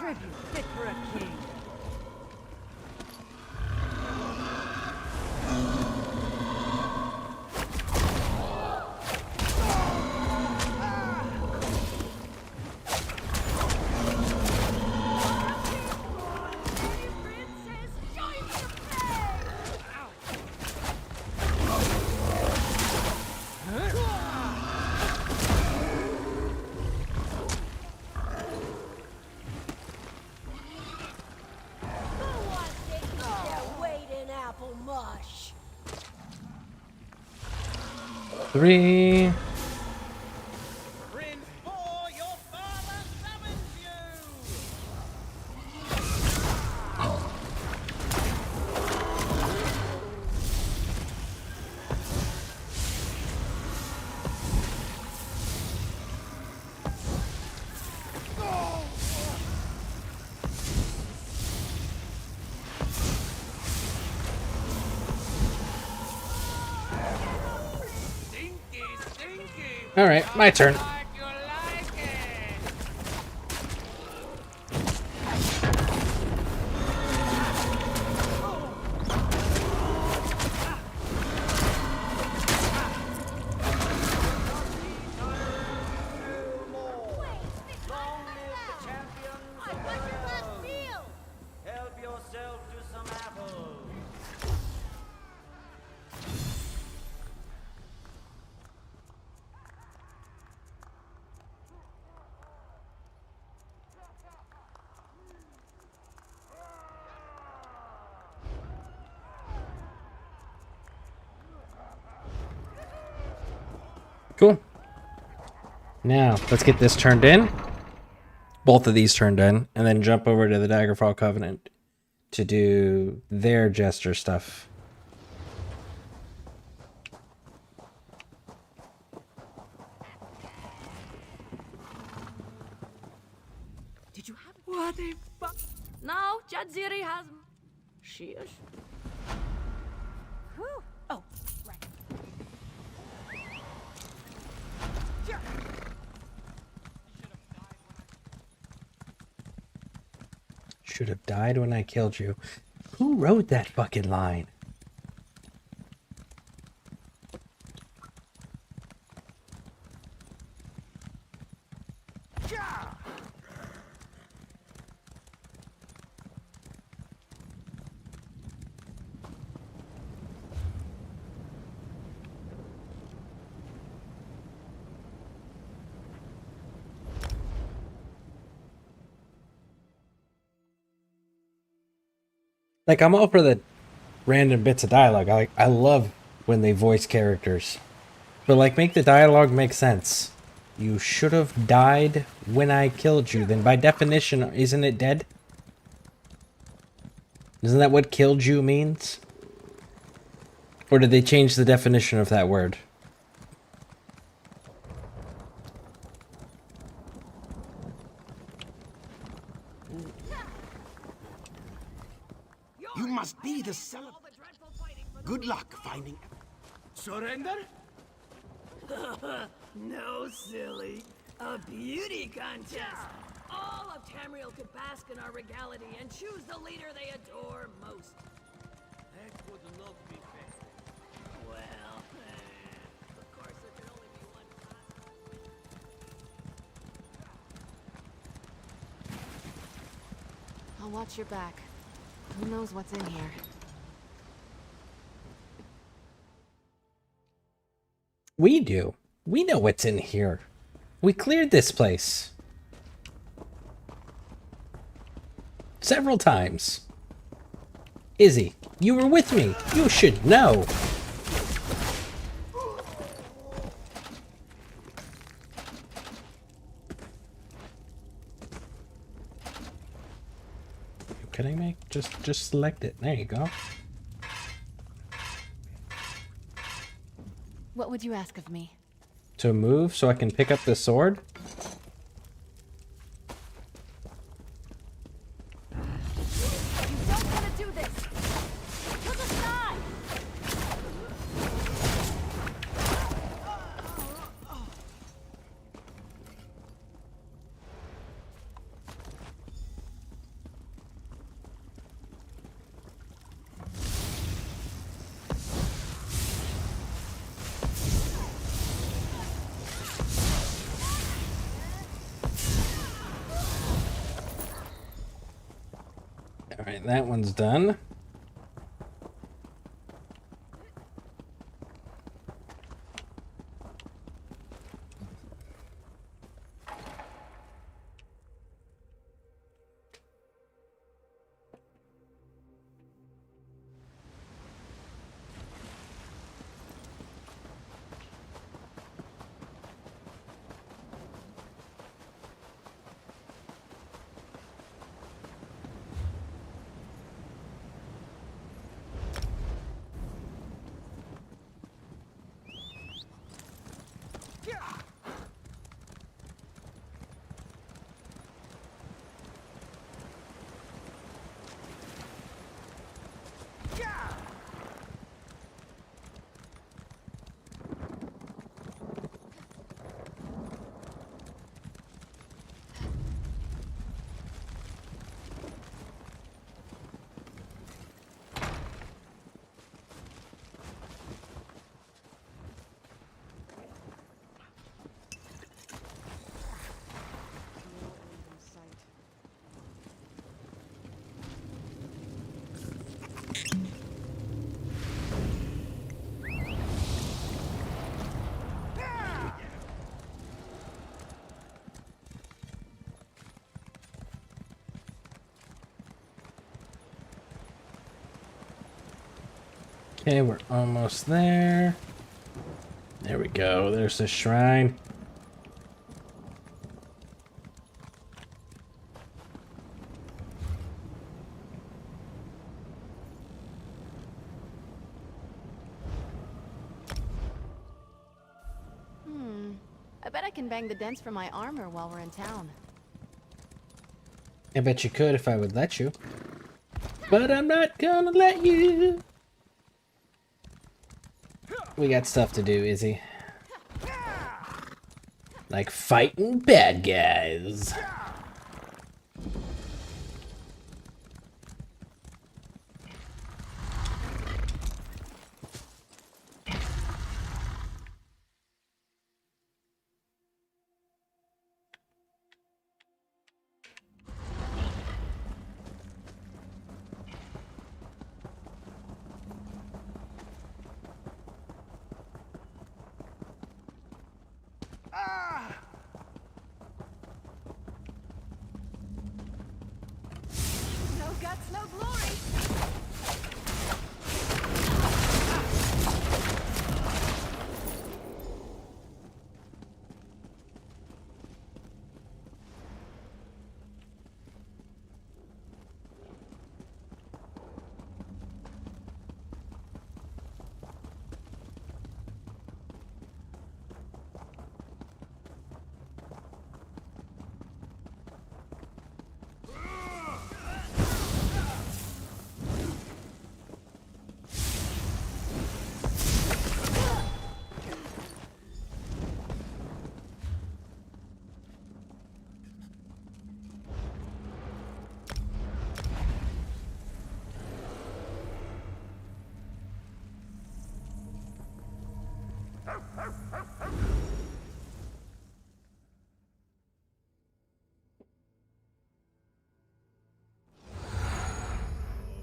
tribute fit for a king. Three. All right, my turn. Help yourself to some apples. Cool. Now, let's get this turned in. Both of these turned in, and then jump over to the Daggerfall Covenant to do their gesture stuff. Did you have what the fuck? No, Jadziri has. She is. Whew. Oh, right. Should have died when I killed you. Who wrote that fucking line? Like, I'm all for the random bits of dialogue. I love when they voice characters. But, like, make the dialogue make sense. You should have died when I killed you. Then, by definition, isn't it dead? Isn't that what killed you means? Or did they change the definition of that word? You must be the seller. Good luck finding. Surrender? No, silly. A beauty contest. All of Tamriel could bask in our regality and choose the leader they adore most. That would not be fair. Well, of course there can only be one path. I'll watch your back. Who knows what's in here? We do. We know what's in here. We cleared this place. Several times. Izzy, you were with me. You should know. You kidding me? Just select it. There you go. What would you ask of me? To move so I can pick up the sword? Alright, that one's done. Okay, we're almost there. There we go. There's the shrine. I bet I can bang the dents from my armor while we're in town. I bet you could if I would let you. But I'm not gonna let you. We got stuff to do, Izzy. Like fighting bad guys. No guts, no glory.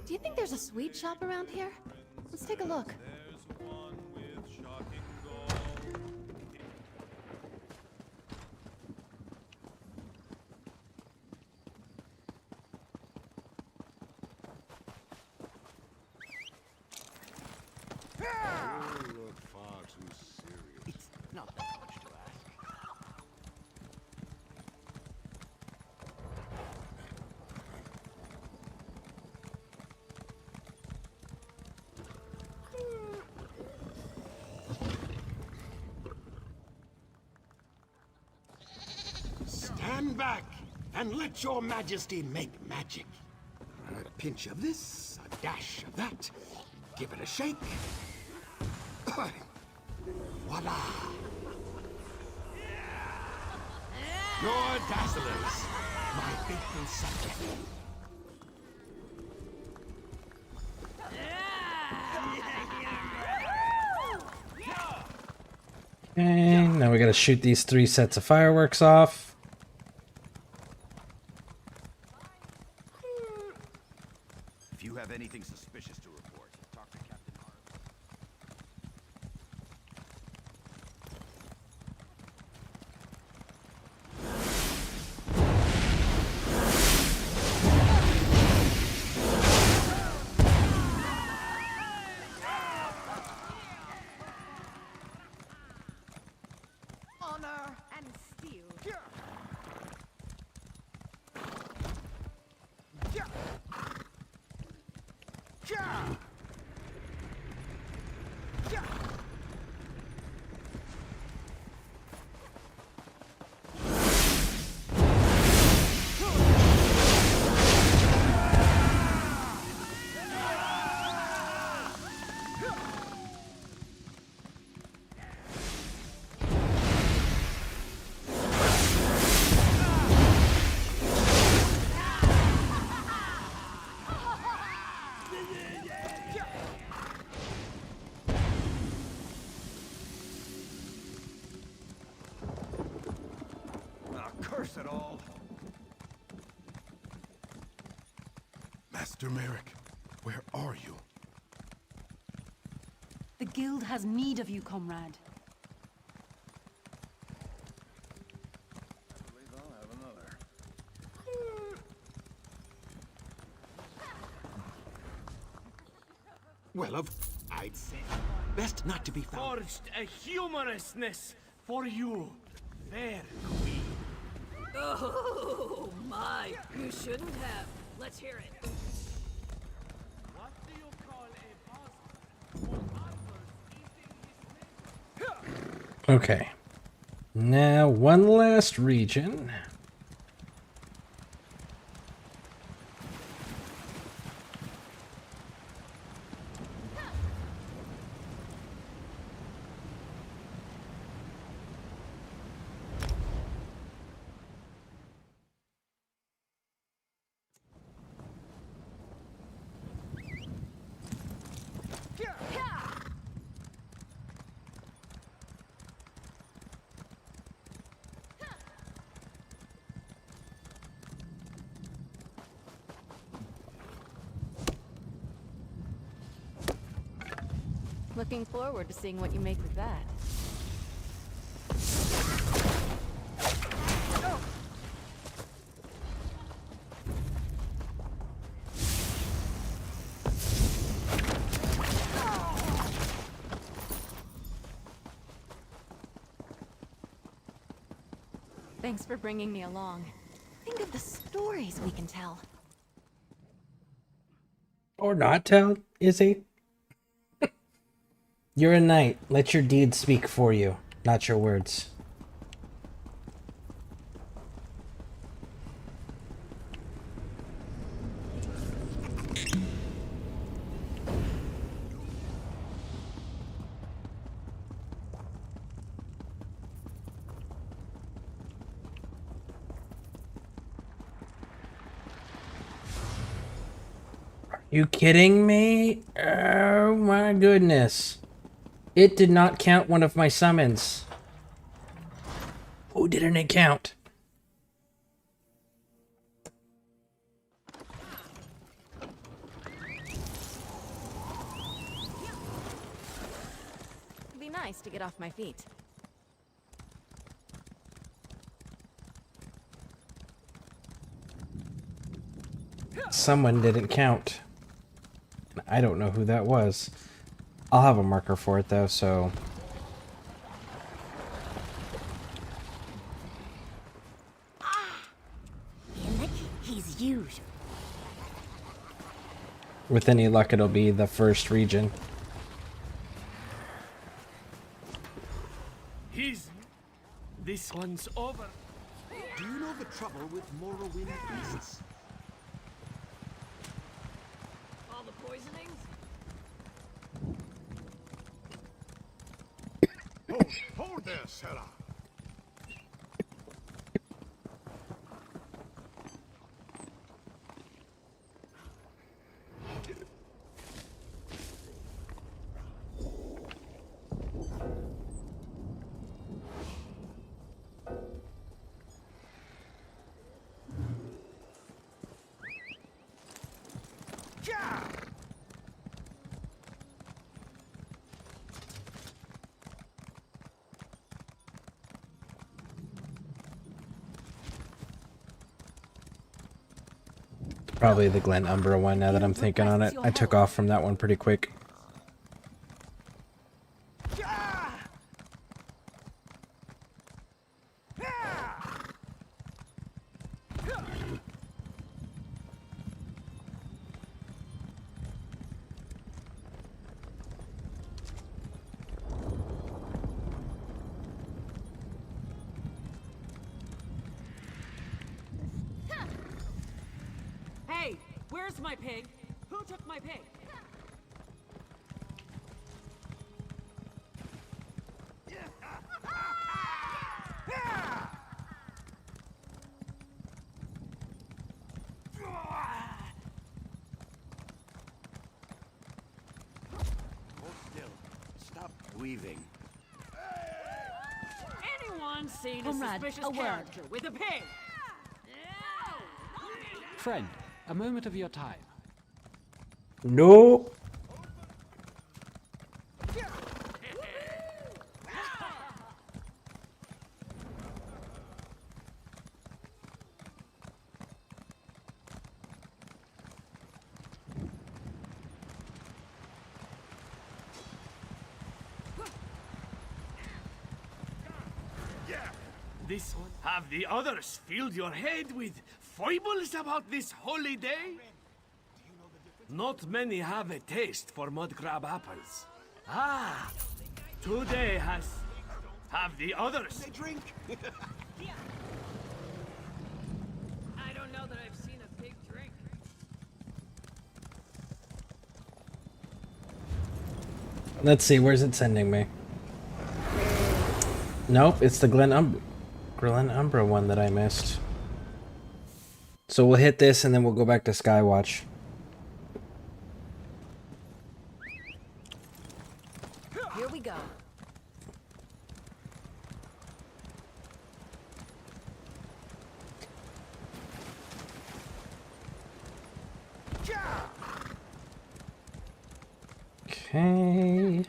Do you think there's a sweet shop around here? Let's take a look. You look far too serious. It's not that much to ask. Stand back and let your majesty make magic. A pinch of this, a dash of that. Give it a shake. Voila! Your dazzlers, my faithful subject. Okay, now we gotta shoot these 3 sets of fireworks off. honor and steel. Curse it all. Master Merrick, where are you? The guild has need of you, comrade. I believe I'll have another. Well, I'd say best not to be found. Forged a humorousness for you, fair queen. Oh, my. You shouldn't have. Let's hear it. What do you call a boss for others eating his neighbor? Okay. Now, one last region. Looking forward to seeing what you make with that. Thanks for bringing me along. Think of the stories we can tell. Or not tell, Izzy. You're a knight. Let your deeds speak for you, not your words. Are you kidding me? Oh my goodness. It did not count one of my summons. Who didn't it count? It'd be nice to get off my feet. Someone didn't count. I don't know who that was. I'll have a marker for it though, so... He's usual. With any luck, it'll be the first region. This one's over. Do you know the trouble with Morrowind beasts? All the poisonings? Hold there, Sarah. Probably the Glen Umbra one now that I'm thinking on it. I took off from that one pretty quick. Where's my pig? Who took my pig? Hold still. Stop weaving. Anyone seen Comrade, a suspicious a word. character with a pig? Friend, a moment of your time. No. This one. Have the others filled your head with foibles about this holy day? Not many have a taste for mud crab apples. Ah, today has. Have the others. They drink. I don't know that I've seen a pig drink. Let's see, where's it sending me? Nope, it's the Glen Umbra one that I missed. So we'll hit this and then we'll go back to Skywatch. Here we go. Okay.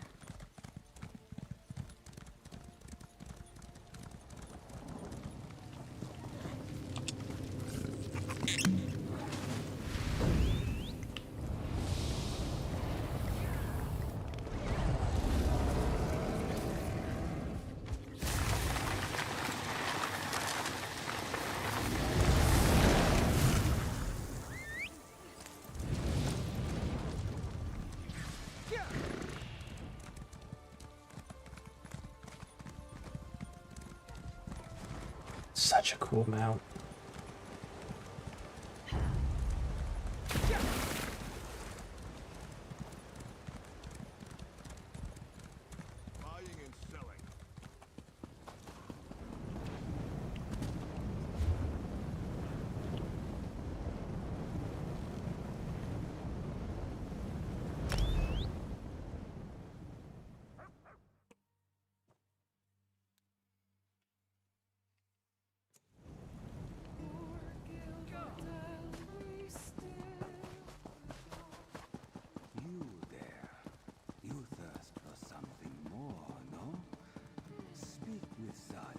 Such a cool mount. You there. You thirst for something more, no? Speak with Sonic.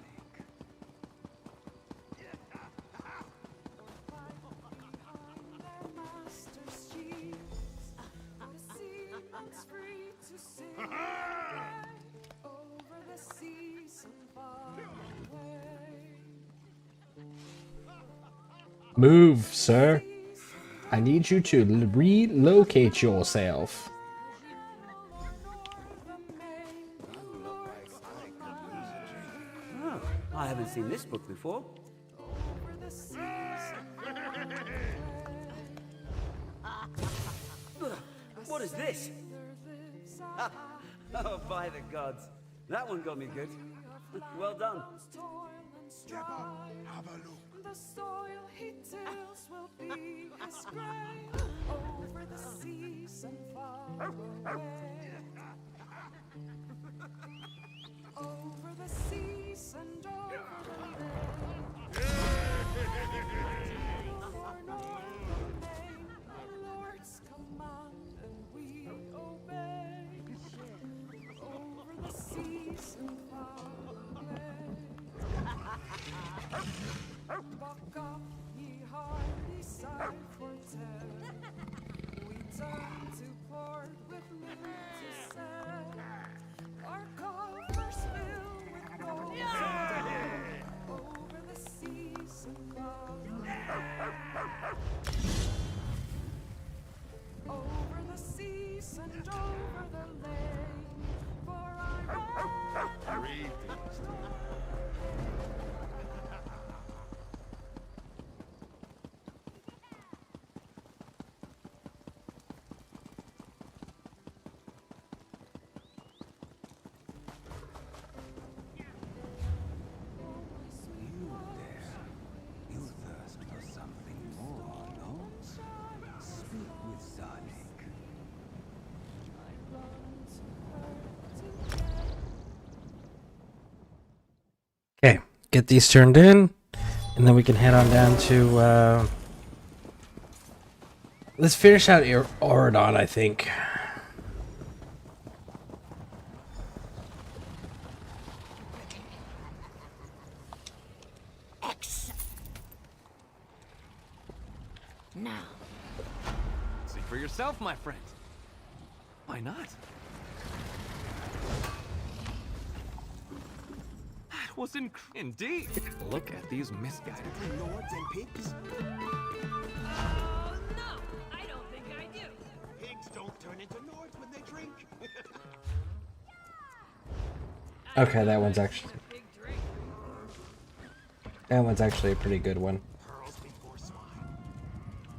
Move, sir. I need you to relocate yourself. Oh, I haven't seen this book before. What is this? Oh, by the gods. That one got me good. Well done. Step up, have a look. The soil he tills will be his grave. Over the seas and far away. Over the seas and over the lake. For northern Maine, the Lord's command and we obey. Over the seas and far away. Buck up, ye hardy Cyforter. We turn to port with loot to sell. Our coffers fill with gold and gold. Over the seas and far away. Over the seas and over the lake. For I read get these turned in, and then we can head on down to, let's finish out Auradon, I think. Now. See for yourself, my friend. Why not? That was indeed. Look at these misguided Lords and pigs. Oh, no! I don't think I do. Pigs don't turn into lords when they drink. Okay, that one's actually a pretty good one.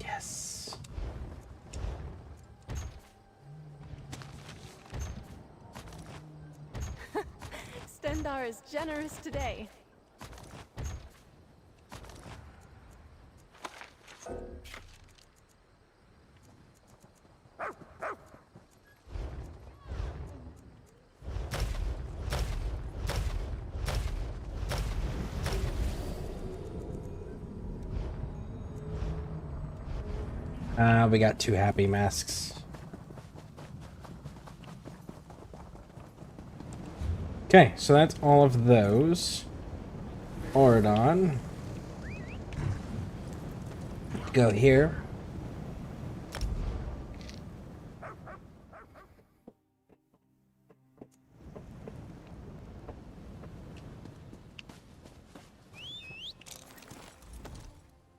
Yes. Stendar is generous today. We got 2 happy masks. Okay, so that's all of those. Auradon. Go here.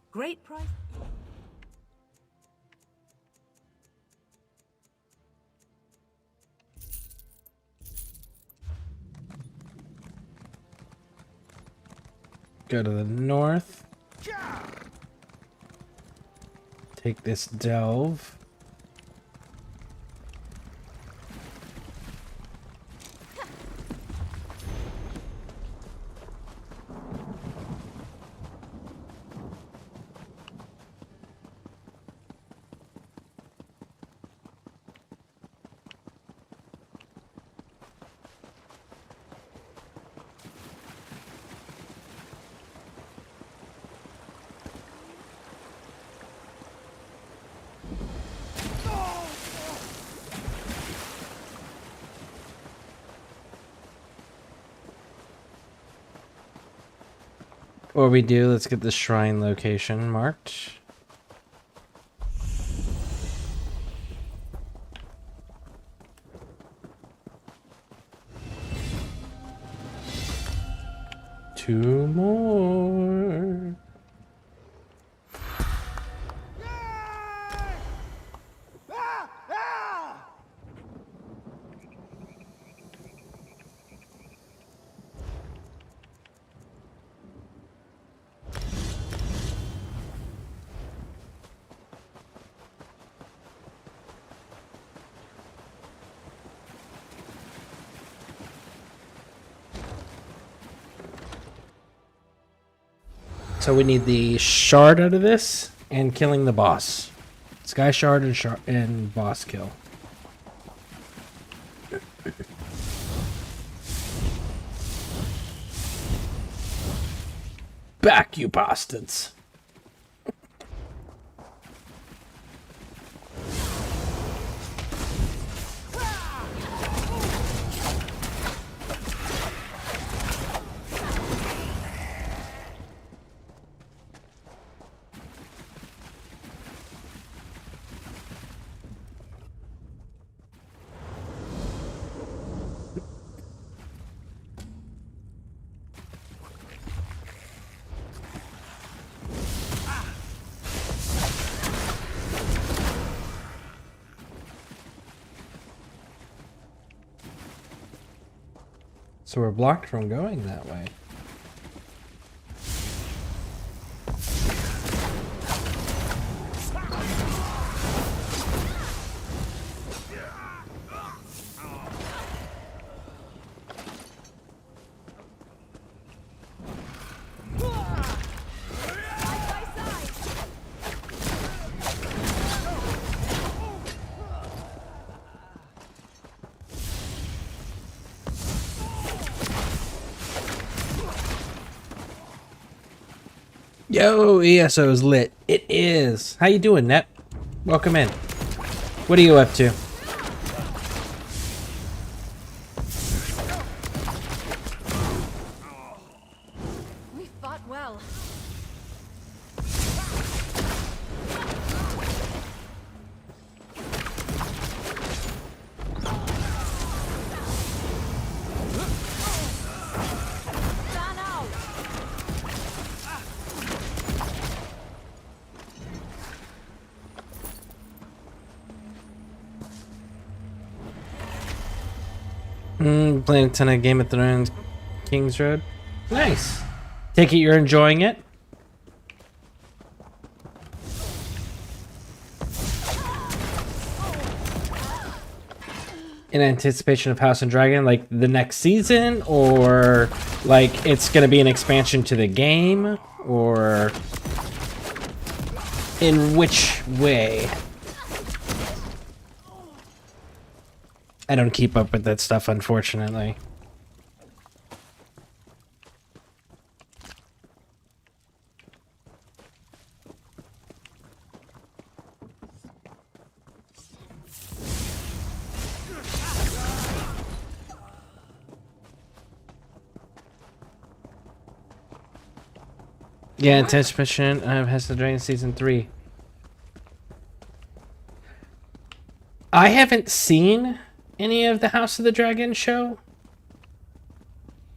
Great price. Go to the north. Take this delve. Before we do, let's get the shrine location marked. Two more. So we need the shard out of this and killing the boss. Sky shard and boss kill. Back, you bastards. So we're blocked from going that way. Yo, ESO is lit. It is. How you doing, Net? Welcome in. What are you up to? We fought well. Playing a ton of Game of Thrones, King's Road. Nice. Take it you're enjoying it. In anticipation of House and Dragon, like the next season, or like it's gonna be an expansion to the game, or in which way? I don't keep up with that stuff, unfortunately. Yeah, anticipation of House of the Dragon Season 3. I haven't seen any of the House of the Dragon show.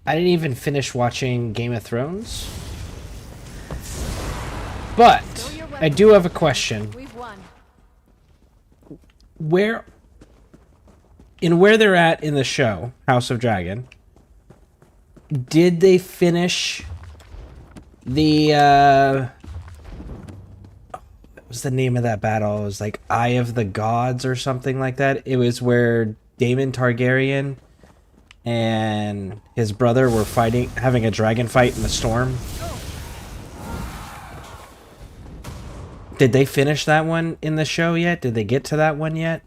I didn't even finish watching Game of Thrones. But I do have a question. We've won. Where they're at in the show, House of Dragon, did they finish the what was the name of that battle? It was like Eye of the Gods or something like that. It was where Daemon Targaryen and his brother were having a dragon fight in the storm. Did they finish that one in the show yet? Did they get to that one yet?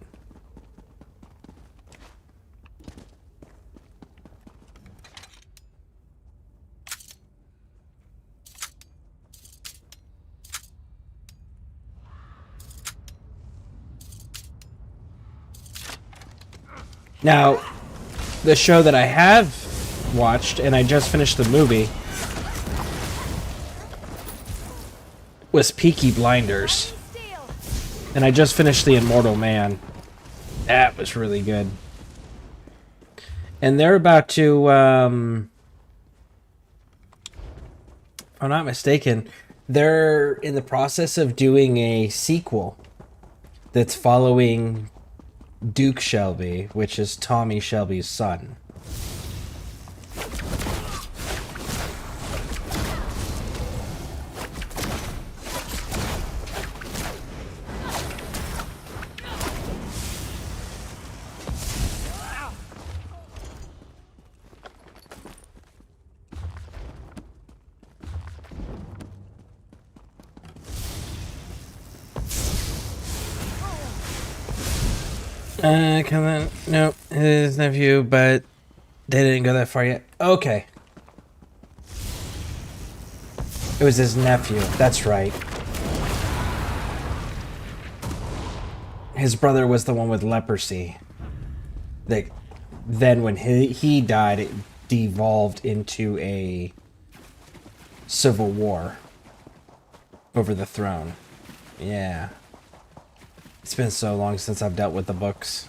Now, the show that I have watched, and I just finished the movie, was Peaky Blinders. And I just finished The Immortal Man. That was really good. And they're about to, if I'm not mistaken, they're in the process of doing a sequel that's following Duke Shelby, which is Tommy Shelby's son. Come on. No, his nephew, but they didn't go that far yet. Okay. It was his nephew. That's right. His brother was the one with leprosy. Then when he died, it devolved into a civil war over the throne. Yeah. It's been so long since I've dealt with the books.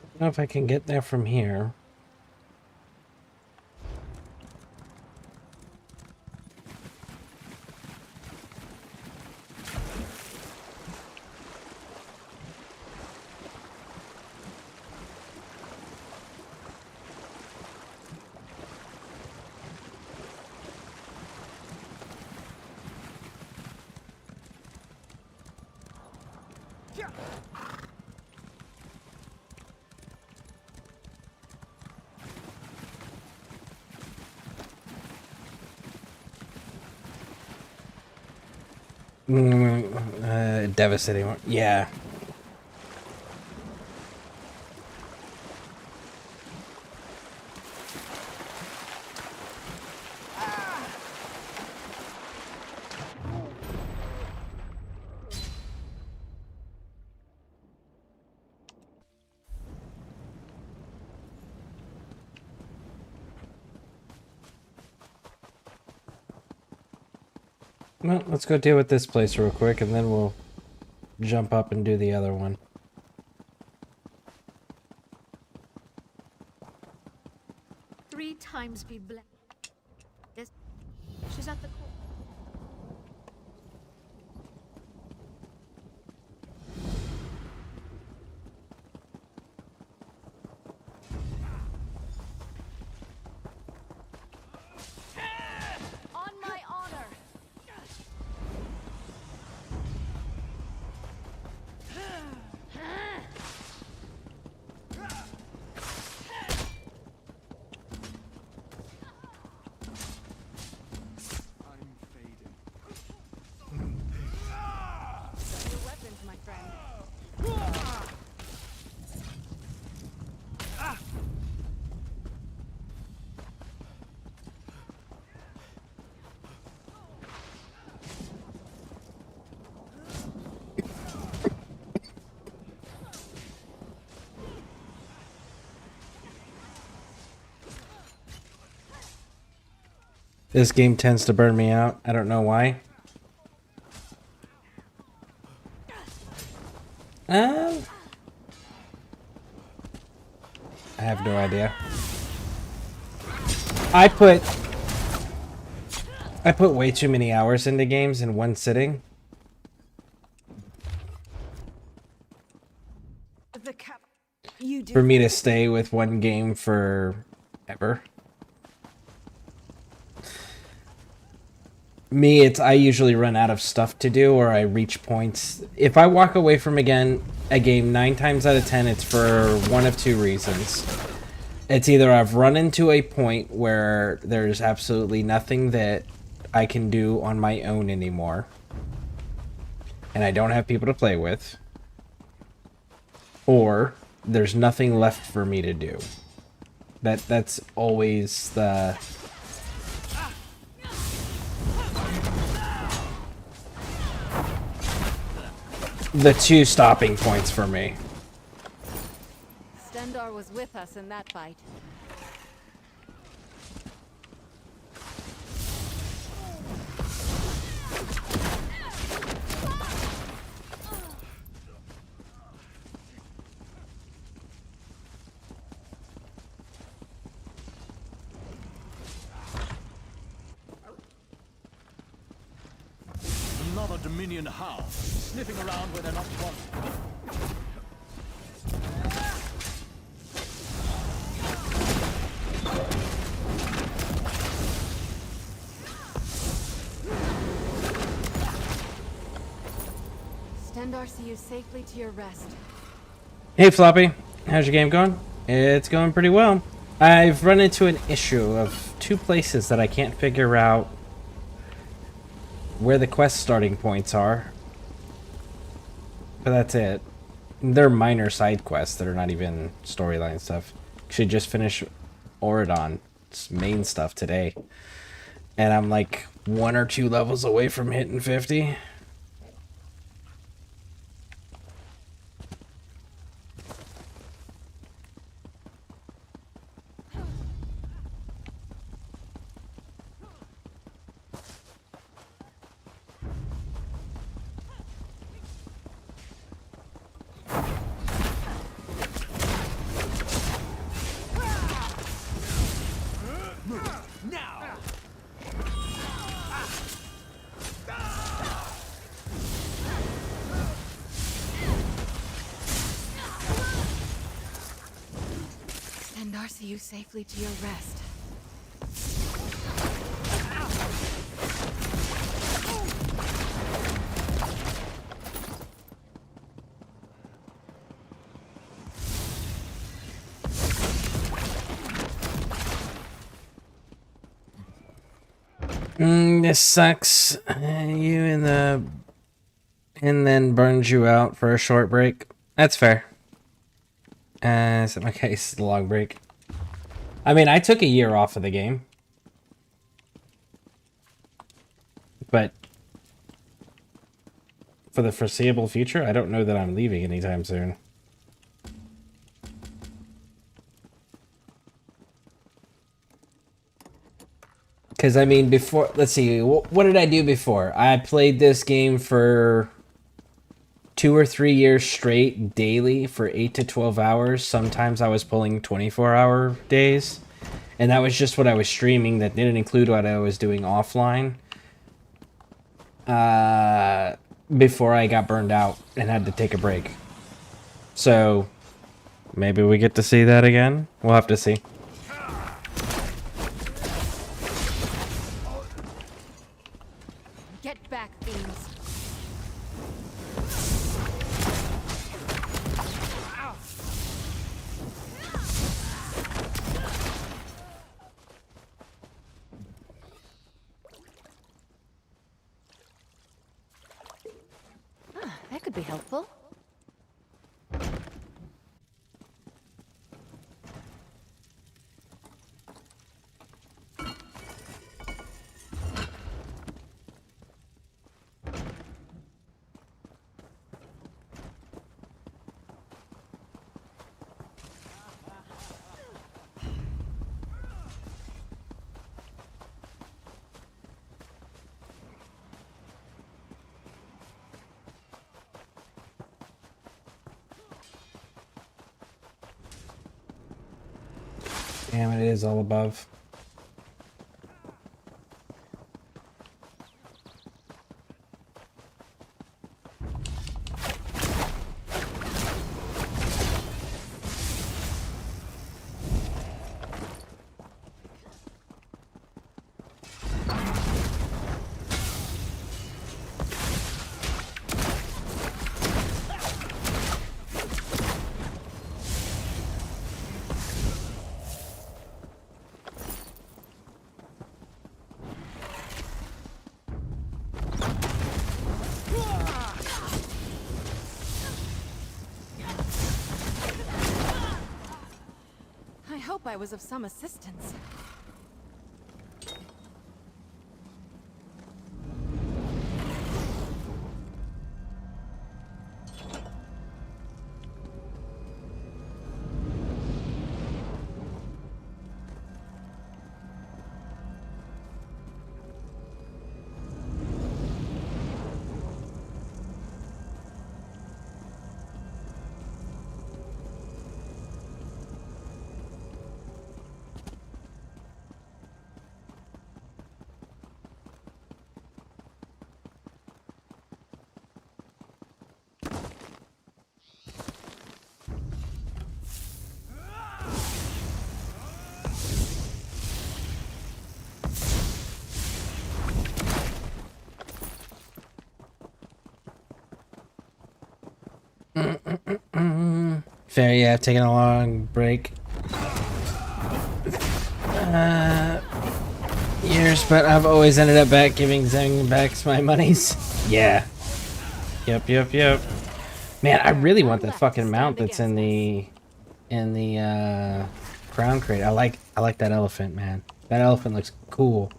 I don't know if I can get there from here. Devastating. Yeah. Well, let's go deal with this place real quick, and then we'll jump up and do the other one. Three times be blessed. Yes, she's at the core. On my honor. Your weapons, my friend. This game tends to burn me out. I don't know why. I have no idea. I put way too many hours into games in one sitting. For me to stay with one game forever. Me, it's I usually run out of stuff to do, or I reach points. If I walk away from a game 9 times out of 10, it's for one of two reasons. It's either I've run into a point where there's absolutely nothing that I can do on my own anymore, and I don't have people to play with, or there's nothing left for me to do. That's always the two stopping points for me. Stendarr was with us in that fight. Another Dominion hound, sniffing around where they're not wanted. Stendarr, see you safely to your rest. Hey Floppy, how's your game going? It's going pretty well. I've run into an issue of 2 places that I can't figure out where the quest starting points are. But that's it. They're minor side quests that are not even storyline stuff. Should just finish Oridon's main stuff today. And I'm like 1 or 2 levels away from hitting 50. Stendarr, see you safely to your rest. This sucks. You and the and then burns you out for a short break. That's fair. So in my case, it's a long break. I mean, I took a year off of the game. But for the foreseeable future, I don't know that I'm leaving anytime soon. Because, I mean, before... Let's see. What did I do before? I played this game for 2 or 3 years straight, daily, for 8 to 12 hours. Sometimes I was pulling 24-hour days. And that was just what I was streaming. That didn't include what I was doing offline. Before I got burned out and had to take a break. So, maybe we get to see that again? We'll have to see. Get back, fiends. That could be helpful. Damn, it is all above. I hope I was of some assistance. Fair, yeah, I've taken a long break. Years, but I've always ended up back giving Zeng back my monies. Yeah. Yep. Man, I really want that fucking mount that's in the crown crate. I like that elephant, man. That elephant looks cool.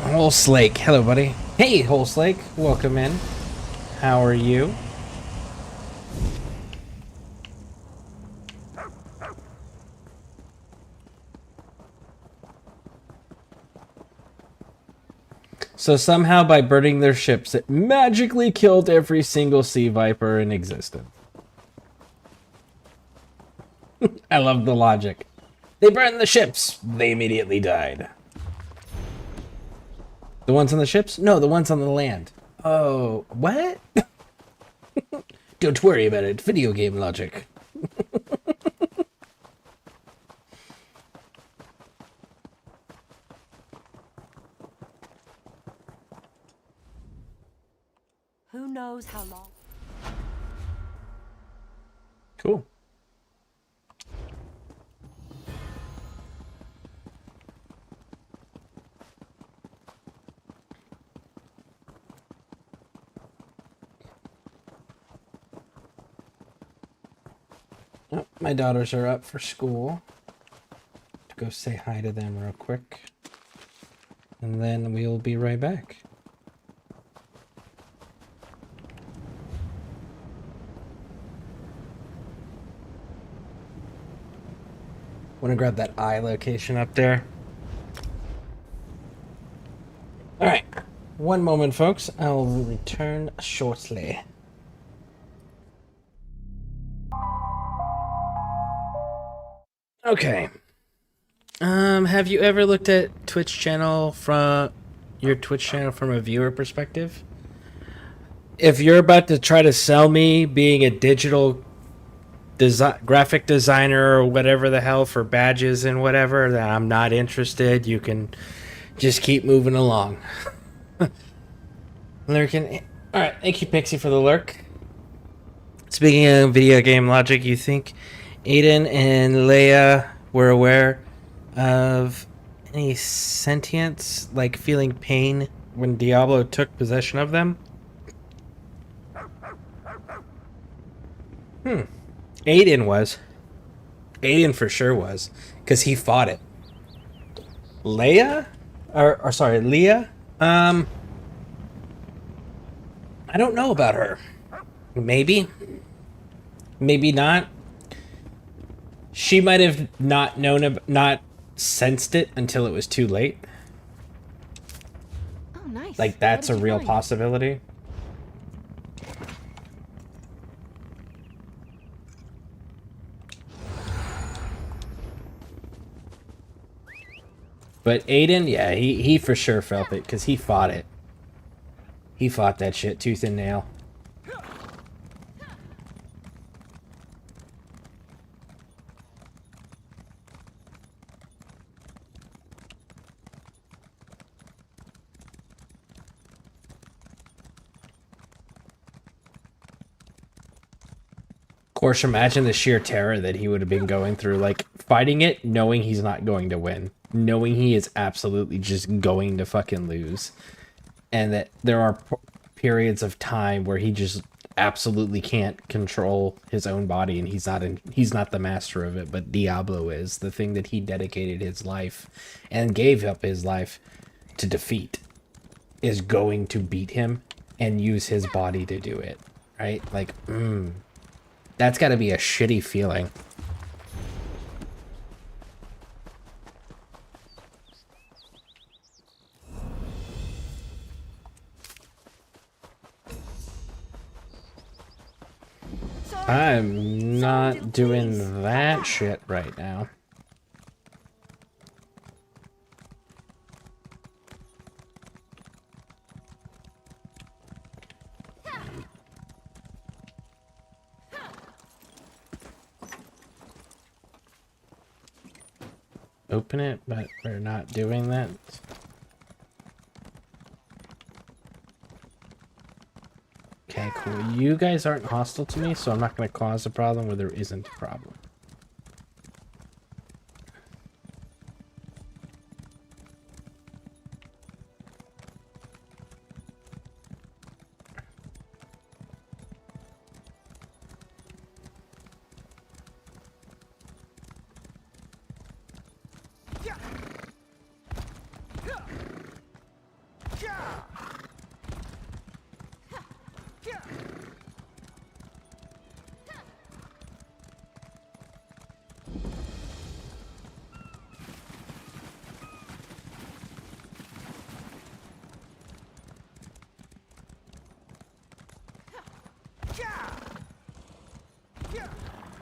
Whole Slake, hello, buddy. Hey, Whole Slake, welcome in. How are you? So somehow by burning their ships, it magically killed every single sea viper in existence. I love the logic. They burned the ships. They immediately died. The ones on the ships? No, the ones on the land. Oh, what? Don't worry about it. Video game logic. Who knows how long? Cool. Oh, my daughters are up for school. To go say hi to them real quick. And then we'll be right back. Want to grab that eye location up there? Alright. One moment, folks. I'll return shortly. Okay. Have you ever looked at your Twitch channel from a viewer perspective? If you're about to try to sell me being a digital graphic designer or whatever the hell for badges and whatever, that I'm not interested, you can just keep moving along. Lurking. Alright, thank you, Pixie, for the lurk. Speaking of video game logic, you think Aiden and Leia were aware of any sentience, like feeling pain when Diablo took possession of them? Aiden was. Aiden for sure was, because he fought it. Leia? Or sorry, Leah? I don't know about her. Maybe. Maybe not. She might have not sensed it until it was too late. Oh, nice. Like, that's a What did you real find? possibility. But Aiden, yeah, he for sure felt it, because he fought it. He fought that shit tooth and nail. Of course, imagine the sheer terror that he would have been going through, like, fighting it, knowing he's not going to win. Knowing he is absolutely just going to fucking lose. And that there are periods of time where he just absolutely can't control his own body, and he's not the master of it, but Diablo is. The thing that he dedicated his life and gave up his life to defeat is going to beat him and use his body to do it. Right? Like, that's got to be a shitty feeling. I'm not doing that shit right now. Open it, but we're not doing that. Okay, cool. You guys aren't hostile to me, so I'm not going to cause a problem where there isn't a problem.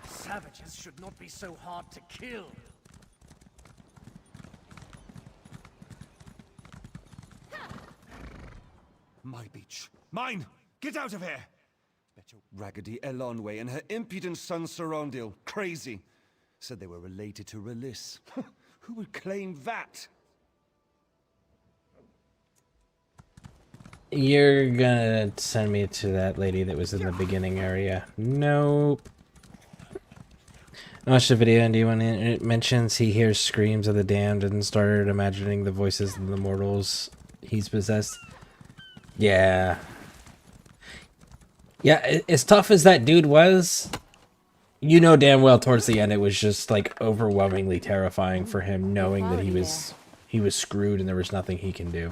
Savages should not be so hard to kill. My beach. Mine! Get out of here! Bet your raggedy Elonway and her impudent son Sarondil. Crazy. Said they were related to Release. Who would claim that? You're gonna send me to that lady that was in the beginning area. Nope. I watched the video, and when it mentions he hears screams of the damned and started imagining the voices of the mortals he's possessed. Yeah. Yeah, as tough as that dude was, You know damn well towards the end it was just like overwhelmingly terrifying for him, knowing that he was screwed and there was nothing he can do.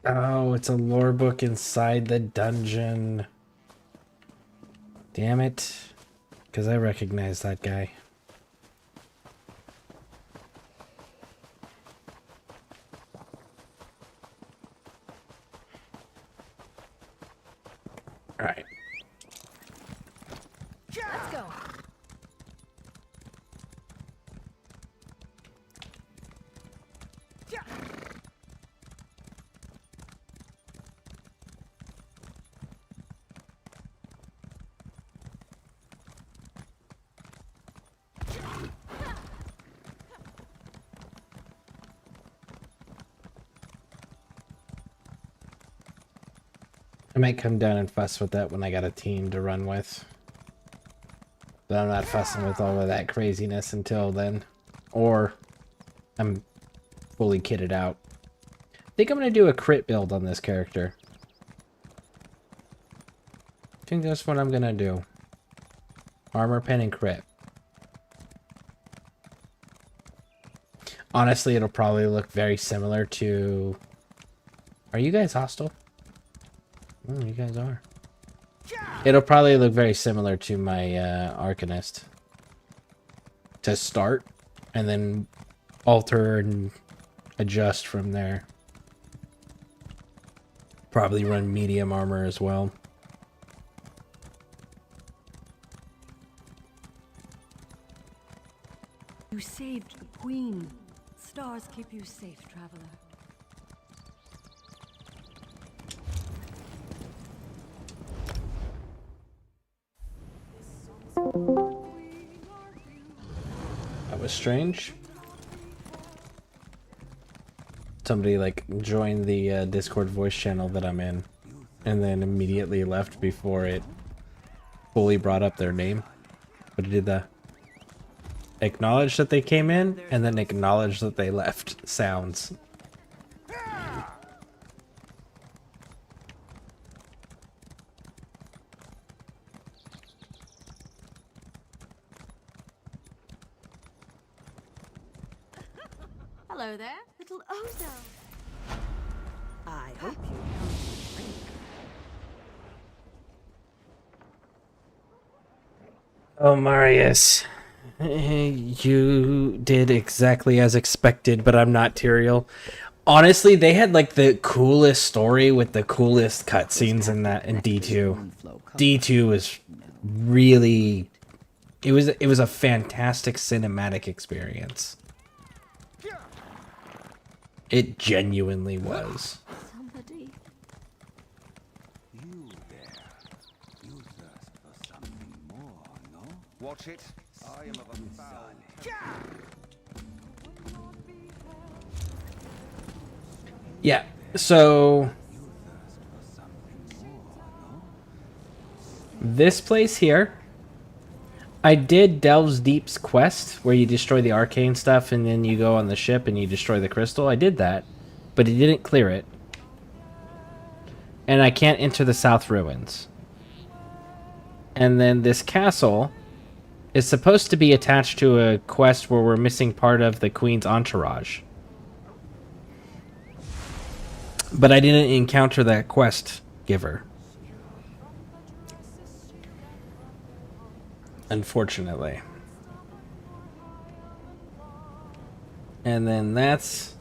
Oh, it's a lore book inside the dungeon. Damn it. Because I recognize that guy. Alright. Let's go. I might come down and fuss with that when I got a team to run with. But I'm not fussing with all of that craziness until then. Or I'm fully kitted out. I think I'm going to do a crit build on this character. I think that's what I'm going to do. Armor, pen, and crit. Honestly, it'll probably look very similar to... Are you guys hostile? Oh, you guys are. It'll probably look very similar to my Arcanist. To start, and then alter and adjust from there. Probably run medium armor as well. You saved the Queen. Stars keep you safe, traveler. That was strange. Somebody like joined the Discord voice channel that I'm in and then immediately left before it fully brought up their name. But it did the acknowledge that they came in and then acknowledge that they left sounds. Hello there, little Ozo. I hope you Oh, Marius. You did exactly as expected, but I'm not Tyrael. Honestly, they had like the coolest story with the coolest cutscenes in that in D2. D2 was really it was a fantastic cinematic experience. It genuinely was. Somebody. You there. You thirst for something more, no? Watch it. I am of a foul. Yeah, so this place here, I did Delves Deep's quest where you destroy the arcane stuff and then you go on the ship and you destroy the crystal. I did that, but it didn't clear it. And I can't enter the South Ruins. And then this castle is supposed to be attached to a quest where we're missing part of the Queen's entourage. But I didn't encounter that quest giver. Unfortunately. And then that's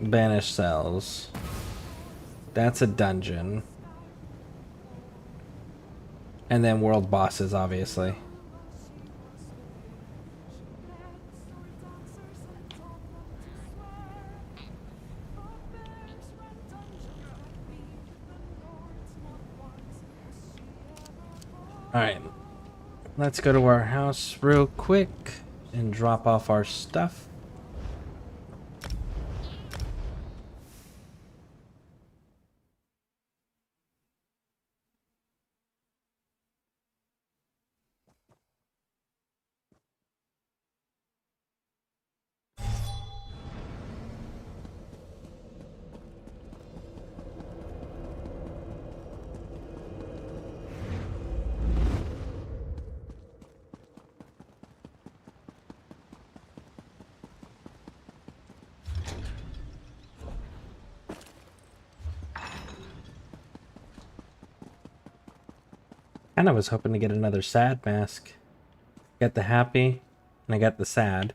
Banished Cells. That's a dungeon. And then world bosses, obviously. Alright. Let's go to our house real quick and drop off our stuff. And I was hoping to get another sad mask. Got the happy, and I got the sad.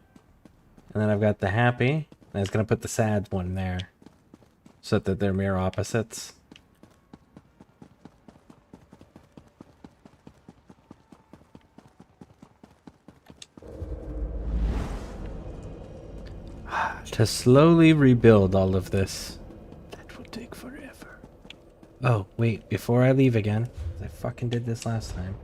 And then I've got the happy, and I was going to put the sad one there. So that they're mirror opposites. To slowly rebuild all of this. That will take forever. Oh, wait, before I leave again. I fucking did this last time.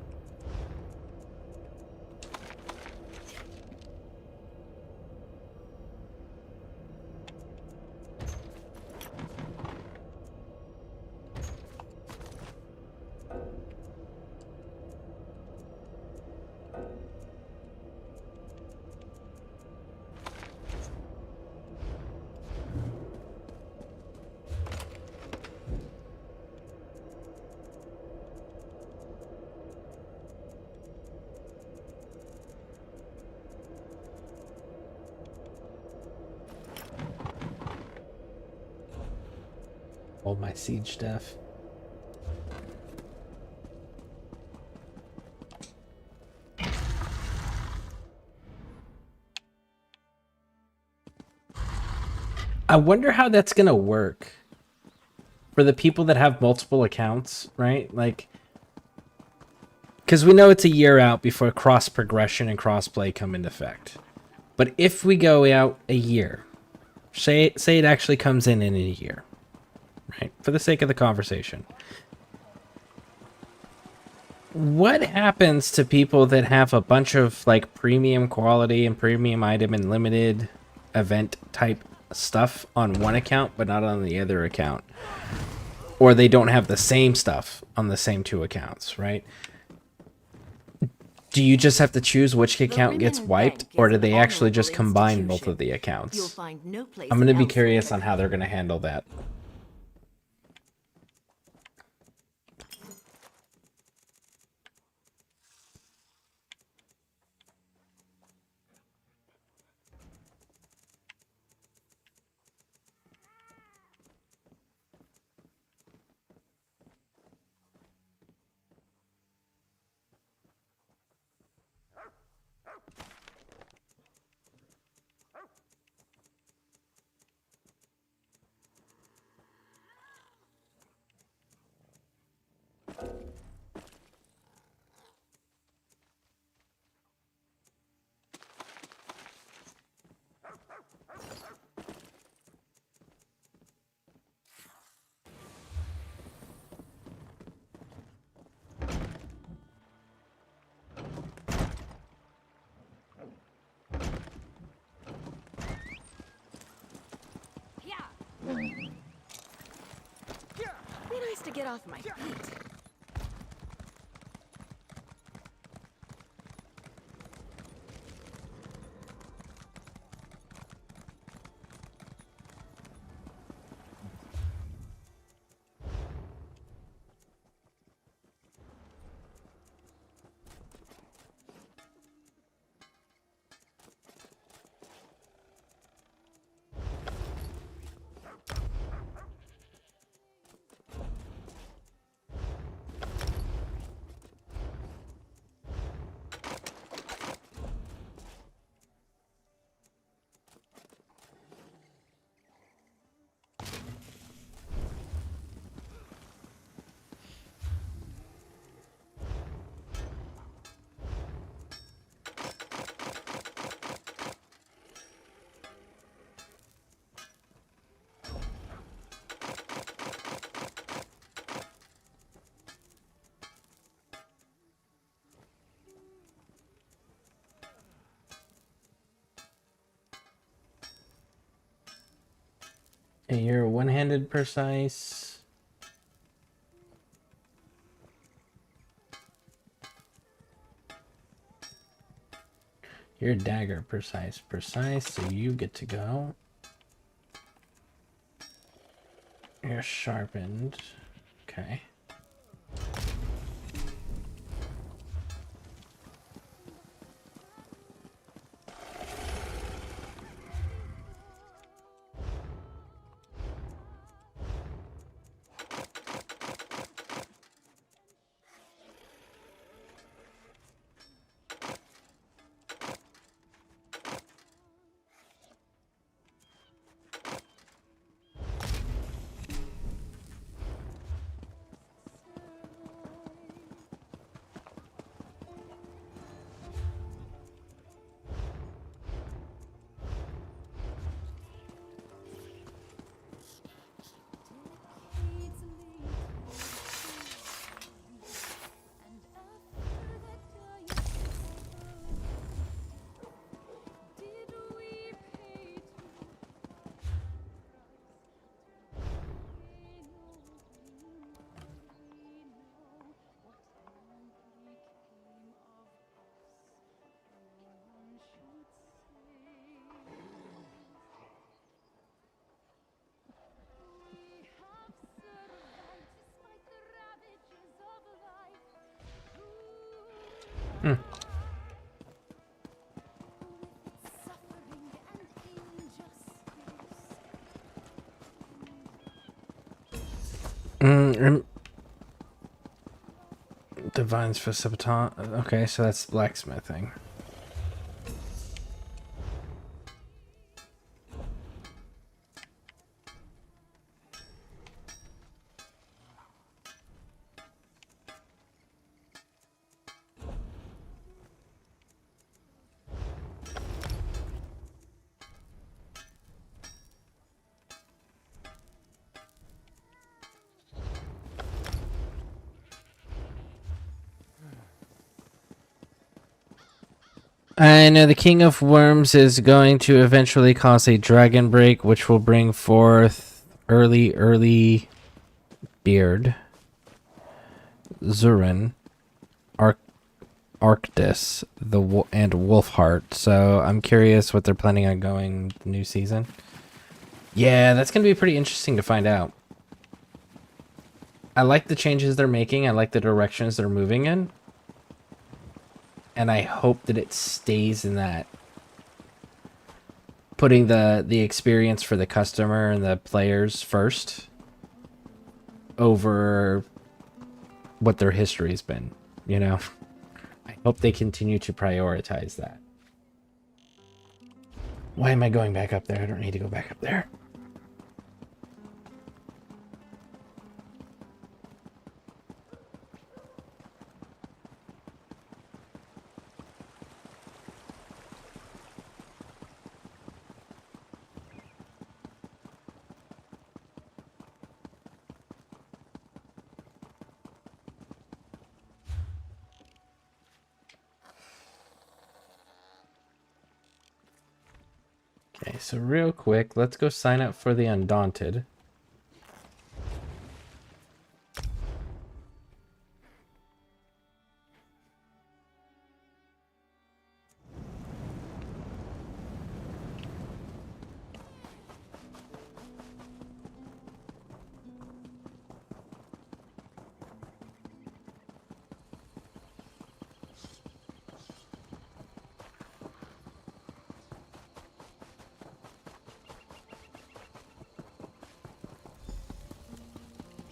All my siege stuff. I wonder how that's gonna work for the people that have multiple accounts, right? Like, because we know it's a year out before cross progression and crossplay come into effect. But if we go out a year, say it actually comes in a year, right? For the sake of the conversation. What happens to people that have a bunch of like premium quality and premium item and limited event type stuff on one account but not on the other account? Or they don't have the same stuff on the same two accounts, right? Do you just have to choose which account gets wiped, or do they actually just combine both of the accounts? I'm going to be curious on how they're going to handle that. Be nice to get off my feet. And you're one-handed precise. You're dagger precise. So you get to go. You're sharpened. Okay. Hmm. Divines for sabotage. Okay, so that's blacksmithing. I know the King of Worms is going to eventually cause a dragon break, which will bring forth early Beard, Zurin, Arctis, and Wolfheart. So I'm curious what they're planning on going the new season. Yeah, that's going to be pretty interesting to find out. I like the changes they're making. I like the directions they're moving in. And I hope that it stays in that. Putting the experience for the customer and the players first over what their history's been, you know? I hope they continue to prioritize that. Why am I going back up there? I don't need to go back up there. Okay, so real quick, let's go sign up for the Undaunted.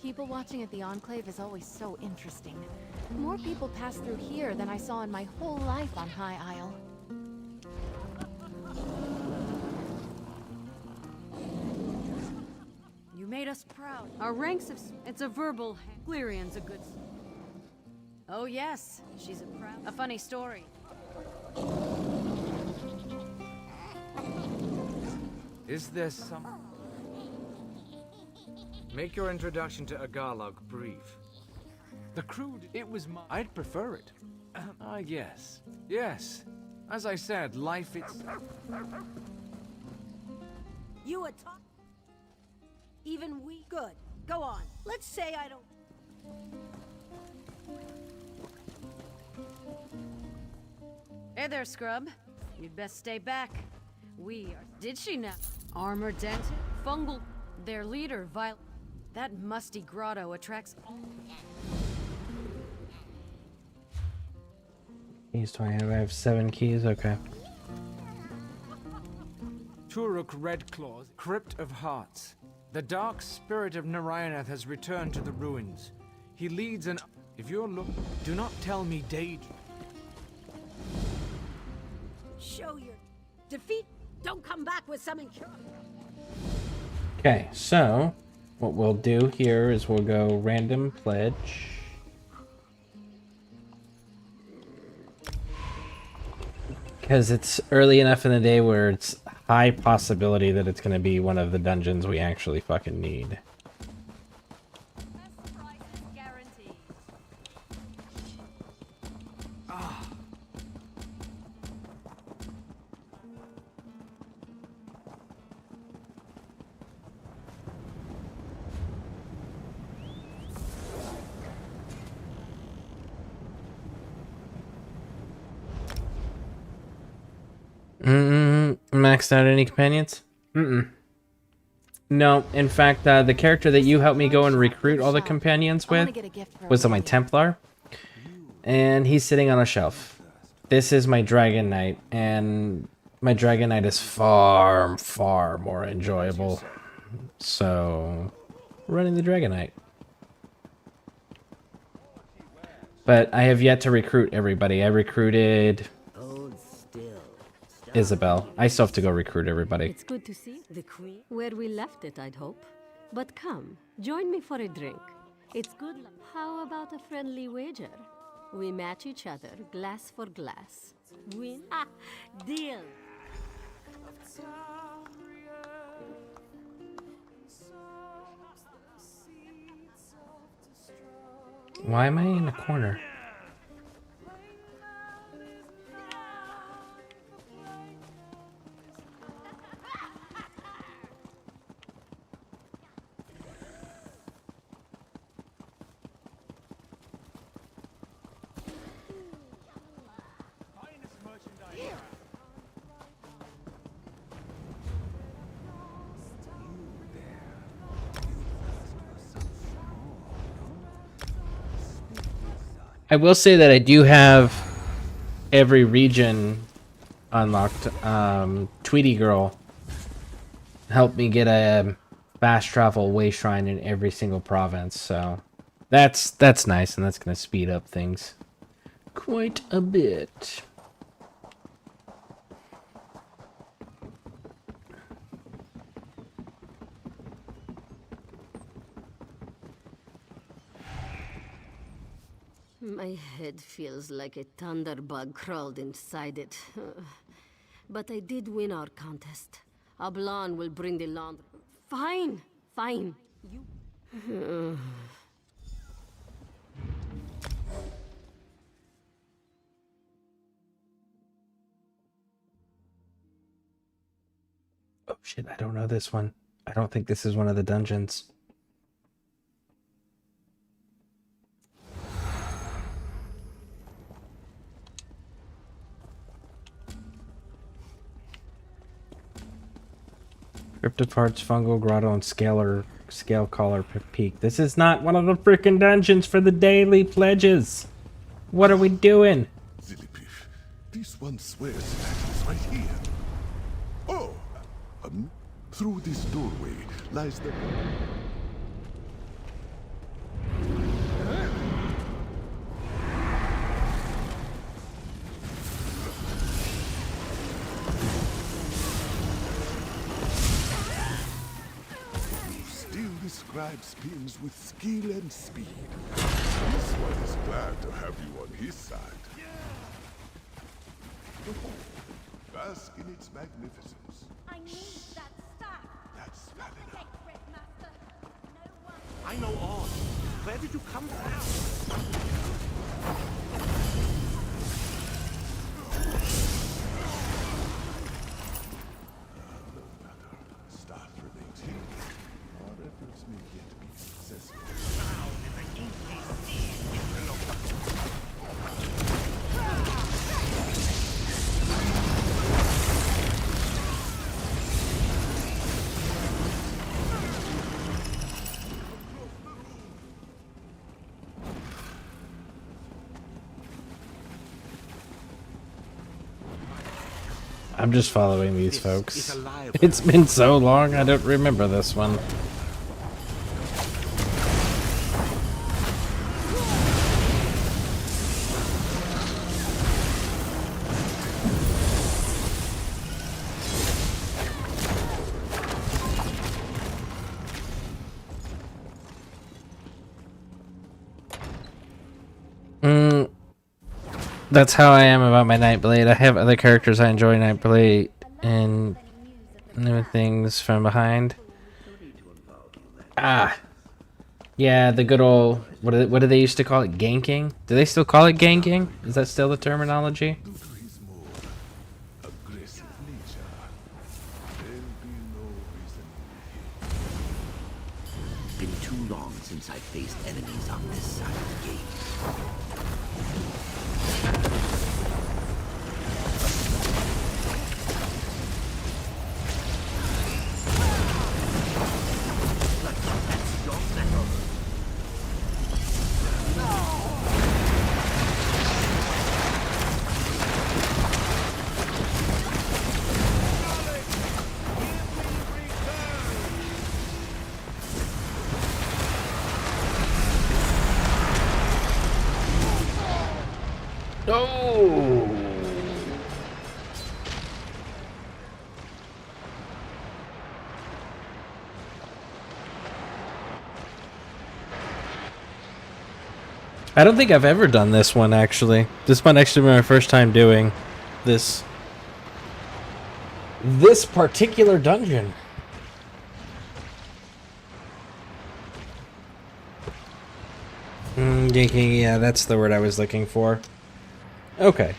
People watching at the Enclave is always so interesting. More people pass through here than I saw in my whole life on High Isle. You made us proud. Our ranks have... It's a verbal... Glyrion's a good... Oh yes, she's a funny story. Is there some... Make your introduction to Agarlog brief. The crew, it was my... I'd prefer it. Yes. Yes. As I said, life it's... You Even we... Good. Go on. Let's say I don't... Hey there, scrub. You'd best stay back. We are... Did she now? Armor dented, fungal... Their leader, That musty grotto attracts... Keys do I have? I have 7 keys, okay. Turuk Redclaws, Crypt of Hearts. The dark spirit of Narayanath has returned to the ruins. He leads an... If you're do not tell me Dage. Show your defeat. Don't come back with some incurable. Okay, so what we'll do here is we'll go random pledge. Because it's early enough in the day where it's high possibility that it's going to be one of the dungeons we actually fucking need. Maxed out any companions? No, in fact, the character that you helped me go and recruit all the companions with was my Templar. And he's sitting on a shelf. This is my Dragon Knight, and my Dragon Knight is far, far more enjoyable. So, running the Dragon Knight. But I have yet to recruit everybody. I recruited... Isabel. I still have to go recruit everybody. It's good to see the queen. Where we left it, I'd hope. But come, join me for a drink. It's good luck. How about a friendly wager? We match each other, glass for glass. Win? Ah, deal! Why am I in a corner? I will say that I do have every region unlocked. Tweety Girl helped me get a fast travel way shrine in every single province, so that's nice, and that's gonna speed up things quite a bit. My head feels like a thunderbug crawled inside it. But I did win our contest. Ablan will bring the laundry. Fine, fine. You... Oh shit, I don't know this one. I don't think this is one of the dungeons. Crypt of Hearts, Fungal Grotto, and Scale Collar Peak. This is not one of the freaking dungeons for the daily pledges. What are we doing? Zillipish, this one swears that is right here. Oh, through this doorway lies the... Scribe spins with skill and speed. This one is glad to have you on his side. Bask in its magnificence. I need that staff. That's bad enough. Master. No one... I know all. Where did you come from? Staff remains here. Or if I'm just following these folks. It's been so long, I don't remember this one. That's how I am about my Nightblade. I have other characters I enjoy Nightblade and new things from behind. Ah, yeah, the good old what do they used to call it? Ganking? Do they still call it ganking? Is that still the terminology? Been too long since I faced enemies on this side of the gate. I don't think I've ever done this one, actually. This might actually be my first time doing this particular dungeon. Ganking, yeah, that's the word I was looking for. Okay.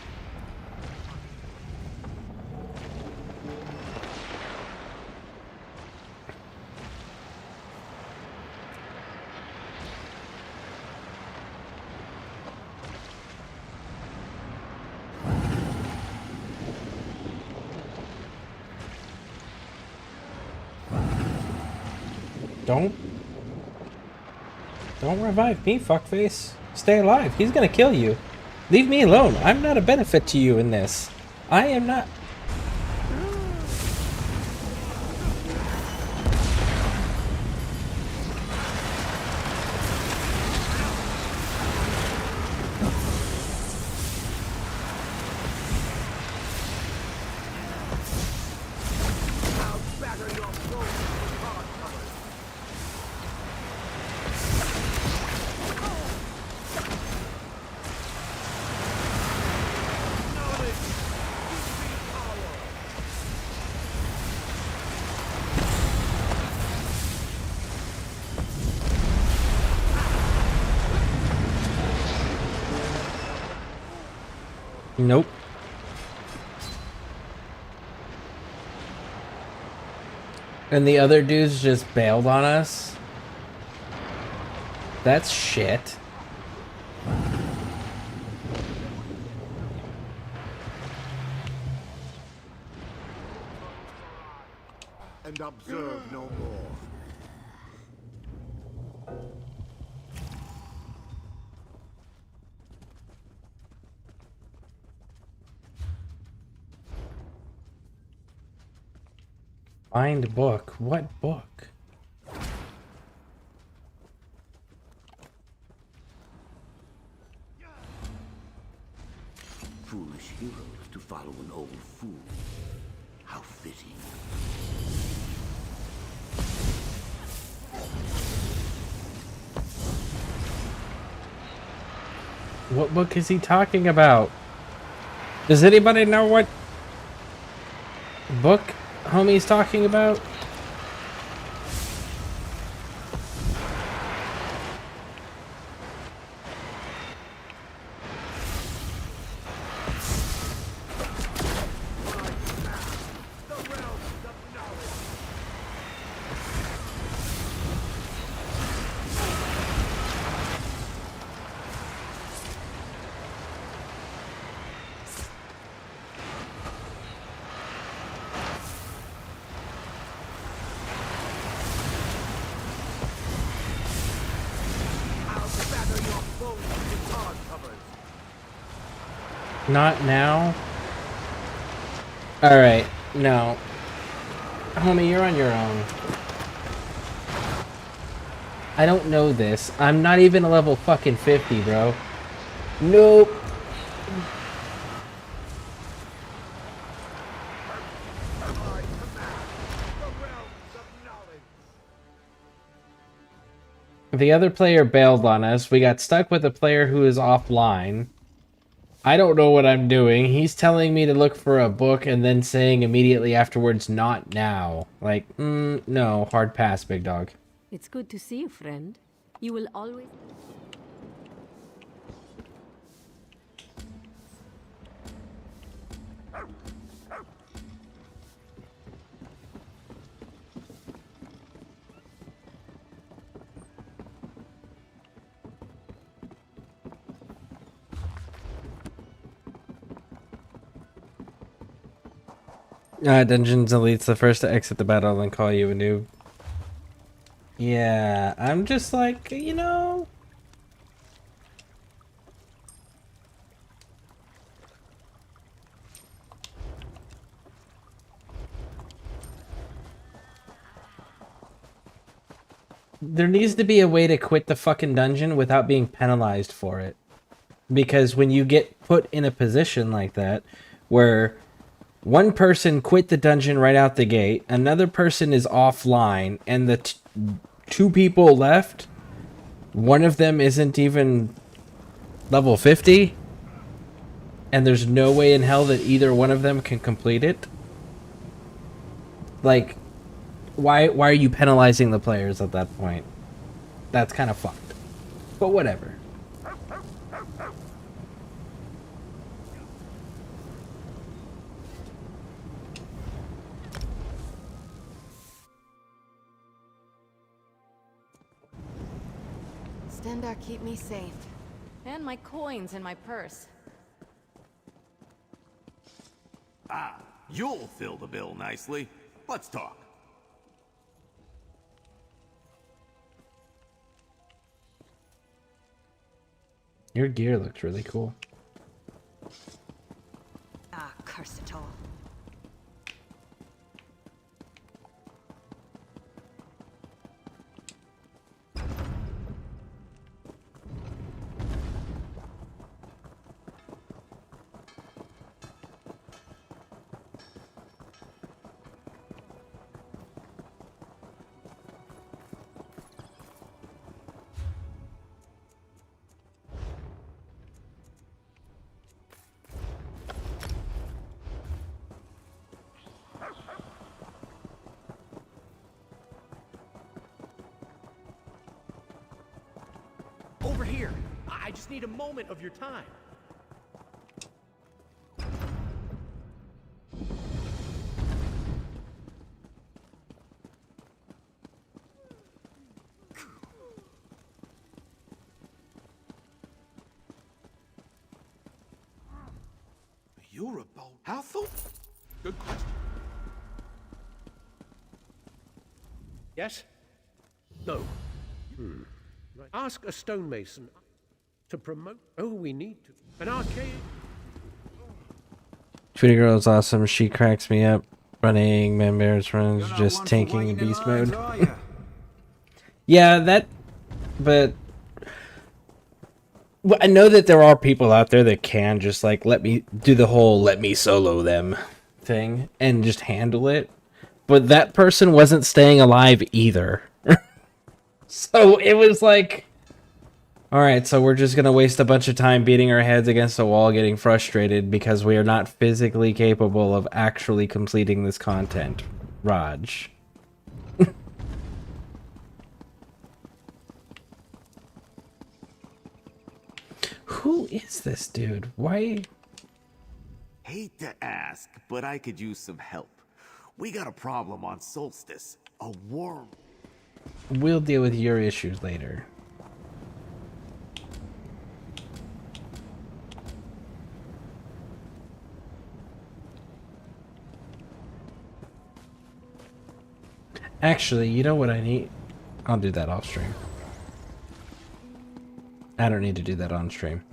Don't revive me, fuckface. Stay alive. He's gonna kill you. Leave me alone. I'm not a benefit to you in this. I am not... Nope. And the other dudes just bailed on us? That's shit. And observe no more. Find book. What book? Foolish heroes to follow an old fool. How fitting. What book is he talking about? Does anybody know what book homie's talking about? Not now. Alright, no. Homie, you're on your own. I don't know this. I'm not even a level fucking 50, bro. Nope. The other player bailed on us. We got stuck with a player who is offline. I don't know what I'm doing. He's telling me to look for a book and then saying immediately afterwards, not now. Like, no, hard pass, big dog. It's good to see you, friend. You will always... Dungeons Elite's the first to exit the battle and call you a noob. Yeah, I'm just like, you know... There needs to be a way to quit the fucking dungeon without being penalized for it. Because when you get put in a position like that, where one person quit the dungeon right out the gate, another person is offline, and the two people left, one of them isn't even level 50, and there's no way in hell that either one of them can complete it. Like, why are you penalizing the players at that point? That's kind of fucked. But whatever. Stendar, keep me safe. And my coins in my purse. Ah, you'll fill the bill nicely. Let's talk. Your gear looks really cool. Ah, curse it all. Over here. I just need a moment of your time. You're a bold... How thought... Good question. Yes? No. Right. Ask a stonemason to promote... Oh, we need to. An arcade... Tweety Girl is awesome. She cracks me up. Running, Man Bears runs, just tanking in beast mode. Yeah, that... But... Well, I know that there are people out there that can just, like, let me do the whole let me solo them thing and just handle it. But that person wasn't staying alive either. So it was like... Alright, so we're just gonna waste a bunch of time beating our heads against a wall getting frustrated because we are not physically capable of actually completing this content. Raj. Who is this dude? Why? Hate to ask, but I could use some help. We got a problem on Solstice. A worm. We'll deal with your issues later. Actually, you know what I need? I'll do that off stream. I don't need to do that on stream.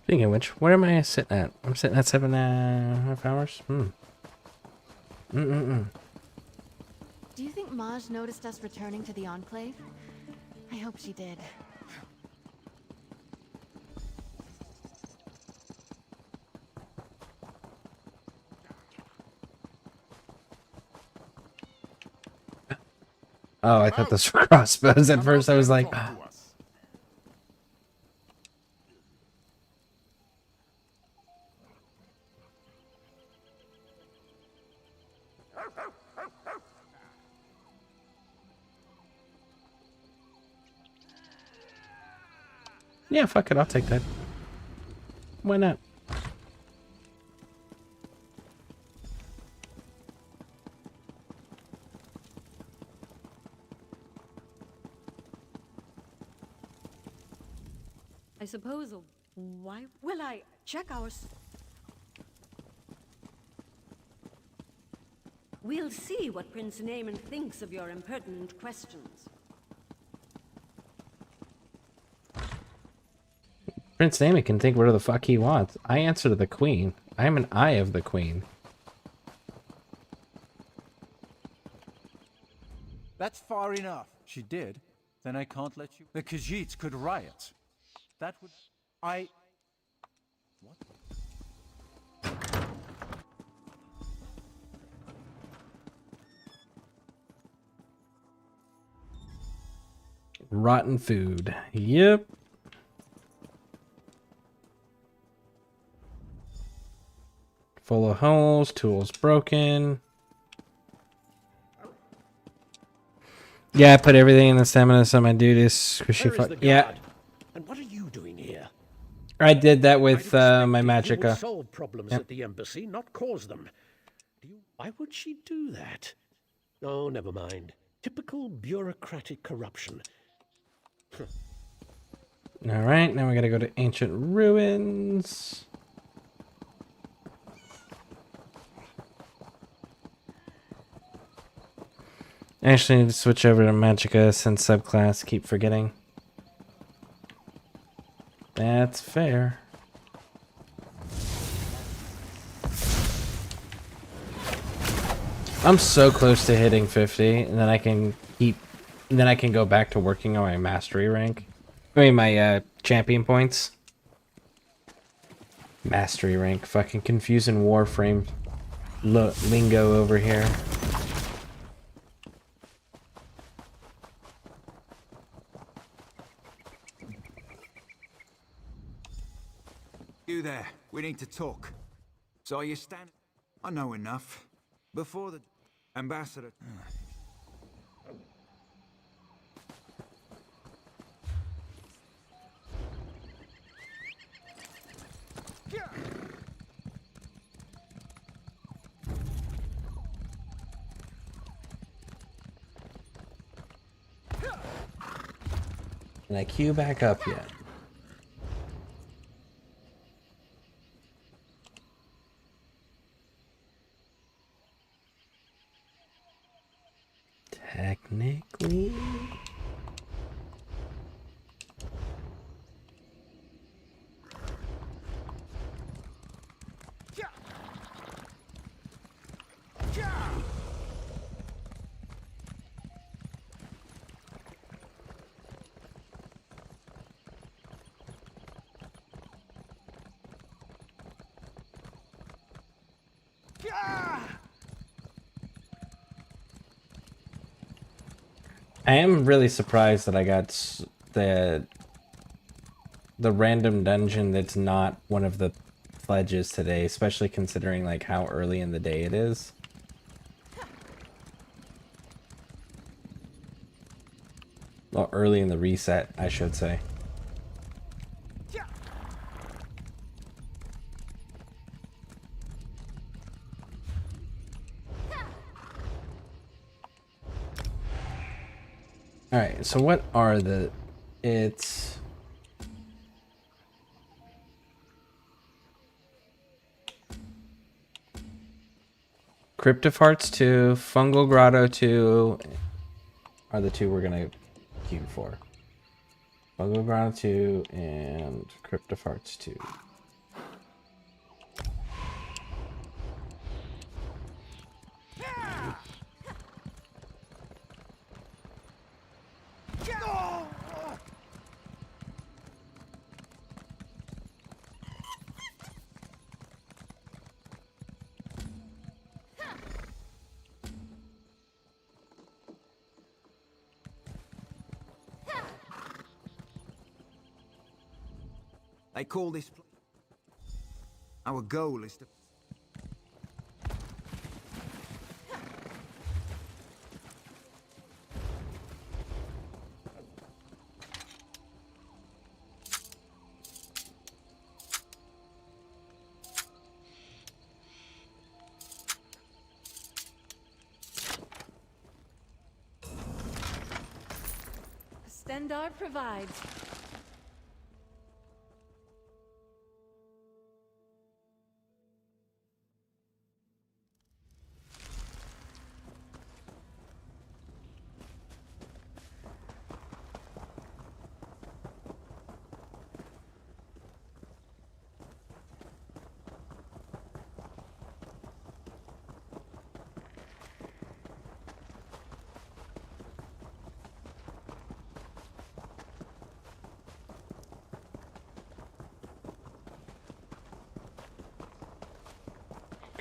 Speaking of which, where am I sitting at? I'm sitting at 7.5 hours. Do you think Maj noticed us returning to the Enclave? I hope she did. Oh, I thought those were crossbows. At first I was like... Yeah, fuck it, I'll take that. Why not? I suppose. Why will I check our? We'll see what Prince Naaman thinks of your impertinent questions. Prince Naaman can think whatever the fuck he wants. I answer to the Queen. I am an eye of the Queen. That's far enough. She did. Then I can't let you. The Khajiits could riot. That would... What? Rotten food. Yep. Full of holes, tools broken. Yeah, I put everything in the stamina so my dude is squishy fuck. Yeah. And what are you doing here? I did that with my You would magicka. solve problems Yep. at the embassy, not cause them. Why would she do that? Oh, never mind. Typical bureaucratic corruption. Alright, now we gotta go to ancient ruins. I actually need to switch over to magicka since subclass. Keep forgetting. That's fair. I'm so close to hitting 50, and then I can go back to working on my mastery rank. I mean my champion points. Mastery rank, fucking confusing Warframe lingo over here. You there, we need to talk. So you stand... I know enough. Before the... Ambassador... Can I queue back up yet? Technically... I am really surprised that I got the random dungeon that's not one of the pledges today, especially considering like how early in the day it is. Well, early in the reset, I should say. Alright, so what are the... It's... Crypt of Hearts 2, Fungal Grotto 2 are the two we're gonna queue for. Fungal Grotto 2 and Crypt of Hearts 2. They call this... Our goal is to... Stendar provides.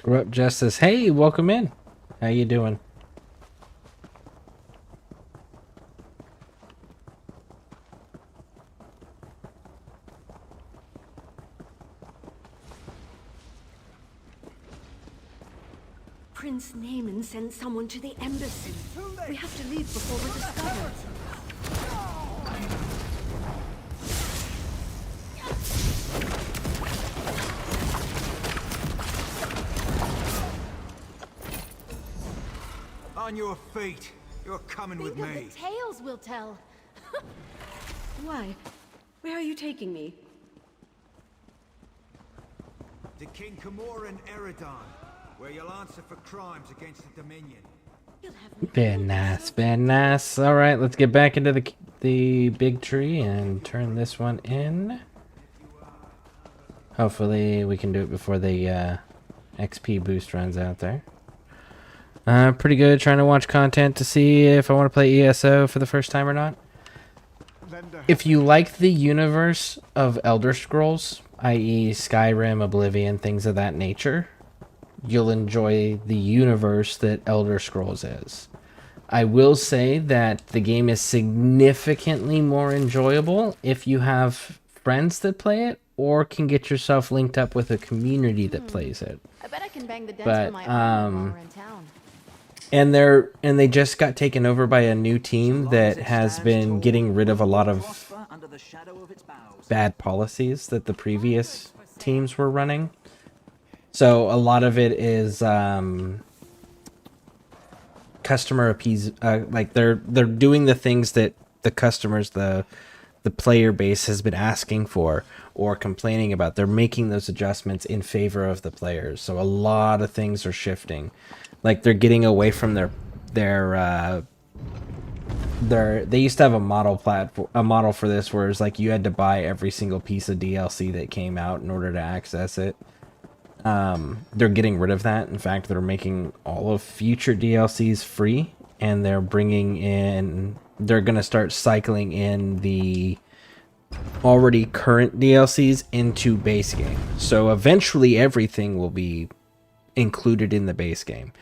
Corrupt Justice. Hey, welcome in. How you doing? Prince Naaman sent someone to the embassy. We have to leave before we're discovered. On your feet. You're coming with Think of me. the tales we'll tell. Why? Where are you taking me? To King Camoran Eredon, where you'll answer for crimes against the Dominion. Very nice, very nice. All right, let's get back into the big tree and turn this one in. Hopefully, we can do it before the XP boost runs out there. Pretty good. Trying to watch content to see if I want to play ESO for the first time or not. If you like the universe of Elder Scrolls, i.e. Skyrim, Oblivion, things of that nature, you'll enjoy the universe that Elder Scrolls is. I will say that the game is significantly more enjoyable if you have friends that play it or can get yourself linked up with a community that plays it. I bet I can bang the dents for my arm while we're in town. And they just got taken over by a new team that has been getting rid of a lot of bad policies that the previous teams were running. So a lot of it is customer appease. Like they're doing the things that the customers, the player base has been asking for or complaining about. They're making those adjustments in favor of the players. So a lot of things are shifting. Like they're getting away from they used to have a model for this where it's like you had to buy every single piece of DLC that came out in order to access it. They're getting rid of that. In fact, they're making all of future DLCs free, and they're going to start cycling in the already current DLCs into base game. So eventually everything will be included in the base game.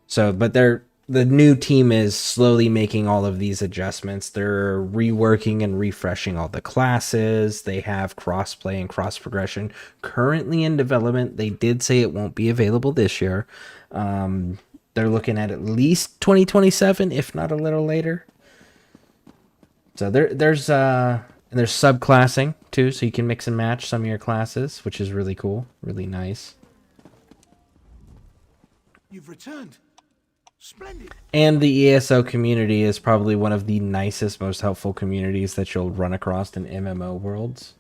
So, but the new team is slowly making all of these adjustments. They're reworking and refreshing all the classes. They have crossplay and cross progression currently in development. They did say it won't be available this year. They're looking at least 2027, if not a little later. So there's subclassing too, so you can mix and match some of your classes, which is really cool, really nice. You've returned. Splendid. And the ESO community is probably one of the nicest, most helpful communities that you'll run across in MMO worlds.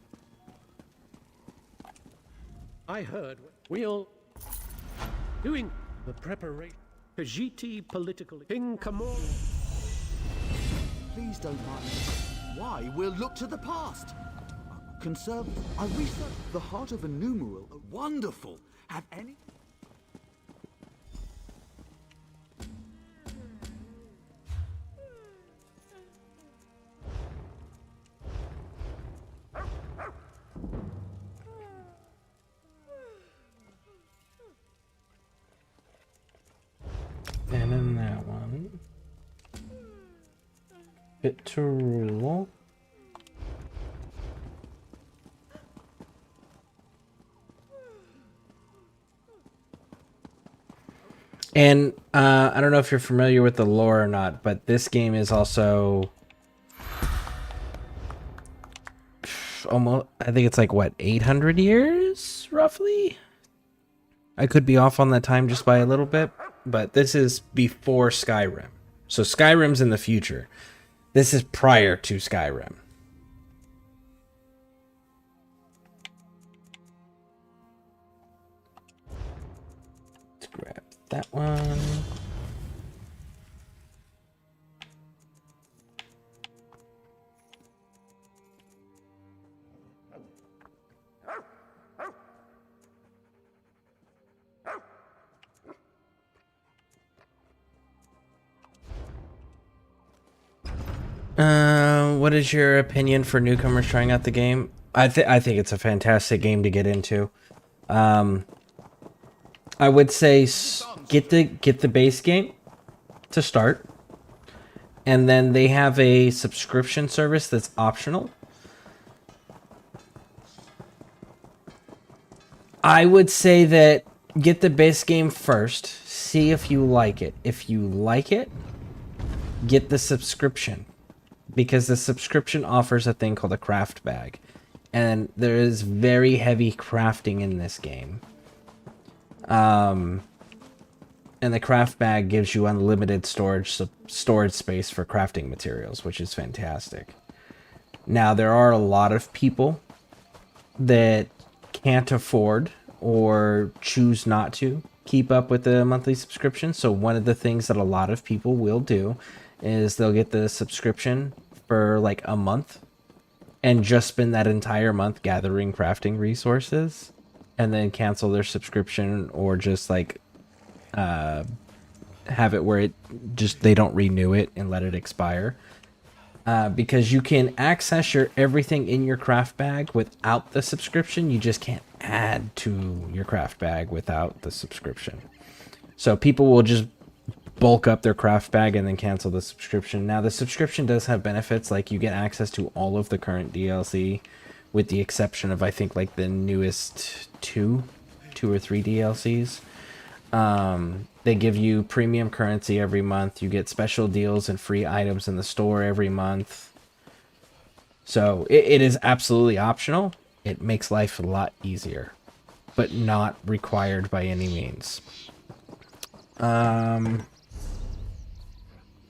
I heard we'll doing the preparation. Khajiit political King Kamor. Please don't mind. Why? We'll look to the past. Conservative. I researched the heart of a numeral. Wonderful. Have any? And then that one. Fit to rule. And I don't know if you're familiar with the lore or not, but this game is also almost, I think it's like, what, 800 years, roughly? I could be off on that time just by a little bit, but this is before Skyrim. So Skyrim's in the future. This is prior to Skyrim. Let's grab that one. What is your opinion for newcomers trying out the game? I think it's a fantastic game to get into. I would say get the base game to start, and then they have a subscription service that's optional. I would say that get the base game first, see if you like it. If you like it, get the subscription, because the subscription offers a thing called a craft bag, and there is very heavy crafting in this game. And the craft bag gives you unlimited storage space for crafting materials, which is fantastic. Now, there are a lot of people that can't afford or choose not to keep up with the monthly subscription. So one of the things that a lot of people will do is they'll get the subscription for like a month and just spend that entire month gathering crafting resources, and then cancel their subscription, or just like have it where they don't renew it and let it expire. Because you can access everything in your craft bag without the subscription. You just can't add to your craft bag without the subscription. So people will just bulk up their craft bag and then cancel the subscription. Now, the subscription does have benefits, like you get access to all of the current DLC, with the exception of, I think, like the newest two or three DLCs. They give you premium currency every month. You get special deals and free items in the store every month. So it is absolutely optional. It makes life a lot easier, but not required by any means.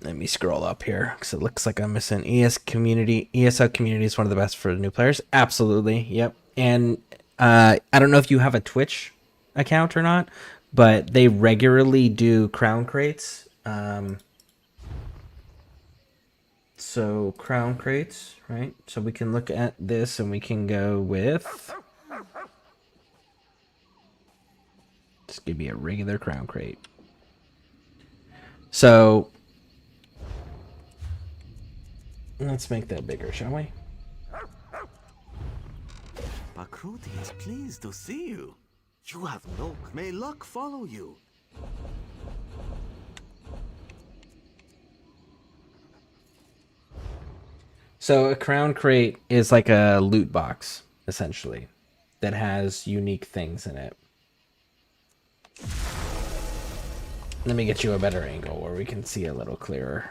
Let me scroll up here, because it looks like I'm missing ESL community is one of the best for new players. Absolutely, yep. And I don't know if you have a Twitch account or not, but they regularly do crown crates. So crown crates, right? So we can look at this and we can go with, just give me a regular crown crate. So let's make that bigger, shall we? Bakruti is pleased to see you. You have luck. May luck follow you. So a crown crate is like a loot box, essentially, that has unique things in it. Let me get you a better angle where we can see a little clearer.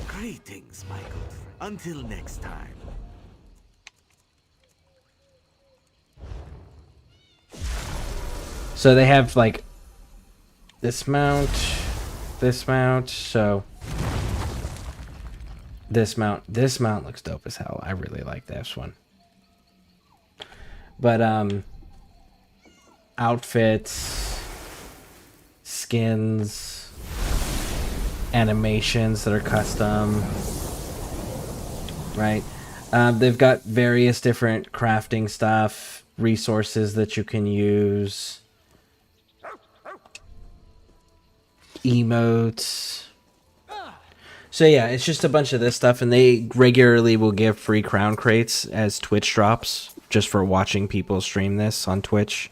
Greetings, my good friend. Until next time. So they have like this mount, so this mount looks dope as hell. I really like this one. But outfits, skins, animations that are custom, right? They've got various different crafting stuff, resources that you can use, emotes. So yeah, it's just a bunch of this stuff, and they regularly will give free crown crates as Twitch drops just for watching people stream this on Twitch.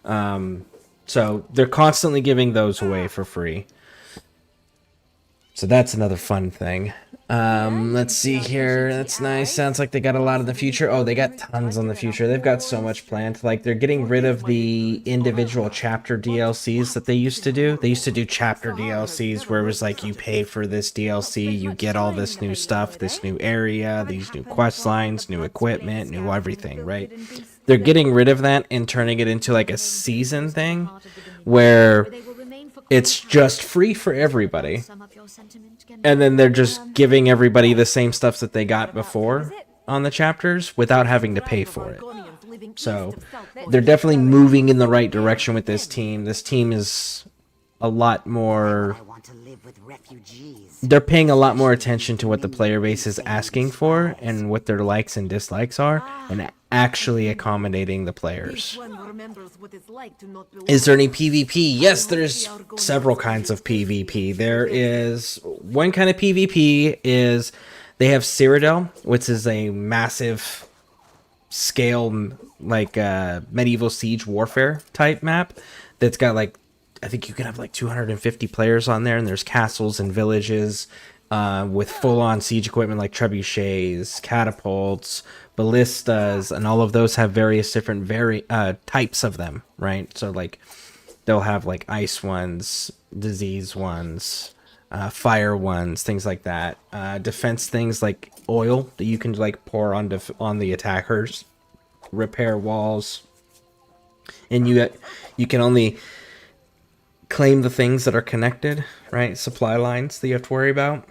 So they're constantly giving those away for free. So that's another fun thing. Let's see here. That's nice. Sounds like they got a lot in the future. Oh, they got tons on the future. They've got so much planned. Like, they're getting rid of the individual chapter DLCs that they used to do. They used to do chapter DLCs where it was like, you pay for this DLC, you get all this new stuff, this new area, these new quest lines, new equipment, new everything, right? They're getting rid of that and turning it into like a season thing where it's just free for everybody. And then they're just giving everybody the same stuff that they got before on the chapters without having to pay for it. So they're definitely moving in the right direction with this team. This team is a lot more... They're paying a lot more attention to what the player base is asking for and what their likes and dislikes are, and actually accommodating the players. Is there any PvP? Yes, there's several kinds of PvP. There is one kind of PvP is they have Cyrodiil, which is a massive scale like medieval siege warfare type map that's got like, I think you can have like 250 players on there, and there's castles and villages with full-on siege equipment like trebuchets, catapults, ballistas, and all of those have various different types of them, right? So like they'll have like ice ones, disease ones, fire ones, things like that. Defense things like oil that you can like pour on the attackers, repair walls, and you can only claim the things that are connected, right? Supply lines that you have to worry about.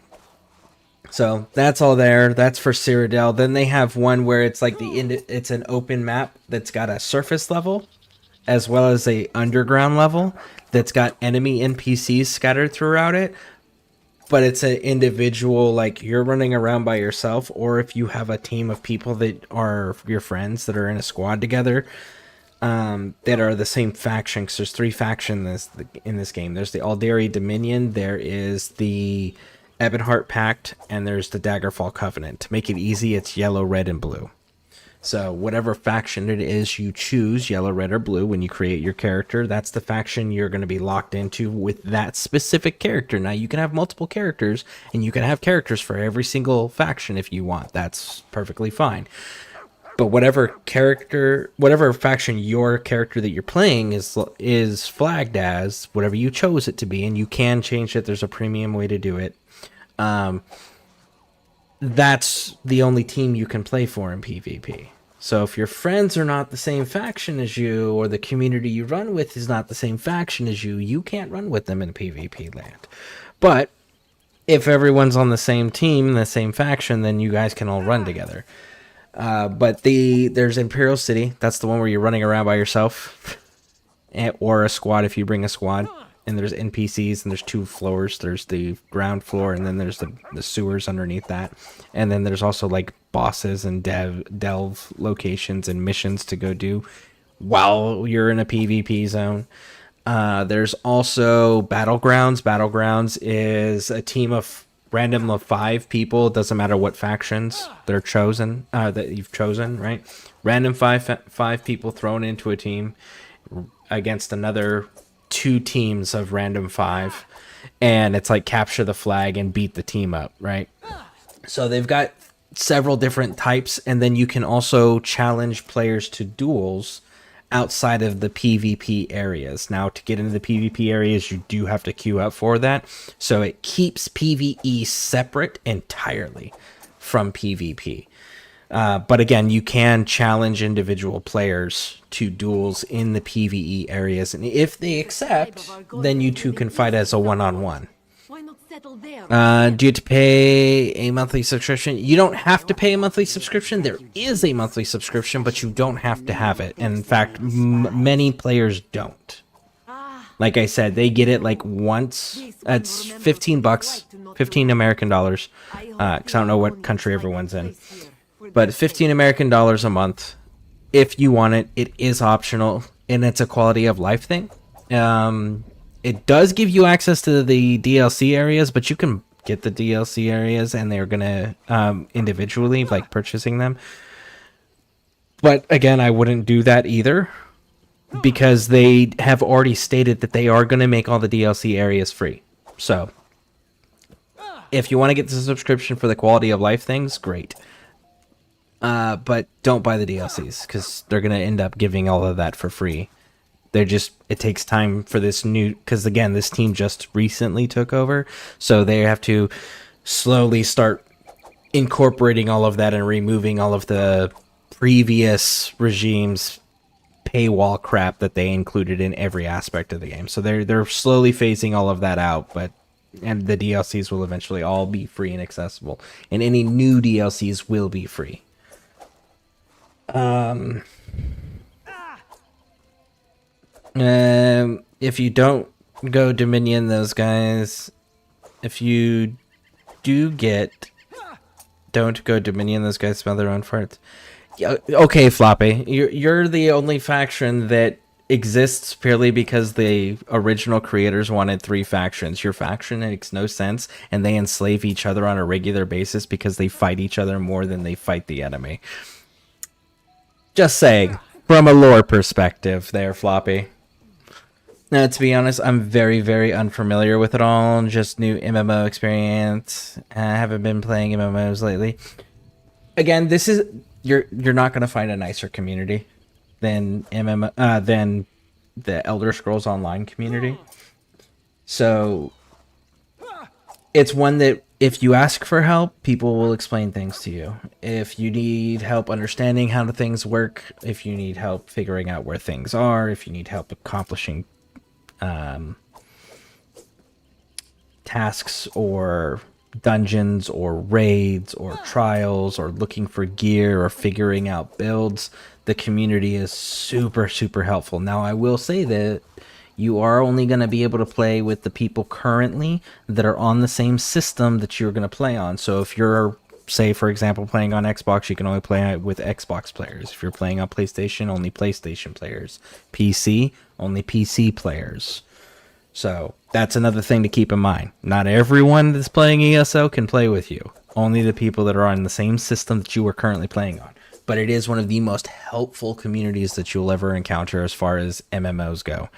So that's all there. That's for Cyrodiil. Then they have one where it's like it's an open map that's got a surface level as well as a underground level that's got enemy NPCs scattered throughout it. But it's an individual, like you're running around by yourself, or if you have a team of people that are your friends that are in a squad together, that are the same faction, because there's 3 factions in this game. There's the Aldari Dominion, there is the Ebonheart Pact, and there's the Daggerfall Covenant. To make it easy, it's yellow, red, and blue. So whatever faction it is you choose, yellow, red, or blue, when you create your character, that's the faction you're going to be locked into with that specific character. Now, you can have multiple characters, and you can have characters for every single faction if you want. That's perfectly fine. But whatever faction your character that you're playing is flagged as, whatever you chose it to be, and you can change it. There's a premium way to do it. That's the only team you can play for in PvP. So if your friends are not the same faction as you, or the community you run with is not the same faction as you, you can't run with them in PvP land. But if everyone's on the same team, the same faction, then you guys can all run together. But there's Imperial City. That's the one where you're running around by yourself, or a squad if you bring a squad. And there's NPCs, and there's 2 floors. There's the ground floor, and then there's the sewers underneath that. And then there's also like bosses and delve locations and missions to go do while you're in a PvP zone. There's also Battlegrounds. Battlegrounds is a team of random of 5 people. It doesn't matter what factions they're chosen, that you've chosen, right? Random five people thrown into a team against another 2 teams of random 5, and it's like capture the flag and beat the team up, right? So they've got several different types, and then you can also challenge players to duels outside of the PvP areas. Now, to get into the PvP areas, you do have to queue up for that. So it keeps PvE separate entirely from PvP. But again, you can challenge individual players to duels in the PvE areas. And if they accept, then you two can fight as a one-on-one. Do you have to pay a monthly subscription? You don't have to pay a monthly subscription. There is a monthly subscription, but you don't have to have it. And in fact, many players don't. Like I said, they get it like once. It's $15, 15 American dollars. Because I don't know what country everyone's in. But 15 American dollars a month. If you want it, it is optional. And it's a quality of life thing. It does give you access to the DLC areas, but you can get the DLC areas, and they're gonna individually, like, purchasing them. But again, I wouldn't do that either, because they have already stated that they are gonna make all the DLC areas free. So If you want to get the subscription for the quality of life things, great. But don't buy the DLCs because they're gonna end up giving all of that for free. It takes time for this new, because again, this team just recently took over, so they have to slowly start incorporating all of that and removing all of the previous regime's paywall crap that they included in every aspect of the game. So they're slowly phasing all of that out, and the DLCs will eventually all be free and accessible, and any new DLCs will be free. If you don't go Dominion, those guys, if you do don't go Dominion, those guys smell their own farts. Yeah, okay, Floppy, you're the only faction that exists purely because the original creators wanted 3 factions. Your faction makes no sense, and they enslave each other on a regular basis because they fight each other more than they fight the enemy. Just saying, from a lore perspective there, Floppy. Now, to be honest, I'm very, very unfamiliar with it all. Just new MMO experience. I haven't been playing MMOs lately. Again, this is you're not gonna find a nicer community than than the Elder Scrolls Online community. So it's one that if you ask for help, people will explain things to you. If you need help understanding how things work, if you need help figuring out where things are, if you need help accomplishing tasks or dungeons or raids or trials or looking for gear or figuring out builds, the community is super, super helpful. Now, I will say that you are only going to be able to play with the people currently that are on the same system that you're going to play on. So if you're, say, for example, playing on Xbox, you can only play with Xbox players. If you're playing on PlayStation, only PlayStation players. PC, only PC players. So that's another thing to keep in mind. Not everyone that's playing ESO can play with you. Only the people that are on the same system that you are currently playing on. But it is one of the most helpful communities that you'll ever encounter as far as MMOs go.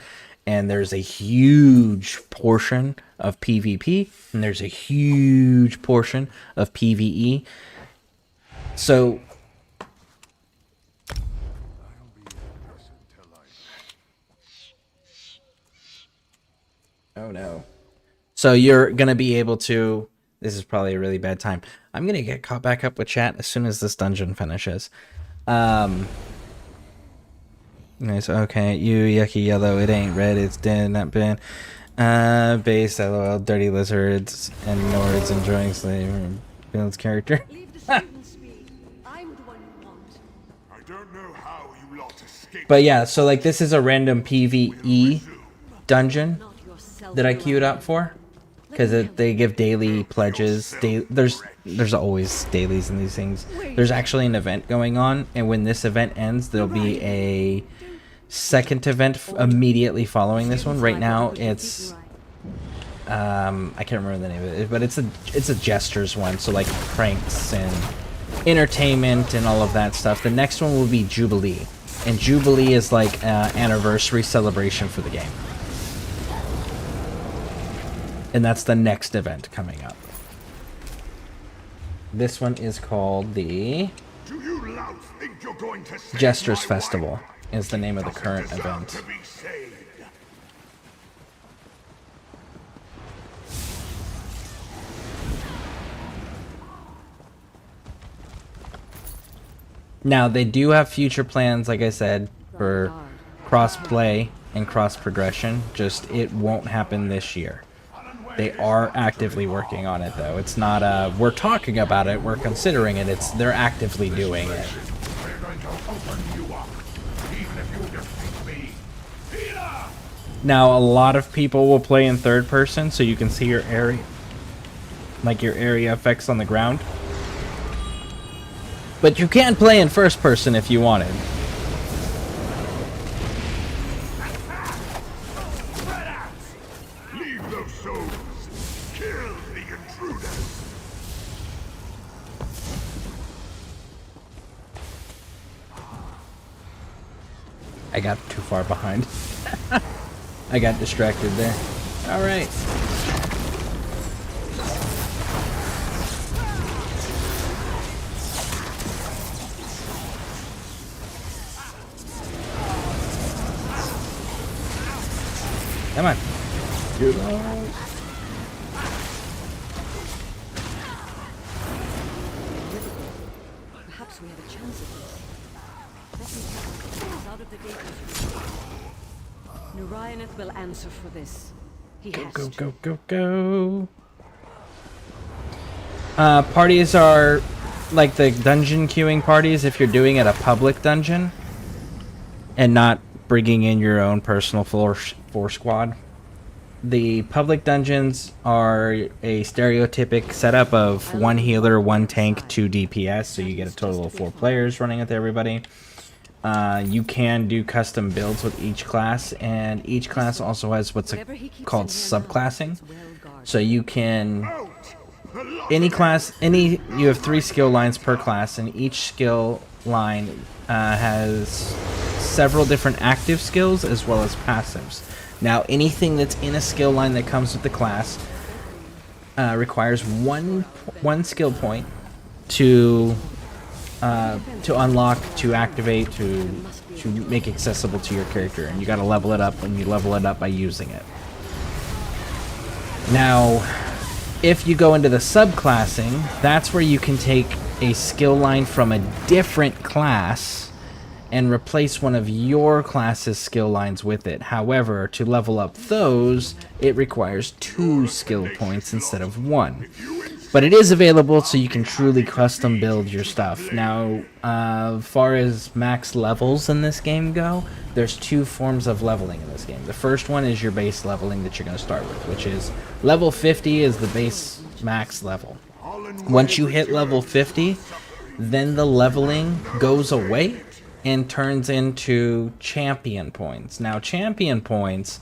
And there's a huge portion of PvP, and there's a huge portion of PvE. So oh no. So you're going to be able to, this is probably a really bad time. I'm going to get caught back up with chat as soon as this dungeon finishes. Nice, okay, you yucky yellow, it ain't red, it's dead, not been. Base, LOL, dirty lizards, and Nords enjoying slavery. Builds character. But yeah, so like this is a random PvE dungeon that I queued up for. Because they give daily pledges. There's always dailies in these things. There's actually an event going on, and when this event ends, there'll be a second event immediately following this one. Right now, it's I can't remember the name of it, but it's a gestures one, so like pranks and entertainment and all of that stuff. The next one will be Jubilee, and Jubilee is like an anniversary celebration for the game. And that's the next event coming up. This one is called the Gestures Festival, is the name of the current event. Now, they do have future plans, like I said, for cross-play and cross-progression, just it won't happen this year. They are actively working on it, though. It's not we're talking about it, we're considering it, they're actively doing it. Now, a lot of people will play in third person, so you can see your area, like your area effects on the ground. But you can play in first person if you wanted. I got too far behind. I got distracted there. Alright. Come on. Get out. Perhaps we have a chance at this. Let me take the out of the gate. Narayaneth will answer for this. He has Go, to. go, go, go. Parties are like the dungeon queuing parties if you're doing it a public dungeon and not bringing in your own personal force squad. The public dungeons are a stereotypic setup of 1 healer, 1 tank, 2 DPS, so you get a total of 4 players running with everybody. You can do custom builds with each class, and each class also has what's called subclassing. So you can... Any class, you have 3 skill lines per class, and each skill line has several different active skills as well as passives. Now, anything that's in a skill line that comes with the class requires one skill point to unlock, to activate, to make accessible to your character, and you got to level it up, and you level it up by using it. Now, if you go into the subclassing, that's where you can take a skill line from a different class and replace one of your class's skill lines with it. However, to level up those, it requires 2 skill points instead of 1. But it is available, so you can truly custom build your stuff. Now, as far as max levels in this game go, there's 2 forms of leveling in this game. The first one is your base leveling that you're going to start with, which is level 50 is the base max level. Once you hit level 50, then the leveling goes away and turns into champion points. Now, champion points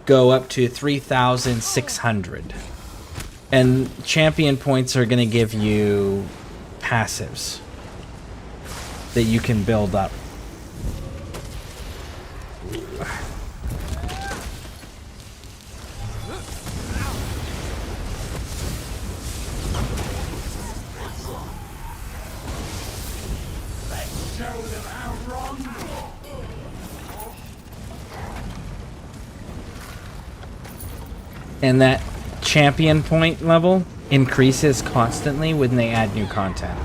go up to 3,600. And champion points are going to give you passives that you can build up. And that champion point level increases constantly when they add new content.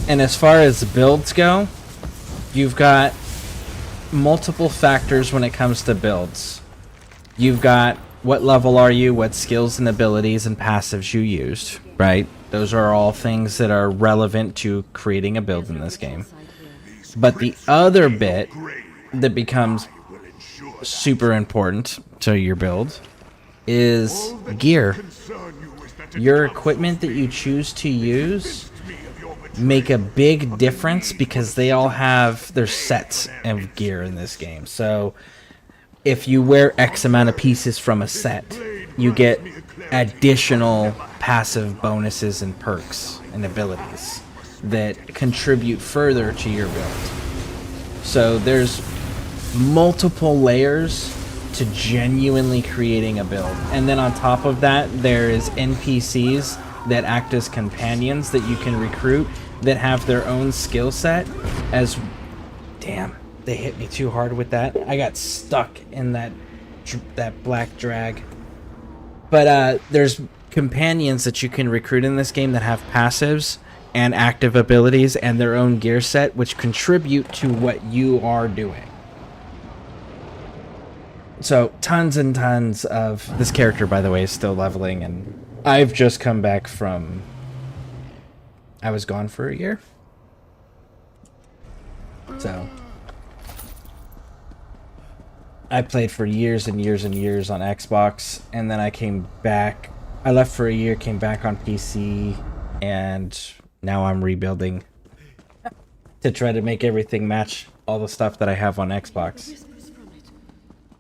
And as far as builds go, you've got multiple factors when it comes to builds. You've got what level are you, what skills and abilities and passives you used, right? Those are all things that are relevant to creating a build in this game. But the other bit that becomes super important to your build is gear. Your equipment that you choose to use make a big difference because they all have their sets of gear in this game. So if you wear X amount of pieces from a set, you get additional passive bonuses and perks and abilities that contribute further to your build. So there's multiple layers to genuinely creating a build. And then on top of that, there is NPCs that act as companions that you can recruit that have their own skill set as... Damn. They hit me too hard with that. I got stuck in that black drag. But there's companions that you can recruit in this game that have passives and active abilities and their own gear set, which contribute to what you are doing. So tons and tons of... This character, by the way, is still leveling, and I've just come back from... I was gone for a year. So... I played for years and years and years on Xbox, and then I came back. I left for a year, came back on PC, and now I'm rebuilding to try to make everything match all the stuff that I have on Xbox.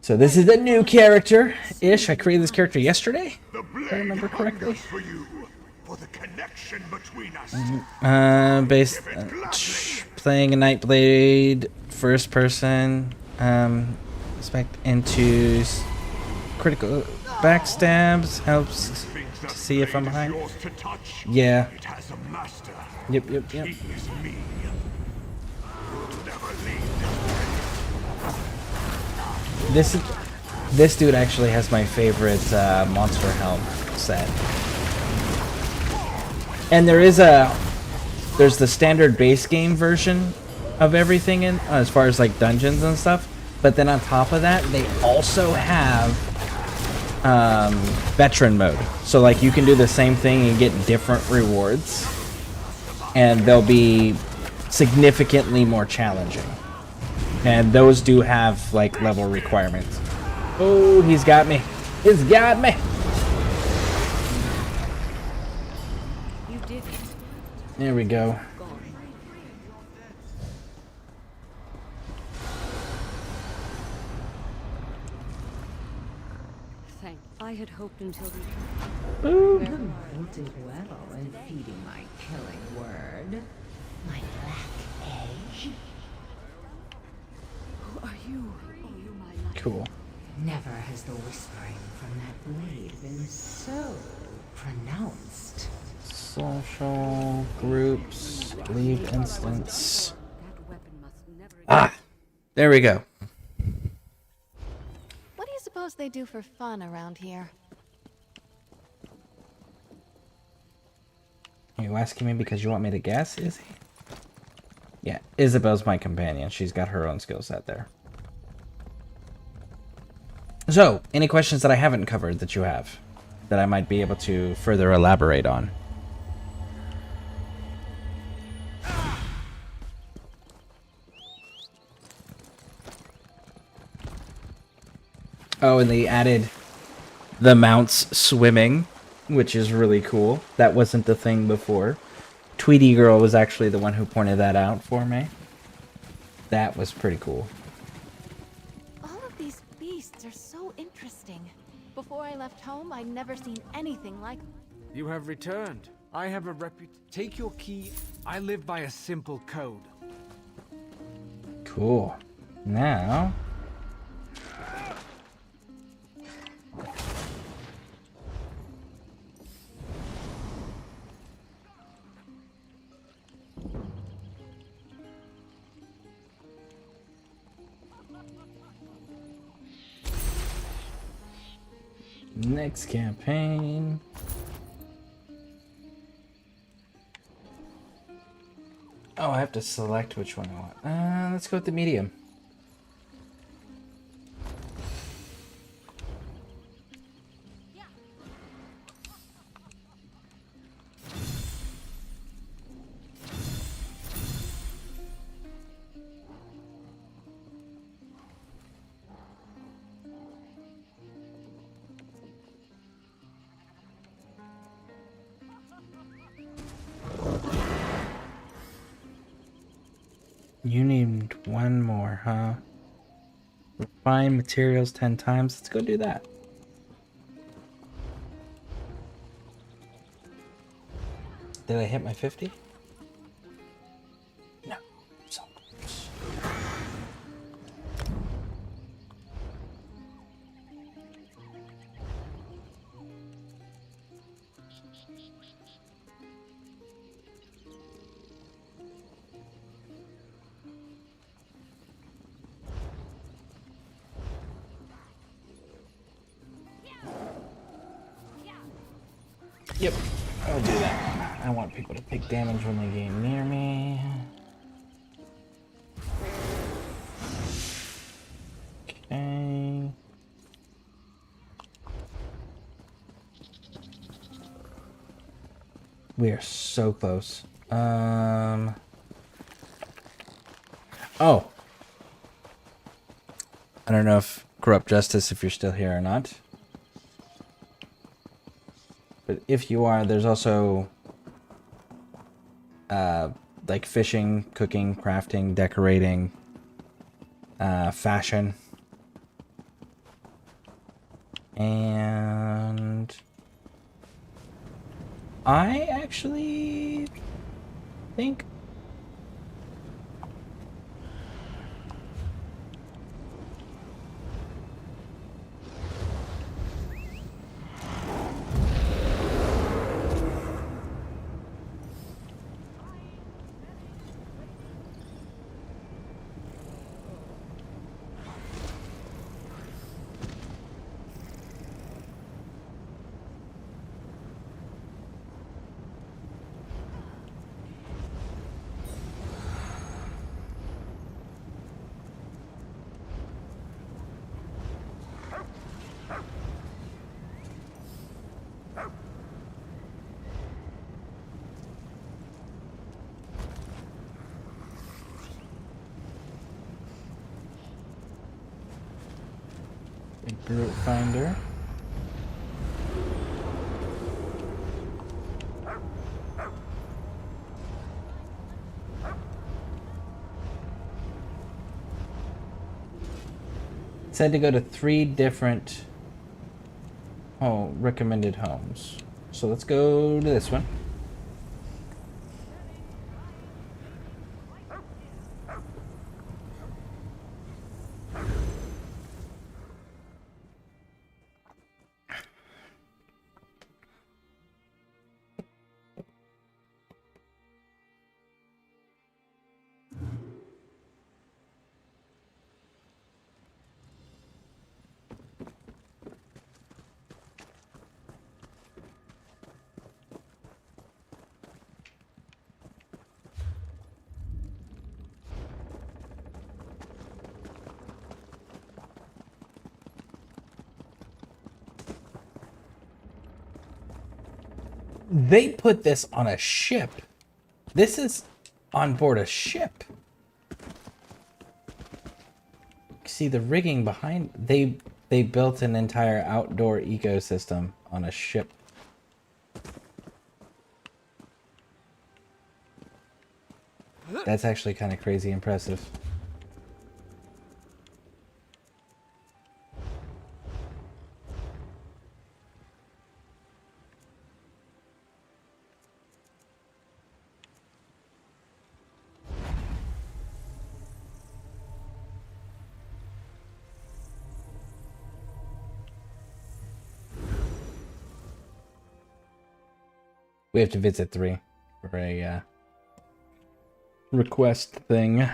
So this is a new character-ish. I created this character yesterday, if I remember correctly. Playing a Nightblade, first person. Spec into critical backstabs helps to see if I'm behind. Yeah. Yep. This dude actually has my favorite monster helm set. And there's the standard base game version of everything in as far as like dungeons and stuff, but then on top of that they also have veteran mode, so like you can do the same thing and get different rewards, and they'll be significantly more challenging, and those do have like level requirements. Oh, he's got me. He's got me. There we go. I had hoped until the... The mole did well in feeding my killing word. My black edge. Who are you? Oh, you my life. Cool. Never has the whispering from that blade been so pronounced. Social groups, leave instance. Ah, there we go. What do you suppose they do for fun around here? Are you asking me because you want me to guess, Izzy? Yeah, Isabel's my companion. She's got her own skill set there. So, any questions that I haven't covered that you have that I might be able to further elaborate on? Oh, and they added the mounts swimming, which is really cool. That wasn't the thing before. Tweety Girl was actually the one who pointed that out for me. That was pretty cool. All of these beasts are so interesting. Before I left home, I'd never seen anything like... You have returned. I have a Take your key. I live by a simple code. Cool. Now... next campaign. Oh, I have to select which one I want. Let's go with the medium. You need one more, huh? Refine materials 10 times. Let's go do that. Did I hit my 50? No. So close. Yep, I'll do that. I want people to take damage when they get near me. Okay. We are so close. Oh. I don't know if Corrupt Justice, if you're still here or not. But if you are, there's also like fishing, cooking, crafting, decorating, fashion. And I actually think The group finder. Said to go to 3 different recommended homes. So let's go to this one. They put this on a ship. This is on board a ship. See the rigging behind. They built an entire outdoor ecosystem on a ship. That's actually kind of crazy impressive. We have to visit 3 for a request thing.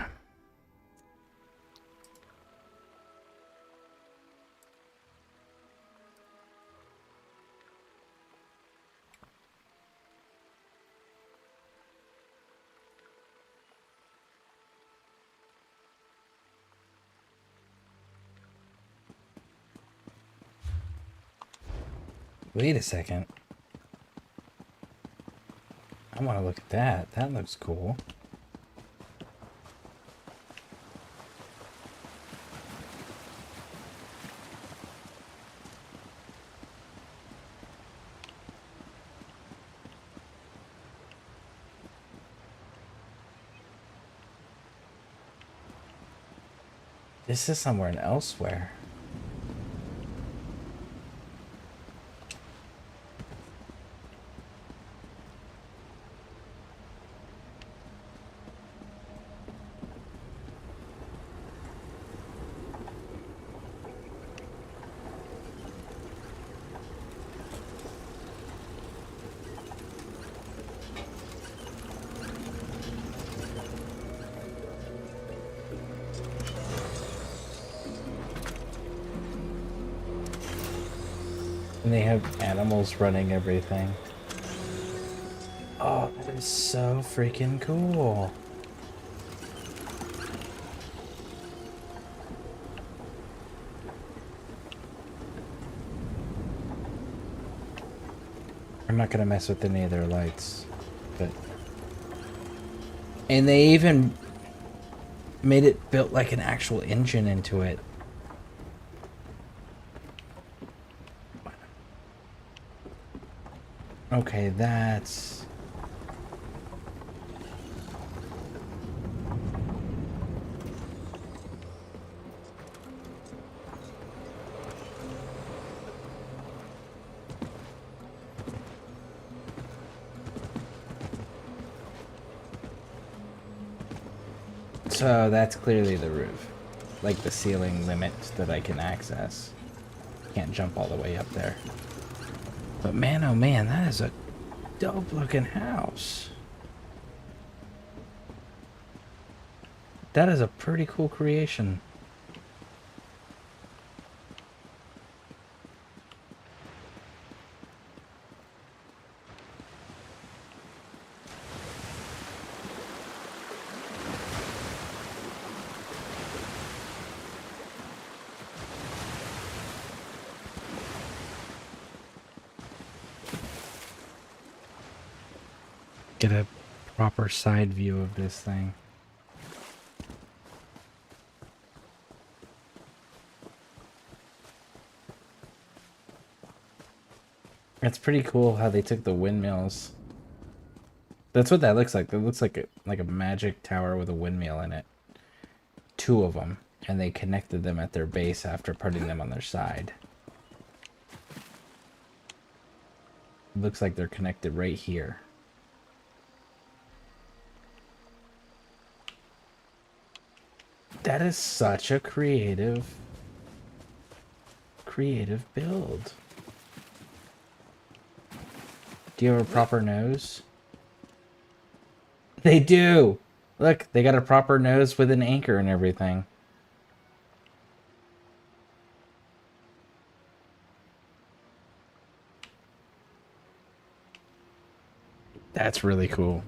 Wait a second. I want to look at that. That looks cool. This is somewhere elsewhere. And they have animals running everything. Oh, that is so freaking cool. I'm not gonna mess with any of their lights, but... And they even made it built like an actual engine into it. Okay, that's... So that's clearly the roof. Like the ceiling limit that I can access. Can't jump all the way up there. But man, oh man, that is a dope looking house. That is a pretty cool creation. Get a proper side view of this thing. It's pretty cool how they took the windmills. That's what that looks like. That looks like a magic tower with a windmill in it. 2 of them, and they connected them at their base after putting them on their side. Looks like they're connected right here. That is such a creative build. Do you have a proper nose? They do! Look, they got a proper nose with an anchor and everything. That's really cool.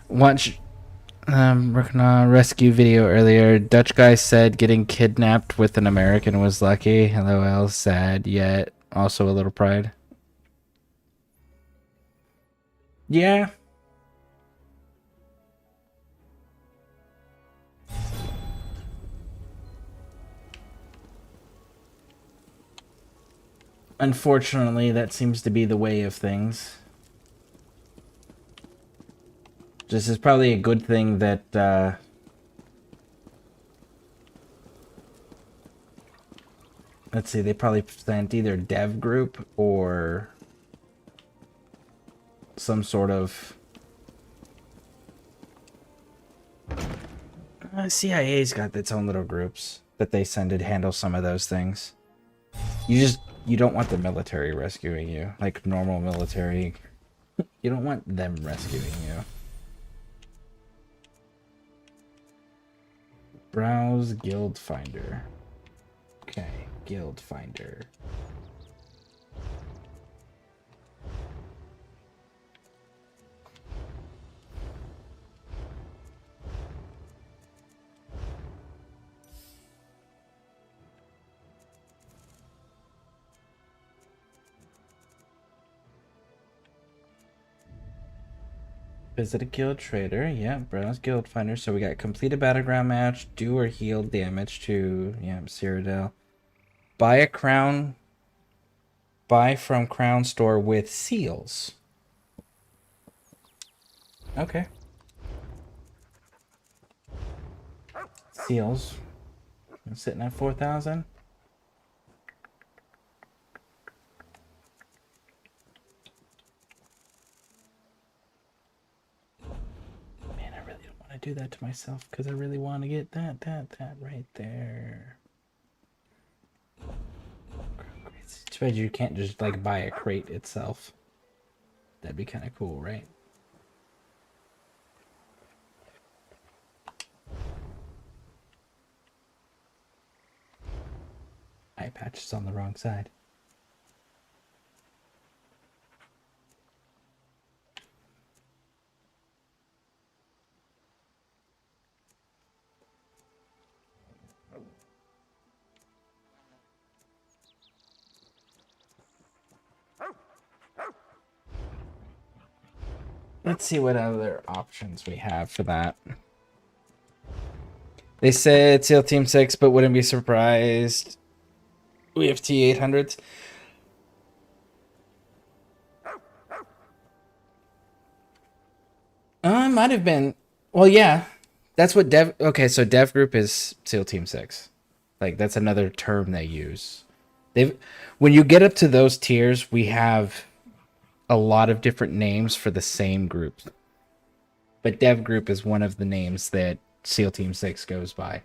Watch working on a rescue video earlier. Dutch guy said getting kidnapped with an American was lucky. LOL, sad, yet also a little pride. Yeah. Unfortunately, that seems to be the way of things. This is probably a good thing that, let's see, they probably sent either dev group or some sort of... CIA's got its own little groups that they send to handle some of those things. You don't want the military rescuing you, like normal military. You don't want them rescuing you. Browse Guild Finder. Okay, Guild Finder. Visit a guild trader. Yeah, browse guild finder. So we got complete a battleground match, do or heal damage to Cyrodiil. Buy a crown. Buy from crown store with seals. Okay. Seals. I'm sitting at 4,000. I do that to myself because I really want to get that right there. It's too bad you can't just like buy a crate itself. That'd be kind of cool, right? Eye patch is on the wrong side. Let's see what other options we have for that. They said SEAL Team 6, but wouldn't be surprised. We have T-800s. Might have been. Well, yeah. That's what dev... Okay, so dev group is SEAL Team 6. Like, that's another term they use. When you get up to those tiers, we have a lot of different names for the same groups. But dev group is one of the names that SEAL Team 6 goes by.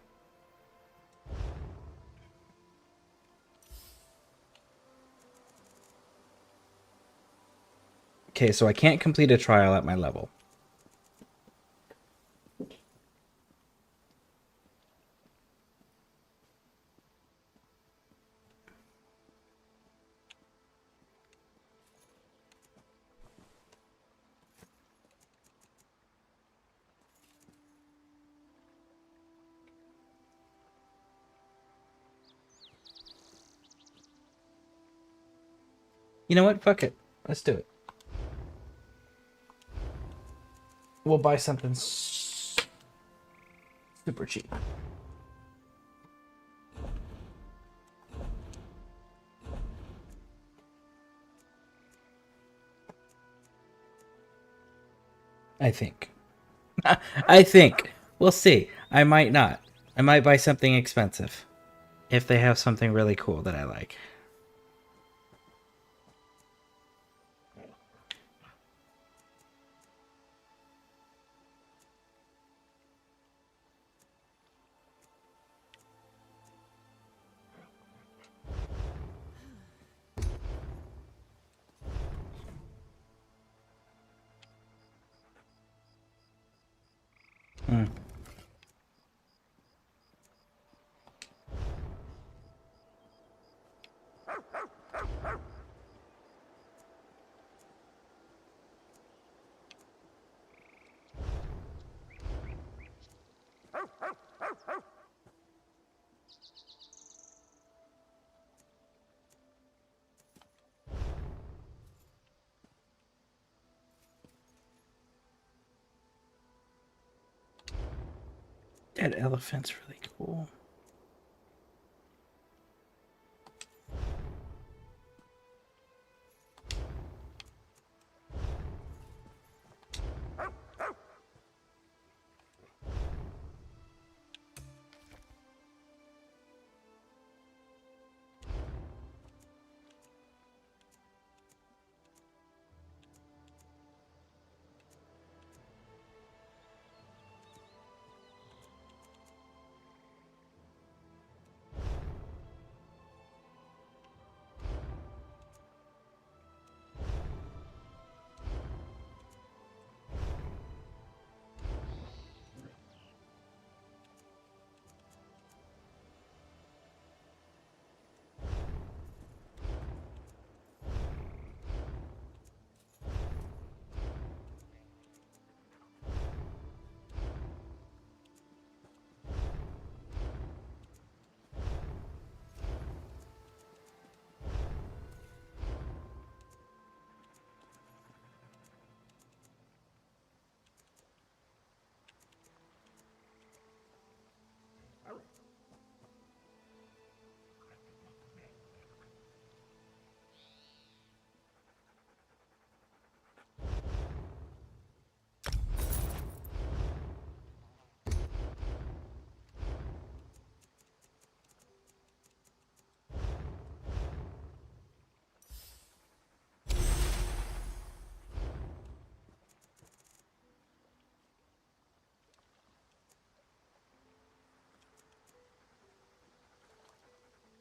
Okay, so I can't complete a trial at my level. You know what? Fuck it. Let's do it. We'll buy something super cheap. I think. I think. We'll see. I might not. I might buy something expensive. If they have something really cool that I like. Hmm. That elephant's really cool.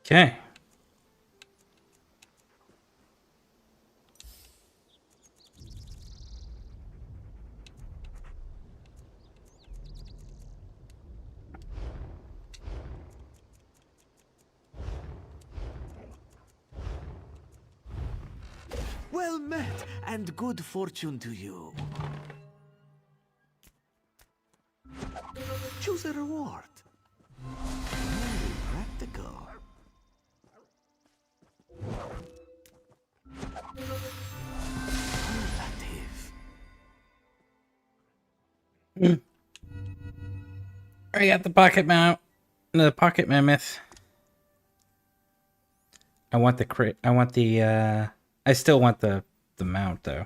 Okay. Well met, and good fortune to you. Choose a reward. Very practical. Relative. I got the pocket mount. The pocket mammoth. I want the crate. I want the I still want the mount though.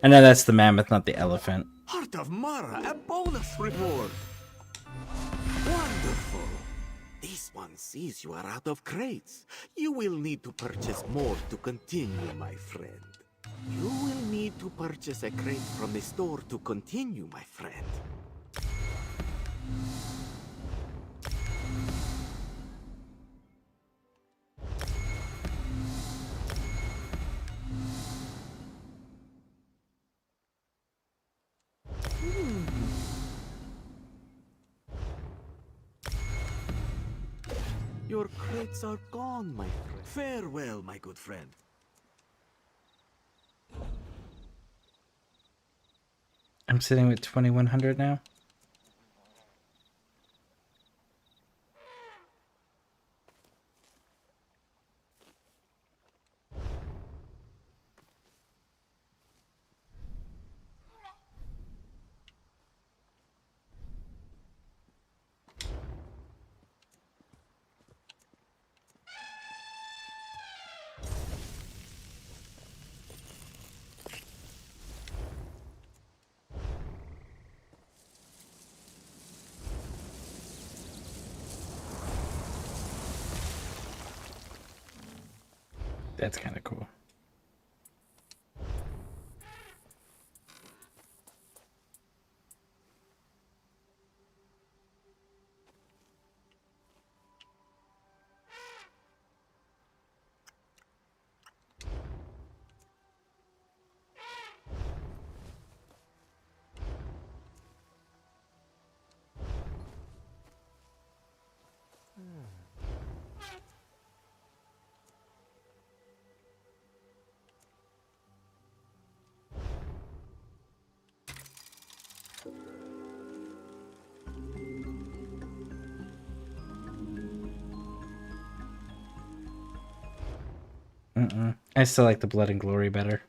I know that's the mammoth, not the elephant. Heart of Mara, a bonus reward. Wonderful. This one sees you are out of crates. You will need to purchase more to continue, my friend. You will need to purchase a crate from the store to continue, my friend. Your crates are gone, my friend. Farewell, my good friend. I'm sitting with 2100 now. That's kind of cool. I still like the Blood and Glory better.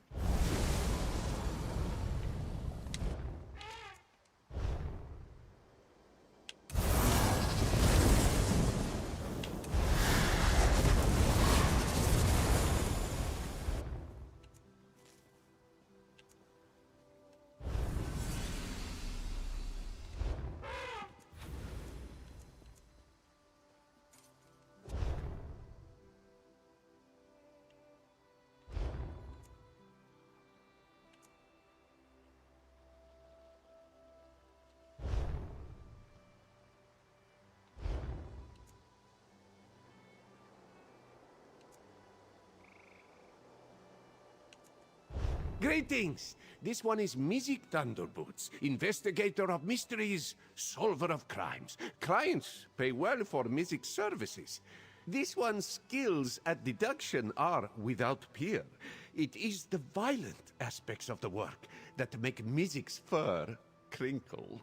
Greetings! This one is Music Thunderboots, investigator of mysteries, solver of crimes. Clients pay well for music services. This one's skills at deduction are without peer. It is the violent aspects of the work that make music's fur crinkle.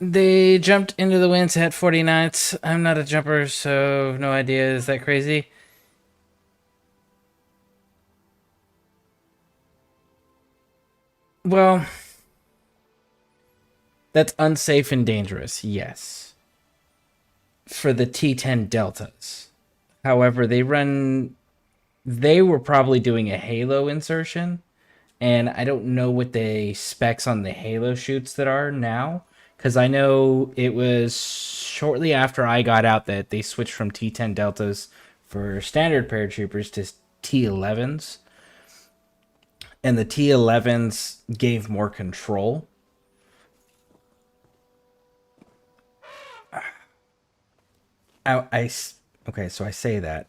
They jumped into the winds at 40 knots. I'm not a jumper, so no idea. Is that crazy? Well, that's unsafe and dangerous, yes. For the T10 Deltas. However, they were probably doing a Halo insertion, and I don't know what the specs on the Halo shoots that are now. Because I know it was shortly after I got out that they switched from T10 Deltas for standard paratroopers to T11s. And the T11s gave more control. Okay, so I say that.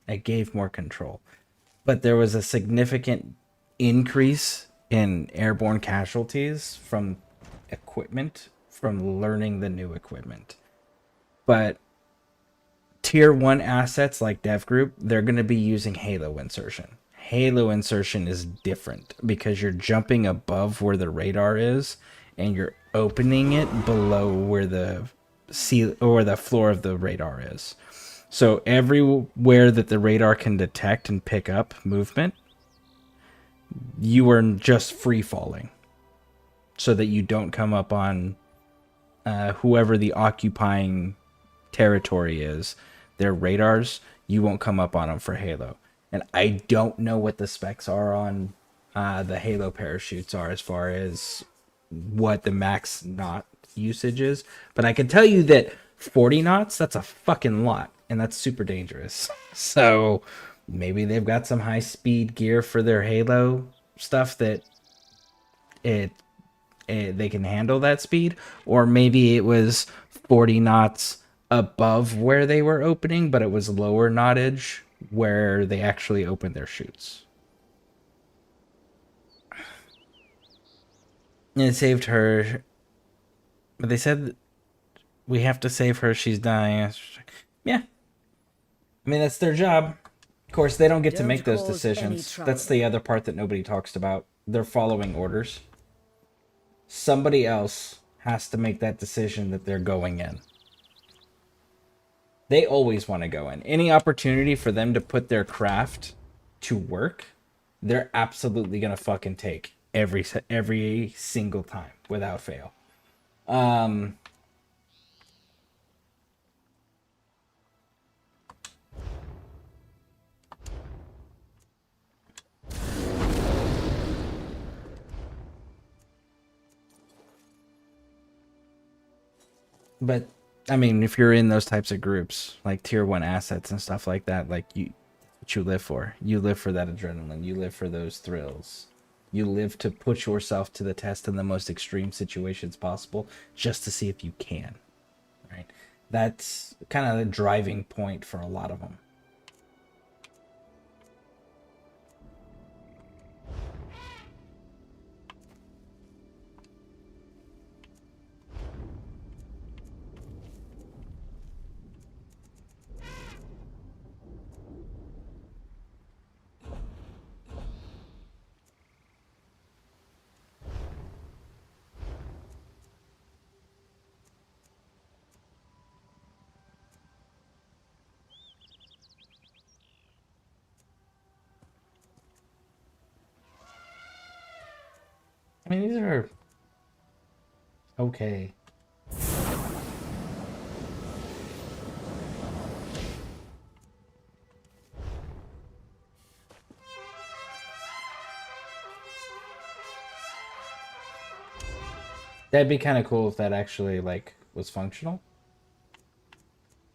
It gave more control. But there was a significant increase in airborne casualties from equipment, from learning the new equipment. But tier 1 assets like Dev Group, they're going to be using Halo insertion. Halo insertion is different because you're jumping above where the radar is and you're opening it below where the floor of the radar is. So everywhere that the radar can detect and pick up movement, you are just free falling. So that you don't come up on whoever the occupying territory is, their radars, you won't come up on them for Halo. And I don't know what the specs are on the Halo parachutes are as far as what the max knot usage is. But I can tell you that 40 knots, that's a fucking lot. And that's super dangerous. So maybe they've got some high speed gear for their Halo stuff that they can handle that speed, or maybe it was 40 knots above where they were opening, but it was lower knottage where they actually opened their chutes. And it saved her, but they said we have to save her, she's dying. Yeah, I mean, that's their job. Of course, they don't get to make those decisions. That's the other part that nobody talks about. They're following orders. Somebody else has to make that decision that they're going in. They always want to go in. Any opportunity for them to put their craft to work, they're absolutely going to fucking take every single time without fail. But I mean, if you're in those types of groups, like tier 1 assets and stuff like that, like what you live for. You live for that adrenaline. You live for those thrills. You live to put yourself to the test in the most extreme situations possible just to see if you can. Right? That's kind of the driving point for a lot of them. I mean, these are okay. That'd be kind of cool if that actually like was functional.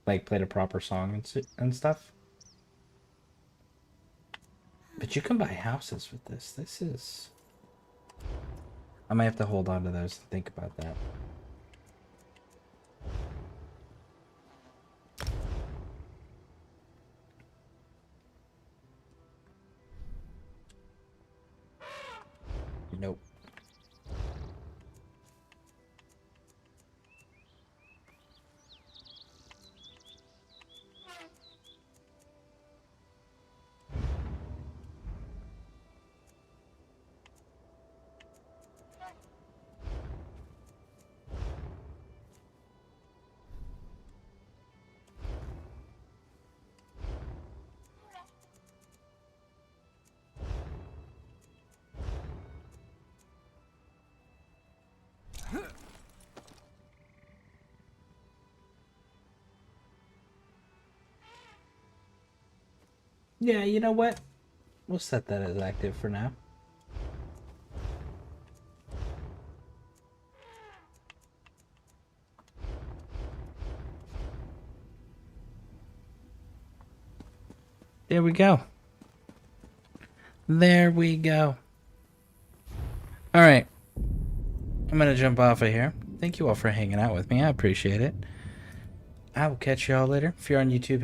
Like played a proper song and stuff. But you can buy houses with this. This is... I might have to hold on to those and think about that. Nope. Yeah, you know what? We'll set that as active for now. There we go. There we go. All right. I'm going to jump off of here. Thank you all for hanging out with me. I appreciate it. I will catch you all later. If you're on YouTube, hit